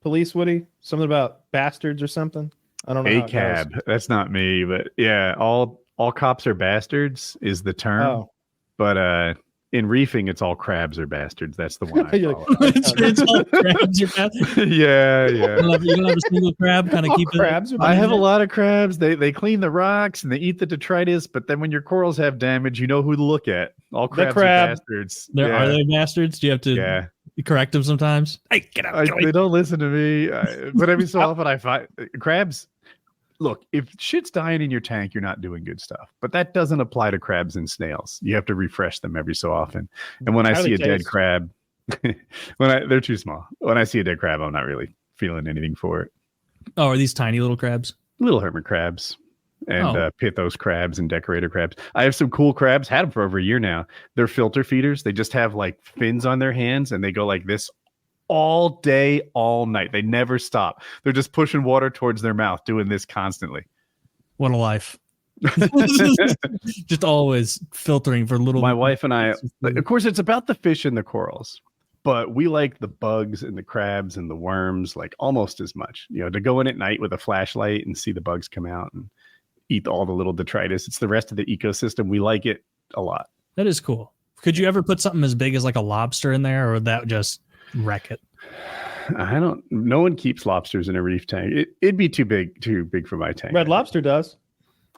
police, Woody? Something about bastards or something? I don't know. ACAB. That's not me, but yeah, all cops are bastards is the term. Oh. But in reefing, it's all crabs are bastards. That's the one I follow. It's all crabs are bastards. Yeah. You don't have a single crab. Kind of keep crabs. I have a lot of crabs. They clean the rocks and they eat the detritus. But then when your corals have damage, you know who to look at. All crabs are bastards. Are they bastards? Do you have to correct them sometimes? Hey, get out! They don't listen to me. But every so often I find crabs. Look, if shit's dying in your tank, you're not doing good stuff. But that doesn't apply to crabs and snails. You have to refresh them every so often. And when I see a dead crab, they're too small. When I see a dead crab, I'm not really feeling anything for it. Oh, are these tiny little crabs? Little hermit crabs and pithos crabs and decorator crabs. I have some cool crabs. Had them for over a year now. They're filter feeders. They just have like fins on their hands, and they go like this all day, all night. They never stop. They're just pushing water towards their mouth, doing this constantly. What a life. Just always filtering for little. My wife and I, of course, it's about the fish and the corals, but we like the bugs and the crabs and the worms like almost as much. You know, to go in at night with a flashlight and see the bugs come out and eat all the little detritus. It's the rest of the ecosystem. We like it a lot. That is cool. Could you ever put something as big as like a lobster in there, or would that just wreck it? No one keeps lobsters in a reef tank. It'd be too big for my tank. Red Lobster does.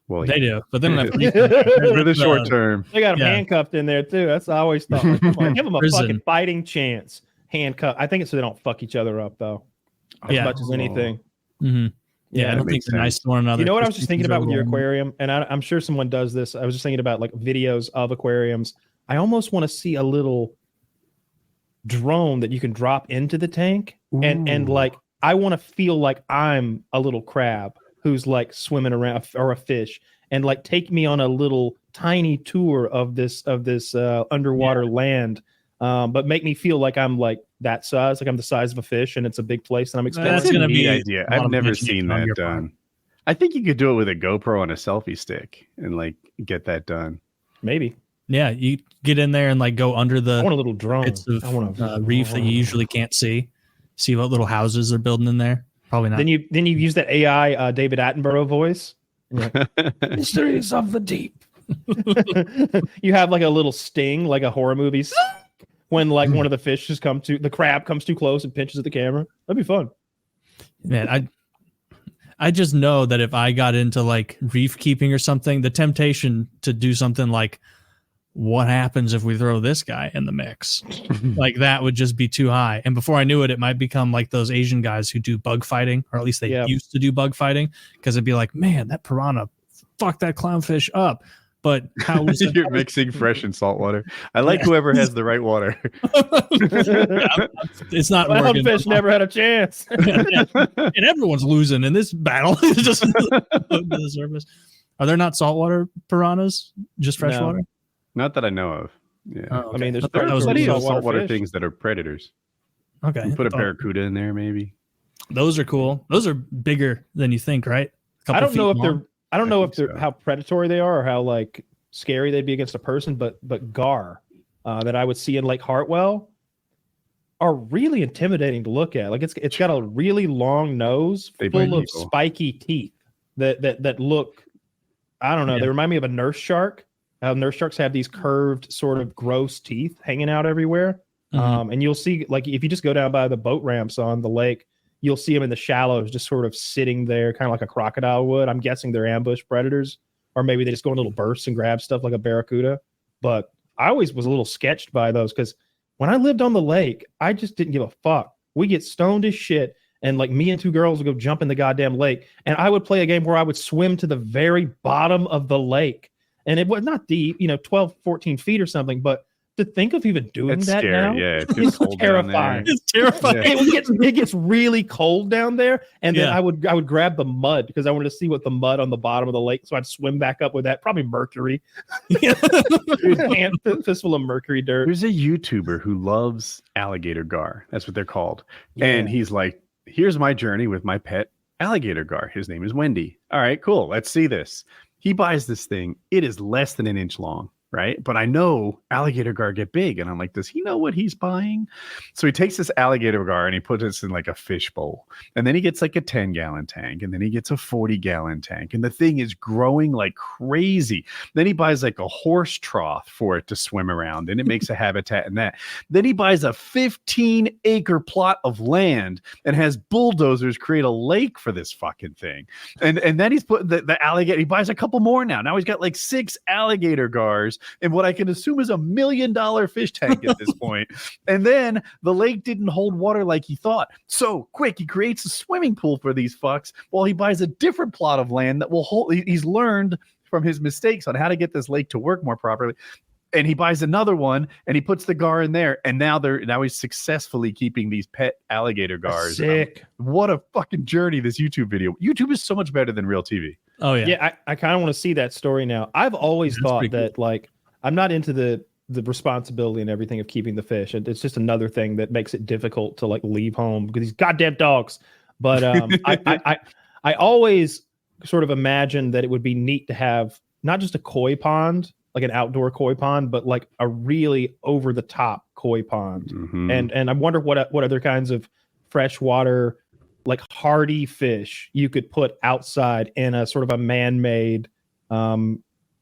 Well, They do, but they don't have for the short term. They got them handcuffed in there too. That's I always thought. Like, come on, give them a Prison. fucking fighting chance. Handcuffed. I think it's so they don't fuck each other up though. As much as anything. Mm-hmm. Yeah, I don't think makes they're nice to one another. You know what I was just thinking about with your Rolling. aquarium, and I'm sure someone does this. I was just thinking about like videos of aquariums. I almost want to see a little drone that you can drop into the tank, and like I want to feel like I'm a little crab who's like swimming around, or a fish, and like take me on a little tiny tour of this underwater land, but make me feel like I'm like that size, like I'm the size of a fish, and it's a big place that I'm exploring. That's gonna be an idea. I've never seen that done. I think you could do it with a GoPro and a selfie stick and like get that done. Maybe. Yeah, you get in there and like go under the I want a little drone. bits of I want a reef that you usually can't see. See what little houses they're building in there. Probably not. Then you use that AI David Attenborough voice. Mysteries of the deep. You have like a little sting, like a horror movie, when like one of the fishes the crab comes too close and pinches at the camera. That'd be fun. Man, I just know that if I got into like reef keeping or something, the temptation to do something like, what happens if we throw this guy in the mix? Like that would just be too high. And before I knew it, it might become like those Asian guys who do bug fighting, or at least they used to do bug fighting, because it'd be like, man, that piranha fucked that clownfish up. But how was it? You're mixing fresh and salt water. I like whoever has the right water. It's not working. Clownfish never had a chance. And everyone's losing in this battle. It's just to the surface. Are there not saltwater piranhas? Just freshwater? Not that I know of. Yeah. Oh, okay. I mean, there's I thought that was plenty of saltwater saltwater fish. things that are predators. Okay. You put a barracuda in there, maybe. Those are cool. Those are bigger than you think, right? I don't know if they're think so. how predatory they are or how like scary they'd be against a person, but gar that I would see in Lake Hartwell are really intimidating to look at. Like it's got a really long nose full of spiky teeth that look, I don't know, they remind me of a nurse shark. Nurse sharks have these curved sort of gross teeth hanging out everywhere. And you'll see, like, if you just go down by the boat ramps on the lake, you'll see them in the shallows just sort of sitting there, kind of like a crocodile would. I'm guessing they're ambush predators, or maybe they just go in little bursts and grab stuff like a barracuda. But I always was a little sketched by those because when I lived on the lake, I just didn't give a fuck. We get stoned as shit. And like me and two girls would go jump in the goddamn lake. And I would play a game where I would swim to the very bottom of the lake. And it was not deep, 12, 14 feet or something, but to think of even doing that scary. now, Yeah, it's cold terrifying. It's terrifying. Yeah. It gets really cold down there, and then I would grab the mud because I wanted to see what the mud on the bottom of the lake. So I'd swim back up with that, probably mercury, fistful of mercury dirt. There's a YouTuber who loves alligator gar. That's what they're called. And he's like, here's my journey with my pet alligator gar. His name is Wendy. All right, cool. Let's see this. He buys this thing. It is less than an inch long, right? But I know alligator gar get big. And I'm like, does he know what he's buying? So he takes this alligator gar and he puts it in like a fish bowl. And then he gets like a 10-gallon tank. And then he gets a 40-gallon tank. And the thing is growing like crazy. Then he buys like a horse trough for it to swim around. And it makes a habitat in that. Then he buys a 15-acre plot of land and has bulldozers create a lake for this fucking thing. And then he's put the alligator. He buys a couple more now. Now he's got like 6 alligator gars and what I can assume is $1 million fish tank at this point. And then the lake didn't hold water like he thought. So quick, he creates a swimming pool for these fucks while he buys a different plot of land that will hold. He's learned from his mistakes on how to get this lake to work more properly. And he buys another one and he puts the gar in there. And now he's successfully keeping these pet alligator gars. Sick. What a fucking journey, this YouTube video. YouTube is so much better than real TV. Oh, yeah. Yeah, I kind of want to see that story now. I've always thought that, like, I'm not into the responsibility and everything of keeping the fish. It's just another thing that makes it difficult to, like, leave home because these goddamn dogs. But I always sort of imagine that it would be neat to have not just a koi pond, like an outdoor koi pond, but like a really over the top koi pond. And I wonder what other kinds of freshwater, like hardy fish you could put outside in a sort of a man-made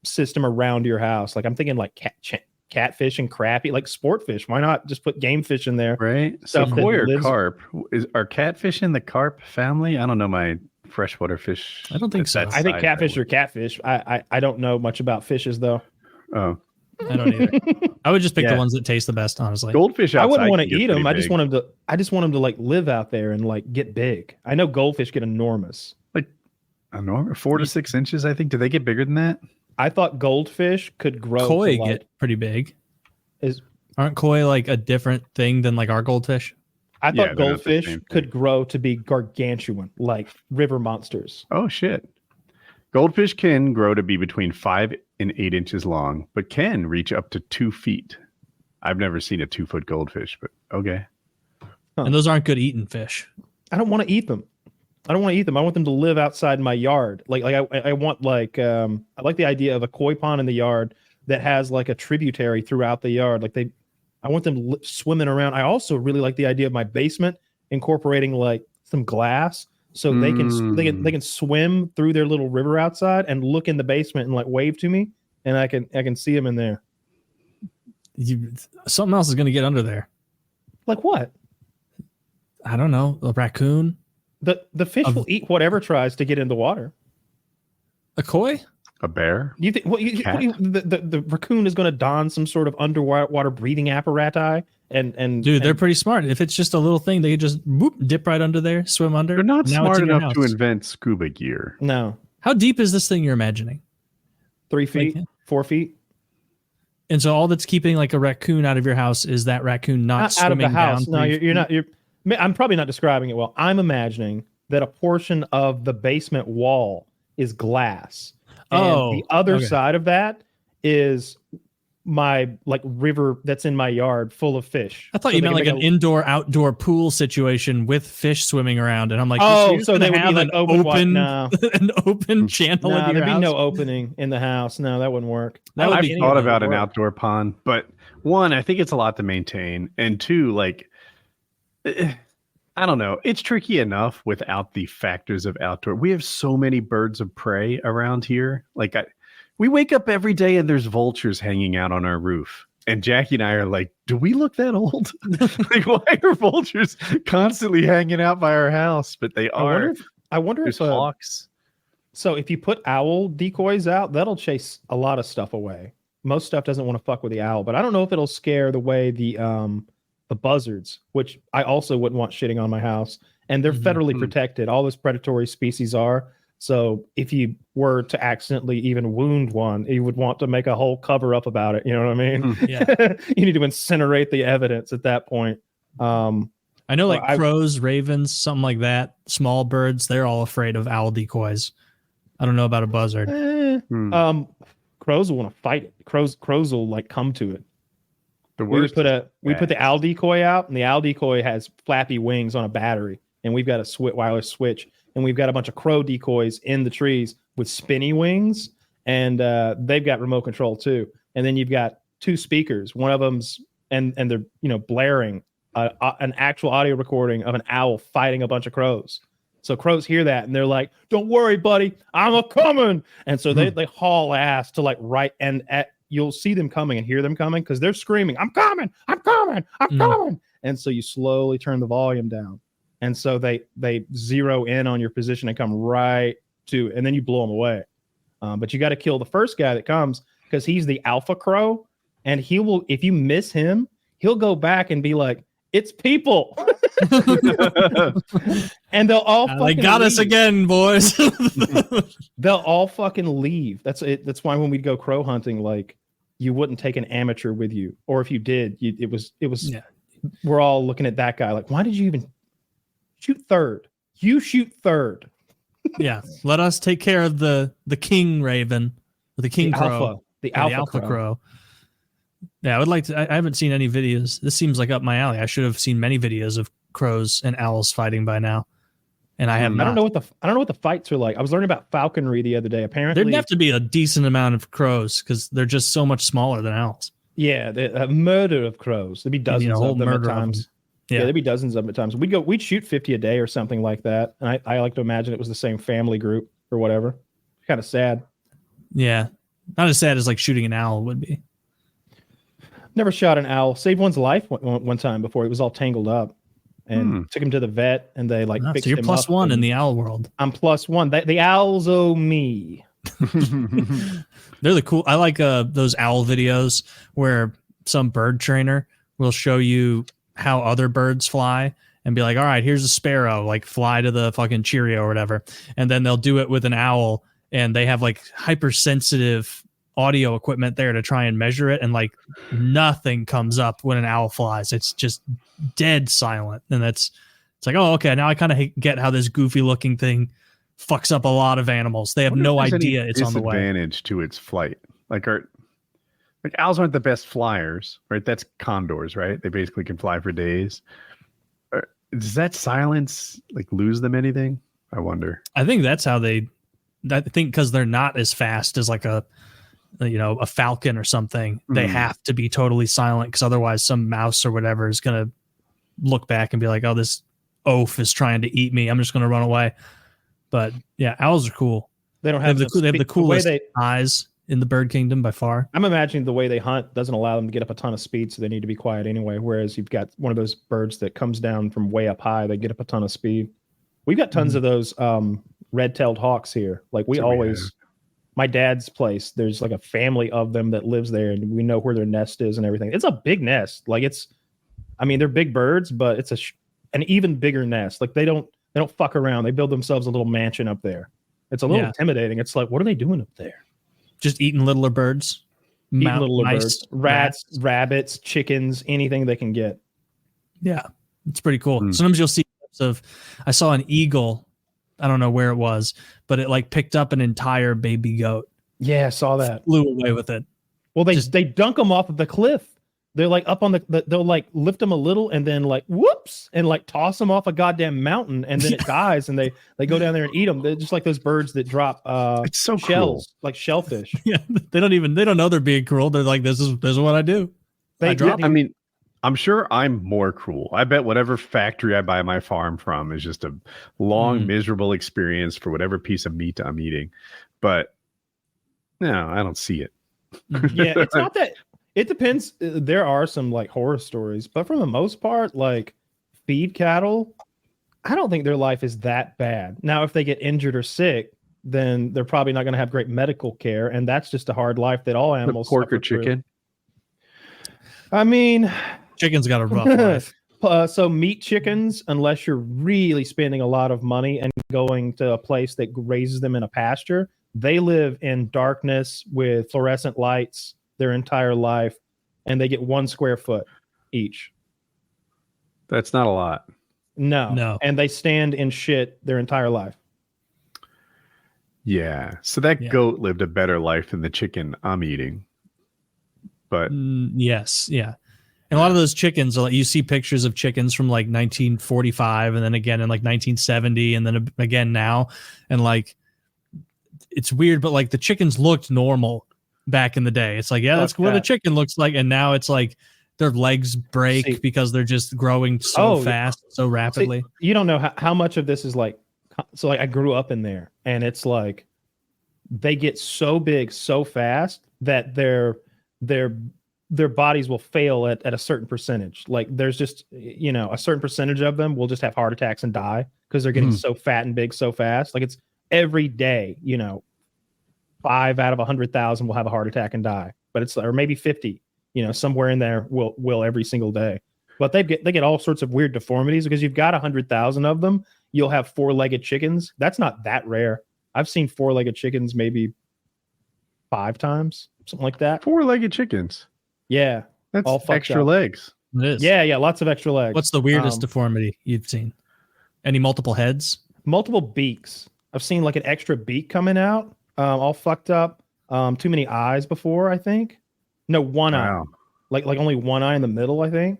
system around your house. Like I'm thinking like catfish and crappie, like sport fish. Why not just put game fish in there? Right. So koi or carp, are catfish in the carp family? I don't know my freshwater fish. I don't think so. I think catfish are catfish. I don't know much about fishes though. Oh, I don't either. I would just pick the ones that taste the best, honestly. Goldfish outside, I wouldn't want to eat them. I just want them to like live out there and like get big. I know goldfish get enormous. Like enormous, 4 to 6 inches, I think. Do they get bigger than that? I thought goldfish could grow. Koi get pretty big. Aren't koi like a different thing than like our goldfish? I thought goldfish could grow to be gargantuan, like river monsters. Oh shit. Goldfish can grow to be between 5 and 8 inches long, but can reach up to 2 feet. I've never seen a 2-foot goldfish, but okay. And those aren't good eating fish. I don't want to eat them. I want them to live outside my yard. I want I like the idea of a koi pond in the yard that has like a tributary throughout the yard. I want them swimming around. I also really like the idea of my basement incorporating like some glass. So they can swim through their little river outside and look in the basement and like wave to me, and I can see them in there. Something else is going to get under there. Like what? I don't know. A raccoon. The fish will eat whatever tries to get in the water. A koi? A bear? You think? The raccoon is going to don some sort of underwater breathing apparatus and dude, they're pretty smart. If it's just a little thing, they could just dip right under there, swim under. They're not smart enough to invent scuba gear. No. How deep is this thing you're imagining? 3 feet, 4 feet. And so all that's keeping like a raccoon out of your house is that raccoon not swimming out of the house. Down No, you're not. I'm probably not describing it well. I'm imagining that a portion of the basement wall is glass. And the other side of that is my like river that's in my yard full of fish. I thought you meant like an indoor-outdoor pool situation with fish swimming around, and I'm like, so they would be like an open channel. No, in your there'd house? be no opening in the house. No, that wouldn't work. I've thought about an outdoor pond, but one, I think it's a lot to maintain, and two, like, I don't know, it's tricky enough without the factors of outdoor. We have so many birds of prey around here, like we wake up every day and there's vultures hanging out on our roof. And Jackie and I are like, do we look that old? Like, why are vultures constantly hanging out by our house? But they are. I wonder if hawks. So if you put owl decoys out, that'll chase a lot of stuff away. Most stuff doesn't want to fuck with the owl, but I don't know if it'll scare the way the buzzards, which I also wouldn't want shitting on my house. And they're federally protected. All those predatory species are. So if you were to accidentally even wound one, you would want to make a whole cover up about it. You know what I mean? Yeah. You need to incinerate the evidence at that point. I know, like crows, ravens, something like that. Small birds, they're all afraid of owl decoys. I don't know about a buzzard. Crows will want to fight it. Crows will like come to it. We put the owl decoy out, and the owl decoy has flappy wings on a battery, and we've got a wireless switch. And we've got a bunch of crow decoys in the trees with spinny wings, and they've got remote control too. And then you've got 2 speakers. One of them's and they're blaring an actual audio recording of an owl fighting a bunch of crows. So crows hear that and they're like, "Don't worry, buddy, I'm a coming." And so they haul ass to like right and you'll see them coming and hear them coming because they're screaming, "I'm coming, I'm coming, I'm coming!" And so you slowly turn the volume down. And so they zero in on your position and come right to, and then you blow them away. But you got to kill the first guy that comes because he's the alpha crow, and he will. If you miss him, he'll go back and be like, "It's people," and they'll all. They got us again, boys. They'll all fucking leave. That's it. That's why when we'd go crow hunting, like you wouldn't take an amateur with you, or if you did, it was. Yeah. We're all looking at that guy like, why did you even shoot third? You shoot third. Yeah, let us take care of the king raven, or the king crow, the alpha crow. Yeah, I would like to. I haven't seen any videos. This seems like up my alley. I should have seen many videos of crows and owls fighting by now. and I have not. I don't know what the fights are like. I was learning about falconry the other day. Apparently, There'd have to be a decent amount of crows because they're just so much smaller than owls. Yeah, a murder of crows. There'd be dozens of them at times. Yeah, there'd be dozens of them at times. We'd shoot 50 a day or something like that. And I like to imagine it was the same family group or whatever. Kind of sad. Yeah, not as sad as like shooting an owl would be. Never shot an owl. Saved one's life one time before it was all tangled up, and took him to the vet, and they like fixed so you're him plus up, one in the owl world. I'm plus one. The owls owe me. They're the cool. I like those owl videos where some bird trainer will show you how other birds fly and be like, all right, here's a sparrow, like fly to the fucking Cheerio or whatever. And then they'll do it with an owl, and they have like hypersensitive audio equipment there to try and measure it, and like nothing comes up when an owl flies. It's just dead silent. And it's like, oh, okay, now I kind of get how this goofy looking thing fucks up a lot of animals. They have no idea it's on the way. Disadvantage to its flight. Like owls aren't the best flyers, right? That's condors, right? They basically can fly for days. Does that silence like lose them anything? I wonder. I think that's how I think because they're not as fast as like a falcon or something. They have to be totally silent because otherwise some mouse or whatever is going to look back and be like, oh, this oaf is trying to eat me. I'm just going to run away. But yeah, owls are cool. They don't have they have the coolest eyes in the bird kingdom by far. I'm imagining the way they hunt doesn't allow them to get up a ton of speed, so they need to be quiet anyway. Whereas you've got one of those birds that comes down from way up high, they get up a ton of speed. We've got tons of those red-tailed hawks here. Like my dad's place, there's like a family of them that lives there, and we know where their nest is and everything. It's a big nest. Like they're big birds, but it's an even bigger nest. Like they don't fuck around. They build themselves a little mansion up there. It's a little intimidating. It's like, what are they doing up there? Just eating littler birds. Birds. Rats, rabbits, chickens, anything they can get. Yeah, it's pretty cool. Sometimes you'll see clips I saw an eagle. I don't know where it was, but it like picked up an entire baby goat. Yeah, I saw that. Flew away with it. Well, they dunk them off of the cliff. They're like up on they'll like lift them a little and then like whoops and like toss them off a goddamn mountain, and then it dies, and they go down there and eat them. They're just like those birds that drop it's so shells, cool. like shellfish. Yeah, they don't know they're being cruel. They're like, this is what I do. I'm sure I'm more cruel. I bet whatever factory I buy my farm from is just a long, miserable experience for whatever piece of meat I'm eating. But no, I don't see it. Yeah, it's not that. It depends. There are some like horror stories, but for the most part, like feed cattle, I don't think their life is that bad. Now, if they get injured or sick, then they're probably not going to have great medical care, and that's just a hard life that all animals. Pork or chicken? I mean, chicken's got a rough life. So meat chickens, unless you're really spending a lot of money and going to a place that raises them in a pasture, they live in darkness with fluorescent lights their entire life, and they get 1 square foot each. That's not a lot. No. And they stand in shit their entire life. Yeah. So that goat lived a better life than the chicken I'm eating. But yes. Yeah. And a lot of those chickens are like, you see pictures of chickens from like 1945 and then again in like 1970 and then again now. And like, it's weird, but like the chickens looked normal back in the day. It's like, yeah, that's what a chicken looks like. And now it's like their legs break because they're just growing so fast, so rapidly. You don't know how much of this is like, so like I grew up in there, and it's like they get so big so fast that their bodies will fail at a certain percentage. Like there's just, a certain percentage of them will just have heart attacks and die because they're getting so fat and big so fast. Like it's every day, 5 out of 100,000 will have a heart attack and die, but it's, or maybe 50, somewhere in there will every single day. But they get all sorts of weird deformities because you've got 100,000 of them. You'll have 4-legged chickens. That's not that rare. I've seen 4-legged chickens maybe 5 times, something like that. 4-legged chickens. Yeah. That's all extra legs. It is. Yeah. Lots of extra legs. What's the weirdest deformity you've seen? Any multiple heads? Multiple beaks. I've seen like an extra beak coming out, all fucked up. Too many eyes before, I think. No, one eye. Like only one eye in the middle, I think.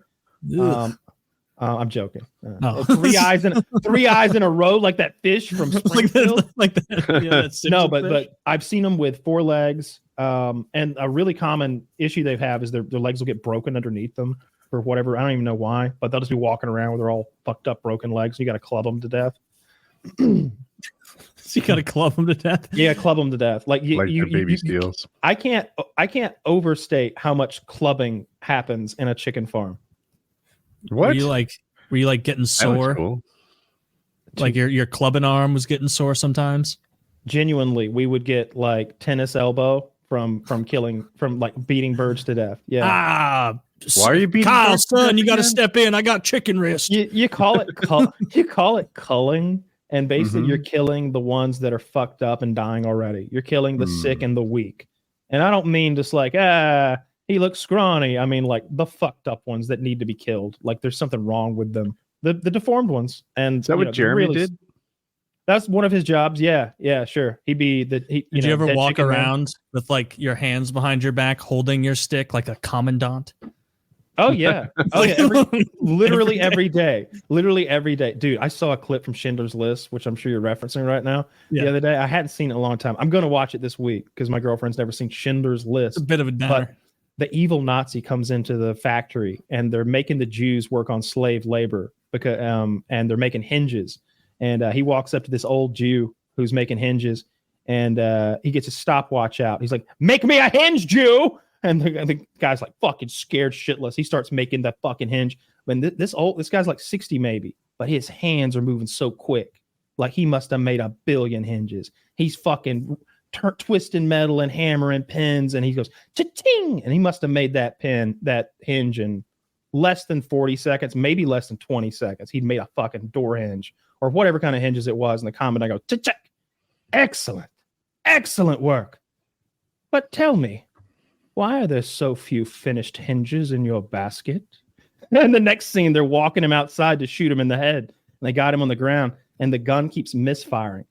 I'm joking. Oh. Three eyes in a row, like that fish from Springfield. like that. Yeah, that's No, but I've seen them with 4 legs. And a really common issue they have is their legs will get broken underneath them for whatever. I don't even know why, but they'll just be walking around with their all fucked up, broken legs. You got to club them to death. So you got to club them to death. Yeah, club them to death. Like the baby steals. I can't overstate how much clubbing happens in a chicken farm. What? Were you like getting sore? Cool. Like your clubbing arm was getting sore sometimes? Genuinely, we would get like tennis elbow from beating birds to death. Yeah. Why are you beating Kyle, birds to son? death You got to again? step in. I got chicken wrist. You call it culling, and basically you're killing the ones that are fucked up and dying already. You're killing the sick and the weak. And I don't mean just like he looks scrawny. I mean like the fucked up ones that need to be killed. Like there's something wrong with them. The deformed ones. And Is that what Jeremy did? That's one of his jobs. Yeah, sure. He'd be Did you ever walk around with like your hands behind your back, holding your stick like a commandant? Oh yeah, literally every day. Literally every day, dude. I saw a clip from Schindler's List, which I'm sure you're referencing right now. Yeah. The other day, I hadn't seen it in a long time. I'm gonna watch it this week because my girlfriend's never seen Schindler's List. It's a bit of a downer. But the evil Nazi comes into the factory and they're making the Jews work on slave labor because and they're making hinges. And he walks up to this old Jew who's making hinges, and he gets his stopwatch out. He's like, "Make me a hinge, Jew!" And the guy's like fucking scared shitless. He starts making that fucking hinge. When this guy's like 60 maybe, but his hands are moving so quick. Like he must have made 1 billion hinges. He's fucking twisting metal and hammering pins, and he goes cha-ting, and he must have made that hinge in less than 40 seconds, maybe less than 20 seconds. He'd made a fucking door hinge or whatever kind of hinges it was. In the comment, I go, check. Excellent work. But tell me, why are there so few finished hinges in your basket? And the next scene, they're walking him outside to shoot him in the head. And they got him on the ground, and the gun keeps misfiring.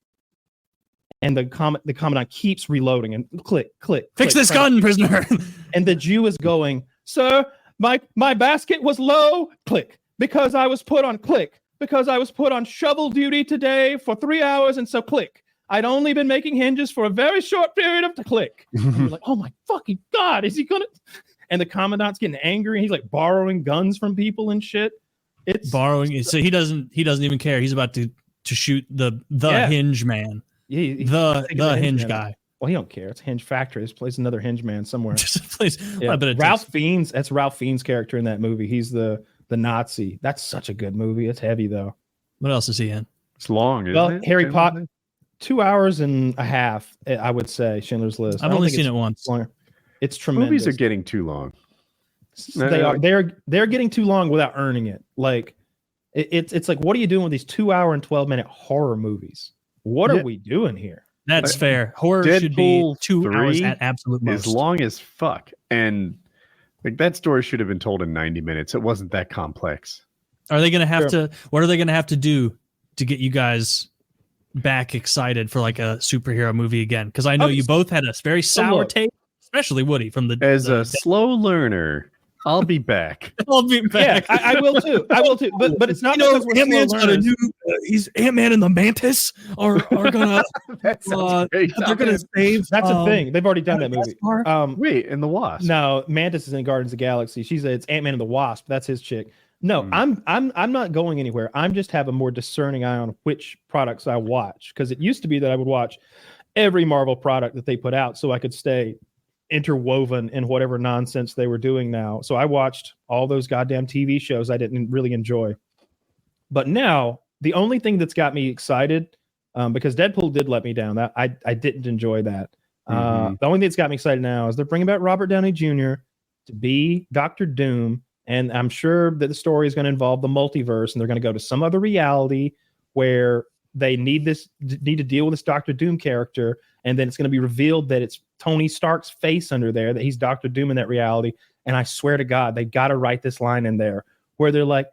And the commandant keeps reloading and click. Fix this gun, prisoner. And the Jew is going, "Sir, my basket was low, click, because I was put on shovel duty today for 3 hours, and so click. I'd only been making hinges for a very short period of click." And you're like, oh my fucking God, is he gonna? And the commandant's getting angry, and he's like borrowing guns from people and shit. It's borrowing. So he doesn't even care. He's about to shoot the hinge man. Yeah, the hinge guy. Well, he don't care. It's a Hinge Factory. He plays another Hinge man somewhere. Yeah. Ralph Fiennes. That's Ralph Fiennes' character in that movie. He's the Nazi. That's such a good movie. It's heavy though. What else is he in? It's long. Isn't it? Harry Potter. 2 hours and a half. I would say Schindler's List. I've only seen it once. Longer. It's tremendous. Movies are getting too long. They are. They're getting too long without earning it. Like it's like, what are you doing with these 2 hour and 12-minute horror movies? What are we doing here? That's fair. Horror should be 2 hours at absolute most. As long as fuck. And like that story should have been told in 90 minutes. It wasn't that complex. Are they going to have to? What are they going to have to do to get you guys back excited for like a superhero movie again? Because I know you both had a very sour taste, especially Woody from the. As a slow learner, I'll be back. I'll be back. Yeah, I will too. But it's not because we're Ant-Man's slow got a learners. new. He's Ant-Man and the Mantis are gonna. They're gonna save. That's a thing. They've already done that movie. Wait, and the Wasp. No, Mantis is in Guardians of the Galaxy. It's Ant-Man and the Wasp. That's his chick. No, I'm not going anywhere. I'm just have a more discerning eye on which products I watch, because it used to be that I would watch every Marvel product that they put out so I could stay interwoven in whatever nonsense they were doing now. So I watched all those goddamn TV shows I didn't really enjoy. But now the only thing that's got me excited, because Deadpool did let me down, that I didn't enjoy that. The only thing that's got me excited now is they're bringing back Robert Downey Jr. to be Dr. Doom. And I'm sure that the story is going to involve the multiverse, and they're going to go to some other reality where they need to deal with this Dr. Doom character. And then it's going to be revealed that it's Tony Stark's face under there, that he's Dr. Doom in that reality. And I swear to God, they got to write this line in there where they're like,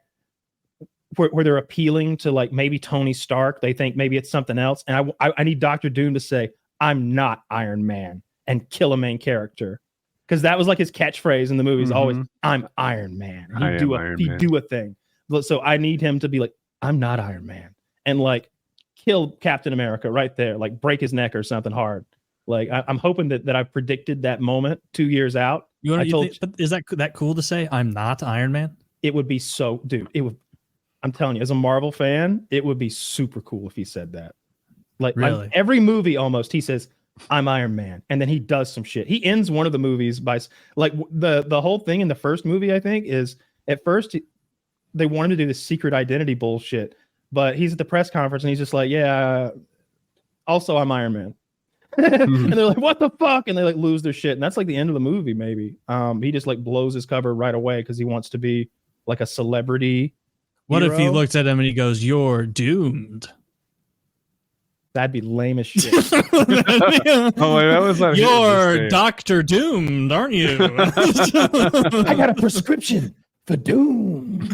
where they're appealing to like maybe Tony Stark. They think maybe it's something else. And I need Dr. Doom to say, "I'm not Iron Man," and kill a main character. Because that was like his catchphrase in the movies. Always, "I'm Iron Man." He'd do a thing. So I need him to be like, I'm not Iron Man, and like kill Captain America right there, like break his neck or something hard. Like I'm hoping that I've predicted that moment 2 years out. But is that cool to say? I'm not Iron Man. It would be so, dude. It would. I'm telling you, as a Marvel fan, it would be super cool if he said that. Like really? Every movie, almost he says, "I'm Iron Man," and then he does some shit. He ends one of the movies by like the whole thing in the first movie. I think is at first they wanted to do this secret identity bullshit, but he's at the press conference and he's just like, "Yeah, also I'm Iron Man." And they're like, what the fuck? And they like lose their shit. And that's like the end of the movie, maybe. He just like blows his cover right away because he wants to be like a celebrity. What hero. if he looks at him and he goes, "You're doomed"? That'd be lame as shit. Oh, wait, that was like You're Dr. Doomed, aren't you? I got a prescription for doom.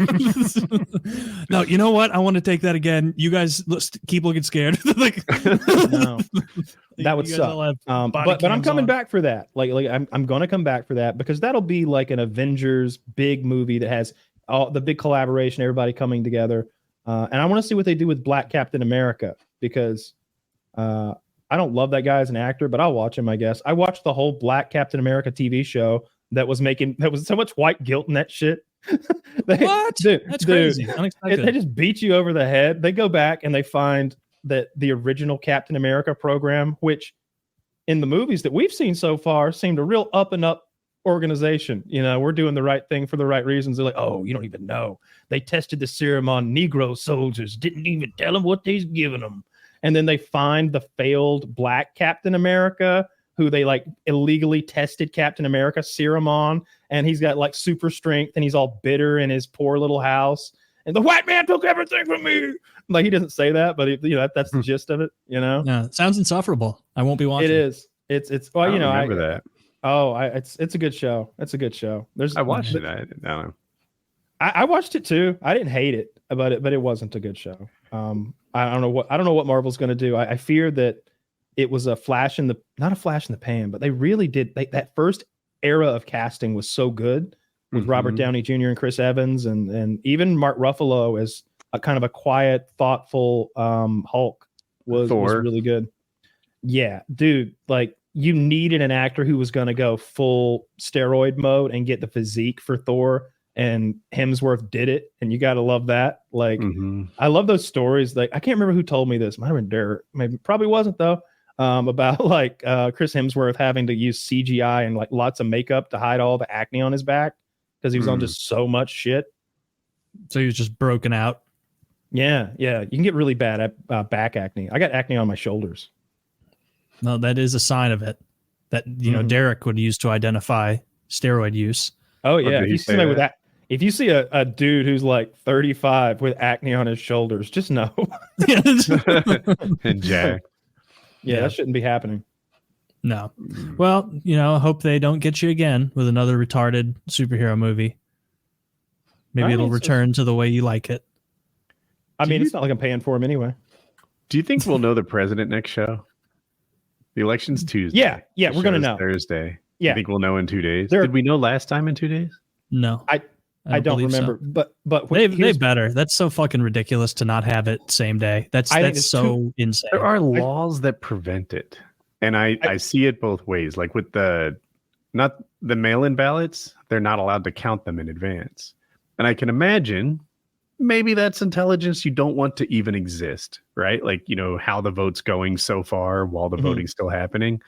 No, you know what? I want to take that again. You guys keep looking scared. Like, no, that would suck. But I'm coming back for that. Like I'm gonna come back for that because that'll be like an Avengers big movie that has all the big collaboration, everybody coming together. And I want to see what they do with Black Captain America because I don't love that guy as an actor, but I'll watch him, I guess. I watched the whole Black Captain America TV show that was so much white guilt in that shit. What? That's crazy. Unexpected. They just beat you over the head. They go back and they find that the original Captain America program, which in the movies that we've seen so far seemed a real up and up organization. You know, we're doing the right thing for the right reasons. They're like, oh, you don't even know. They tested the serum on Negro soldiers, didn't even tell them what they's giving them. And then they find the failed Black Captain America who they like illegally tested Captain America serum on. And he's got like super strength and he's all bitter in his poor little house. And the white man took everything from me. Like he doesn't say that, but that's the gist of it, you know? Yeah, it sounds insufferable. I won't be watching. It is. It's well, you know, I remember that. Oh, it's a good show. It's a good show. I watched it. I watched it too. I didn't hate it, but it wasn't a good show. I don't know what Marvel's going to do. I fear that it was not a flash in the pan, but they really did. That first era of casting was so good with Robert Downey Jr. and Chris Evans, and even Mark Ruffalo as a kind of a quiet, thoughtful Hulk was really good. Yeah, dude, like you needed an actor who was going to go full steroid mode and get the physique for Thor. And Hemsworth did it, and you got to love that. Like, I love those stories. Like, I can't remember who told me this. Might have been Derek. Maybe probably wasn't though. About like Chris Hemsworth having to use CGI and like lots of makeup to hide all the acne on his back because he was on just so much shit. So he was just broken out. Yeah. You can get really bad at back acne. I got acne on my shoulders. No, that is a sign of it. That Derek would use to identify steroid use. Oh yeah, if you see somebody with that. If you see a dude who's like 35 with acne on his shoulders, just know. And Jack. Yeah, that shouldn't be happening. No. Well, I hope they don't get you again with another retarded superhero movie. Maybe it'll return to the way you like it. I mean, it's not like I'm paying for him anyway. Do you think we'll know the president next show? The election's Tuesday. Yeah, we're going to know. Thursday. Yeah. You think we'll know in 2 days? Did we know last time in 2 days? No. I don't remember, so. But they better. That's so fucking ridiculous to not have it same day. That's so insane. There are laws that prevent it, and I see it both ways. Like with not the mail-in ballots, they're not allowed to count them in advance, and I can imagine maybe that's intelligence you don't want to even exist, right? Like how the vote's going so far while the voting's still happening,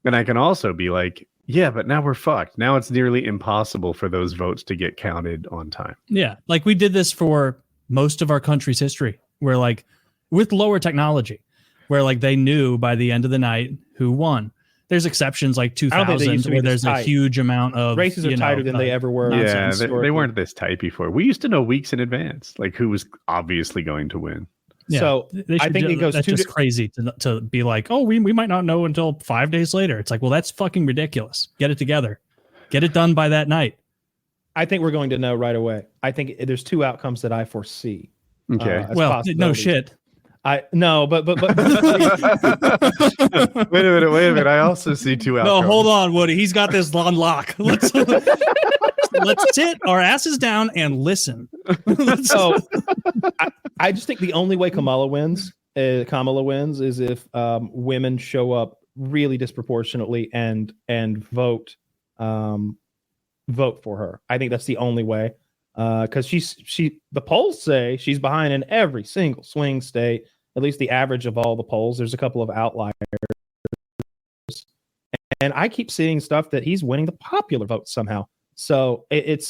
and I can also be like, yeah, but now we're fucked. Now it's nearly impossible for those votes to get counted on time. Yeah, like we did this for most of our country's history, where like with lower technology, where like they knew by the end of the night who won. There's exceptions like 2000 where there's a huge amount of races are tighter than they ever were. Yeah, they weren't this tight before. We used to know weeks in advance, like who was obviously going to win. Yeah, so I think it goes that's just crazy to be like, oh, we might not know until 5 days later. It's like, well, that's fucking ridiculous. Get it together. Get it done by that night. I think we're going to know right away. I think there's two outcomes that I foresee. Okay. Well, no shit. But wait a minute. I also see two outcomes. No, hold on, Woody. He's got this on lock. Let's let's sit our asses down and listen. So I just think the only way Kamala wins is if women show up really disproportionately and vote for her. I think that's the only way, because the polls say she's behind in every single swing state, at least the average of all the polls. There's a couple of outliers, and I keep seeing stuff that he's winning the popular vote somehow. So it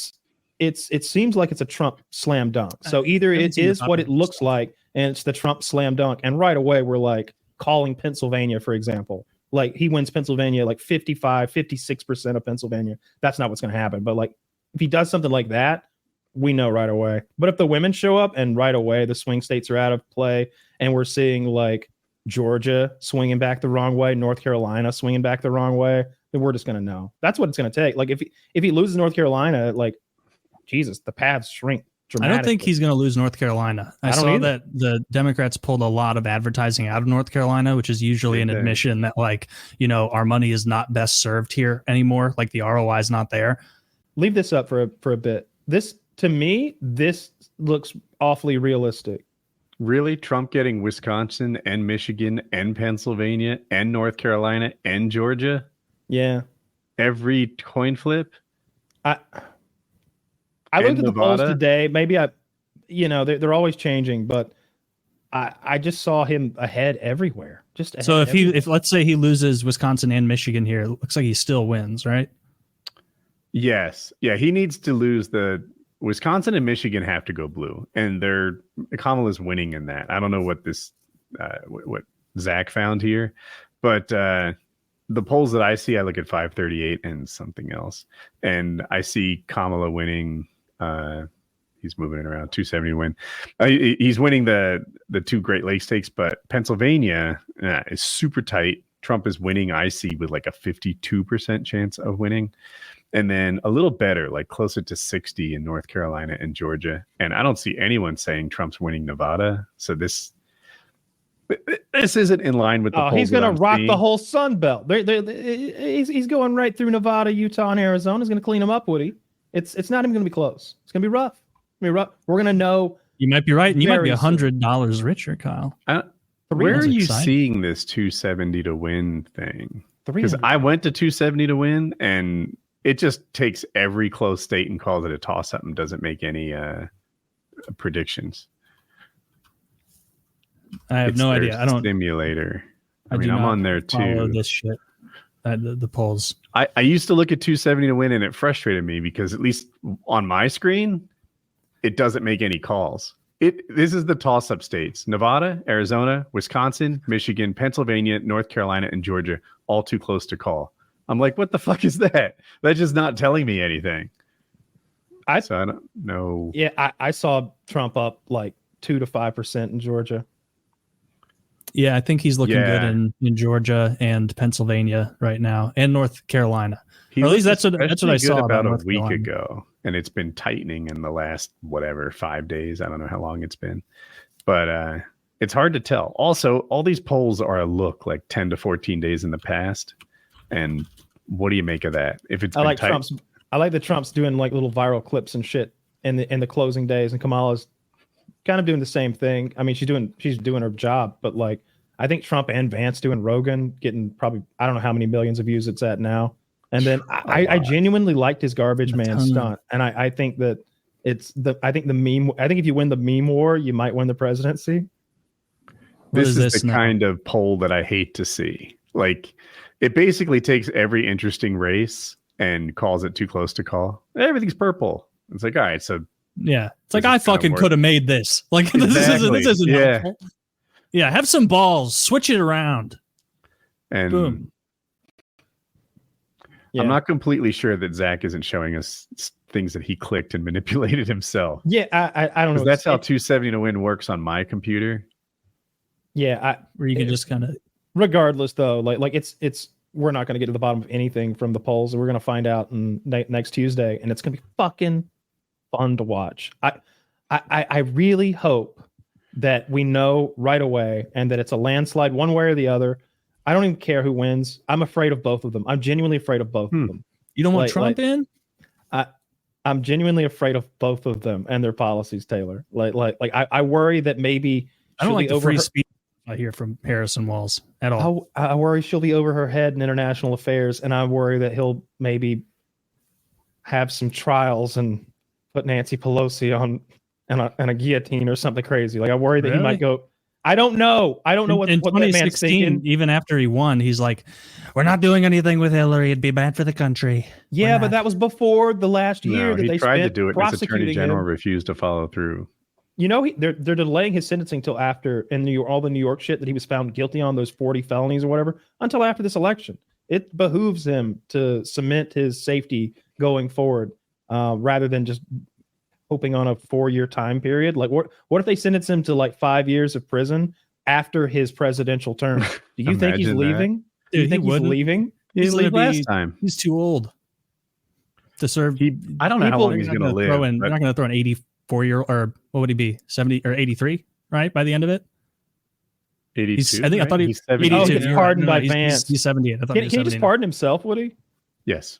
seems like it's a Trump slam dunk. So either it is what it looks like, and it's the Trump slam dunk, and right away we're like calling Pennsylvania, for example. Like he wins Pennsylvania, like 56% of Pennsylvania. That's not what's going to happen. But like if he does something like that, we know right away. But if the women show up and right away the swing states are out of play, and we're seeing like Georgia swinging back the wrong way, North Carolina swinging back the wrong way, then we're just going to know. That's what it's going to take. Like if he loses North Carolina, like Jesus, the paths shrink dramatically. I don't think he's going to lose North Carolina. I saw that the Democrats pulled a lot of advertising out of North Carolina, which is usually an admission that, like, you know, our money is not best served here anymore. Like the ROI is not there. Leave this up for a bit. This, to me, this looks awfully realistic. Really? Trump getting Wisconsin and Michigan and Pennsylvania and North Carolina and Georgia? Yeah. Every coin flip? I looked at the polls today. Maybe they're always changing, but I just saw him ahead everywhere. So if let's say he loses Wisconsin and Michigan here, it looks like he still wins, right? Yes. Yeah, he needs to lose the Wisconsin and Michigan have to go blue, and Kamala's winning in that. I don't know what this what Zach found here, but the polls that I see, I look at 538 and something else, and I see Kamala winning. He's moving it around 270 to win. He's winning the two Great Lakes stakes, but Pennsylvania is super tight. Trump is winning, I see, with like a 52% chance of winning. And then a little better, like closer to 60 in North Carolina and Georgia. And I don't see anyone saying Trump's winning Nevada. So this isn't in line with the polls. He's going to rock the whole Sun Belt. He's going right through Nevada, Utah, and Arizona. He's going to clean them up, Woody. It's not even going to be close. It's going to be rough. We're going to know. You might be right. And you might be $100 richer, Kyle. Where are you seeing this 270 to win thing? Because I went to 270 to win, and it just takes every close state and calls it a toss-up and doesn't make any predictions. I have no idea. I don't simulator. I mean, I'm on there too. Follow this shit. The polls. I used to look at 270 to win, and it frustrated me because at least on my screen, it doesn't make any calls. This is the toss-up states: Nevada, Arizona, Wisconsin, Michigan, Pennsylvania, North Carolina, and Georgia, all too close to call. I'm like, what the fuck is that? That's just not telling me anything. So I don't know. Yeah, I saw Trump up like 2 to 5% in Georgia. Yeah, I think he's looking good in Georgia and Pennsylvania right now, and North Carolina. Or at least that's what I saw about a week ago, and it's been tightening in the last 5 days. I don't know how long it's been, but it's hard to tell. Also, all these polls are a look like 10 to 14 days in the past, and what do you make of that? If it's I like the Trump's doing like little viral clips and shit in the closing days, and Kamala's kind of doing the same thing. I mean, she's doing her job, but like I think Trump and Vance doing Rogan, getting probably I don't know how many millions of views it's at now. And then I genuinely liked his garbage man stunt, and I think that I think if you win the meme war, you might win the presidency. This is the kind of poll that I hate to see. Like, it basically takes every interesting race and calls it too close to call. Everything's purple. It's like, all right, so yeah, it's like I fucking could have made this. Like exactly. this isn't helpful. Yeah, have some balls, switch it around, and boom. Yeah. I'm not completely sure that Zach isn't showing us things that he clicked and manipulated himself. Yeah, I don't know. That's how 270 to win works on my computer. Yeah, where you can just kind of. Regardless, though, like it's we're not going to get to the bottom of anything from the polls. We're going to find out next Tuesday, and it's going to be fucking fun to watch. I really hope that we know right away, and that it's a landslide one way or the other. I don't even care who wins. I'm afraid of both of them. I'm genuinely afraid of both of them. You don't want Trump in? I I'm genuinely afraid of both of them and their policies, Taylor. I worry that maybe I don't like the free speech I hear from Harrison Walls at all. I worry she'll be over her head in international affairs, and I worry that he'll maybe have some trials and put Nancy Pelosi on a guillotine or something crazy. Like I worry that he might go. I don't know. I don't know what in that man's thinking. Even after he won, he's like, "We're not doing anything with Hillary. It'd be bad for the country." Yeah, but that was before the last year that they tried to spent do it. And his attorney general him. refused to follow through. You know, they're delaying his sentencing till after in New York, all the New York shit that he was found guilty on, those 40 felonies or whatever, until after this election. It behooves him to cement his safety going forward, rather than just hoping on a 4-year time period. Like, what if they sentence him to like 5 years of prison after his presidential term? Do you think he's leaving? Do you think he's leaving? He didn't leave last time. He's too old to serve. I don't know how long he's going to live. They're not going to throw an 84-year or what would he be? 70 or 83, right? By the end of it? 82. I thought he's 72. Oh, he's pardoned by Vance. He's 78. Can he just pardon himself, would he? Yes.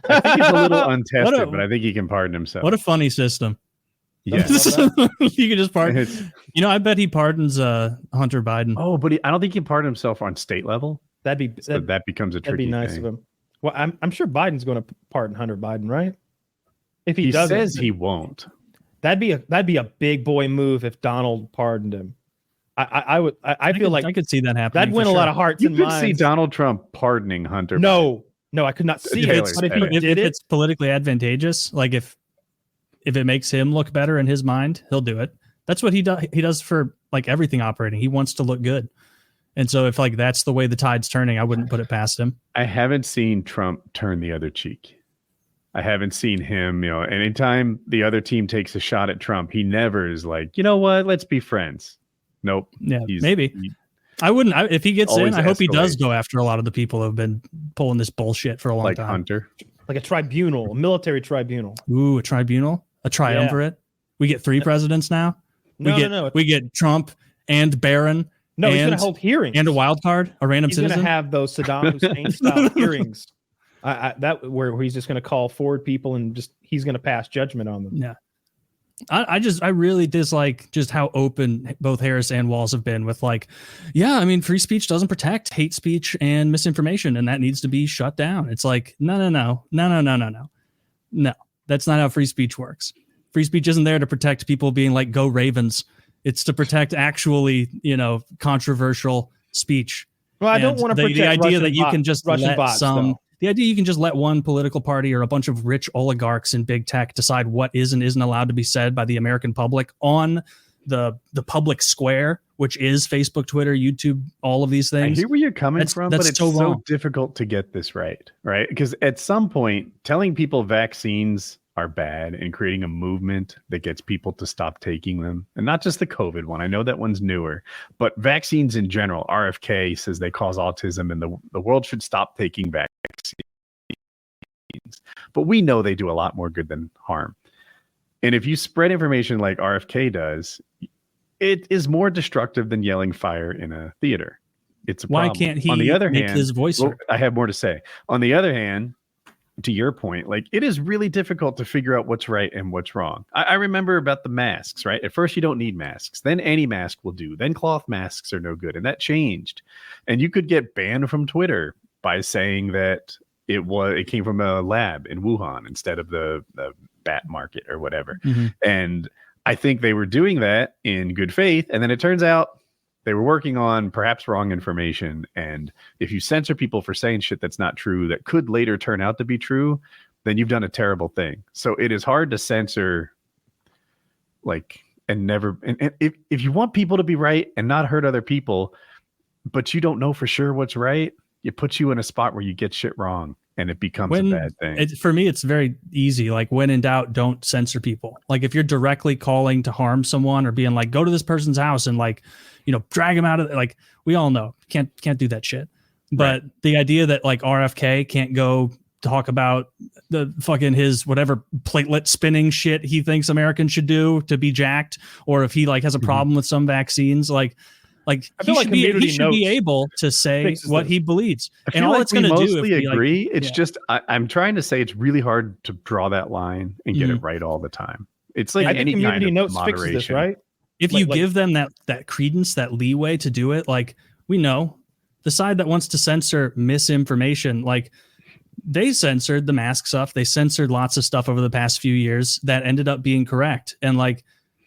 I think he's a little untested, but I think he can pardon himself. What a funny system. Yes. You can just pardon. I bet he pardons Hunter Biden. Oh, but I don't think he can pardon himself on state level. That becomes a tricky thing. That'd be nice of him. Well, I'm sure Biden's going to pardon Hunter Biden, right? If he doesn't, says he won't. That'd be a big boy move if Donald pardoned him. I feel like I could see that happening. That'd win a lot of hearts and minds. You could see Donald Trump pardoning Hunter. No, I could not see it. But if it's politically advantageous, like if it makes him look better in his mind, he'll do it. That's what he does. He does for like everything operating. He wants to look good. And so if like that's the way the tide's turning, I wouldn't put it past him. I haven't seen Trump turn the other cheek. I haven't seen him, anytime the other team takes a shot at Trump, he never is like, you know what, let's be friends. Nope. Yeah, maybe. I wouldn't. If he gets in, I hope he does go after a lot of the people who have been pulling this bullshit for a long time. Like Hunter. Like a tribunal, a military tribunal. Ooh, a tribunal? A triumvirate? Yeah. We get 3 presidents now? No. We get Trump and Barron. No, he's going to hold hearings. And a wild card, a random citizen. He's going to have those Saddam Hussein style hearings. Where he's just going to call forward people and he's going to pass judgment on them. Yeah. I really dislike just how open both Harris and Walls have been with like, yeah, I mean, free speech doesn't protect hate speech and misinformation, and that needs to be shut down. It's like, no. No, that's not how free speech works. Free speech isn't there to protect people being like, go Ravens. It's to protect actually, controversial speech. Well, I don't want to protect the idea Russian that you can just Russian let bots, some. though. The idea you can just let one political party or a bunch of rich oligarchs in big tech decide what is and isn't allowed to be said by the American public on the public square, which is Facebook, Twitter, YouTube, all of these things. I hear where you're coming from, but it's so difficult to get this right? Because at some point, telling people vaccines are bad and creating a movement that gets people to stop taking them, and not just the COVID one. I know that one's newer, but vaccines in general. RFK says they cause autism and the world should stop taking vaccines. But we know they do a lot more good than harm. And if you spread information like RFK does, it is more destructive than yelling fire in a theater. It's a problem. Why can't he on the other make hand, his voice heard? I have more to say. On the other hand, to your point, like it is really difficult to figure out what's right and what's wrong. I remember about the masks, right? At first you don't need masks. Then any mask will do. Then cloth masks are no good. And that changed. And you could get banned from Twitter by saying that it came from a lab in Wuhan instead of the bat market or whatever. Mm-hmm. And I think they were doing that in good faith. And then it turns out they were working on perhaps wrong information. And if you censor people for saying shit that's not true, that could later turn out to be true, then you've done a terrible thing. So it is hard to censor and if you want people to be right and not hurt other people, but you don't know for sure what's right, it puts you in a spot where you get shit wrong and it becomes a bad thing. For me, it's very easy. Like when in doubt, don't censor people. Like if you're directly calling to harm someone or being like, go to this person's house and drag him out of like, we all know can't do that shit. But the idea that like RFK can't go talk about the fucking his whatever platelet spinning shit he thinks Americans should do to be jacked, or if he like has a problem with some vaccines, like Like I he feel like should be community able to say fixes what this. he believes. I And feel all like it's going to do mostly if agree. Like, it's just I'm trying to say it's really hard to draw that line and get it right all the time. It's like I think any community kind of notes moderation. fixes this, right? if you give them that credence, that leeway to do it, like we know the side that wants to censor misinformation, like they censored the mask stuff. They censored lots of stuff over the past few years that ended up being correct. And like,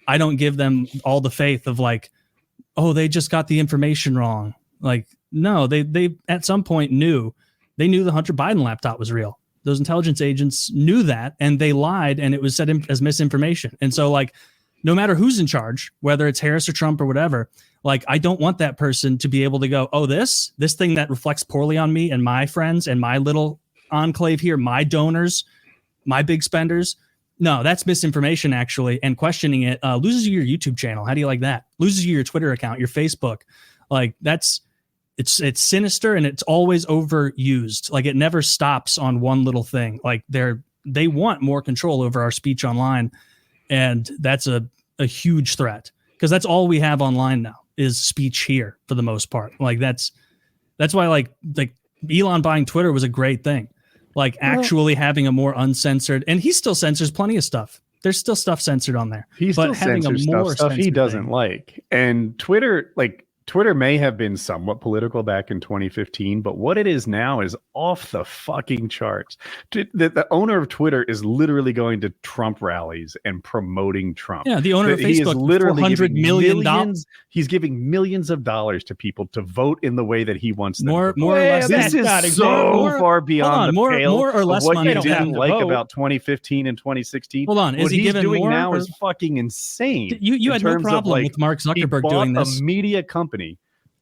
I don't give them all the faith of like, oh, they just got the information wrong. Like, no, they at some point knew the Hunter Biden laptop was real. Those intelligence agents knew that, and they lied, and it was set as misinformation. And so like, no matter who's in charge, whether it's Harris or Trump or whatever, like, I don't want that person to be able to go, oh, this thing that reflects poorly on me and my friends and my little enclave here, my donors, my big spenders. No, that's misinformation, actually. And questioning it loses you your YouTube channel. How do you like that? Loses you your Twitter account, your Facebook. Like, it's sinister, and it's always overused. Like, it never stops on one little thing. Like, they want more control over our speech online. And that's a huge threat, because that's all we have online now is speech here for the most part. Like that's why like Elon buying Twitter was a great thing. Like actually having a more uncensored, and he still censors plenty of stuff. There's still stuff censored on there. He still censors stuff he doesn't thing. like. And Twitter may have been somewhat political back in 2015, but what it is now is off the fucking charts. The owner of Twitter is literally going to Trump rallies and promoting Trump. Yeah, the owner of Facebook, he is literally $400 million. He's giving millions of dollars to people to vote in the way that he wants them to vote. More or less. This is so far beyond the pale more or less of what money you didn't like vote. about 2015 and 2016. Hold on, is what he he's giving doing more now or- is fucking insane. You had no problem with Mark he Zuckerberg bought doing this. a media company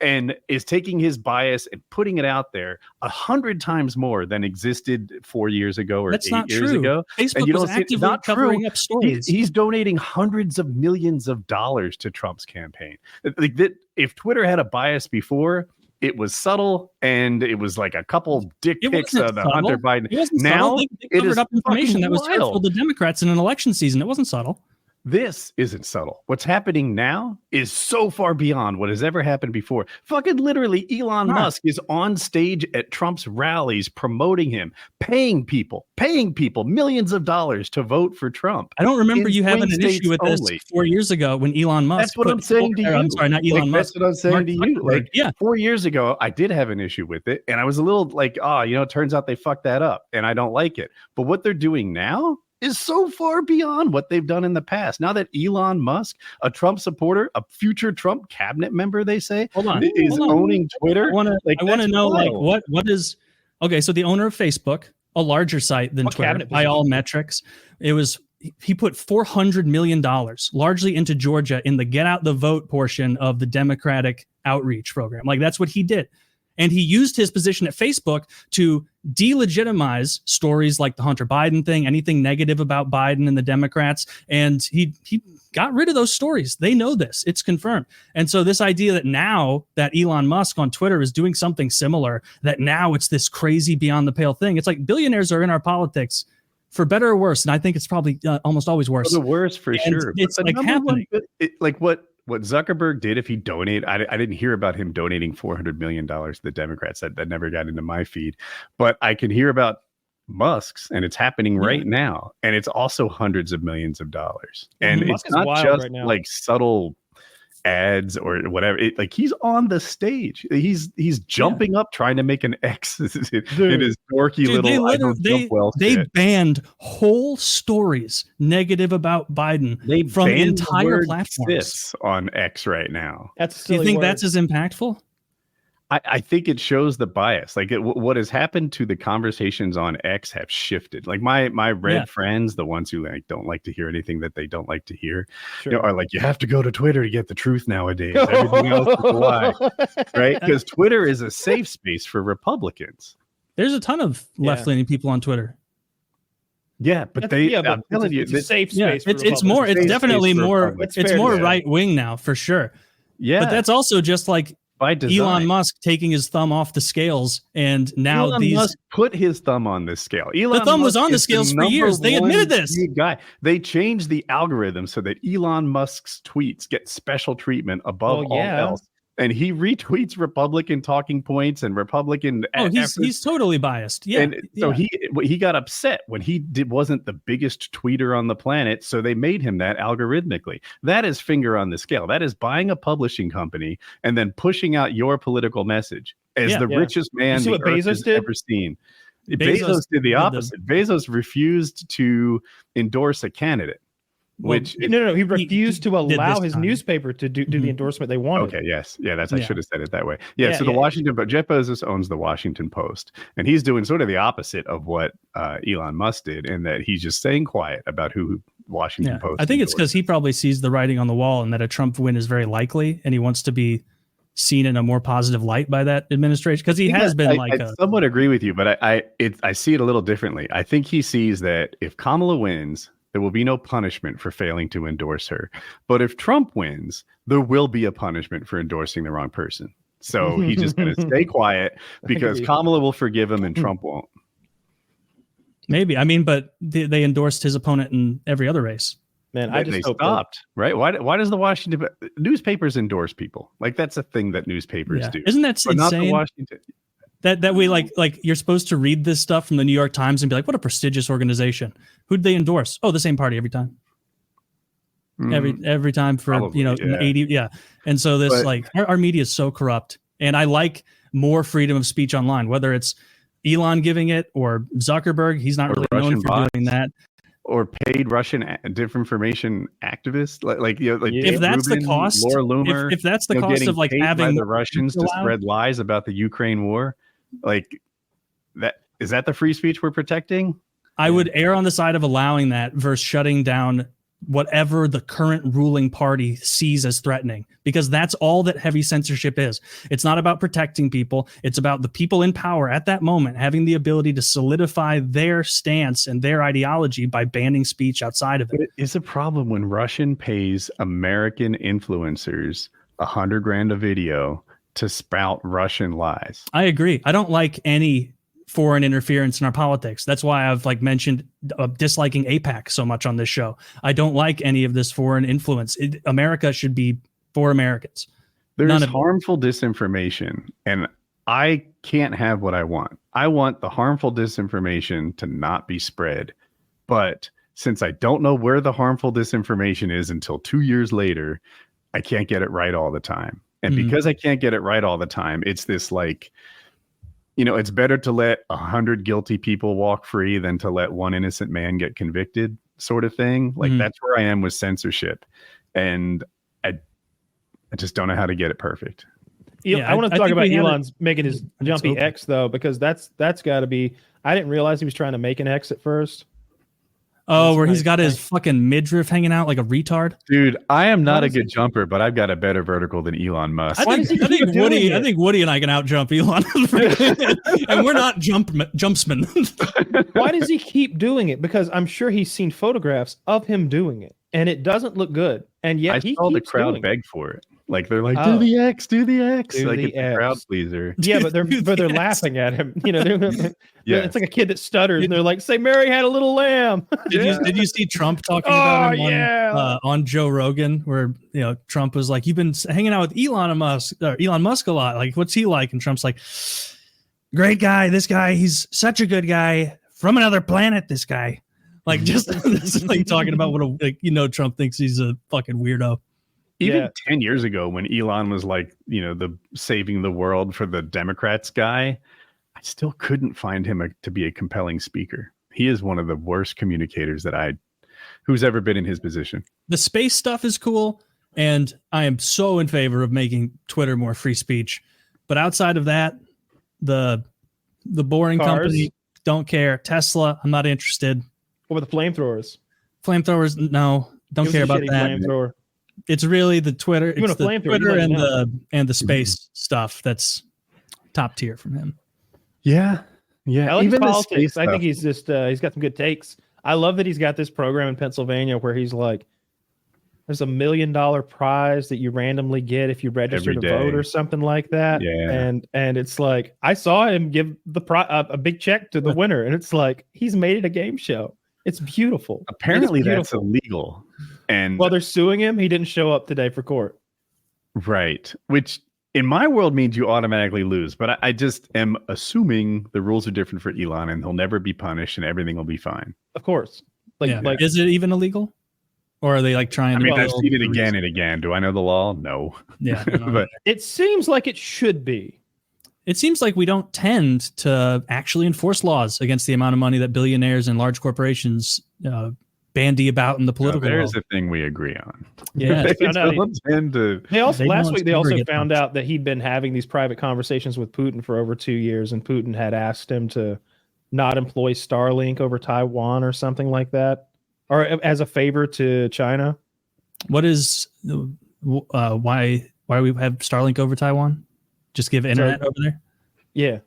and is taking his bias and putting it out there 100 times more than existed 4 years ago or That's 8 not years true. ago. Facebook And you was don't see- actively not covering true. up stories. He's donating hundreds of millions of dollars to Trump's campaign. Like that, if Twitter had a bias before, it was subtle, and it was like a couple dick It pics wasn't of the subtle. Hunter Biden. It wasn't Now subtle. They it covered is up information that was fucking hurtful wild. to Democrats in an election season. It wasn't subtle. This isn't subtle. What's happening now is so far beyond what has ever happened before. Fucking literally, Elon Musk is on stage at Trump's rallies promoting him, paying people millions of dollars to vote for Trump. I don't remember In you having swing an issue states with this only. 4 years ago when Elon Musk. That's what I'm saying to you. I'm sorry, not Elon Musk. That's what I'm saying Mark to you. Zuckerberg. Like, Yeah. 4 years ago, I did have an issue with it, and I was a little like, it turns out they fucked that up, and I don't like it. But what they're doing now is so far beyond what they've done in the past. Now that Elon Musk, a Trump supporter, a future Trump cabinet member, they say, is owning Twitter. I want to know like what is okay. So the owner of Facebook, a larger site than What Twitter cabinet by all position? metrics, he put $400 million largely into Georgia in the get out the vote portion of the Democratic outreach program. Like that's what he did. And he used his position at Facebook to delegitimize stories like the Hunter Biden thing, anything negative about Biden and the Democrats. And he got rid of those stories. They know this. It's confirmed. And so this idea that now that Elon Musk on Twitter is doing something similar, that now it's this crazy beyond the pale thing. It's like billionaires are in our politics for better or worse. And I think it's probably almost always worse. For the worst, for sure. It's But like the number one- happening. What Zuckerberg did, if he donated, I didn't hear about him donating $400 million to the Democrats. That never got into my feed. But I can hear about Musk's, and it's happening right now. And it's also hundreds of millions of dollars. And Musk it's is not wild just right now. like subtle ads or whatever. Like he's on the stage. He's jumping up trying to make an X in his dorky little I don't jump well they shit. banned whole stories negative about Biden from banned the entire word platforms. cis on X right now. That's Do you think that's as impactful? I think it shows the bias. Like what has happened to the conversations on X have shifted. Like my red friends, the ones who like don't like to hear anything that they don't like to hear, are like, you have to go to Twitter to get the truth nowadays. Everything else is a lie, right? Because Twitter is a safe space for Republicans. There's a ton of left-leaning people on Twitter. Yeah, but I'm telling you, it's a safe Yeah, space. it's more. It's definitely more. It's more right-wing now for sure. Yeah, but that's also just like by design. Elon Musk taking his thumb off the scales, and now Elon Musk put his thumb on this scale. The thumb was on the scales for years. They admitted this. Guy. They changed the algorithm so that Elon Musk's tweets get special treatment above all else. and he retweets Republican talking points and Republican. He's totally biased. Yeah. And so he got upset when he wasn't the biggest tweeter on the planet. So they made him that algorithmically. That is finger on the scale. That is buying a publishing company and then pushing out your political message as the richest man the earth has ever seen. Bezos did the opposite. Bezos refused to endorse a candidate. Which no, he refused to allow his newspaper to do the endorsement they wanted. Okay, yes, I should have said it that way. So the Washington, but Jeff Bezos owns the Washington Post, and he's doing sort of the opposite of what Elon Musk did, in that he's just staying quiet about who Washington Post. I think it's because he probably sees the writing on the wall, and that a Trump win is very likely, and he wants to be seen in a more positive light by that administration, because he has been I somewhat agree with you, but I see it a little differently. I think he sees that if Kamala wins, there will be no punishment for failing to endorse her. But if Trump wins, there will be a punishment for endorsing the wrong person. So he's just going to stay quiet because Kamala will forgive him and Trump won't. Maybe. I mean, but they endorsed his opponent in every other race. Man, they stopped, right? Why does the Washington newspapers endorse people? Like, that's a thing that newspapers do. Isn't that insane? Not the Washington. That we like you're supposed to read this stuff from the New York Times and be like, what a prestigious organization. Who'd they endorse? Oh, the same party every time. Every time for probably, 80. And so our media is so corrupt. And I like more freedom of speech online, whether it's Elon giving it or Zuckerberg. He's not really known for doing that. Or paid Russian disinformation activists, if that's the cost, Laura Loomer, if that's the cost of having the Russians to spread lies about the Ukraine war, is that the free speech we're protecting? I would err on the side of allowing that versus shutting down whatever the current ruling party sees as threatening, because that's all that heavy censorship is. It's not about protecting people. It's about the people in power at that moment having the ability to solidify their stance and their ideology by banning speech outside of it. But it is a problem when Russian pays American influencers $100,000 a video to spout Russian lies. I agree. I don't like any foreign interference in our politics. That's why I've mentioned disliking AIPAC so much on this show. I don't like any of this foreign influence. America should be for Americans. There's harmful disinformation, and I can't have what I want. I want the harmful disinformation to not be spread. But since I don't know where the harmful disinformation is until 2 years later, I can't get it right all the time. And because I can't get it right all the time, it's this it's better to let 100 guilty people walk free than to let one innocent man get convicted, sort of thing. That's where I am with censorship. And I just don't know how to get it perfect. I want to talk about Elon's making his jumpy X, though, because that's got to be. I didn't realize he was trying to make an X at first. Oh, where he's got his fucking midriff hanging out like a retard. Dude, I am not a good jumper, but I've got a better vertical than Elon Musk. I think Woody and I can out jump Elon, and we're not jumpsmen. Why does he keep doing it? Because I'm sure he's seen photographs of him doing it, and it doesn't look good. And yet I saw the crowd beg for it. They're like, do the X. It's a crowd pleaser. Yeah, but they're laughing at him. It's like a kid that stutters, and they're like, "Say Mary had a little lamb." Did you see Trump talking about him on Joe Rogan, where Trump was like, "You've been hanging out with Elon Musk a lot. Like, what's he like?" And Trump's like, "Great guy. This guy, he's such a good guy from another planet. This guy." Just talking about what Trump thinks he's a fucking weirdo. Even 10 years ago, when Elon was the saving the world for the Democrats guy, I still couldn't find him to be a compelling speaker. He is one of the worst communicators who's ever been in his position. The space stuff is cool, and I am so in favor of making Twitter more free speech. But outside of that, the boring company, don't care. Tesla, I'm not interested. What about the flamethrowers? Flamethrowers, no, don't care about that. Flamethrower. It's really the Twitter. It's the Twitter and the space stuff that's top tier from him. Yeah. I like even politics. I think he's just he's got some good takes. I love that he's got this program in Pennsylvania where he's like, there's $1 million prize that you randomly get if you register to vote or something like that. Yeah. And it's like, I saw him give a big check to the winner, and it's like he's made it a game show. It's beautiful. Apparently that's illegal. And while they're suing him, he didn't show up today for court. Right. Which in my world means you automatically lose. But I just am assuming the rules are different for Elon and he'll never be punished and everything will be fine. Of course. Like, is it even illegal? Or are they like trying to? I've seen it again and again. Do I know the law? No. Yeah. But it seems like it should be. It seems like we don't tend to actually enforce laws against the amount of money that billionaires and large corporations bandy about in the political world. There's a thing we agree on. Yeah. Last week they also found out that he'd been having these private conversations with Putin for over 2 years, and Putin had asked him to not employ Starlink over Taiwan or something like that, or as a favor to China. What is why we have Starlink over Taiwan? Just give internet over there? Yeah.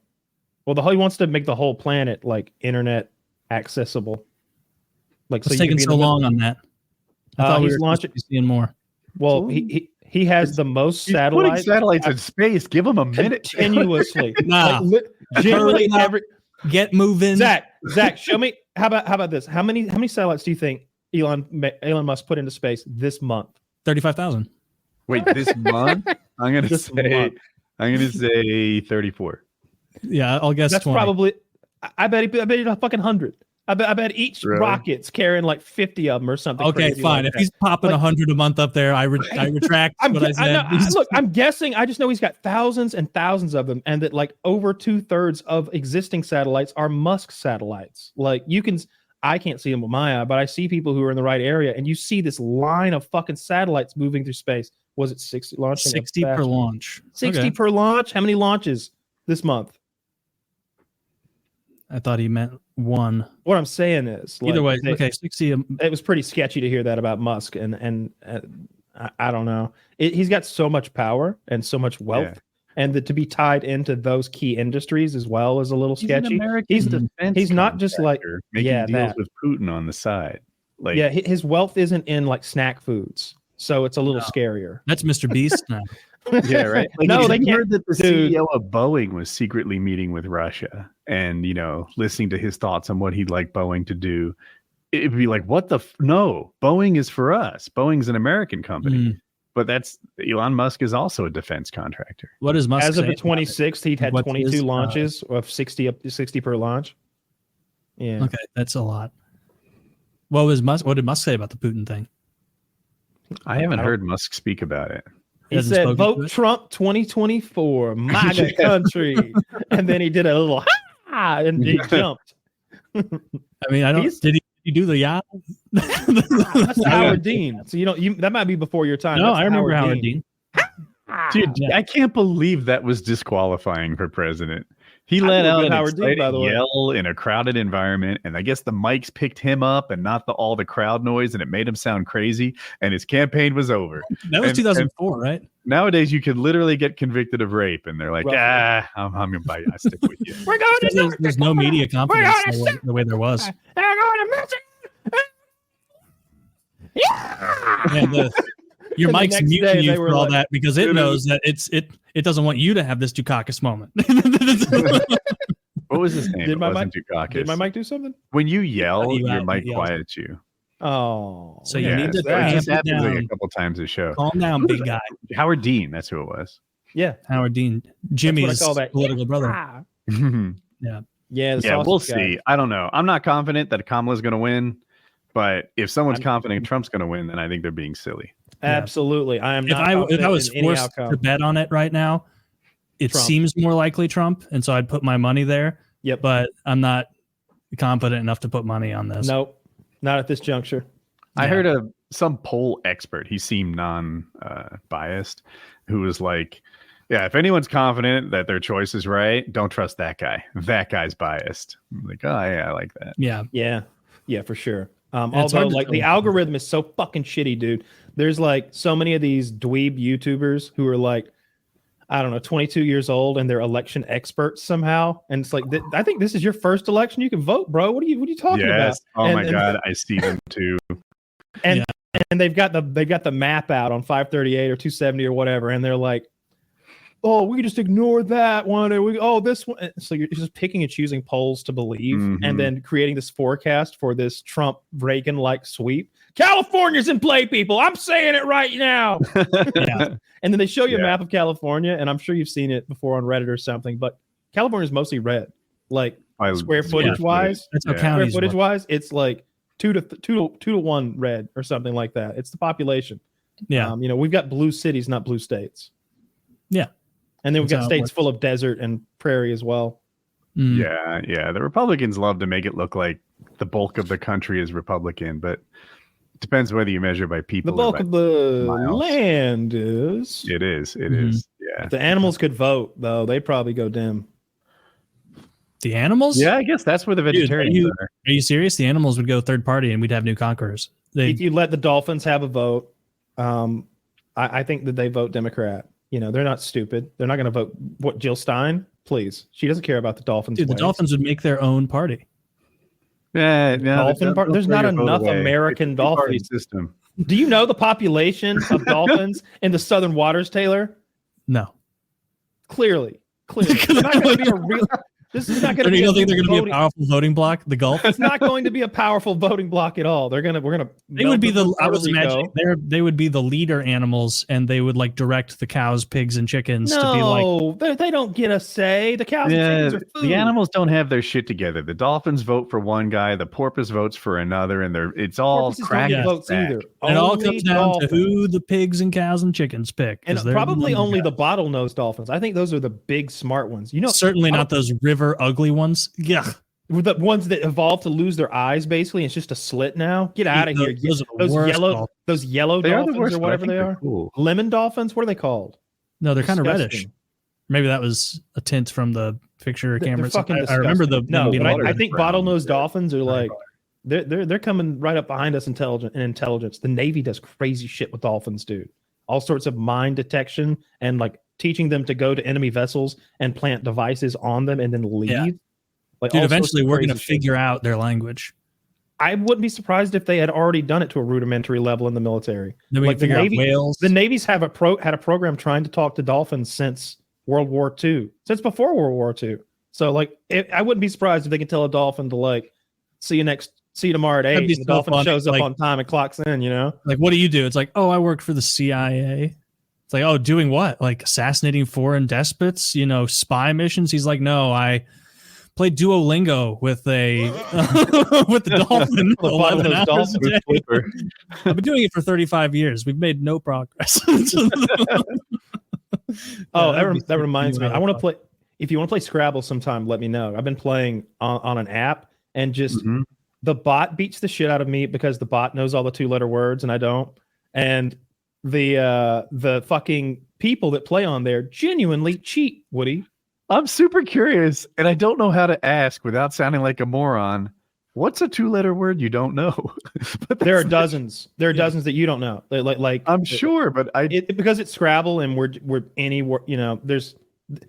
Well, he wants to make the whole planet like internet accessible. Like, what's taking so long on that? I thought he's launching, seeing more. Well, he has the most satellites. Putting satellites in space. Give him a minute. Continuously. Nah. Generally, get moving. Zach, show me. How about this? How many satellites do you think Elon Musk put into space this month? 35,000. Wait, this month? I'm gonna say 34. Yeah, I'll guess that's 20. Probably. I bet he a fucking 100. I bet each rocket's carrying like 50 of them or something. Okay, fine. If he's popping 100 a month up there, I retract what I said. Look, I'm guessing. I just know he's got thousands and thousands of them, and that like over 2/3 of existing satellites are Musk satellites. Like I can't see them with my eye, but I see people who are in the right area, and you see this line of fucking satellites moving through space. Was it 60 launching? 60 per launch. 60 per launch. How many launches this month? I thought he meant one. What I'm saying is, either way, okay, 60. It was pretty sketchy to hear that about Musk, and I don't know. He's got so much power and so much wealth, and to be tied into those key industries as well is a little sketchy. He's not just like making deals with Putin on the side. Like, yeah, his wealth isn't in like snack foods, so it's a little scarier. That's MrBeast now. Yeah, right. Like, no, they heard that the CEO of Boeing was secretly meeting with Russia and, listening to his thoughts on what he'd like Boeing to do. It'd be like, what the? No, Boeing is for us. Boeing's an American company. But Elon Musk is also a defense contractor. What is Musk? As of the 26th, he'd had 22 launches of 60 per launch. Yeah. Okay, that's a lot. What did Musk say about the Putin thing? I haven't heard Musk speak about it. He said, "Vote Trump 2024, MAGA country," and then he did a little and he jumped. I mean, did he do the yacht? That's Howard Dean. So that might be before your time. No, I remember Howard Dean. Dude, I can't believe that was disqualifying for president. He let out an excited yell in a crowded environment, and I guess the mics picked him up and not all the crowd noise, and it made him sound crazy, and his campaign was over. That was 2004, right? Nowadays, you could literally get convicted of rape, and they're like, I'm going to bite. I stick with you. We're going to there's no media confidence the way there was. They're going to Yeah. Your mic's muting you for all that because it knows that it doesn't want you to have this Dukakis moment. What was his name? Did my mic do something? When you yell, your mic quiets you. Oh, so you need to happens like a couple times a show. Calm down, big guy. Howard Dean, that's who it was. Yeah, Howard Dean, Jimmy's political brother. Yeah, we'll see. I don't know. I'm not confident that Kamala's going to win, but if someone's confident Trump's going to win, then I think they're being silly. Absolutely. I am not. If I was forced to bet on it right now, it seems more likely Trump, and so I'd put my money there. Yep. But I'm not confident enough to put money on this. Nope. Not at this juncture. I heard some poll expert, he seemed non-biased, who was like, yeah, if anyone's confident that their choice is right, don't trust that guy. That guy's biased. I'm like, oh, yeah, I like that. Yeah, for sure. Although, like, the algorithm is so fucking shitty, dude. There's like so many of these dweeb YouTubers who are like, I don't know, 22 years old, and they're election experts somehow. And it's like, I think this is your first election. You can vote, bro. What are you talking about? Oh my God, I see them too. And they've got the map out on 538 or 270 or whatever, and they're like, oh, we just ignore that one, and this one. So you're just picking and choosing polls to believe, and then creating this forecast for this Trump Reagan like sweep. California's in play, people. I'm saying it right now. Yeah. And then they show you a map of California, and I'm sure you've seen it before on Reddit or something, but California is mostly red. Like square footage wise, That's how counties square footage work. wise, it's like 2 to 1 red or something like that. It's the population. Yeah. We've got blue cities, not blue states. Yeah. And then we've That's got how it states works. full of desert and prairie as well. Mm. Yeah. The Republicans love to make it look like the bulk of the country is Republican, but it depends whether you measure by people. The bulk of the miles. land is. It is. Mhm. Yeah. If the animals could vote, though, they'd probably go dim. The animals? Yeah, I guess that's where the Dude, vegetarians are. Are you serious? The animals would go third party and we'd have new conquerors. If you let the Dolphins have a vote, I think that they vote Democrat. They're not stupid. They're not going to vote Jill Stein. Please, she doesn't care about the Dolphins. Dude, the ways. Dolphins would make their own party. Yeah, There's not enough American Dolphins. System. Do you know the population of dolphins in the Southern Waters, Taylor? No. Clearly. It's not going to be a real. This is not going to be. You don't think they're going to be a voting- powerful voting bloc? The Gulf? It's not going to be a powerful voting block at all. We're gonna. They would be the. I Puerto was imagining they would be the leader animals, and they would like direct the cows, pigs, and chickens to be like. No, they don't get a say. The cows and chickens are food. The animals don't have their shit together. The dolphins vote for one guy, the porpoise votes for another, and it's all Porpoises cracked. don't get votes either. And it all Only comes down dolphins. to who the pigs and cows and chickens pick. 'cause And they're probably the only guys. the bottlenose dolphins. I think those are the big smart ones. Certainly not those river ugly ones. Yeah. The ones that evolved to lose their eyes, basically. It's just a slit now. Get out of here. Those are the worst dolphins. Those yellow They are the dolphins worst, or but I whatever think they they're are. cool. Lemon dolphins. What are they called? No, they're kind of reddish. Disgusting. Maybe that was a tint from the picture They're cameras. fucking I remember disgusting. them No, being but like- I think brown. bottlenose dolphins are like color. they're coming right up behind us in intelligence. The Navy does crazy shit with dolphins, dude. All sorts of mine detection and like teaching them to go to enemy vessels and plant devices on them and then leave. Yeah. Like Dude, all sorts eventually of we're going to crazy shit. figure out their language. I wouldn't be surprised if they had already done it to a rudimentary level in the military. Then we Like can the figure Navy- out whales. The Navy's had a program trying to talk to dolphins since World War II, since before World War II. So like, I wouldn't be surprised if they can tell a dolphin to like, see you tomorrow at 8. That'd be And the so dolphin funny, shows up like- on time and clocks in. Like, what do you do? It's like, oh, I worked for the CIA. It's like, oh, doing what? Like assassinating foreign despots, spy missions. He's like, no, I played Duolingo with a with the dolphin. The 11 bottlenose hours dolphin. a day. I've been doing it for 35 years. We've made no progress. That reminds me. I want to play. If you want to play Scrabble sometime, let me know. I've been playing on an app, and just Mhm. the bot beats the shit out of me because the bot knows all the 2-letter words and I don't. And the fucking people that play on there genuinely cheat, Woody. I'm super curious, and I don't know how to ask without sounding like a moron. What's a 2-letter word you don't know? But There are that's- dozens. There are dozens that you don't know. Like I'm sure, but because it's Scrabble and we're any word.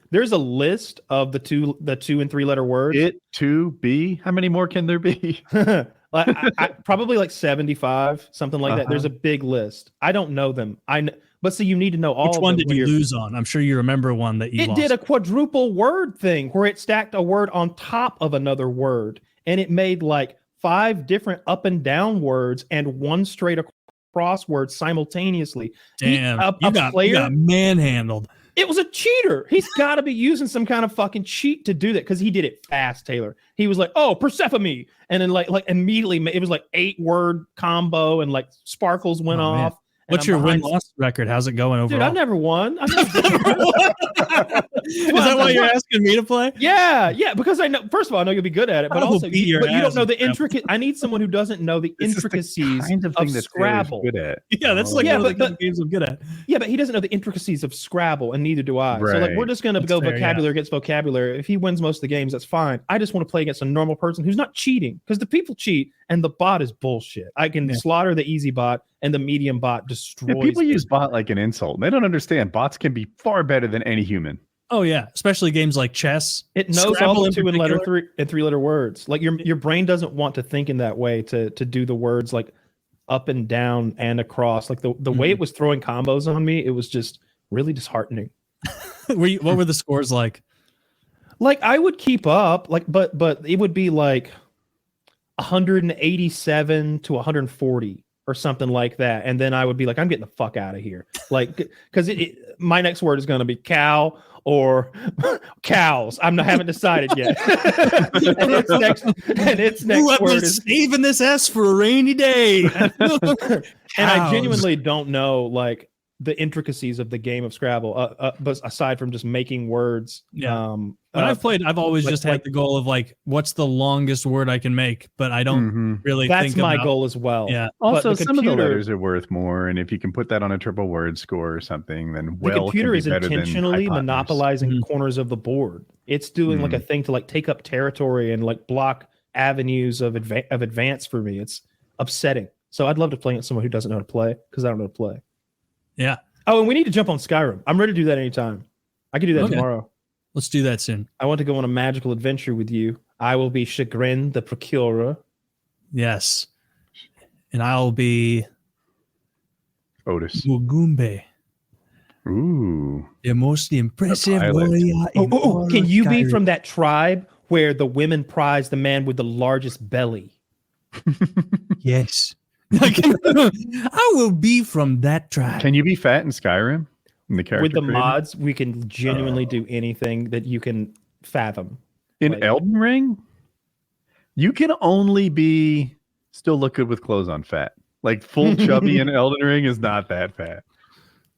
There's a list of the 2 and 3-letter words. it to be. How many more can there be? I probably like 75, something like that. Uh-huh. There's a big list. I don't know them. But so you need to know all. Which of one them did when you you're- lose on? I'm sure you remember one that you It lost. did a quadruple word thing where it stacked a word on top of another word, and it made like 5 different up and down words and 1 straight across word simultaneously. Damn, a you got manhandled. It was a cheater. He's got to be using some kind of fucking cheat to do that because he did it fast, Taylor. He was like, "Oh, Persephone," and then like immediately it was like 8-word combo, and like sparkles went Oh, man. off. and What's I'm your behind- win-loss record? How's it going overall? Dude, I've never won. I've never Is that why you're asking me to play? Yeah, because I know. First of all, I know you'll be good at it, but I will also, beat your but you ass don't know the in Scrabble. intricate. I need someone who doesn't know the This is the intricacies kind of thing that Scrabble. Taylor's good at. Yeah, that's like Yeah, one of the but- games I'm good at. Yeah, but he doesn't know the intricacies of Scrabble, and neither do I. So like, Right. we're just gonna That's go fair, vocabulary against vocabulary. If he wins most of the games, that's fine. I just want to play against a normal person who's not cheating, because the people cheat, and the bot is bullshit. I can Yeah. slaughter the easy bot, and the medium bot destroys. Yeah, people it. use bot like an insult. They don't understand. Bots can be far better than any human. Oh yeah, especially games like chess. It knows Scrabble all the in 2 and letter particular. 3 and 3-letter words. Like your brain doesn't want to think in that way to do the words like up and down and across. Like the way it was throwing combos on me, it was just really disheartening. What were the scores like? Like I would keep up, like but it would be like 187 to 140. or something like that, and then I would be like, I'm getting the fuck out of here, like, because my next word is going to be cow or cows. Haven't decided yet. and its next word is saving this S for a rainy day. And I genuinely don't know like the intricacies of the game of Scrabble, but aside from just making words. Yeah. When I've played, I've always just had the goal of like, what's the longest word I can make? But I don't really That's think my about, goal as well. Yeah. Also, some of the letters are worth more, and if you can put that on a triple word score or something, then the computer is intentionally monopolizing corners of the board. It's doing like a thing to like take up territory and like block avenues of advance for me. It's upsetting. So I'd love to play with someone who doesn't know how to play because I don't know how to play. Yeah. Oh, and we need to jump on Skyrim. I'm ready to do that anytime. I can do that tomorrow. Let's do that soon. I want to go on a magical adventure with you. I will be Chagrin the Procurer. Yes. And I'll be Otis. Mugumbe. Ooh. The most impressive warrior in all can you be Skyrim. from that tribe where the women prize the man with the largest belly? Yes. I will be from that tribe. Can you be fat in Skyrim? In the character With the creator? mods, we can genuinely do anything that you can fathom. In like- Elden Ring, you can only still look good with clothes on fat. Like full chubby in Elden Ring is not that fat.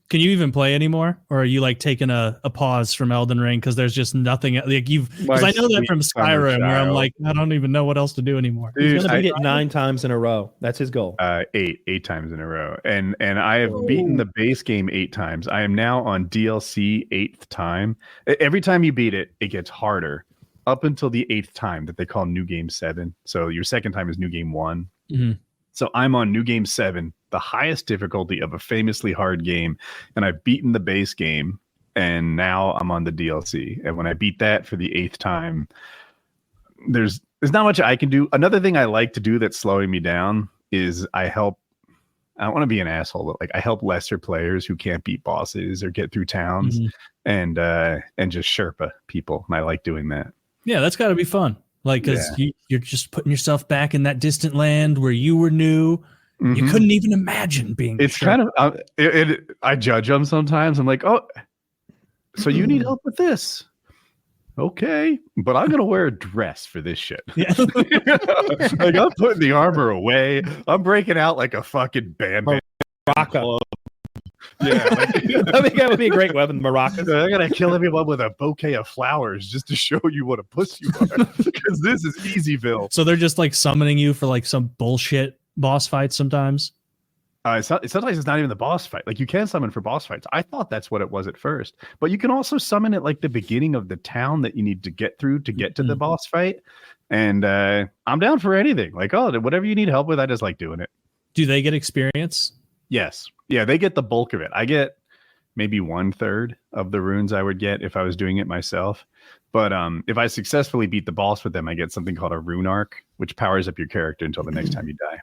Can you even play anymore, or are you like taking a pause from Elden Ring because there's just nothing like because I know that from Skyrim where I'm like I don't even know what else to do anymore. He's gonna beat it 9 times in a row. That's his goal. 8 times in a row, and I have beaten the base game 8 times. I am now on DLC 8th time. Every time you beat it, it gets harder up until the 8th time that they call New Game 7. So your second time is New Game 1. Mm-hmm. So I'm on New Game 7, the highest difficulty of a famously hard game, and I've beaten the base game, and now I'm on the DLC. And when I beat that for the 8th time, there's not much I can do. Another thing I like to do that's slowing me down is I don't want to be an asshole, but like I help lesser players who can't beat bosses or get through towns and just Sherpa people. And I like doing that. Yeah, that's got to be fun. Like, because you're just putting yourself back in that distant land where you were new. You couldn't even imagine being. It's kind of. I judge them sometimes. I'm like, oh, so you need help with this? Okay, but I'm gonna wear a dress for this shit. Yeah. Like I'm putting the armor away. I'm breaking out like a fucking bandit. Maraca. Yeah, I think that would be a great weapon, Maraca. I'm gonna kill everyone with a bouquet of flowers just to show you what a puss you are. Because this is Easyville. So they're just like summoning you for like some bullshit boss fights sometimes. Sometimes it's not even the boss fight. Like you can summon for boss fights. I thought that's what it was at first, but you can also summon at like the beginning of the town that you need to get through to get to the boss fight. And I'm down for anything. Like, oh, whatever you need help with, I just like doing it. Do they get experience? Yes. Yeah, they get the bulk of it. I get maybe 1/3 of the runes I would get if I was doing it myself. But if I successfully beat the boss with them, I get something called a rune arc, which powers up your character until the next time you die.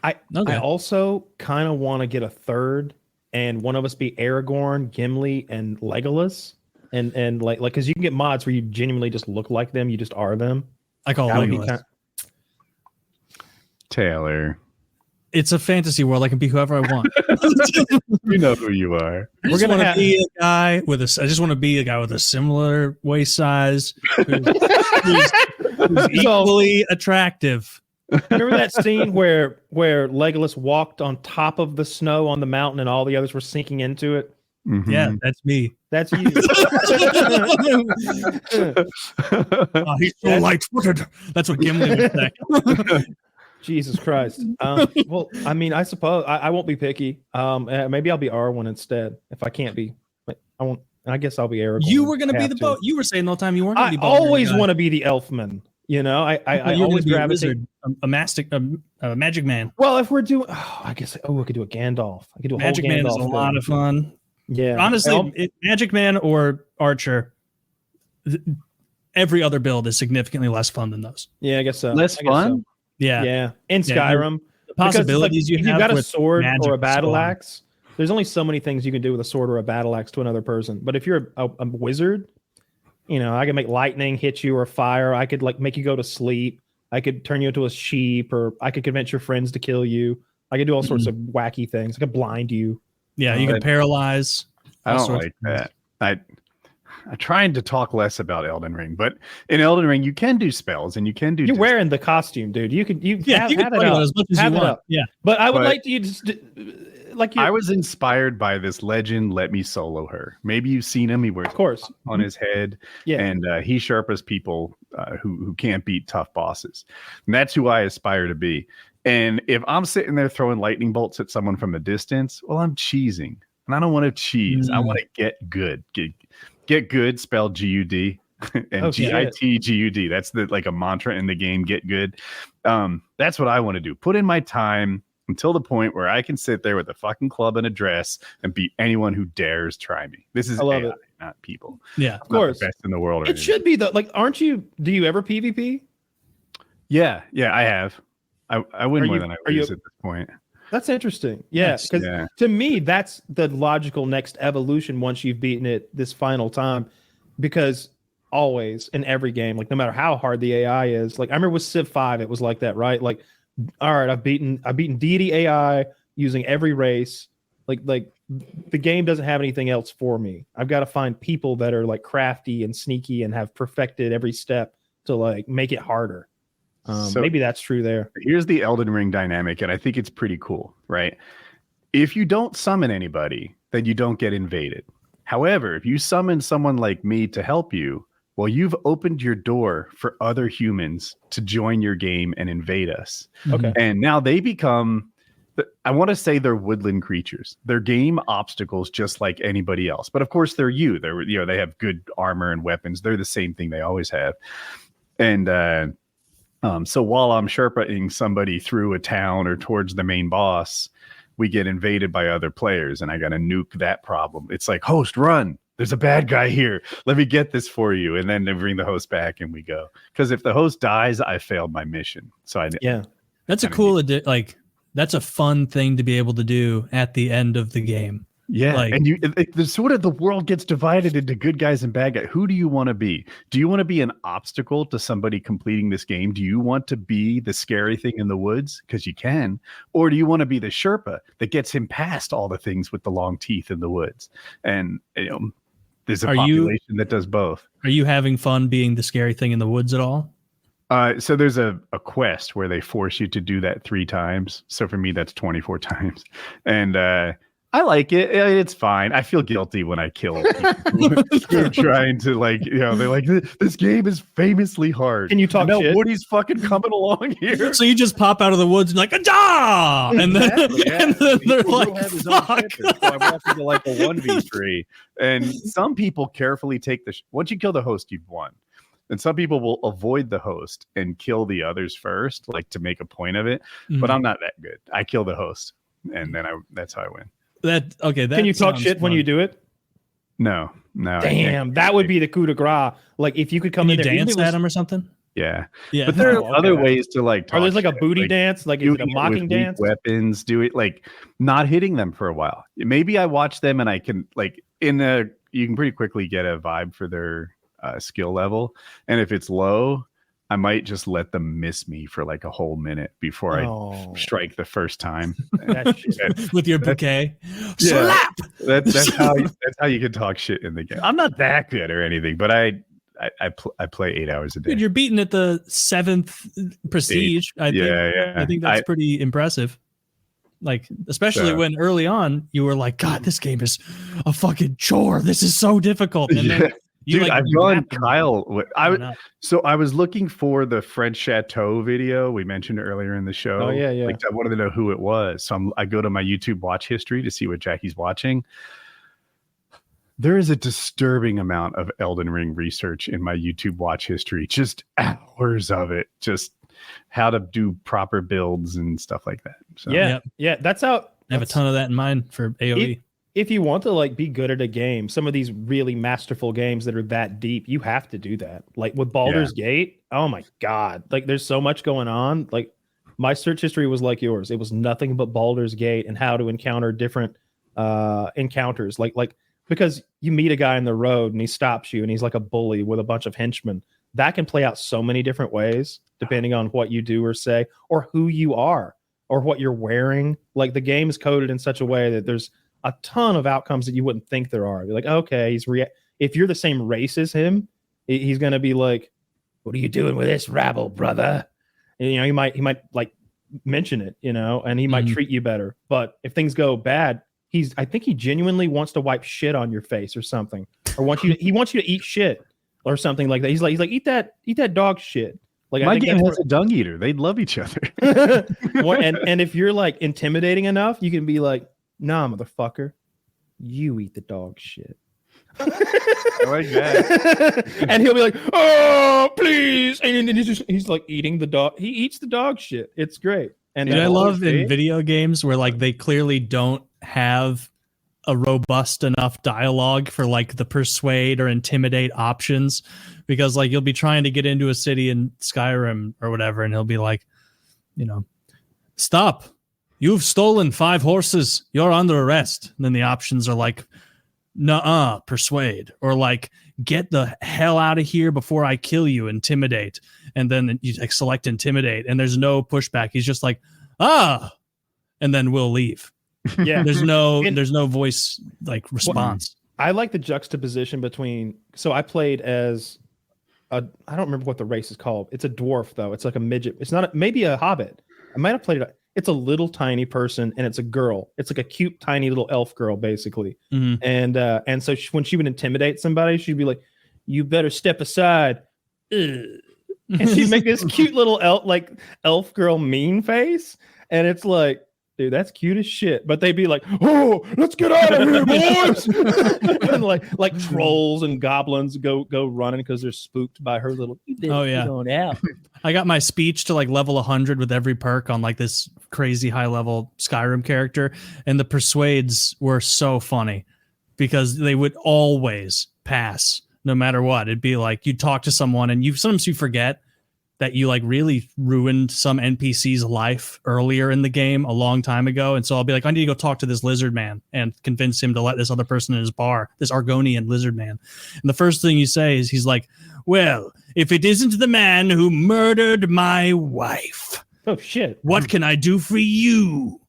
I also kind of want to get a third, and one of us be Aragorn, Gimli, and Legolas, and like because you can get mods where you genuinely just look like them, you just are them. I call it Legolas. Taylor, it's a fantasy world. I can be whoever I want. you know who you are. We're gonna be a guy with I just want to be a guy with a similar waist size, who's equally attractive. Remember that scene where Legolas walked on top of the snow on the mountain and all the others were sinking into it? Mm-hmm. Yeah, that's me. That's you. He's so light-footed. That's what Gimli would say. Jesus Christ. Well, I mean, I suppose I won't be picky. Maybe I'll be Arwen instead if I can't be. I won't. I guess I'll be Aragorn. You were going to be the boat. You were saying the whole time you weren't going to be. I always want to be the Elfman. You know, I always gravitate a magic man. Well, if we're doing, I guess I could do a Gandalf. I could do a magic whole man Gandalf is a lot of fun. Yeah, honestly, magic man or archer. Every other build is significantly less fun than those. Yeah, I guess so. Less fun. So. Yeah. In Skyrim, the possibilities if you've got a sword or a battle axe. axe. There's only so many things you can do with a sword or a battle axe to another person. But if you're a wizard, you know, I can make lightning hit you or fire. I could like make you go to sleep. I could turn you into a sheep, or I could convince your friends to kill you. I can do all sorts of wacky things. I can blind you. Yeah, you can paralyze. I don't like that. I'm trying to talk less about Elden Ring, but in Elden Ring you can do spells and you can do. You're wearing the costume, dude. You can have it up. As much as have you it want. up. Yeah, but I would like to just like you. I was inspired by this legend. Let me solo her. Maybe you've seen him. He wears of course on his head, and he sharpens people who can't beat tough bosses. And that's who I aspire to be. And if I'm sitting there throwing lightning bolts at someone from a distance, well, I'm cheesing, and I don't want to cheese. I want to get good. Get good, spelled G-U-D, and G-I-T-G-U-D. That's like a mantra in the game. Get good. That's what I want to do. Put in my time until the point where I can sit there with a fucking club and a dress and beat anyone who dares try me. This is AI, not people. Yeah, of course. The best in the world. It should be though. Like, aren't you? Do you ever PvP? Yeah, I have. I win more than I lose at this point. That's interesting. Yeah, because to me, that's the logical next evolution once you've beaten it this final time. Because always in every game, like no matter how hard the AI is, like I remember with Civ 5, it was like that, right? Like, all right, I've beaten deity AI using every race. Like the game doesn't have anything else for me. I've got to find people that are like crafty and sneaky and have perfected every step to like make it harder. So maybe that's true there. Here's the Elden Ring dynamic, and I think it's pretty cool, right? If you don't summon anybody, then you don't get invaded. However, if you summon someone like me to help you, well, you've opened your door for other humans to join your game and invade us. Okay. And now they become, I want to say they're woodland creatures. They're game obstacles just like anybody else. But of course, they're they have good armor and weapons. They're the same thing they always have. And so while I'm sherpaing somebody through a town or towards the main boss, we get invaded by other players, and I got to nuke that problem. It's like, host, run. There's a bad guy here. Let me get this for you. And then they bring the host back and we go. Because if the host dies, I failed my mission. So that's a cool, that's a fun thing to be able to do at the end of the game. Yeah, and the world gets divided into good guys and bad guys. Who do you want to be? Do you want to be an obstacle to somebody completing this game? Do you want to be the scary thing in the woods? Because you can. Or do you want to be the Sherpa that gets him past all the things with the long teeth in the woods? And there's a population that does both. Are you having fun being the scary thing in the woods at all? So there's a quest where they force you to do that 3 times. So for me, that's 24 times. And I like it. It's fine. I feel guilty when I kill people who are trying to they're like, this game is famously hard. Can you talk shit? Woody's fucking coming along here. So you just pop out of the woods and like, ah! And then, and then they're like, fuck. So I walk into like a 1v3. And some people carefully take once you kill the host, you've won. And some people will avoid the host and kill the others first, like to make a point of it. Mm-hmm. But I'm not that good. I kill the host. And then that's how I win. Can you talk shit when you do it? No. Damn, that would be the coup de grace. Like if you could come in there, dance at him or something. Yeah. But there are other ways to talk. Are there like a booty dance? Like is it a mocking dance? Weapons, do it like not hitting them for a while. Maybe I watch them and I can you can pretty quickly get a vibe for their skill level. And if it's low, I might just let them miss me for like a whole minute before I strike the first time. With your bouquet. Yeah, slap! That's how you can talk shit in the game. I'm not that good or anything, but I play 8 hours a day. Dude, you're beating at the 7th prestige. I think that's pretty impressive. Like, especially when early on you were like, God, this game is a fucking chore. This is so difficult. And then I've gone Kyle. I was looking for the French Chateau video we mentioned earlier in the show. Oh yeah. Like, I wanted to know who it was. So I go to my YouTube watch history to see what Jackie's watching. There is a disturbing amount of Elden Ring research in my YouTube watch history. Just hours of it. Just how to do proper builds and stuff like that. So, yeah. That's how I have a ton of that in mind for AoE. If you want to be good at a game, some of these really masterful games that are that deep, you have to do that. Like with Baldur's Gate, oh my God. Like there's so much going on. Like my search history was like yours. It was nothing but Baldur's Gate and how to encounter different encounters. Like because you meet a guy in the road and he stops you and he's like a bully with a bunch of henchmen. That can play out so many different ways depending on what you do or say or who you are or what you're wearing. Like the game is coded in such a way that there's a ton of outcomes that you wouldn't think there are. You're like, okay, if you're the same race as him, he's going to be like, what are you doing with this rabble, brother? And, he might like mention it, and he might treat you better. But if things go bad, I think he genuinely wants to wipe shit on your face or something, or he wants you to eat shit or something like that. He's like, eat that dog shit. Like my game has a dung eater. They'd love each other. and if you're like intimidating enough, you can be like, nah, motherfucker, you eat the dog shit. I like that. And he'll be like, oh, please. And then he's like eating the dog. He eats the dog shit. It's great. And I love in video games where like they clearly don't have a robust enough dialogue for like the persuade or intimidate options, because like you'll be trying to get into a city in Skyrim or whatever, and he'll be like, stop. You've stolen 5 horses. You're under arrest. And then the options are like, nuh-uh, persuade, or like, get the hell out of here before I kill you, intimidate. And then you like select intimidate, and there's no pushback. He's just like, and then we'll leave. Yeah. There's no voice like response. I like the juxtaposition between, so I played as I don't remember what the race is called. It's a dwarf though. It's like a midget. It's not maybe a hobbit. I might have played it. It's a little tiny person, and it's a girl. It's like a cute, tiny little elf girl, basically. Mm-hmm. And so when she would intimidate somebody, she'd be like, "You better step aside," and she'd make this cute little elf girl mean face, and it's like, dude, that's cute as shit. But they'd be like, "Oh, let's get out of here, boys!" And like trolls and goblins go running because they're spooked by her little. Oh yeah, going out. I got my speech to like level 100 with every perk on like this crazy high level Skyrim character, and the persuades were so funny because they would always pass no matter what. It'd be like you talk to someone and sometimes you forget that you like really ruined some NPC's life earlier in the game a long time ago. And so I'll be like, I need to go talk to this lizard man and convince him to let this other person in his bar, this Argonian lizard man. And the first thing you say is he's like, well, if it isn't the man who murdered my wife, oh shit, what can I do for you?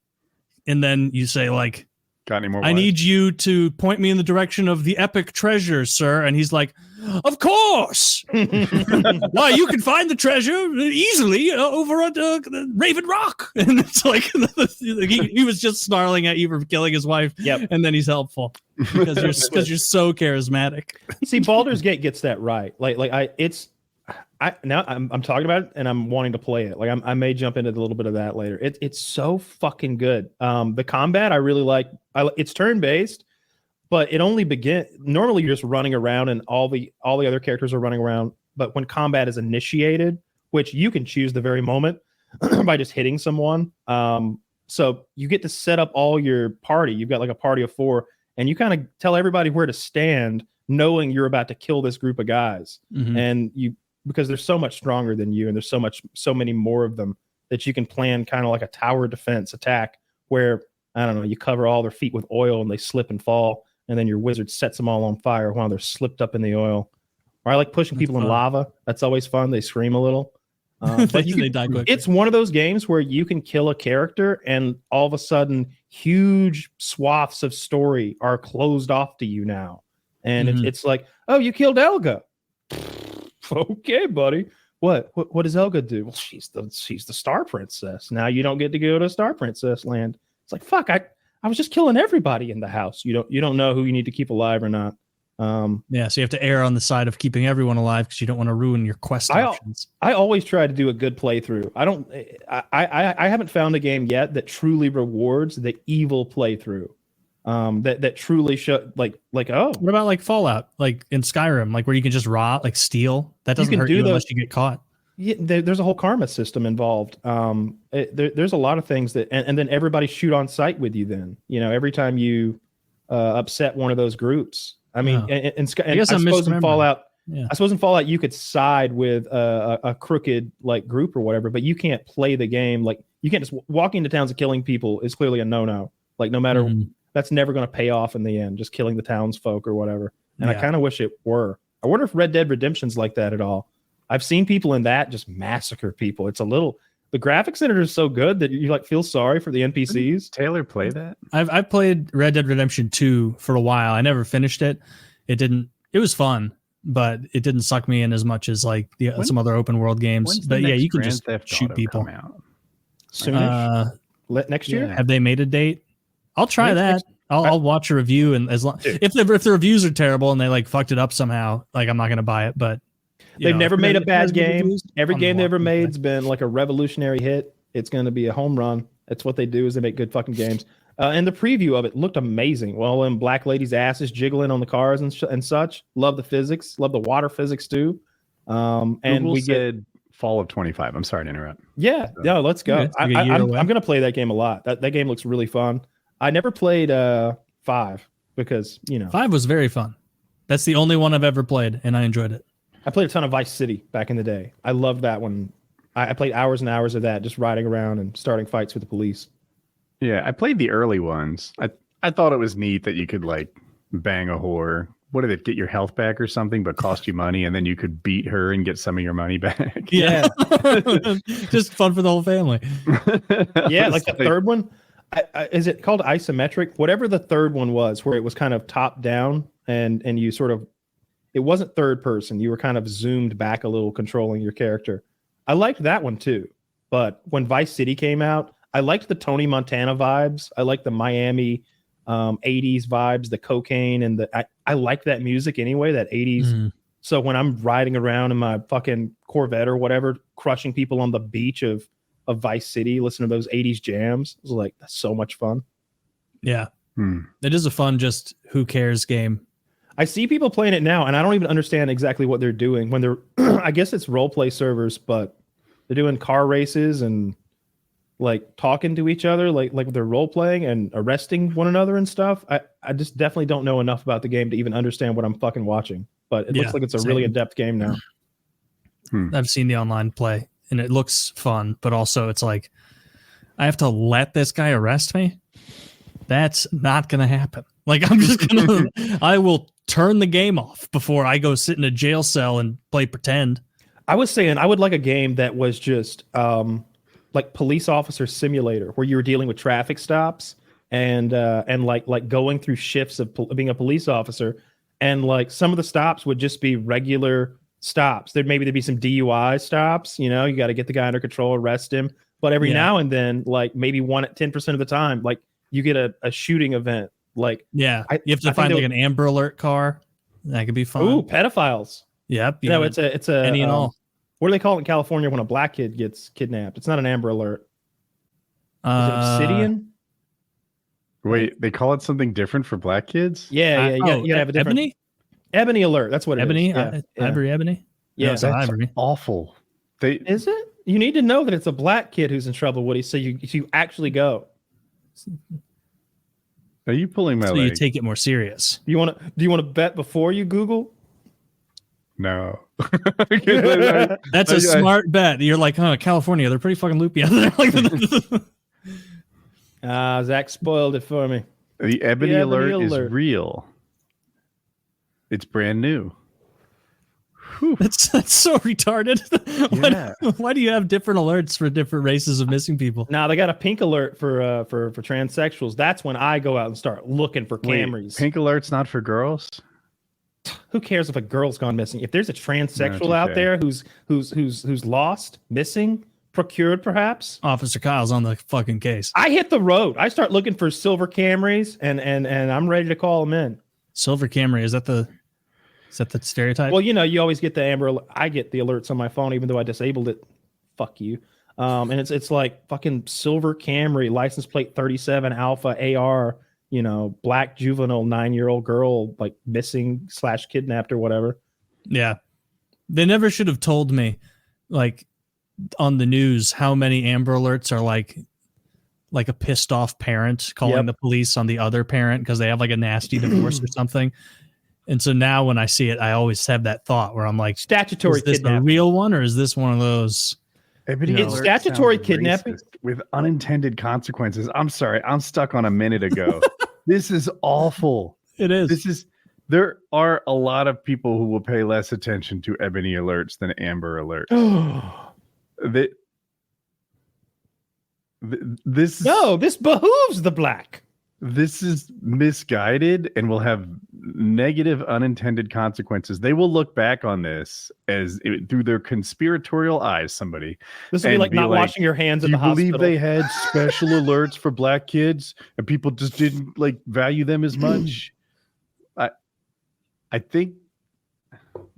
And then you say like, got any more? I need you to point me in the direction of the epic treasure, sir. And he's like, of course. Why, you can find the treasure easily over at Raven Rock. And it's like he was just snarling at you for killing his wife. Yep. And then he's helpful because you're so charismatic. See, Baldur's Gate gets that right. Now I'm talking about it and I'm wanting to play it. Like I may jump into a little bit of that later. It's so fucking good. The combat I really like. It's turn based, but it only normally you're just running around and all the other characters are running around. But when combat is initiated, which you can choose the very moment by just hitting someone, so you get to set up all your party. You've got like a party of 4, and you kind of tell everybody where to stand, knowing you're about to kill this group of guys, and because they're so much stronger than you, and there's so many more of them that you can plan kind of like a tower defense attack where, I don't know, you cover all their feet with oil and they slip and fall, and then your wizard sets them all on fire while they're slipped up in the oil. Or I like pushing people in lava. That's always fun. They scream a little. But they die quickly. It's one of those games where you can kill a character and all of a sudden huge swaths of story are closed off to you now. And it's like, oh, you killed Elga. Okay, buddy. What does Elga do? Well, she's the Star Princess. Now you don't get to go to Star Princess land. It's like, fuck, I was just killing everybody in the house. You don't know who you need to keep alive or not. Yeah, so you have to err on the side of keeping everyone alive because you don't want to ruin your quest options. I always try to do a good playthrough. I haven't found a game yet that truly rewards the evil playthrough. That truly show like oh, what about like Fallout, like in Skyrim, like where you can just steal? That doesn't hurt you unless you get caught. Yeah, there's a whole karma system involved. There's a lot of things that, and then everybody shoot on sight with you. Then every time you upset one of those groups. I mean, I suppose in Fallout, you could side with a crooked like group or whatever, but you can't play the game. Like you can't just walk into towns and killing people is clearly a no-no. Like no matter, that's never going to pay off in the end. Just killing the townsfolk or whatever. And I kind of wish it were. I wonder if Red Dead Redemption's like that at all. I've seen people in that just massacre people. It's a little The graphics in it are so good that you like feel sorry for the NPCs. Taylor play that? I've played Red Dead Redemption 2 for a while. I never finished it. It was fun, but it didn't suck me in as much as like some other open world games. But yeah, you can just shoot people. Soonish? Next year? Have they made a date? I'll try that. I'll watch a review, and as long if the reviews are terrible and they like fucked it up somehow, like I'm not gonna buy it. But they've never made a bad game. Every game they ever made's been like a revolutionary hit. It's going to be a home run. That's what they do, is they make good fucking games. And the preview of it looked amazing. Well, them black ladies' asses jiggling on the cars and such. Love the physics. Love the water physics too. And Google we said fall of 25. I'm sorry to interrupt. Yeah, no, let's go. I'm going to play that game a lot. That game looks really fun. I never played 5 because 5 was very fun. That's the only one I've ever played, and I enjoyed it. I played a ton of Vice City back in the day. I loved that one. I played hours and hours of that, just riding around and starting fights with the police. Yeah, I played the early ones. I thought it was neat that you could like bang a whore. What did it get your health back or something, but cost you money, and then you could beat her and get some of your money back? Yeah, just fun for the whole family. Yeah, like the third one. Is it called isometric? Whatever the third one was, where it was kind of top down and you sort of, it wasn't third person. You were kind of zoomed back a little, controlling your character. I liked that one too. But when Vice City came out, I liked the Tony Montana vibes. I liked the Miami 80s vibes, the cocaine, and I like that music anyway, that 80s. Mm. So when I'm riding around in my fucking Corvette or whatever, crushing people on the beach of Vice City, listening to those 80s jams, it was like, that's so much fun. Yeah. It is a fun, just who cares game. I see people playing it now, and I don't even understand exactly what they're doing when they're, I guess it's role play servers, but they're doing car races and like talking to each other, like they're role playing and arresting one another and stuff. I just definitely don't know enough about the game to even understand what I'm fucking watching, but it looks like it's a really adept game now. I've seen the online play and it looks fun, but also it's like, I have to let this guy arrest me. That's not going to happen. Like, I'm just going to, I will turn the game off before I go sit in a jail cell and play pretend. I was saying I would like a game that was just like police officer simulator, where you were dealing with traffic stops and like going through shifts of being a police officer, and like some of the stops would just be regular stops. There'd be some DUI stops. You got to get the guy under control, arrest him. But every now and then, like maybe 10% of the time, like you get a shooting event. Like you have to find like an Amber Alert car. That could be fun. Ooh, pedophiles. Yep. It's a any and all. What do they call it in California when a black kid gets kidnapped? It's not an Amber Alert. Is it Obsidian? Wait, they call it something different for black kids? Yeah. You have a different Ebony Alert. That's what it Ebony? is. Ivory Ebony? Yeah, no, that's Ivory. Awful. Is it? You need to know that it's a black kid who's in trouble, Woody, so you actually go. Are you pulling my leg? You take it more serious. Do you want to bet before you Google? No. That's a smart bet. You're like, California, they're pretty fucking loopy out there. Zach spoiled it for me. The Ebony Alert is real. It's brand new. That's so retarded. Why do you have different alerts for different races of missing people? Now they got a pink alert for transsexuals. That's when I go out and start looking for Camrys. Pink alert's not for girls? Who cares if a girl's gone missing? If there's a transsexual out there who's lost, missing, procured perhaps. Officer Kyle's on the fucking case. I hit the road. I start looking for silver Camrys and I'm ready to call them in. Silver Camry, is that the stereotype? Well, you always get the Amber. I get the alerts on my phone, even though I disabled it. Fuck you. And it's like fucking silver Camry, license plate 37 Alpha AR. Black juvenile 9-year-old girl, like missing / kidnapped or whatever. Yeah, they never should have told me, like on the news, how many Amber Alerts are like a pissed off parent calling the police on the other parent because they have like a nasty divorce or something. And so now when I see it, I always have that thought where I'm like, statutory is this kidnapping. the real one, or is this one of those? It's statutory kidnapping with unintended consequences. I'm sorry, I'm stuck on a minute ago. This is awful. It is. There are a lot of people who will pay less attention to Ebony Alerts than Amber Alerts. This behooves the black. This is misguided and will have negative unintended consequences. They will look back on this through their conspiratorial eyes. Somebody, this will be like not washing your hands at the hospital. Do you believe they had special alerts for black kids and people just didn't like value them as much? I think.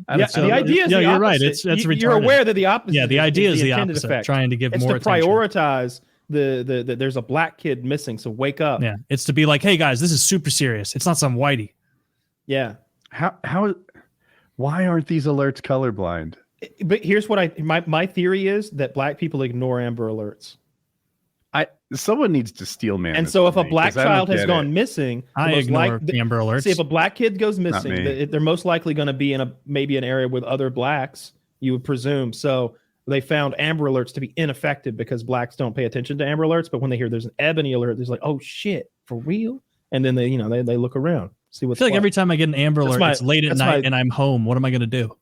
The idea is the you're opposite. right. It's retarded. You're aware that the opposite. Yeah, the idea is the opposite. opposite. Trying to give it's more to attention. Prioritize the there's a black kid missing, so wake up. Yeah, it's to be like, hey guys, this is super serious. It's not some whitey. Yeah. Why aren't these alerts colorblind? But here's what my theory is that black people ignore Amber Alerts. Someone needs to steel man. And so if a black child has gone missing, I ignore Amber Alerts. See, if a black kid goes missing, they're most likely going to be in maybe an area with other blacks, you would presume. So they found Amber Alerts to be ineffective because blacks don't pay attention to Amber Alerts. But when they hear there's an Ebony Alert, they're like, oh shit, for real? And then they look around, see what's. I feel like every time I get an Amber Alert, it's late at night and I'm home. What am I going to do?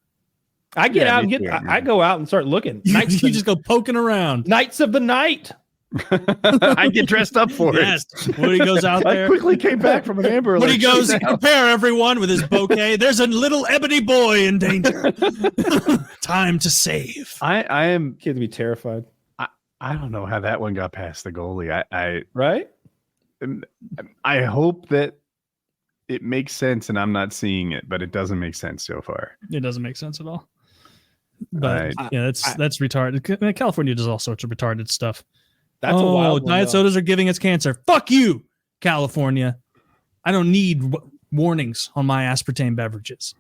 I get out and I go out and start looking. You just go poking around. Knights of the Night. I get dressed up for it. Woody goes out there. I quickly came back from an Amber Alert. Woody goes, prepare everyone with his bouquet. There's a little ebony boy in danger. Time to save. I am kids be terrified. I don't know how that one got past the goalie. Right. I hope that it makes sense, and I'm not seeing it, but it doesn't make sense so far. It doesn't make sense at all. But that's retarded. California does all sorts of retarded stuff. That's a wild one, diet sodas are giving us cancer. Fuck you, California. I don't need warnings on my aspartame beverages.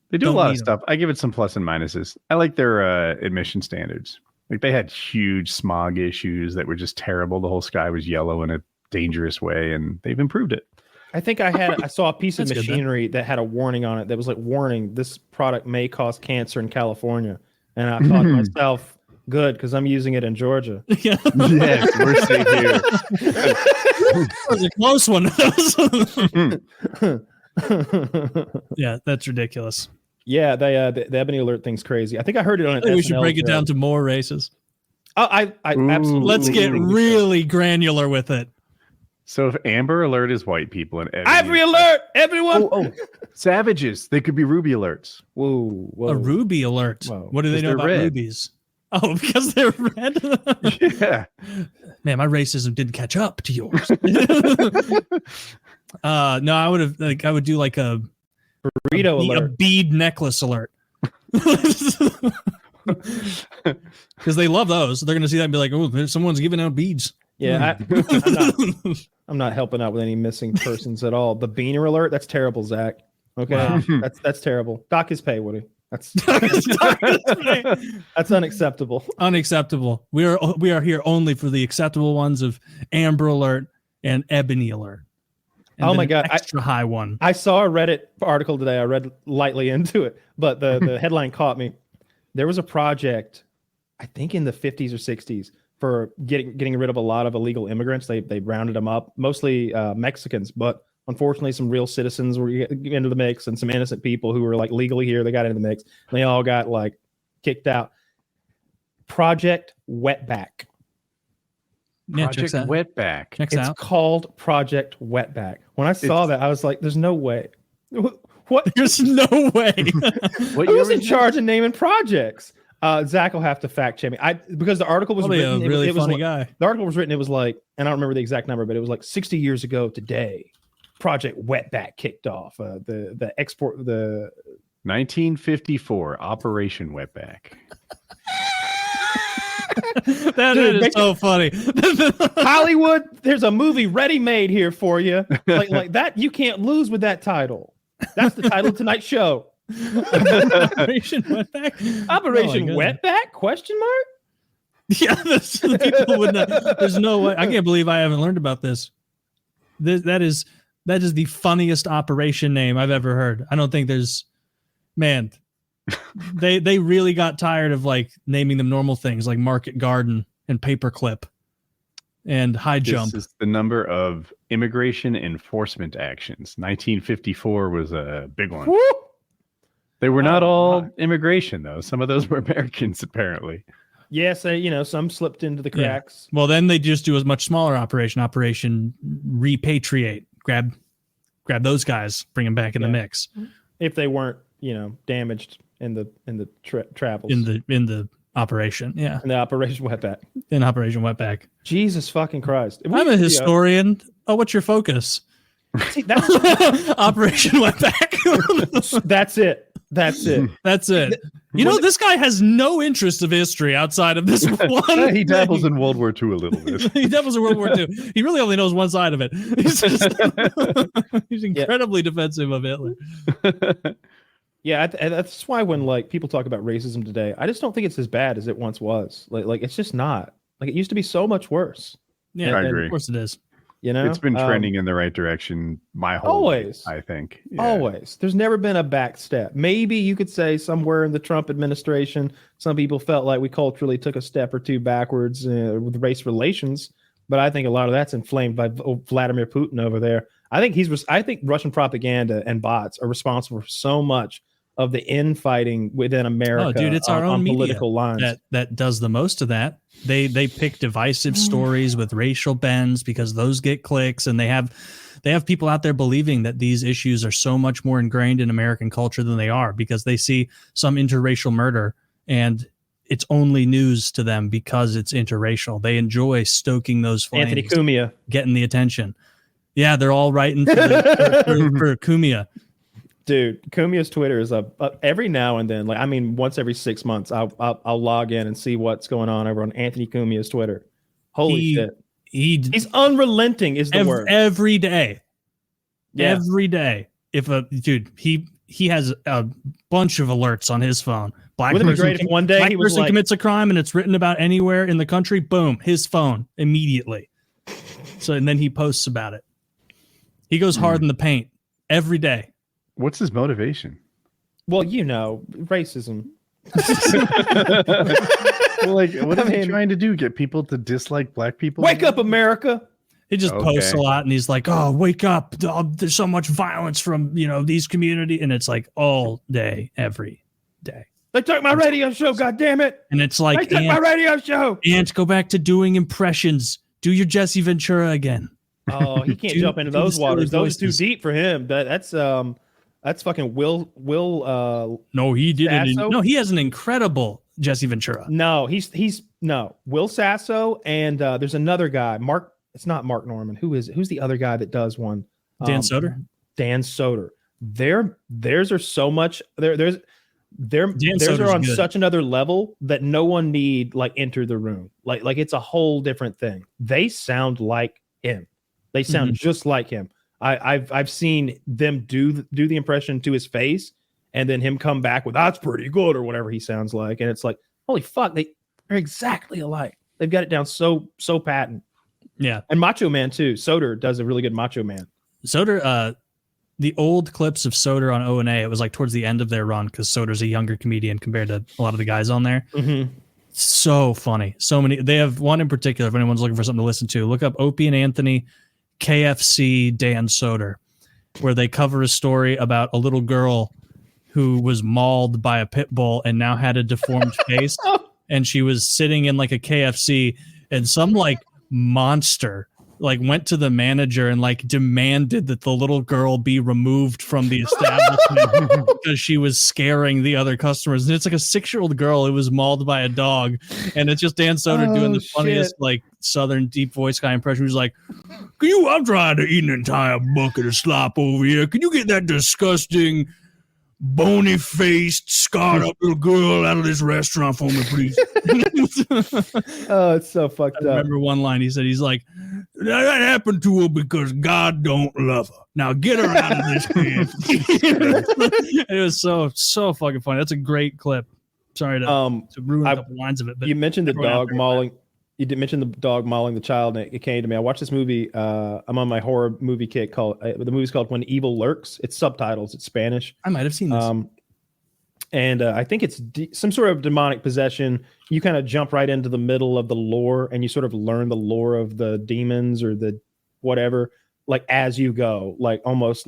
They do a lot of stuff. I give it some plus and minuses. I like their admission standards. Like they had huge smog issues that were just terrible. The whole sky was yellow in a dangerous way, and they've improved it. I think I saw a piece of machinery that had a warning on it that was like, warning, this product may cause cancer in California. And I thought to myself, good, because I'm using it in Georgia. Yeah. Yes, we're safe here. That was a close one. Yeah, that's ridiculous. Yeah, the Ebony Alert thing's crazy. I think I heard it on an SNL we should break it down to more races. Oh, I absolutely. Let's get really granular with it. So if Amber Alert is white people and Ivory Alert, everyone. Savages, they could be Ruby Alerts. Whoa. A Ruby Alert. Whoa. What do they know about rubies? Oh, because they're red. Yeah. Man, my racism didn't catch up to yours. No, I would do like a burrito alert. A bead necklace alert. Because they love those. They're gonna see that and be like, oh, someone's giving out beads. Yeah, I'm not helping out with any missing persons at all. The beaner alert, that's terrible, Zach. Okay, wow. That's terrible. Dock his pay, Woody. That's unacceptable. Unacceptable. We are here only for the acceptable ones of Amber Alert and Ebony Alert. And oh my God, extra high one. I saw a Reddit article today. I read lightly into it, but the headline caught me. There was a project, I think in the 50s or 60s, for getting rid of a lot of illegal immigrants. They rounded them up, mostly Mexicans, but unfortunately some real citizens were into the mix and some innocent people who were like legally here. They got into the mix. They all got like kicked out. Project Wetback. Yeah, Project Wetback. It's called Project Wetback. When I saw that, I was like, there's no way. What? There's no way. Who's in charge of naming projects? Zach will have to fact check me. Because the article was written. A really funny like, guy. The article was written. It was like, and I don't remember the exact number, but it was like 60 years ago today. Project Wetback kicked off. The 1954 Operation Wetback. That is so funny. Hollywood, there's a movie ready-made here for you. Like that, you can't lose with that title. That's the title of tonight's show. Operation Wetback. Operation Wetback? Question mark? Yeah, people would not. There's no way. I can't believe I haven't learned about this. That is the funniest operation name I've ever heard. I don't think there's. Man, they really got tired of like naming them normal things like Market Garden and Paperclip and High Jump. This is the number of immigration enforcement actions. 1954 was a big one. Woo! They were not all immigration, though. Some of those were Americans, apparently. Yes, some slipped into the cracks. Well, then they just do a much smaller Operation Repatriate. Grab those guys, bring them back in the mix. If they weren't, damaged in the travels. In the operation, yeah. In the Operation Wetback. In Operation Wetback. Jesus fucking Christ. I'm a historian. Oh, what's your focus? See, that's Operation Wetback. That's it. That's it. This guy has no interest of history outside of this one. He dabbles in World War II a little bit. He dabbles in World War II. He really only knows one side of it. He's incredibly defensive of Hitler. Yeah, that's why when people talk about racism today, I just don't think it's as bad as it once was. Like it's just not. Like it used to be so much worse. Yeah, I agree. Of course it is. It's been trending in the right direction my whole life, I think. Yeah. Always. There's never been a back step. Maybe you could say somewhere in the Trump administration, some people felt like we culturally took a step or two backwards with race relations. But I think a lot of that's inflamed by Vladimir Putin over there. I think Russian propaganda and bots are responsible for so much of the infighting within America. Oh, dude, it's our own political lines that does the most of that. They pick divisive stories with racial bends because those get clicks, and they have people out there believing that these issues are so much more ingrained in American culture than they are, because they see some interracial murder and it's only news to them because it's interracial. They enjoy stoking those flames. Anthony Cumia getting the attention. Yeah, they're all writing for Cumia. Dude, Cumia's Twitter is every now and then, once every 6 months, I'll log in and see what's going on over on Anthony Cumia's Twitter. Holy shit. He's unrelenting is the word. Every day. Yeah. Every day. He has a bunch of alerts on his phone. Wouldn't it be great if one day he was commits a crime and it's written about anywhere in the country, boom, his phone immediately. So, and then he posts about it. He goes hard in the paint every day. What's his motivation? Well, racism. What is he trying to do? Get people to dislike black people? Wake up, America! He just posts a lot, and he's like, "Oh, wake up! There's so much violence from these community," and it's like all day, every day. They took my radio show. God damn it! And it's like, they took my radio show. And go back to doing impressions. Do your Jesse Ventura again. Oh, he can't jump into those waters. Those are too deep for him. That's fucking Will. No, he didn't. Sasso? No, he has an incredible Jesse Ventura. No, he's Will Sasso, and there's another guy. Mark. It's not Mark Norman. Who's the other guy that does one? Dan Soder. Dan Soder. Theirs are so much. Theirs are on such another level that no one need enter the room. Like it's a whole different thing. They sound like him. They sound just like him. I've seen them do the impression to his face, and then him come back with "that's pretty good" or whatever he sounds like, and it's like, holy fuck, they're exactly alike. They've got it down so patent. Yeah, and Macho Man too. Soder does a really good Macho Man. Soder, the old clips of Soder on O&A, it was towards the end of their run because Soder's a younger comedian compared to a lot of the guys on there. Mm-hmm. So funny, so many. They have one in particular. If anyone's looking for something to listen to, look up Opie and Anthony. KFC Dan Soder, where they cover a story about a little girl who was mauled by a pit bull and now had a deformed face, and she was sitting in a KFC, and some monster went to the manager and demanded that the little girl be removed from the establishment because she was scaring the other customers. And it's a 6-year-old girl who was mauled by a dog, and it's just Dan Soder doing the funniest southern deep voice guy impression. He's like, I'm trying to eat an entire bucket of slop over here. Can you get that disgusting bony faced scarred up little girl out of this restaurant for me, please? Oh, it's so fucked up. I remember one line he said, he's like, that happened to her because God don't love her. Now get her out of this kid. It was so fucking funny. That's a great clip. Sorry to ruin a couple lines of it. But you mentioned the dog mauling. You did mention the dog mauling the child, and it came to me. I watched this movie. I'm on my horror movie kick. The movie's called When Evil Lurks. It's subtitles. It's Spanish. I might have seen this. And I think it's some sort of demonic possession. You kind of jump right into the middle of the lore, and you sort of learn the lore of the demons or the whatever, as you go, almost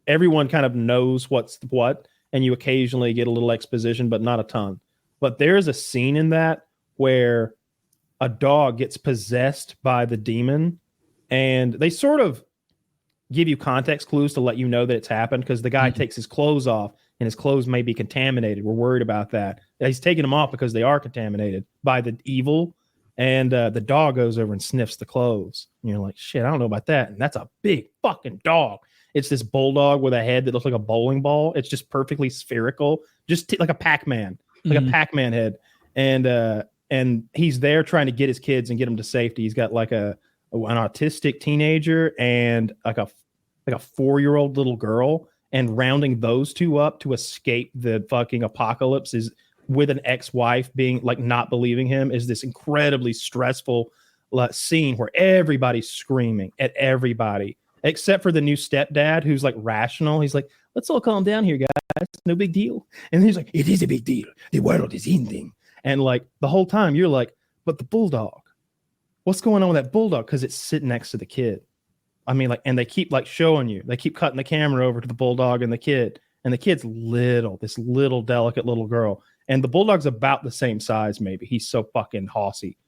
everyone kind of knows what's what, and you occasionally get a little exposition, but not a ton. But there's a scene in that where a dog gets possessed by the demon, and they sort of give you context clues to let you know that it's happened, because the guy takes his clothes off and his clothes may be contaminated. We're worried about that. He's taking them off because they are contaminated by the evil, and the dog goes over and sniffs the clothes. And you're like, shit, I don't know about that. And that's a big fucking dog. It's this bulldog with a head that looks like a bowling ball. It's just perfectly spherical, just like a Pac-Man, like a Pac-Man head. And he's there trying to get his kids and get them to safety. He's got like an autistic teenager and like a 4-year-old little girl, and rounding those two up to escape the fucking apocalypse is with an ex-wife being like not believing him, is this incredibly stressful scene where everybody's screaming at everybody except for the new stepdad, who's like rational. He's like, let's all calm down here, guys. No big deal. And he's like, it is a big deal. The world is ending. And like the whole time you're like, but the bulldog, what's going on with that bulldog? Because it's sitting next to the kid. I mean, like, and they keep like showing you, they keep cutting the camera over to the bulldog and the kid's this little delicate little girl. And the bulldog's about the same size, maybe. He's so fucking hossy.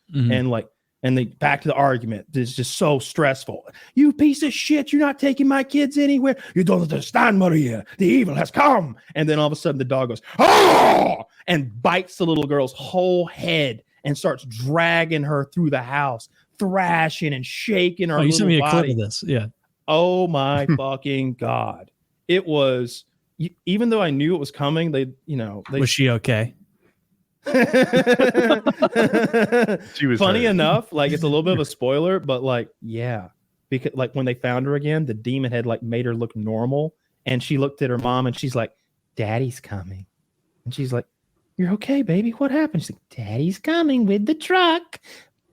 And they back to the argument. It's just so stressful. You piece of shit, you're not taking my kids anywhere. You don't understand, Maria. The evil has come. And then all of a sudden the dog goes, oh, and bites the little girl's whole head and starts dragging her through the house, thrashing and shaking her. You sent me a body. clip of this. Yeah. Oh my fucking God. It was, even though I knew it was coming, was she okay? She was funny hurt. enough, like it's a little bit of a spoiler, but like, yeah, because like when they found her again, the demon had like made her look normal, and she looked at her mom and she's like, daddy's coming. And she's like, you're okay, baby, what happened? She's like, daddy's coming with the truck.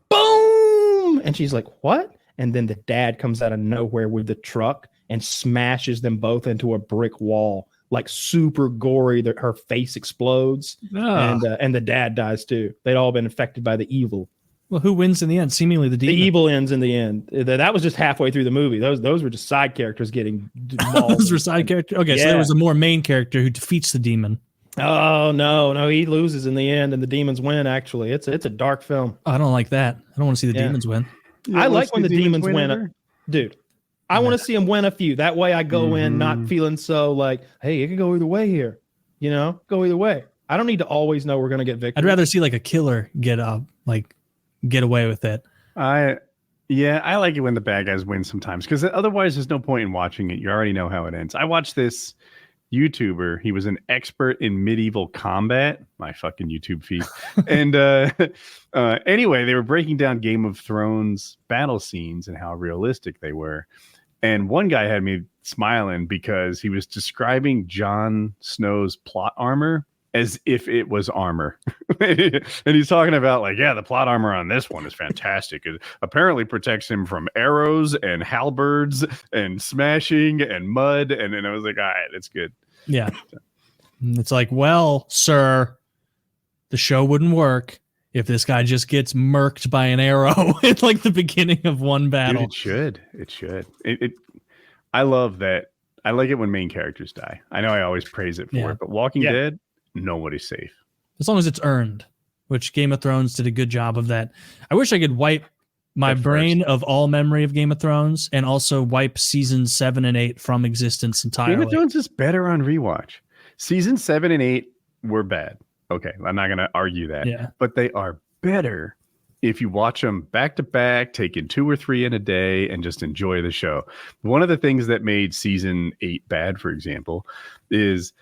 Boom. And she's like, what? And then the dad comes out of nowhere with the truck and smashes them both into a brick wall, like super gory. Her face explodes, and the dad dies too. They'd all been infected by the evil. Well, who wins in the end? Seemingly the demon. The evil ends in the end. That was just halfway through the movie. Those were just side characters getting mauled. Those were side characters. Okay, so there was a more main character who defeats the demon. Oh no, he loses in the end, and the demons win. Actually, it's a dark film. I don't like that. I don't want to see the demons win. I like when the demons win, dude. I want to see him win a few. That way I go in not feeling so like, hey, it could go either way here. Go either way. I don't need to always know we're going to get victory. I'd rather see like a killer get away with it. I like it when the bad guys win sometimes, because otherwise there's no point in watching it. You already know how it ends. I watched this YouTuber. He was an expert in medieval combat. My fucking YouTube feed. And anyway, they were breaking down Game of Thrones battle scenes and how realistic they were. And one guy had me smiling because he was describing Jon Snow's plot armor as if it was armor. And he's talking about like, yeah, the plot armor on this one is fantastic. It apparently protects him from arrows and halberds and smashing and mud. And then I was like, all right, that's good. Yeah. It's like, well, sir, the show wouldn't work if this guy just gets murked by an arrow at like the beginning of one battle. Dude, it should. I love that. I like it when main characters die. I know I always praise it for it, but Walking Dead, nobody's safe. As long as it's earned, which Game of Thrones did a good job of that. I wish I could wipe my brain of all memory of Game of Thrones and also wipe seasons 7 and 8 from existence entirely. Game of Thrones is better on rewatch. Season 7 and 8 were bad. Okay, I'm not going to argue that. Yeah. But they are better if you watch them back to back, taking 2 or 3 in a day, and just enjoy the show. One of the things that made season 8 bad, for example, is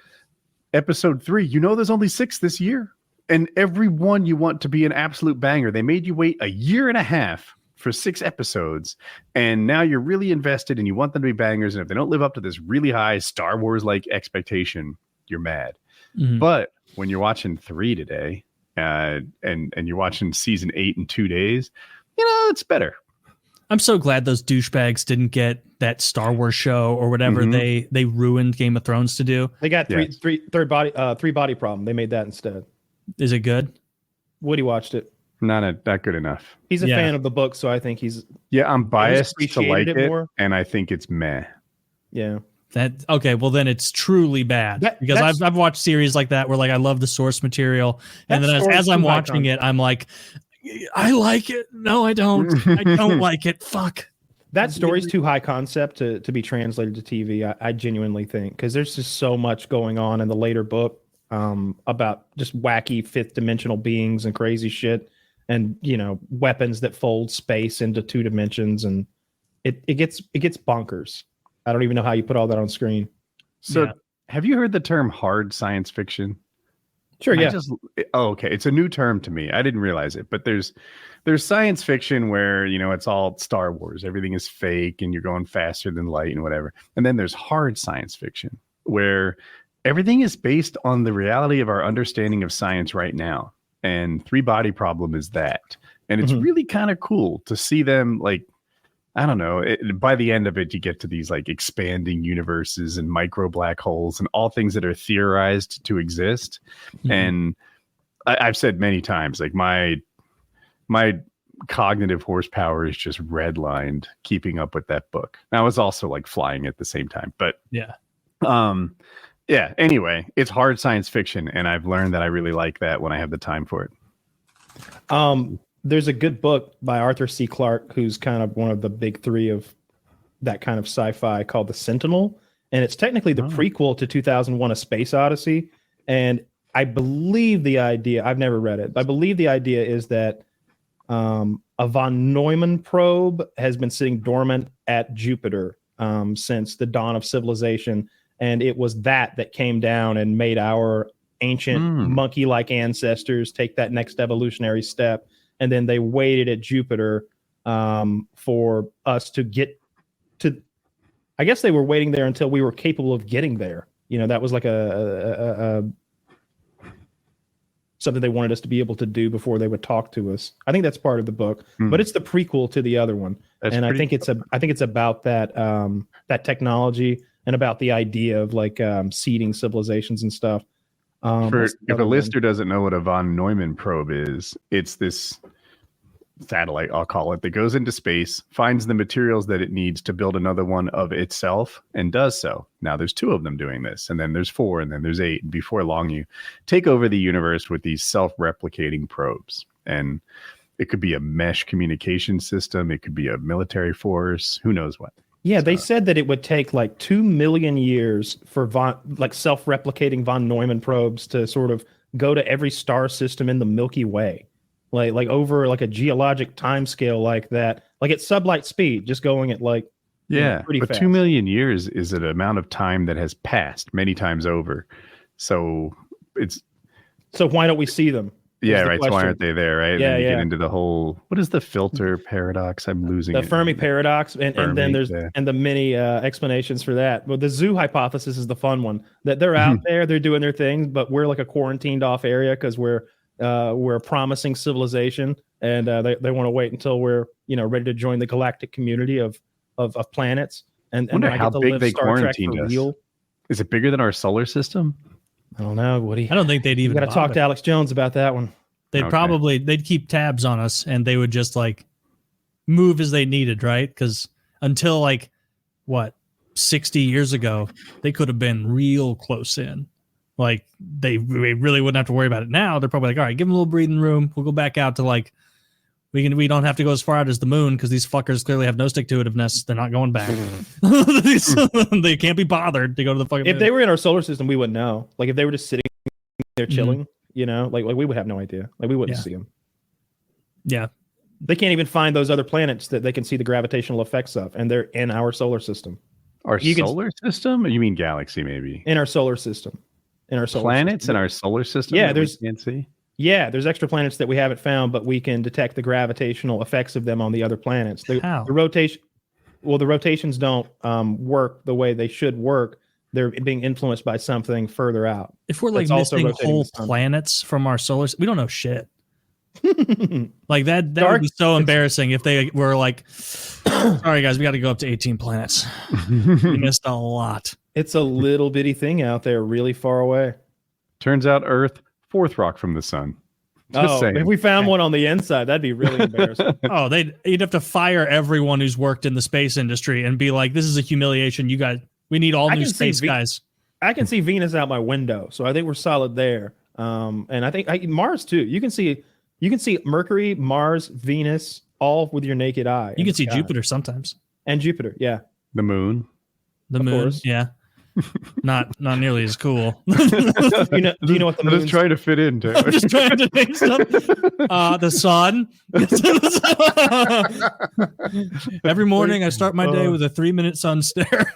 episode 3. There's only 6 this year. And every one you want to be an absolute banger. They made you wait a year and a half for 6 episodes. And now you're really invested and you want them to be bangers. And if they don't live up to this really high Star Wars-like expectation, you're mad. Mm-hmm. But when you're watching 3 today and you're watching season 8 in 2 days, it's better. I'm so glad those douchebags didn't get that Star Wars show or whatever they ruined Game of Thrones to do. They got three body problem. They made that instead. Is it good? Woody watched it. Not good enough. He's a fan of the book, so I think he's I'm biased to like it, more. and I think it's meh. Yeah. That okay? Well, then it's truly bad because I've watched series like that where like I love the source material, and then as I'm watching it, I'm like, I like it. No, I don't. I don't like it. Fuck. That story's too high concept to be translated to TV. I genuinely think because there's just so much going on in the later book about just wacky fifth dimensional beings and crazy shit, and weapons that fold space into 2 dimensions, and it gets bonkers. I don't even know how you put all that on screen. So, have you heard the term hard science fiction? Sure, yeah. Okay. It's a new term to me. I didn't realize it, but there's science fiction where, it's all Star Wars. Everything is fake and you're going faster than light and whatever. And then there's hard science fiction where everything is based on the reality of our understanding of science right now. And Three Body Problem is that. And it's really kind of cool to see them like, I don't know. By the end of it, you get to these like expanding universes and micro black holes and all things that are theorized to exist. And I've said many times, like my cognitive horsepower is just redlined keeping up with that book. I was also like flying at the same time, but anyway, it's hard science fiction, and I've learned that I really like that when I have the time for it. There's a good book by Arthur C. Clarke, who's kind of one of the big 3 of that kind of sci-fi, called The Sentinel. And it's technically the prequel to 2001: A Space Odyssey. And I believe the idea, I've never read it, but I believe the idea is that a von Neumann probe has been sitting dormant at Jupiter since the dawn of civilization. And it was that came down and made our ancient monkey-like ancestors take that next evolutionary step. And then they waited at Jupiter for us to get to. I guess they were waiting there until we were capable of getting there. That was like a something they wanted us to be able to do before they would talk to us. I think that's part of the book, but it's the prequel to the other one. And I think it's about that that technology and about the idea of like seeding civilizations and stuff. If a listener doesn't know what a von Neumann probe is, it's this satellite, I'll call it, that goes into space, finds the materials that it needs to build another one of itself, and does so. Now there's 2 of them doing this, and then there's 4, and then there's 8. And before long, you take over the universe with these self-replicating probes. And it could be a mesh communication system. It could be a military force. Who knows what? Yeah, they said that it would take like 2 million years for self-replicating von Neumann probes to sort of go to every star system in the Milky Way, like over like a geologic time scale like that, like at sublight speed, just going at like pretty fast. 2 million years is an amount of time that has passed many times over. So why don't we see them? Yeah, right. So why aren't they there, right? Yeah, and then you get into the whole, what is the filter paradox? I'm losing the Fermi Paradox, and then there's and the many explanations for that. But the zoo hypothesis is the fun one, that they're out there, they're doing their things, but we're like a quarantined off area because we're a promising civilization, and they want to wait until we're ready to join the galactic community of planets. And wonder how big they quarantined us. Is it bigger than our solar system? I don't know, Woody. I don't think they'd even. Got to talk to Alex Jones about that one. They'd keep tabs on us, and they would just like move as they needed, right? Because until 60 years ago, they could have been real close in. Like we really wouldn't have to worry about it now. They're probably like, all right, give them a little breathing room. We'll go back out to we don't have to go as far out as the moon because these fuckers clearly have no stick-to-itiveness. They're not going back. They can't be bothered to go to the fucking moon. If they were in our solar system, we wouldn't know. Like if they were just sitting there chilling, like we would have no idea. Like we wouldn't see them. Yeah. They can't even find those other planets that they can see the gravitational effects of, and they're in our solar system. Our solar system? Or you mean galaxy, maybe? In our solar system. In our solar planets system. in our solar system? Yeah, we can't see. Yeah, there's extra planets that we haven't found, but we can detect the gravitational effects of them on the other planets. How? The rotations don't work the way they should work. They're being influenced by something further out. If we're like missing whole planets from our solar system, we don't know shit. Like that would be so embarrassing if they were like, sorry guys, we got to go up to 18 planets. We missed a lot. It's a little bitty thing out there really far away. Turns out Earth, 4th rock from the sun. Just saying. If we found one on the inside, that'd be really embarrassing. You'd have to fire everyone who's worked in the space industry and be like, this is a humiliation. You guys, We need all I new can see space guys. I can see Venus out my window, so I think we're solid there. And I think Mars too. You can see Mercury, Mars, Venus, all with your naked eye. You can see Jupiter sometimes. And Jupiter, yeah. The moon. The Of moon, course. yeah. Not nearly as cool. Do you know what the I'm just moon's trying to fit in, Taylor. I'm just trying to think something. The sun. Every morning I start my day with a 3-minute sun stare.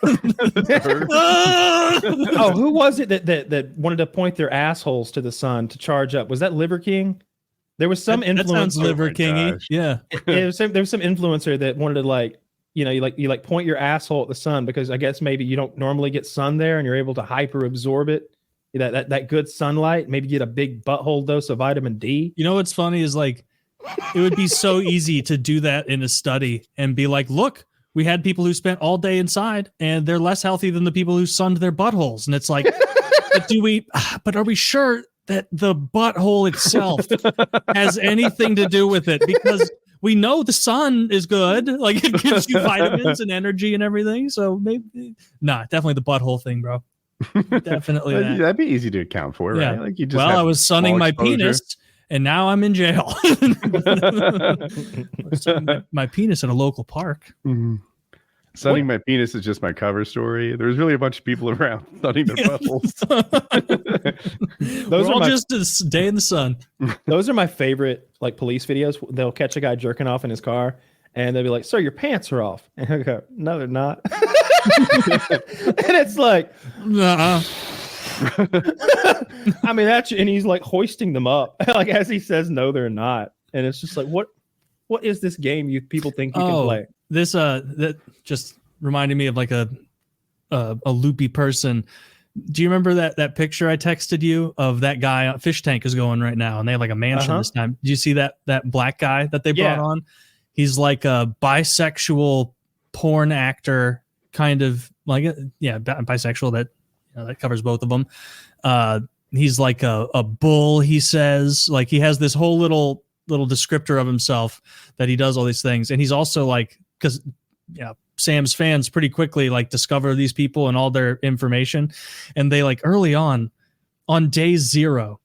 Oh, who was it that wanted to point their assholes to the sun to charge up? Was that Liver King? There was some That sounds influencer. liver kingy. gosh. Yeah. There was some influencer that wanted to you point your asshole at the sun because I guess maybe you don't normally get sun there and you're able to hyper absorb it. That good sunlight, maybe get a big butthole dose of vitamin D. You know what's funny is like it would be so easy to do that in a study and be like, look, we had people who spent all day inside and they're less healthy than the people who sunned their buttholes. And it's like, but are we sure that the butthole itself has anything to do with it? Because we know the sun is good. Like it gives you vitamins and energy and everything. So maybe, definitely the butthole thing, bro. Definitely that. That'd be easy to account for, right? Yeah. Like you just Well, have I was sunning small my exposure. penis and now I'm in jail. my penis in a local park. Mhm. Sunning my penis is just my cover story. There's really a bunch of people around sunning their buttholes. Those are all just a day in the sun. Those are my favorite like police videos. They'll catch a guy jerking off in his car and they'll be like, "Sir, your pants are off." And I go, "No, they're not." And it's like, Uh-uh. I mean, and he's like hoisting them up, like as he says, "No, they're not." And it's just like, what is this game you people think you can play? This that just reminded me of like a loopy person. Do you remember that picture I texted you of that guy? Fish Tank is going right now, and they have like a mansion this time. Did you see that black guy that they brought on? He's like a bisexual porn actor, kind of like bisexual. That covers both of them. He's like a bull. He says like he has this whole little descriptor of himself that he does all these things, and he's also like because Sam's fans pretty quickly like discover these people and all their information, and they like early on day 0,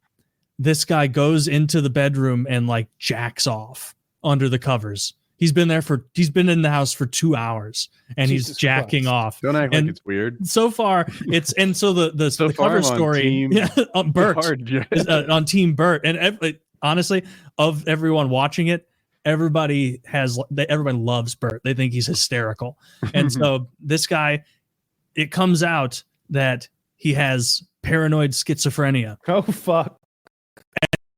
this guy goes into the bedroom and like jacks off under the covers. He's been in the house for 2 hours and Jesus he's jacking Christ. off. Don't act like it's weird. So far, the cover story, on Bert is, on Team Bert, and honestly, of everyone watching it, everybody loves Bert. They think he's hysterical, and so this guy, it comes out that he has paranoid schizophrenia. Oh fuck!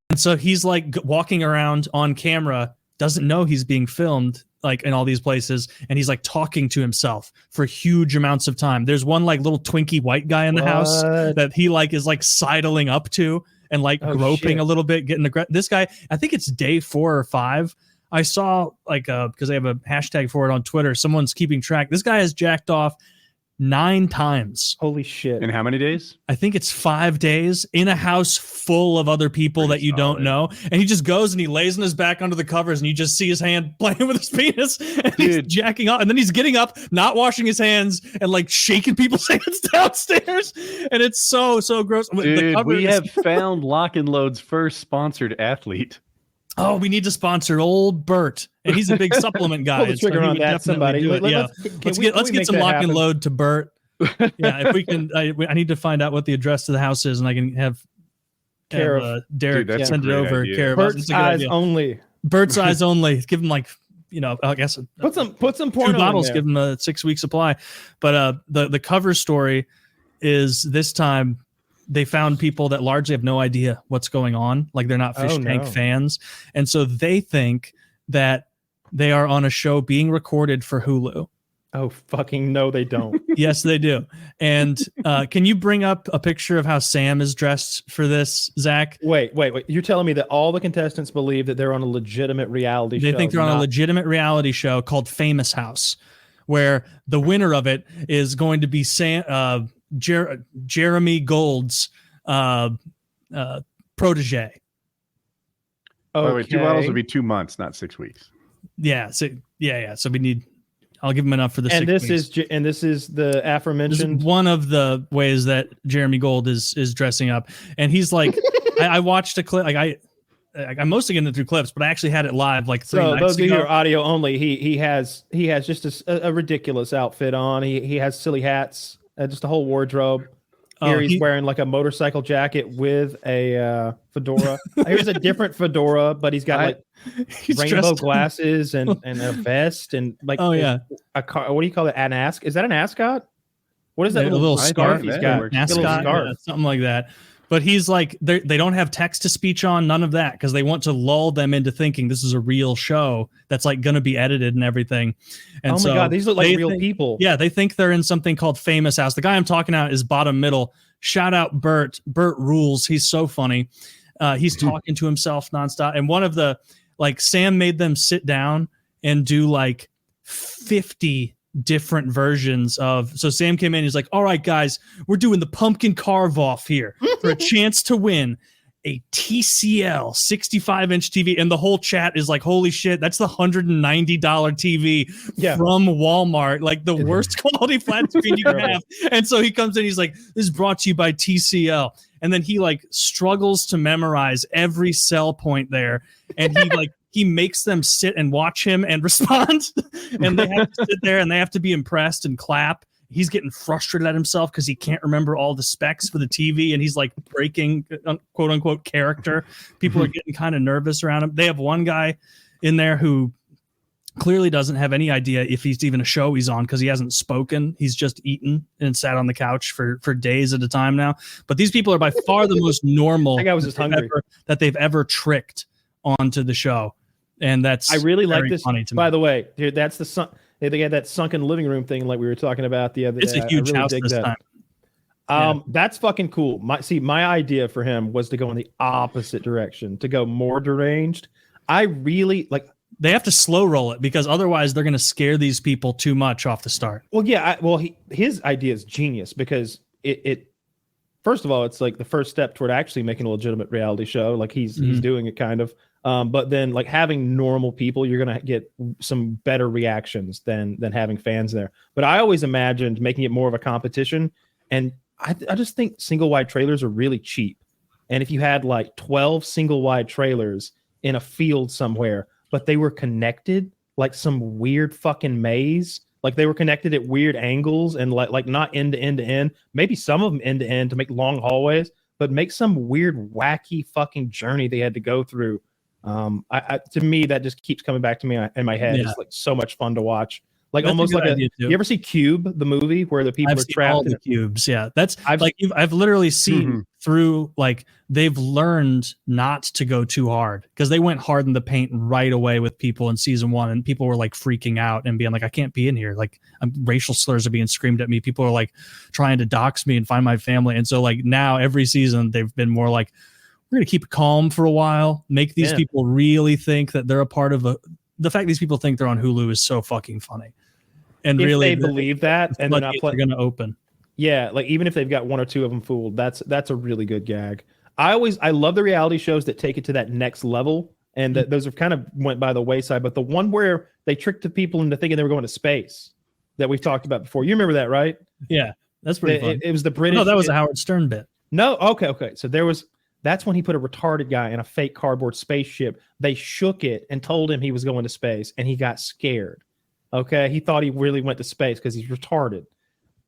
And so he's like walking around on camera, doesn't know he's being filmed like in all these places, and he's like talking to himself for huge amounts of time. There's one like little twinky white guy in the house that he like is like sidling up to and like groping a little bit, getting this guy. I think it's day 4 or 5. I saw like because they have a hashtag for it on Twitter. Someone's keeping track. This guy has jacked off 9 times. Holy shit! In how many days? I think it's 5 days in a house full of other people that you don't know. And he just goes and he lays on his back under the covers and you just see his hand playing with his penis and he's jacking off. And then he's getting up, not washing his hands and like shaking people's hands downstairs. And it's so gross. Dude, we have found Lock and Load's first sponsored athlete. Oh, we need to sponsor old Bert, and he's a big supplement guy. Pull the trigger on that, somebody. Let's get some lock and load to Bert. Yeah, if we can, I need to find out what the address to the house is, and I can have Derek send it over. Care about Bert's eyes only. Bert's eyes only. Give him like I guess put some porno 2 bottles. In there. Give him a 6-week supply. But the cover story is this time. They found people that largely have no idea what's going on. Like they're not Fish Tank fans. And so they think that they are on a show being recorded for Hulu. Oh, fucking no, they don't. Yes, they do. And can you bring up a picture of how Sam is dressed for this, Zach? Wait. You're telling me that all the contestants believe that they're on a legitimate reality show? They think they're on a legitimate reality show called Famous House, where the winner of it is going to be Jeremy Gold's protege. Okay. Wait, 2 bottles would be 2 months, not 6 weeks. Yeah. So we need I'll give him enough for the 6 weeks. And this is the aforementioned. This is one of the ways that Jeremy Gold is dressing up, and he's like, I watched a clip. Like I'm mostly getting it through clips, but I actually had it live like 3 nights ago. Those of you who are audio only, he has just a ridiculous outfit on. He has silly hats, just a whole wardrobe. Here he's wearing like a motorcycle jacket with a fedora. Here's a different fedora, but he's got rainbow glasses and a vest and like a car. What do you call it? Is that an ascot? What is that little scarf he's got? Ascot, something like that. But he's like, they don't have text to speech on, none of that, because they want to lull them into thinking this is a real show that's like going to be edited and everything. And oh my God, these look like real people. Yeah, they think they're in something called Famous House. The guy I'm talking about is bottom middle. Shout out Bert. Bert rules. He's so funny. He's talking to himself nonstop. And one of the, like, Sam made them sit down and do like 50 different versions of. So Sam came in, he's like, all right, guys, we're doing the pumpkin carve off here for a chance to win a TCL 65-inch TV. And the whole chat is like, holy shit, that's the $190 TV from Walmart, like the worst quality flat screen you can have. And so he comes in, he's like, this is brought to you by TCL. And then he like struggles to memorize every sell point there. And he like, he makes them sit and watch him and respond. And they have to sit there and they have to be impressed and clap. He's getting frustrated at himself because he can't remember all the specs for the TV. And he's like breaking quote unquote character. People are getting kind of nervous around him. They have one guy in there who clearly doesn't have any idea if he's even a show he's on because he hasn't spoken. He's just eaten and sat on the couch for days at a time now. But these people are by far the most normal that guy was just hungry. That they've ever tricked onto the show. And that's I really like this. Funny to me. By the way, dude, that's the they had that sunken living room thing like we were talking about the other day. It's a huge house this time. That's fucking cool. My idea for him was to go in the opposite direction, to go more deranged. I really like. They have to slow roll it because otherwise they're going to scare these people too much off the start. Well, yeah. His idea is genius because it first of all, it's like the first step toward actually making a legitimate reality show. Like he's doing it kind of. But then like having normal people, you're going to get some better reactions than having fans there. But I always imagined making it more of a competition. And I just think single wide trailers are really cheap. And if you had like 12 single wide trailers in a field somewhere, but they were connected like some weird fucking maze, like they were connected at weird angles and like not end to end to end, maybe some of them end to end to make long hallways, but make some weird, wacky fucking journey they had to go through. To me, that just keeps coming back to me in my head. It's like so much fun to watch. Like that's almost like you ever see Cube, the movie where the people are trapped all the cubes? Yeah, that's I've literally seen through like they've learned not to go too hard because they went hard in the paint right away with people in season 1, and people were like freaking out and being like, I can't be in here. Like racial slurs are being screamed at me. People are like trying to dox me and find my family. And so like now every season they've been more like, we're going to keep it calm for a while, make these people really think that they're a part of the fact these people think they're on Hulu is so fucking funny. And if really they believe that and they're not going to open. Yeah. Like even if they've got 1 or 2 of them fooled, that's a really good gag. I love the reality shows that take it to that next level. And those have kind of went by the wayside, but the one where they tricked the people into thinking they were going to space that we've talked about before. You remember that, right? Yeah. That's pretty fun. It was the British. No, that was a Howard Stern bit. No. Okay. So that's when he put a retarded guy in a fake cardboard spaceship. They shook it and told him he was going to space, and he got scared. Okay, he thought he really went to space because he's retarded.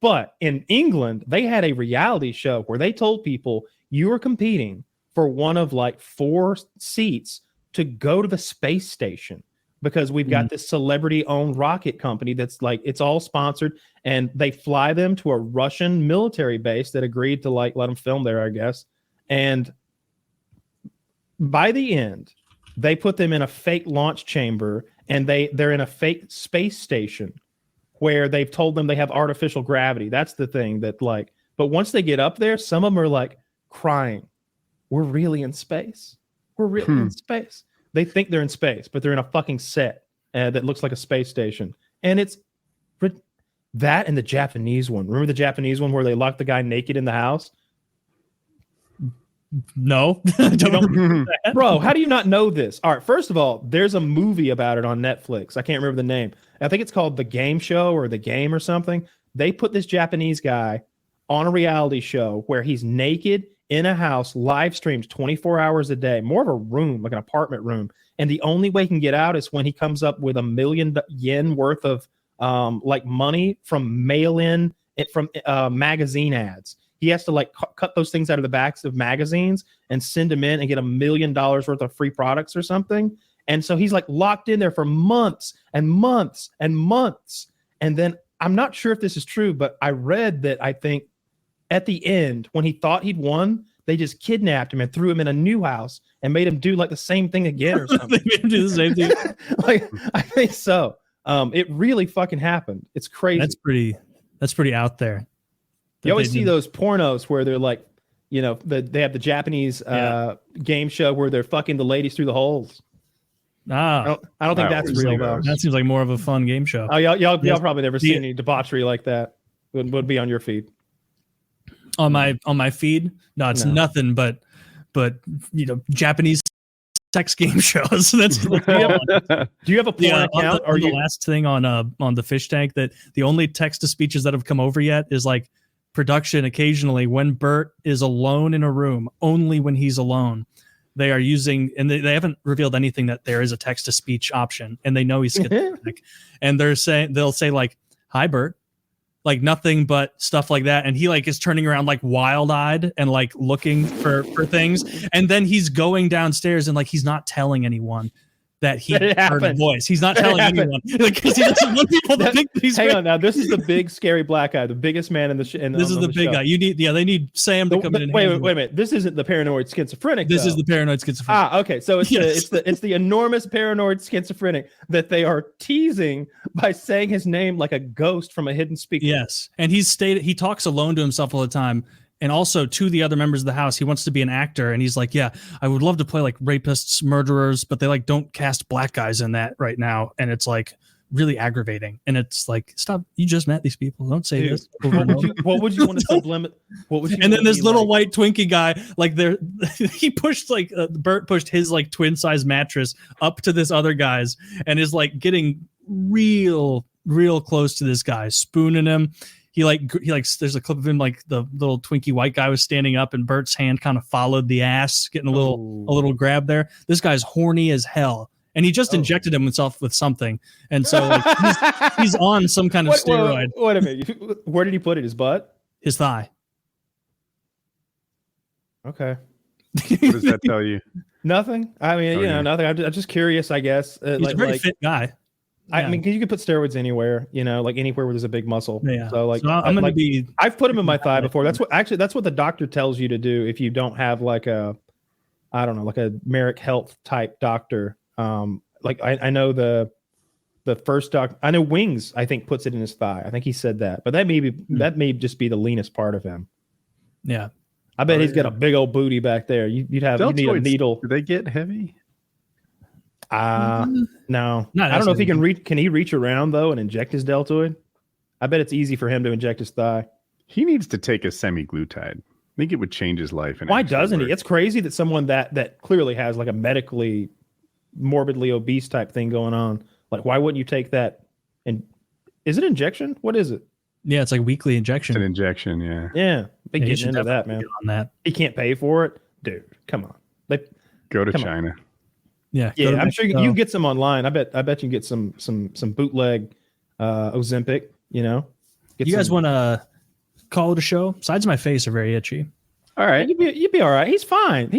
But in England, they had a reality show where they told people you were competing for one of like 4 seats to go to the space station because we've got this celebrity-owned rocket company that's like, it's all sponsored, and they fly them to a Russian military base that agreed to like let them film there, I guess. And by the end, they put them in a fake launch chamber, and they're in a fake space station where they've told them they have artificial gravity. That's the thing that like, but once they get up there, some of them are like crying. We're really in space. We're really in space. They think they're in space, but they're in a fucking set that looks like a space station. And it's that and the Japanese one. Remember the Japanese one where they locked the guy naked in the house? No, I don't remember that. Bro, how do you not know this? All right, first of all, there's a movie about it on Netflix. I can't remember the name. I think it's called The Game Show or The Game or something. They put this Japanese guy on a reality show where he's naked in a house, live streams 24 hours a day, more of a room, like an apartment room. And the only way he can get out is when he comes up with $1 million yen worth of like money from mail-in from magazine ads. He has to like cut those things out of the backs of magazines and send them in and get $1 million worth of free products or something. And so he's like locked in there for months and months and months. And then I'm not sure if this is true, but I read that I think at the end, when he thought he'd won, they just kidnapped him and threw him in a new house and made him do like the same thing again or something. They made him do the same thing. Like, I think so. It really fucking happened. It's crazy. That's pretty out there. You always see those pornos where they're like, you know, they have the Japanese game show where they're fucking the ladies through the holes. I don't think that's real though. That seems like more of a fun game show. Oh, y'all probably never seen any debauchery like that. Would be on your feed. On my feed, no, it's nothing but you know, Japanese sex game shows. That's do you have a porn account? Or the last thing on the fish tank, that the only text to speeches that have come over yet is like production occasionally when Bert is alone in a room, only when he's alone. They are using, and they haven't revealed anything that there is a text to speech option, and they know he's schizophrenic. And they'll say like, "Hi, Bert," like nothing but stuff like that, and he like is turning around like wild-eyed and like looking for things, and then he's going downstairs and like he's not telling anyone that he heard a voice. He's not telling anyone because he doesn't want people to think that he's. Hang on, now this is the big scary black guy, the biggest man in the. This is the big guy. You need, they need Sam to come in. Wait a minute. This isn't the paranoid schizophrenic. This is the paranoid schizophrenic. Okay. So it's the enormous paranoid schizophrenic that they are teasing by saying his name like a ghost from a hidden speaker. Yes, and he talks alone to himself all the time. And also to the other members of the house, he wants to be an actor, and he's like, "Yeah, I would love to play like rapists, murderers, but they like don't cast black guys in that right now." And it's like really aggravating. And it's like, stop! You just met these people. Don't say this. What would you want to sublimate? What would you? And then this little white Twinkie guy, like he pushed like Bert pushed his like twin size mattress up to this other guy's, and is like getting real close to this guy, spooning him. He there's a clip of him like the little Twinkie white guy was standing up and Bert's hand kind of followed the ass, getting a little grab there. This guy's horny as hell, and he just injected himself with something, and so like, he's on some kind of steroid. Wait a minute, where did he put it? His butt? His thigh. Okay. What does that tell you? Nothing. I mean, nothing. I'm just curious, I guess. He's a very fit guy. I mean, you can put steroids anywhere, like anywhere where there's a big muscle. Yeah. So like, I'm gonna be. I've put them in my thigh before. That's what the doctor tells you to do if you don't have like a Merrick Health type doctor. Like I know the first doc. I know Wings. I think puts it in his thigh. I think he said that, but that may just be the leanest part of him. Yeah. I bet he's got a big old booty back there. You need a needle. Do they get heavy? No. I don't know if he can reach. Can he reach around though and inject his deltoid? I bet it's easy for him to inject his thigh. He needs to take a semi-glutide. I think it would change his life. Why doesn't he? It's crazy that someone that clearly has like a medically morbidly obese type thing going on. Like, why wouldn't you take that? And is it injection? What is it? Yeah, it's like weekly injection. It's an injection. Yeah. Yeah. They getting into that, man. On that. He can't pay for it, dude. Come on. Go to China. Yeah, I'm sure you can get some online. I bet you can get some bootleg Ozempic. You guys want to call it a show? Sides of my face are very itchy. All right, you'd be all right. He's fine.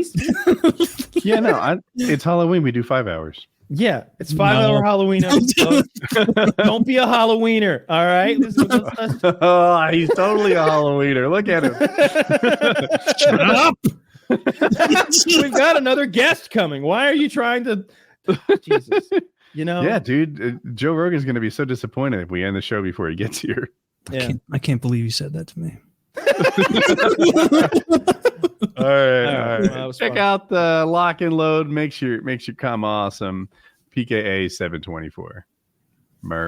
Yeah, no, it's Halloween. We do 5 hours. Yeah, it's 5 hour Halloween. Don't be a Halloweener. All right. Oh, he's totally a Halloweener. Look at him. Shut up. We've got another guest coming. Why are you trying to? Jesus, Yeah, dude. Joe Rogan's going to be so disappointed if we end the show before he gets here. Yeah. I can't believe you said that to me. All right. Well, check out the lock and load. Makes your come awesome. PKA 724.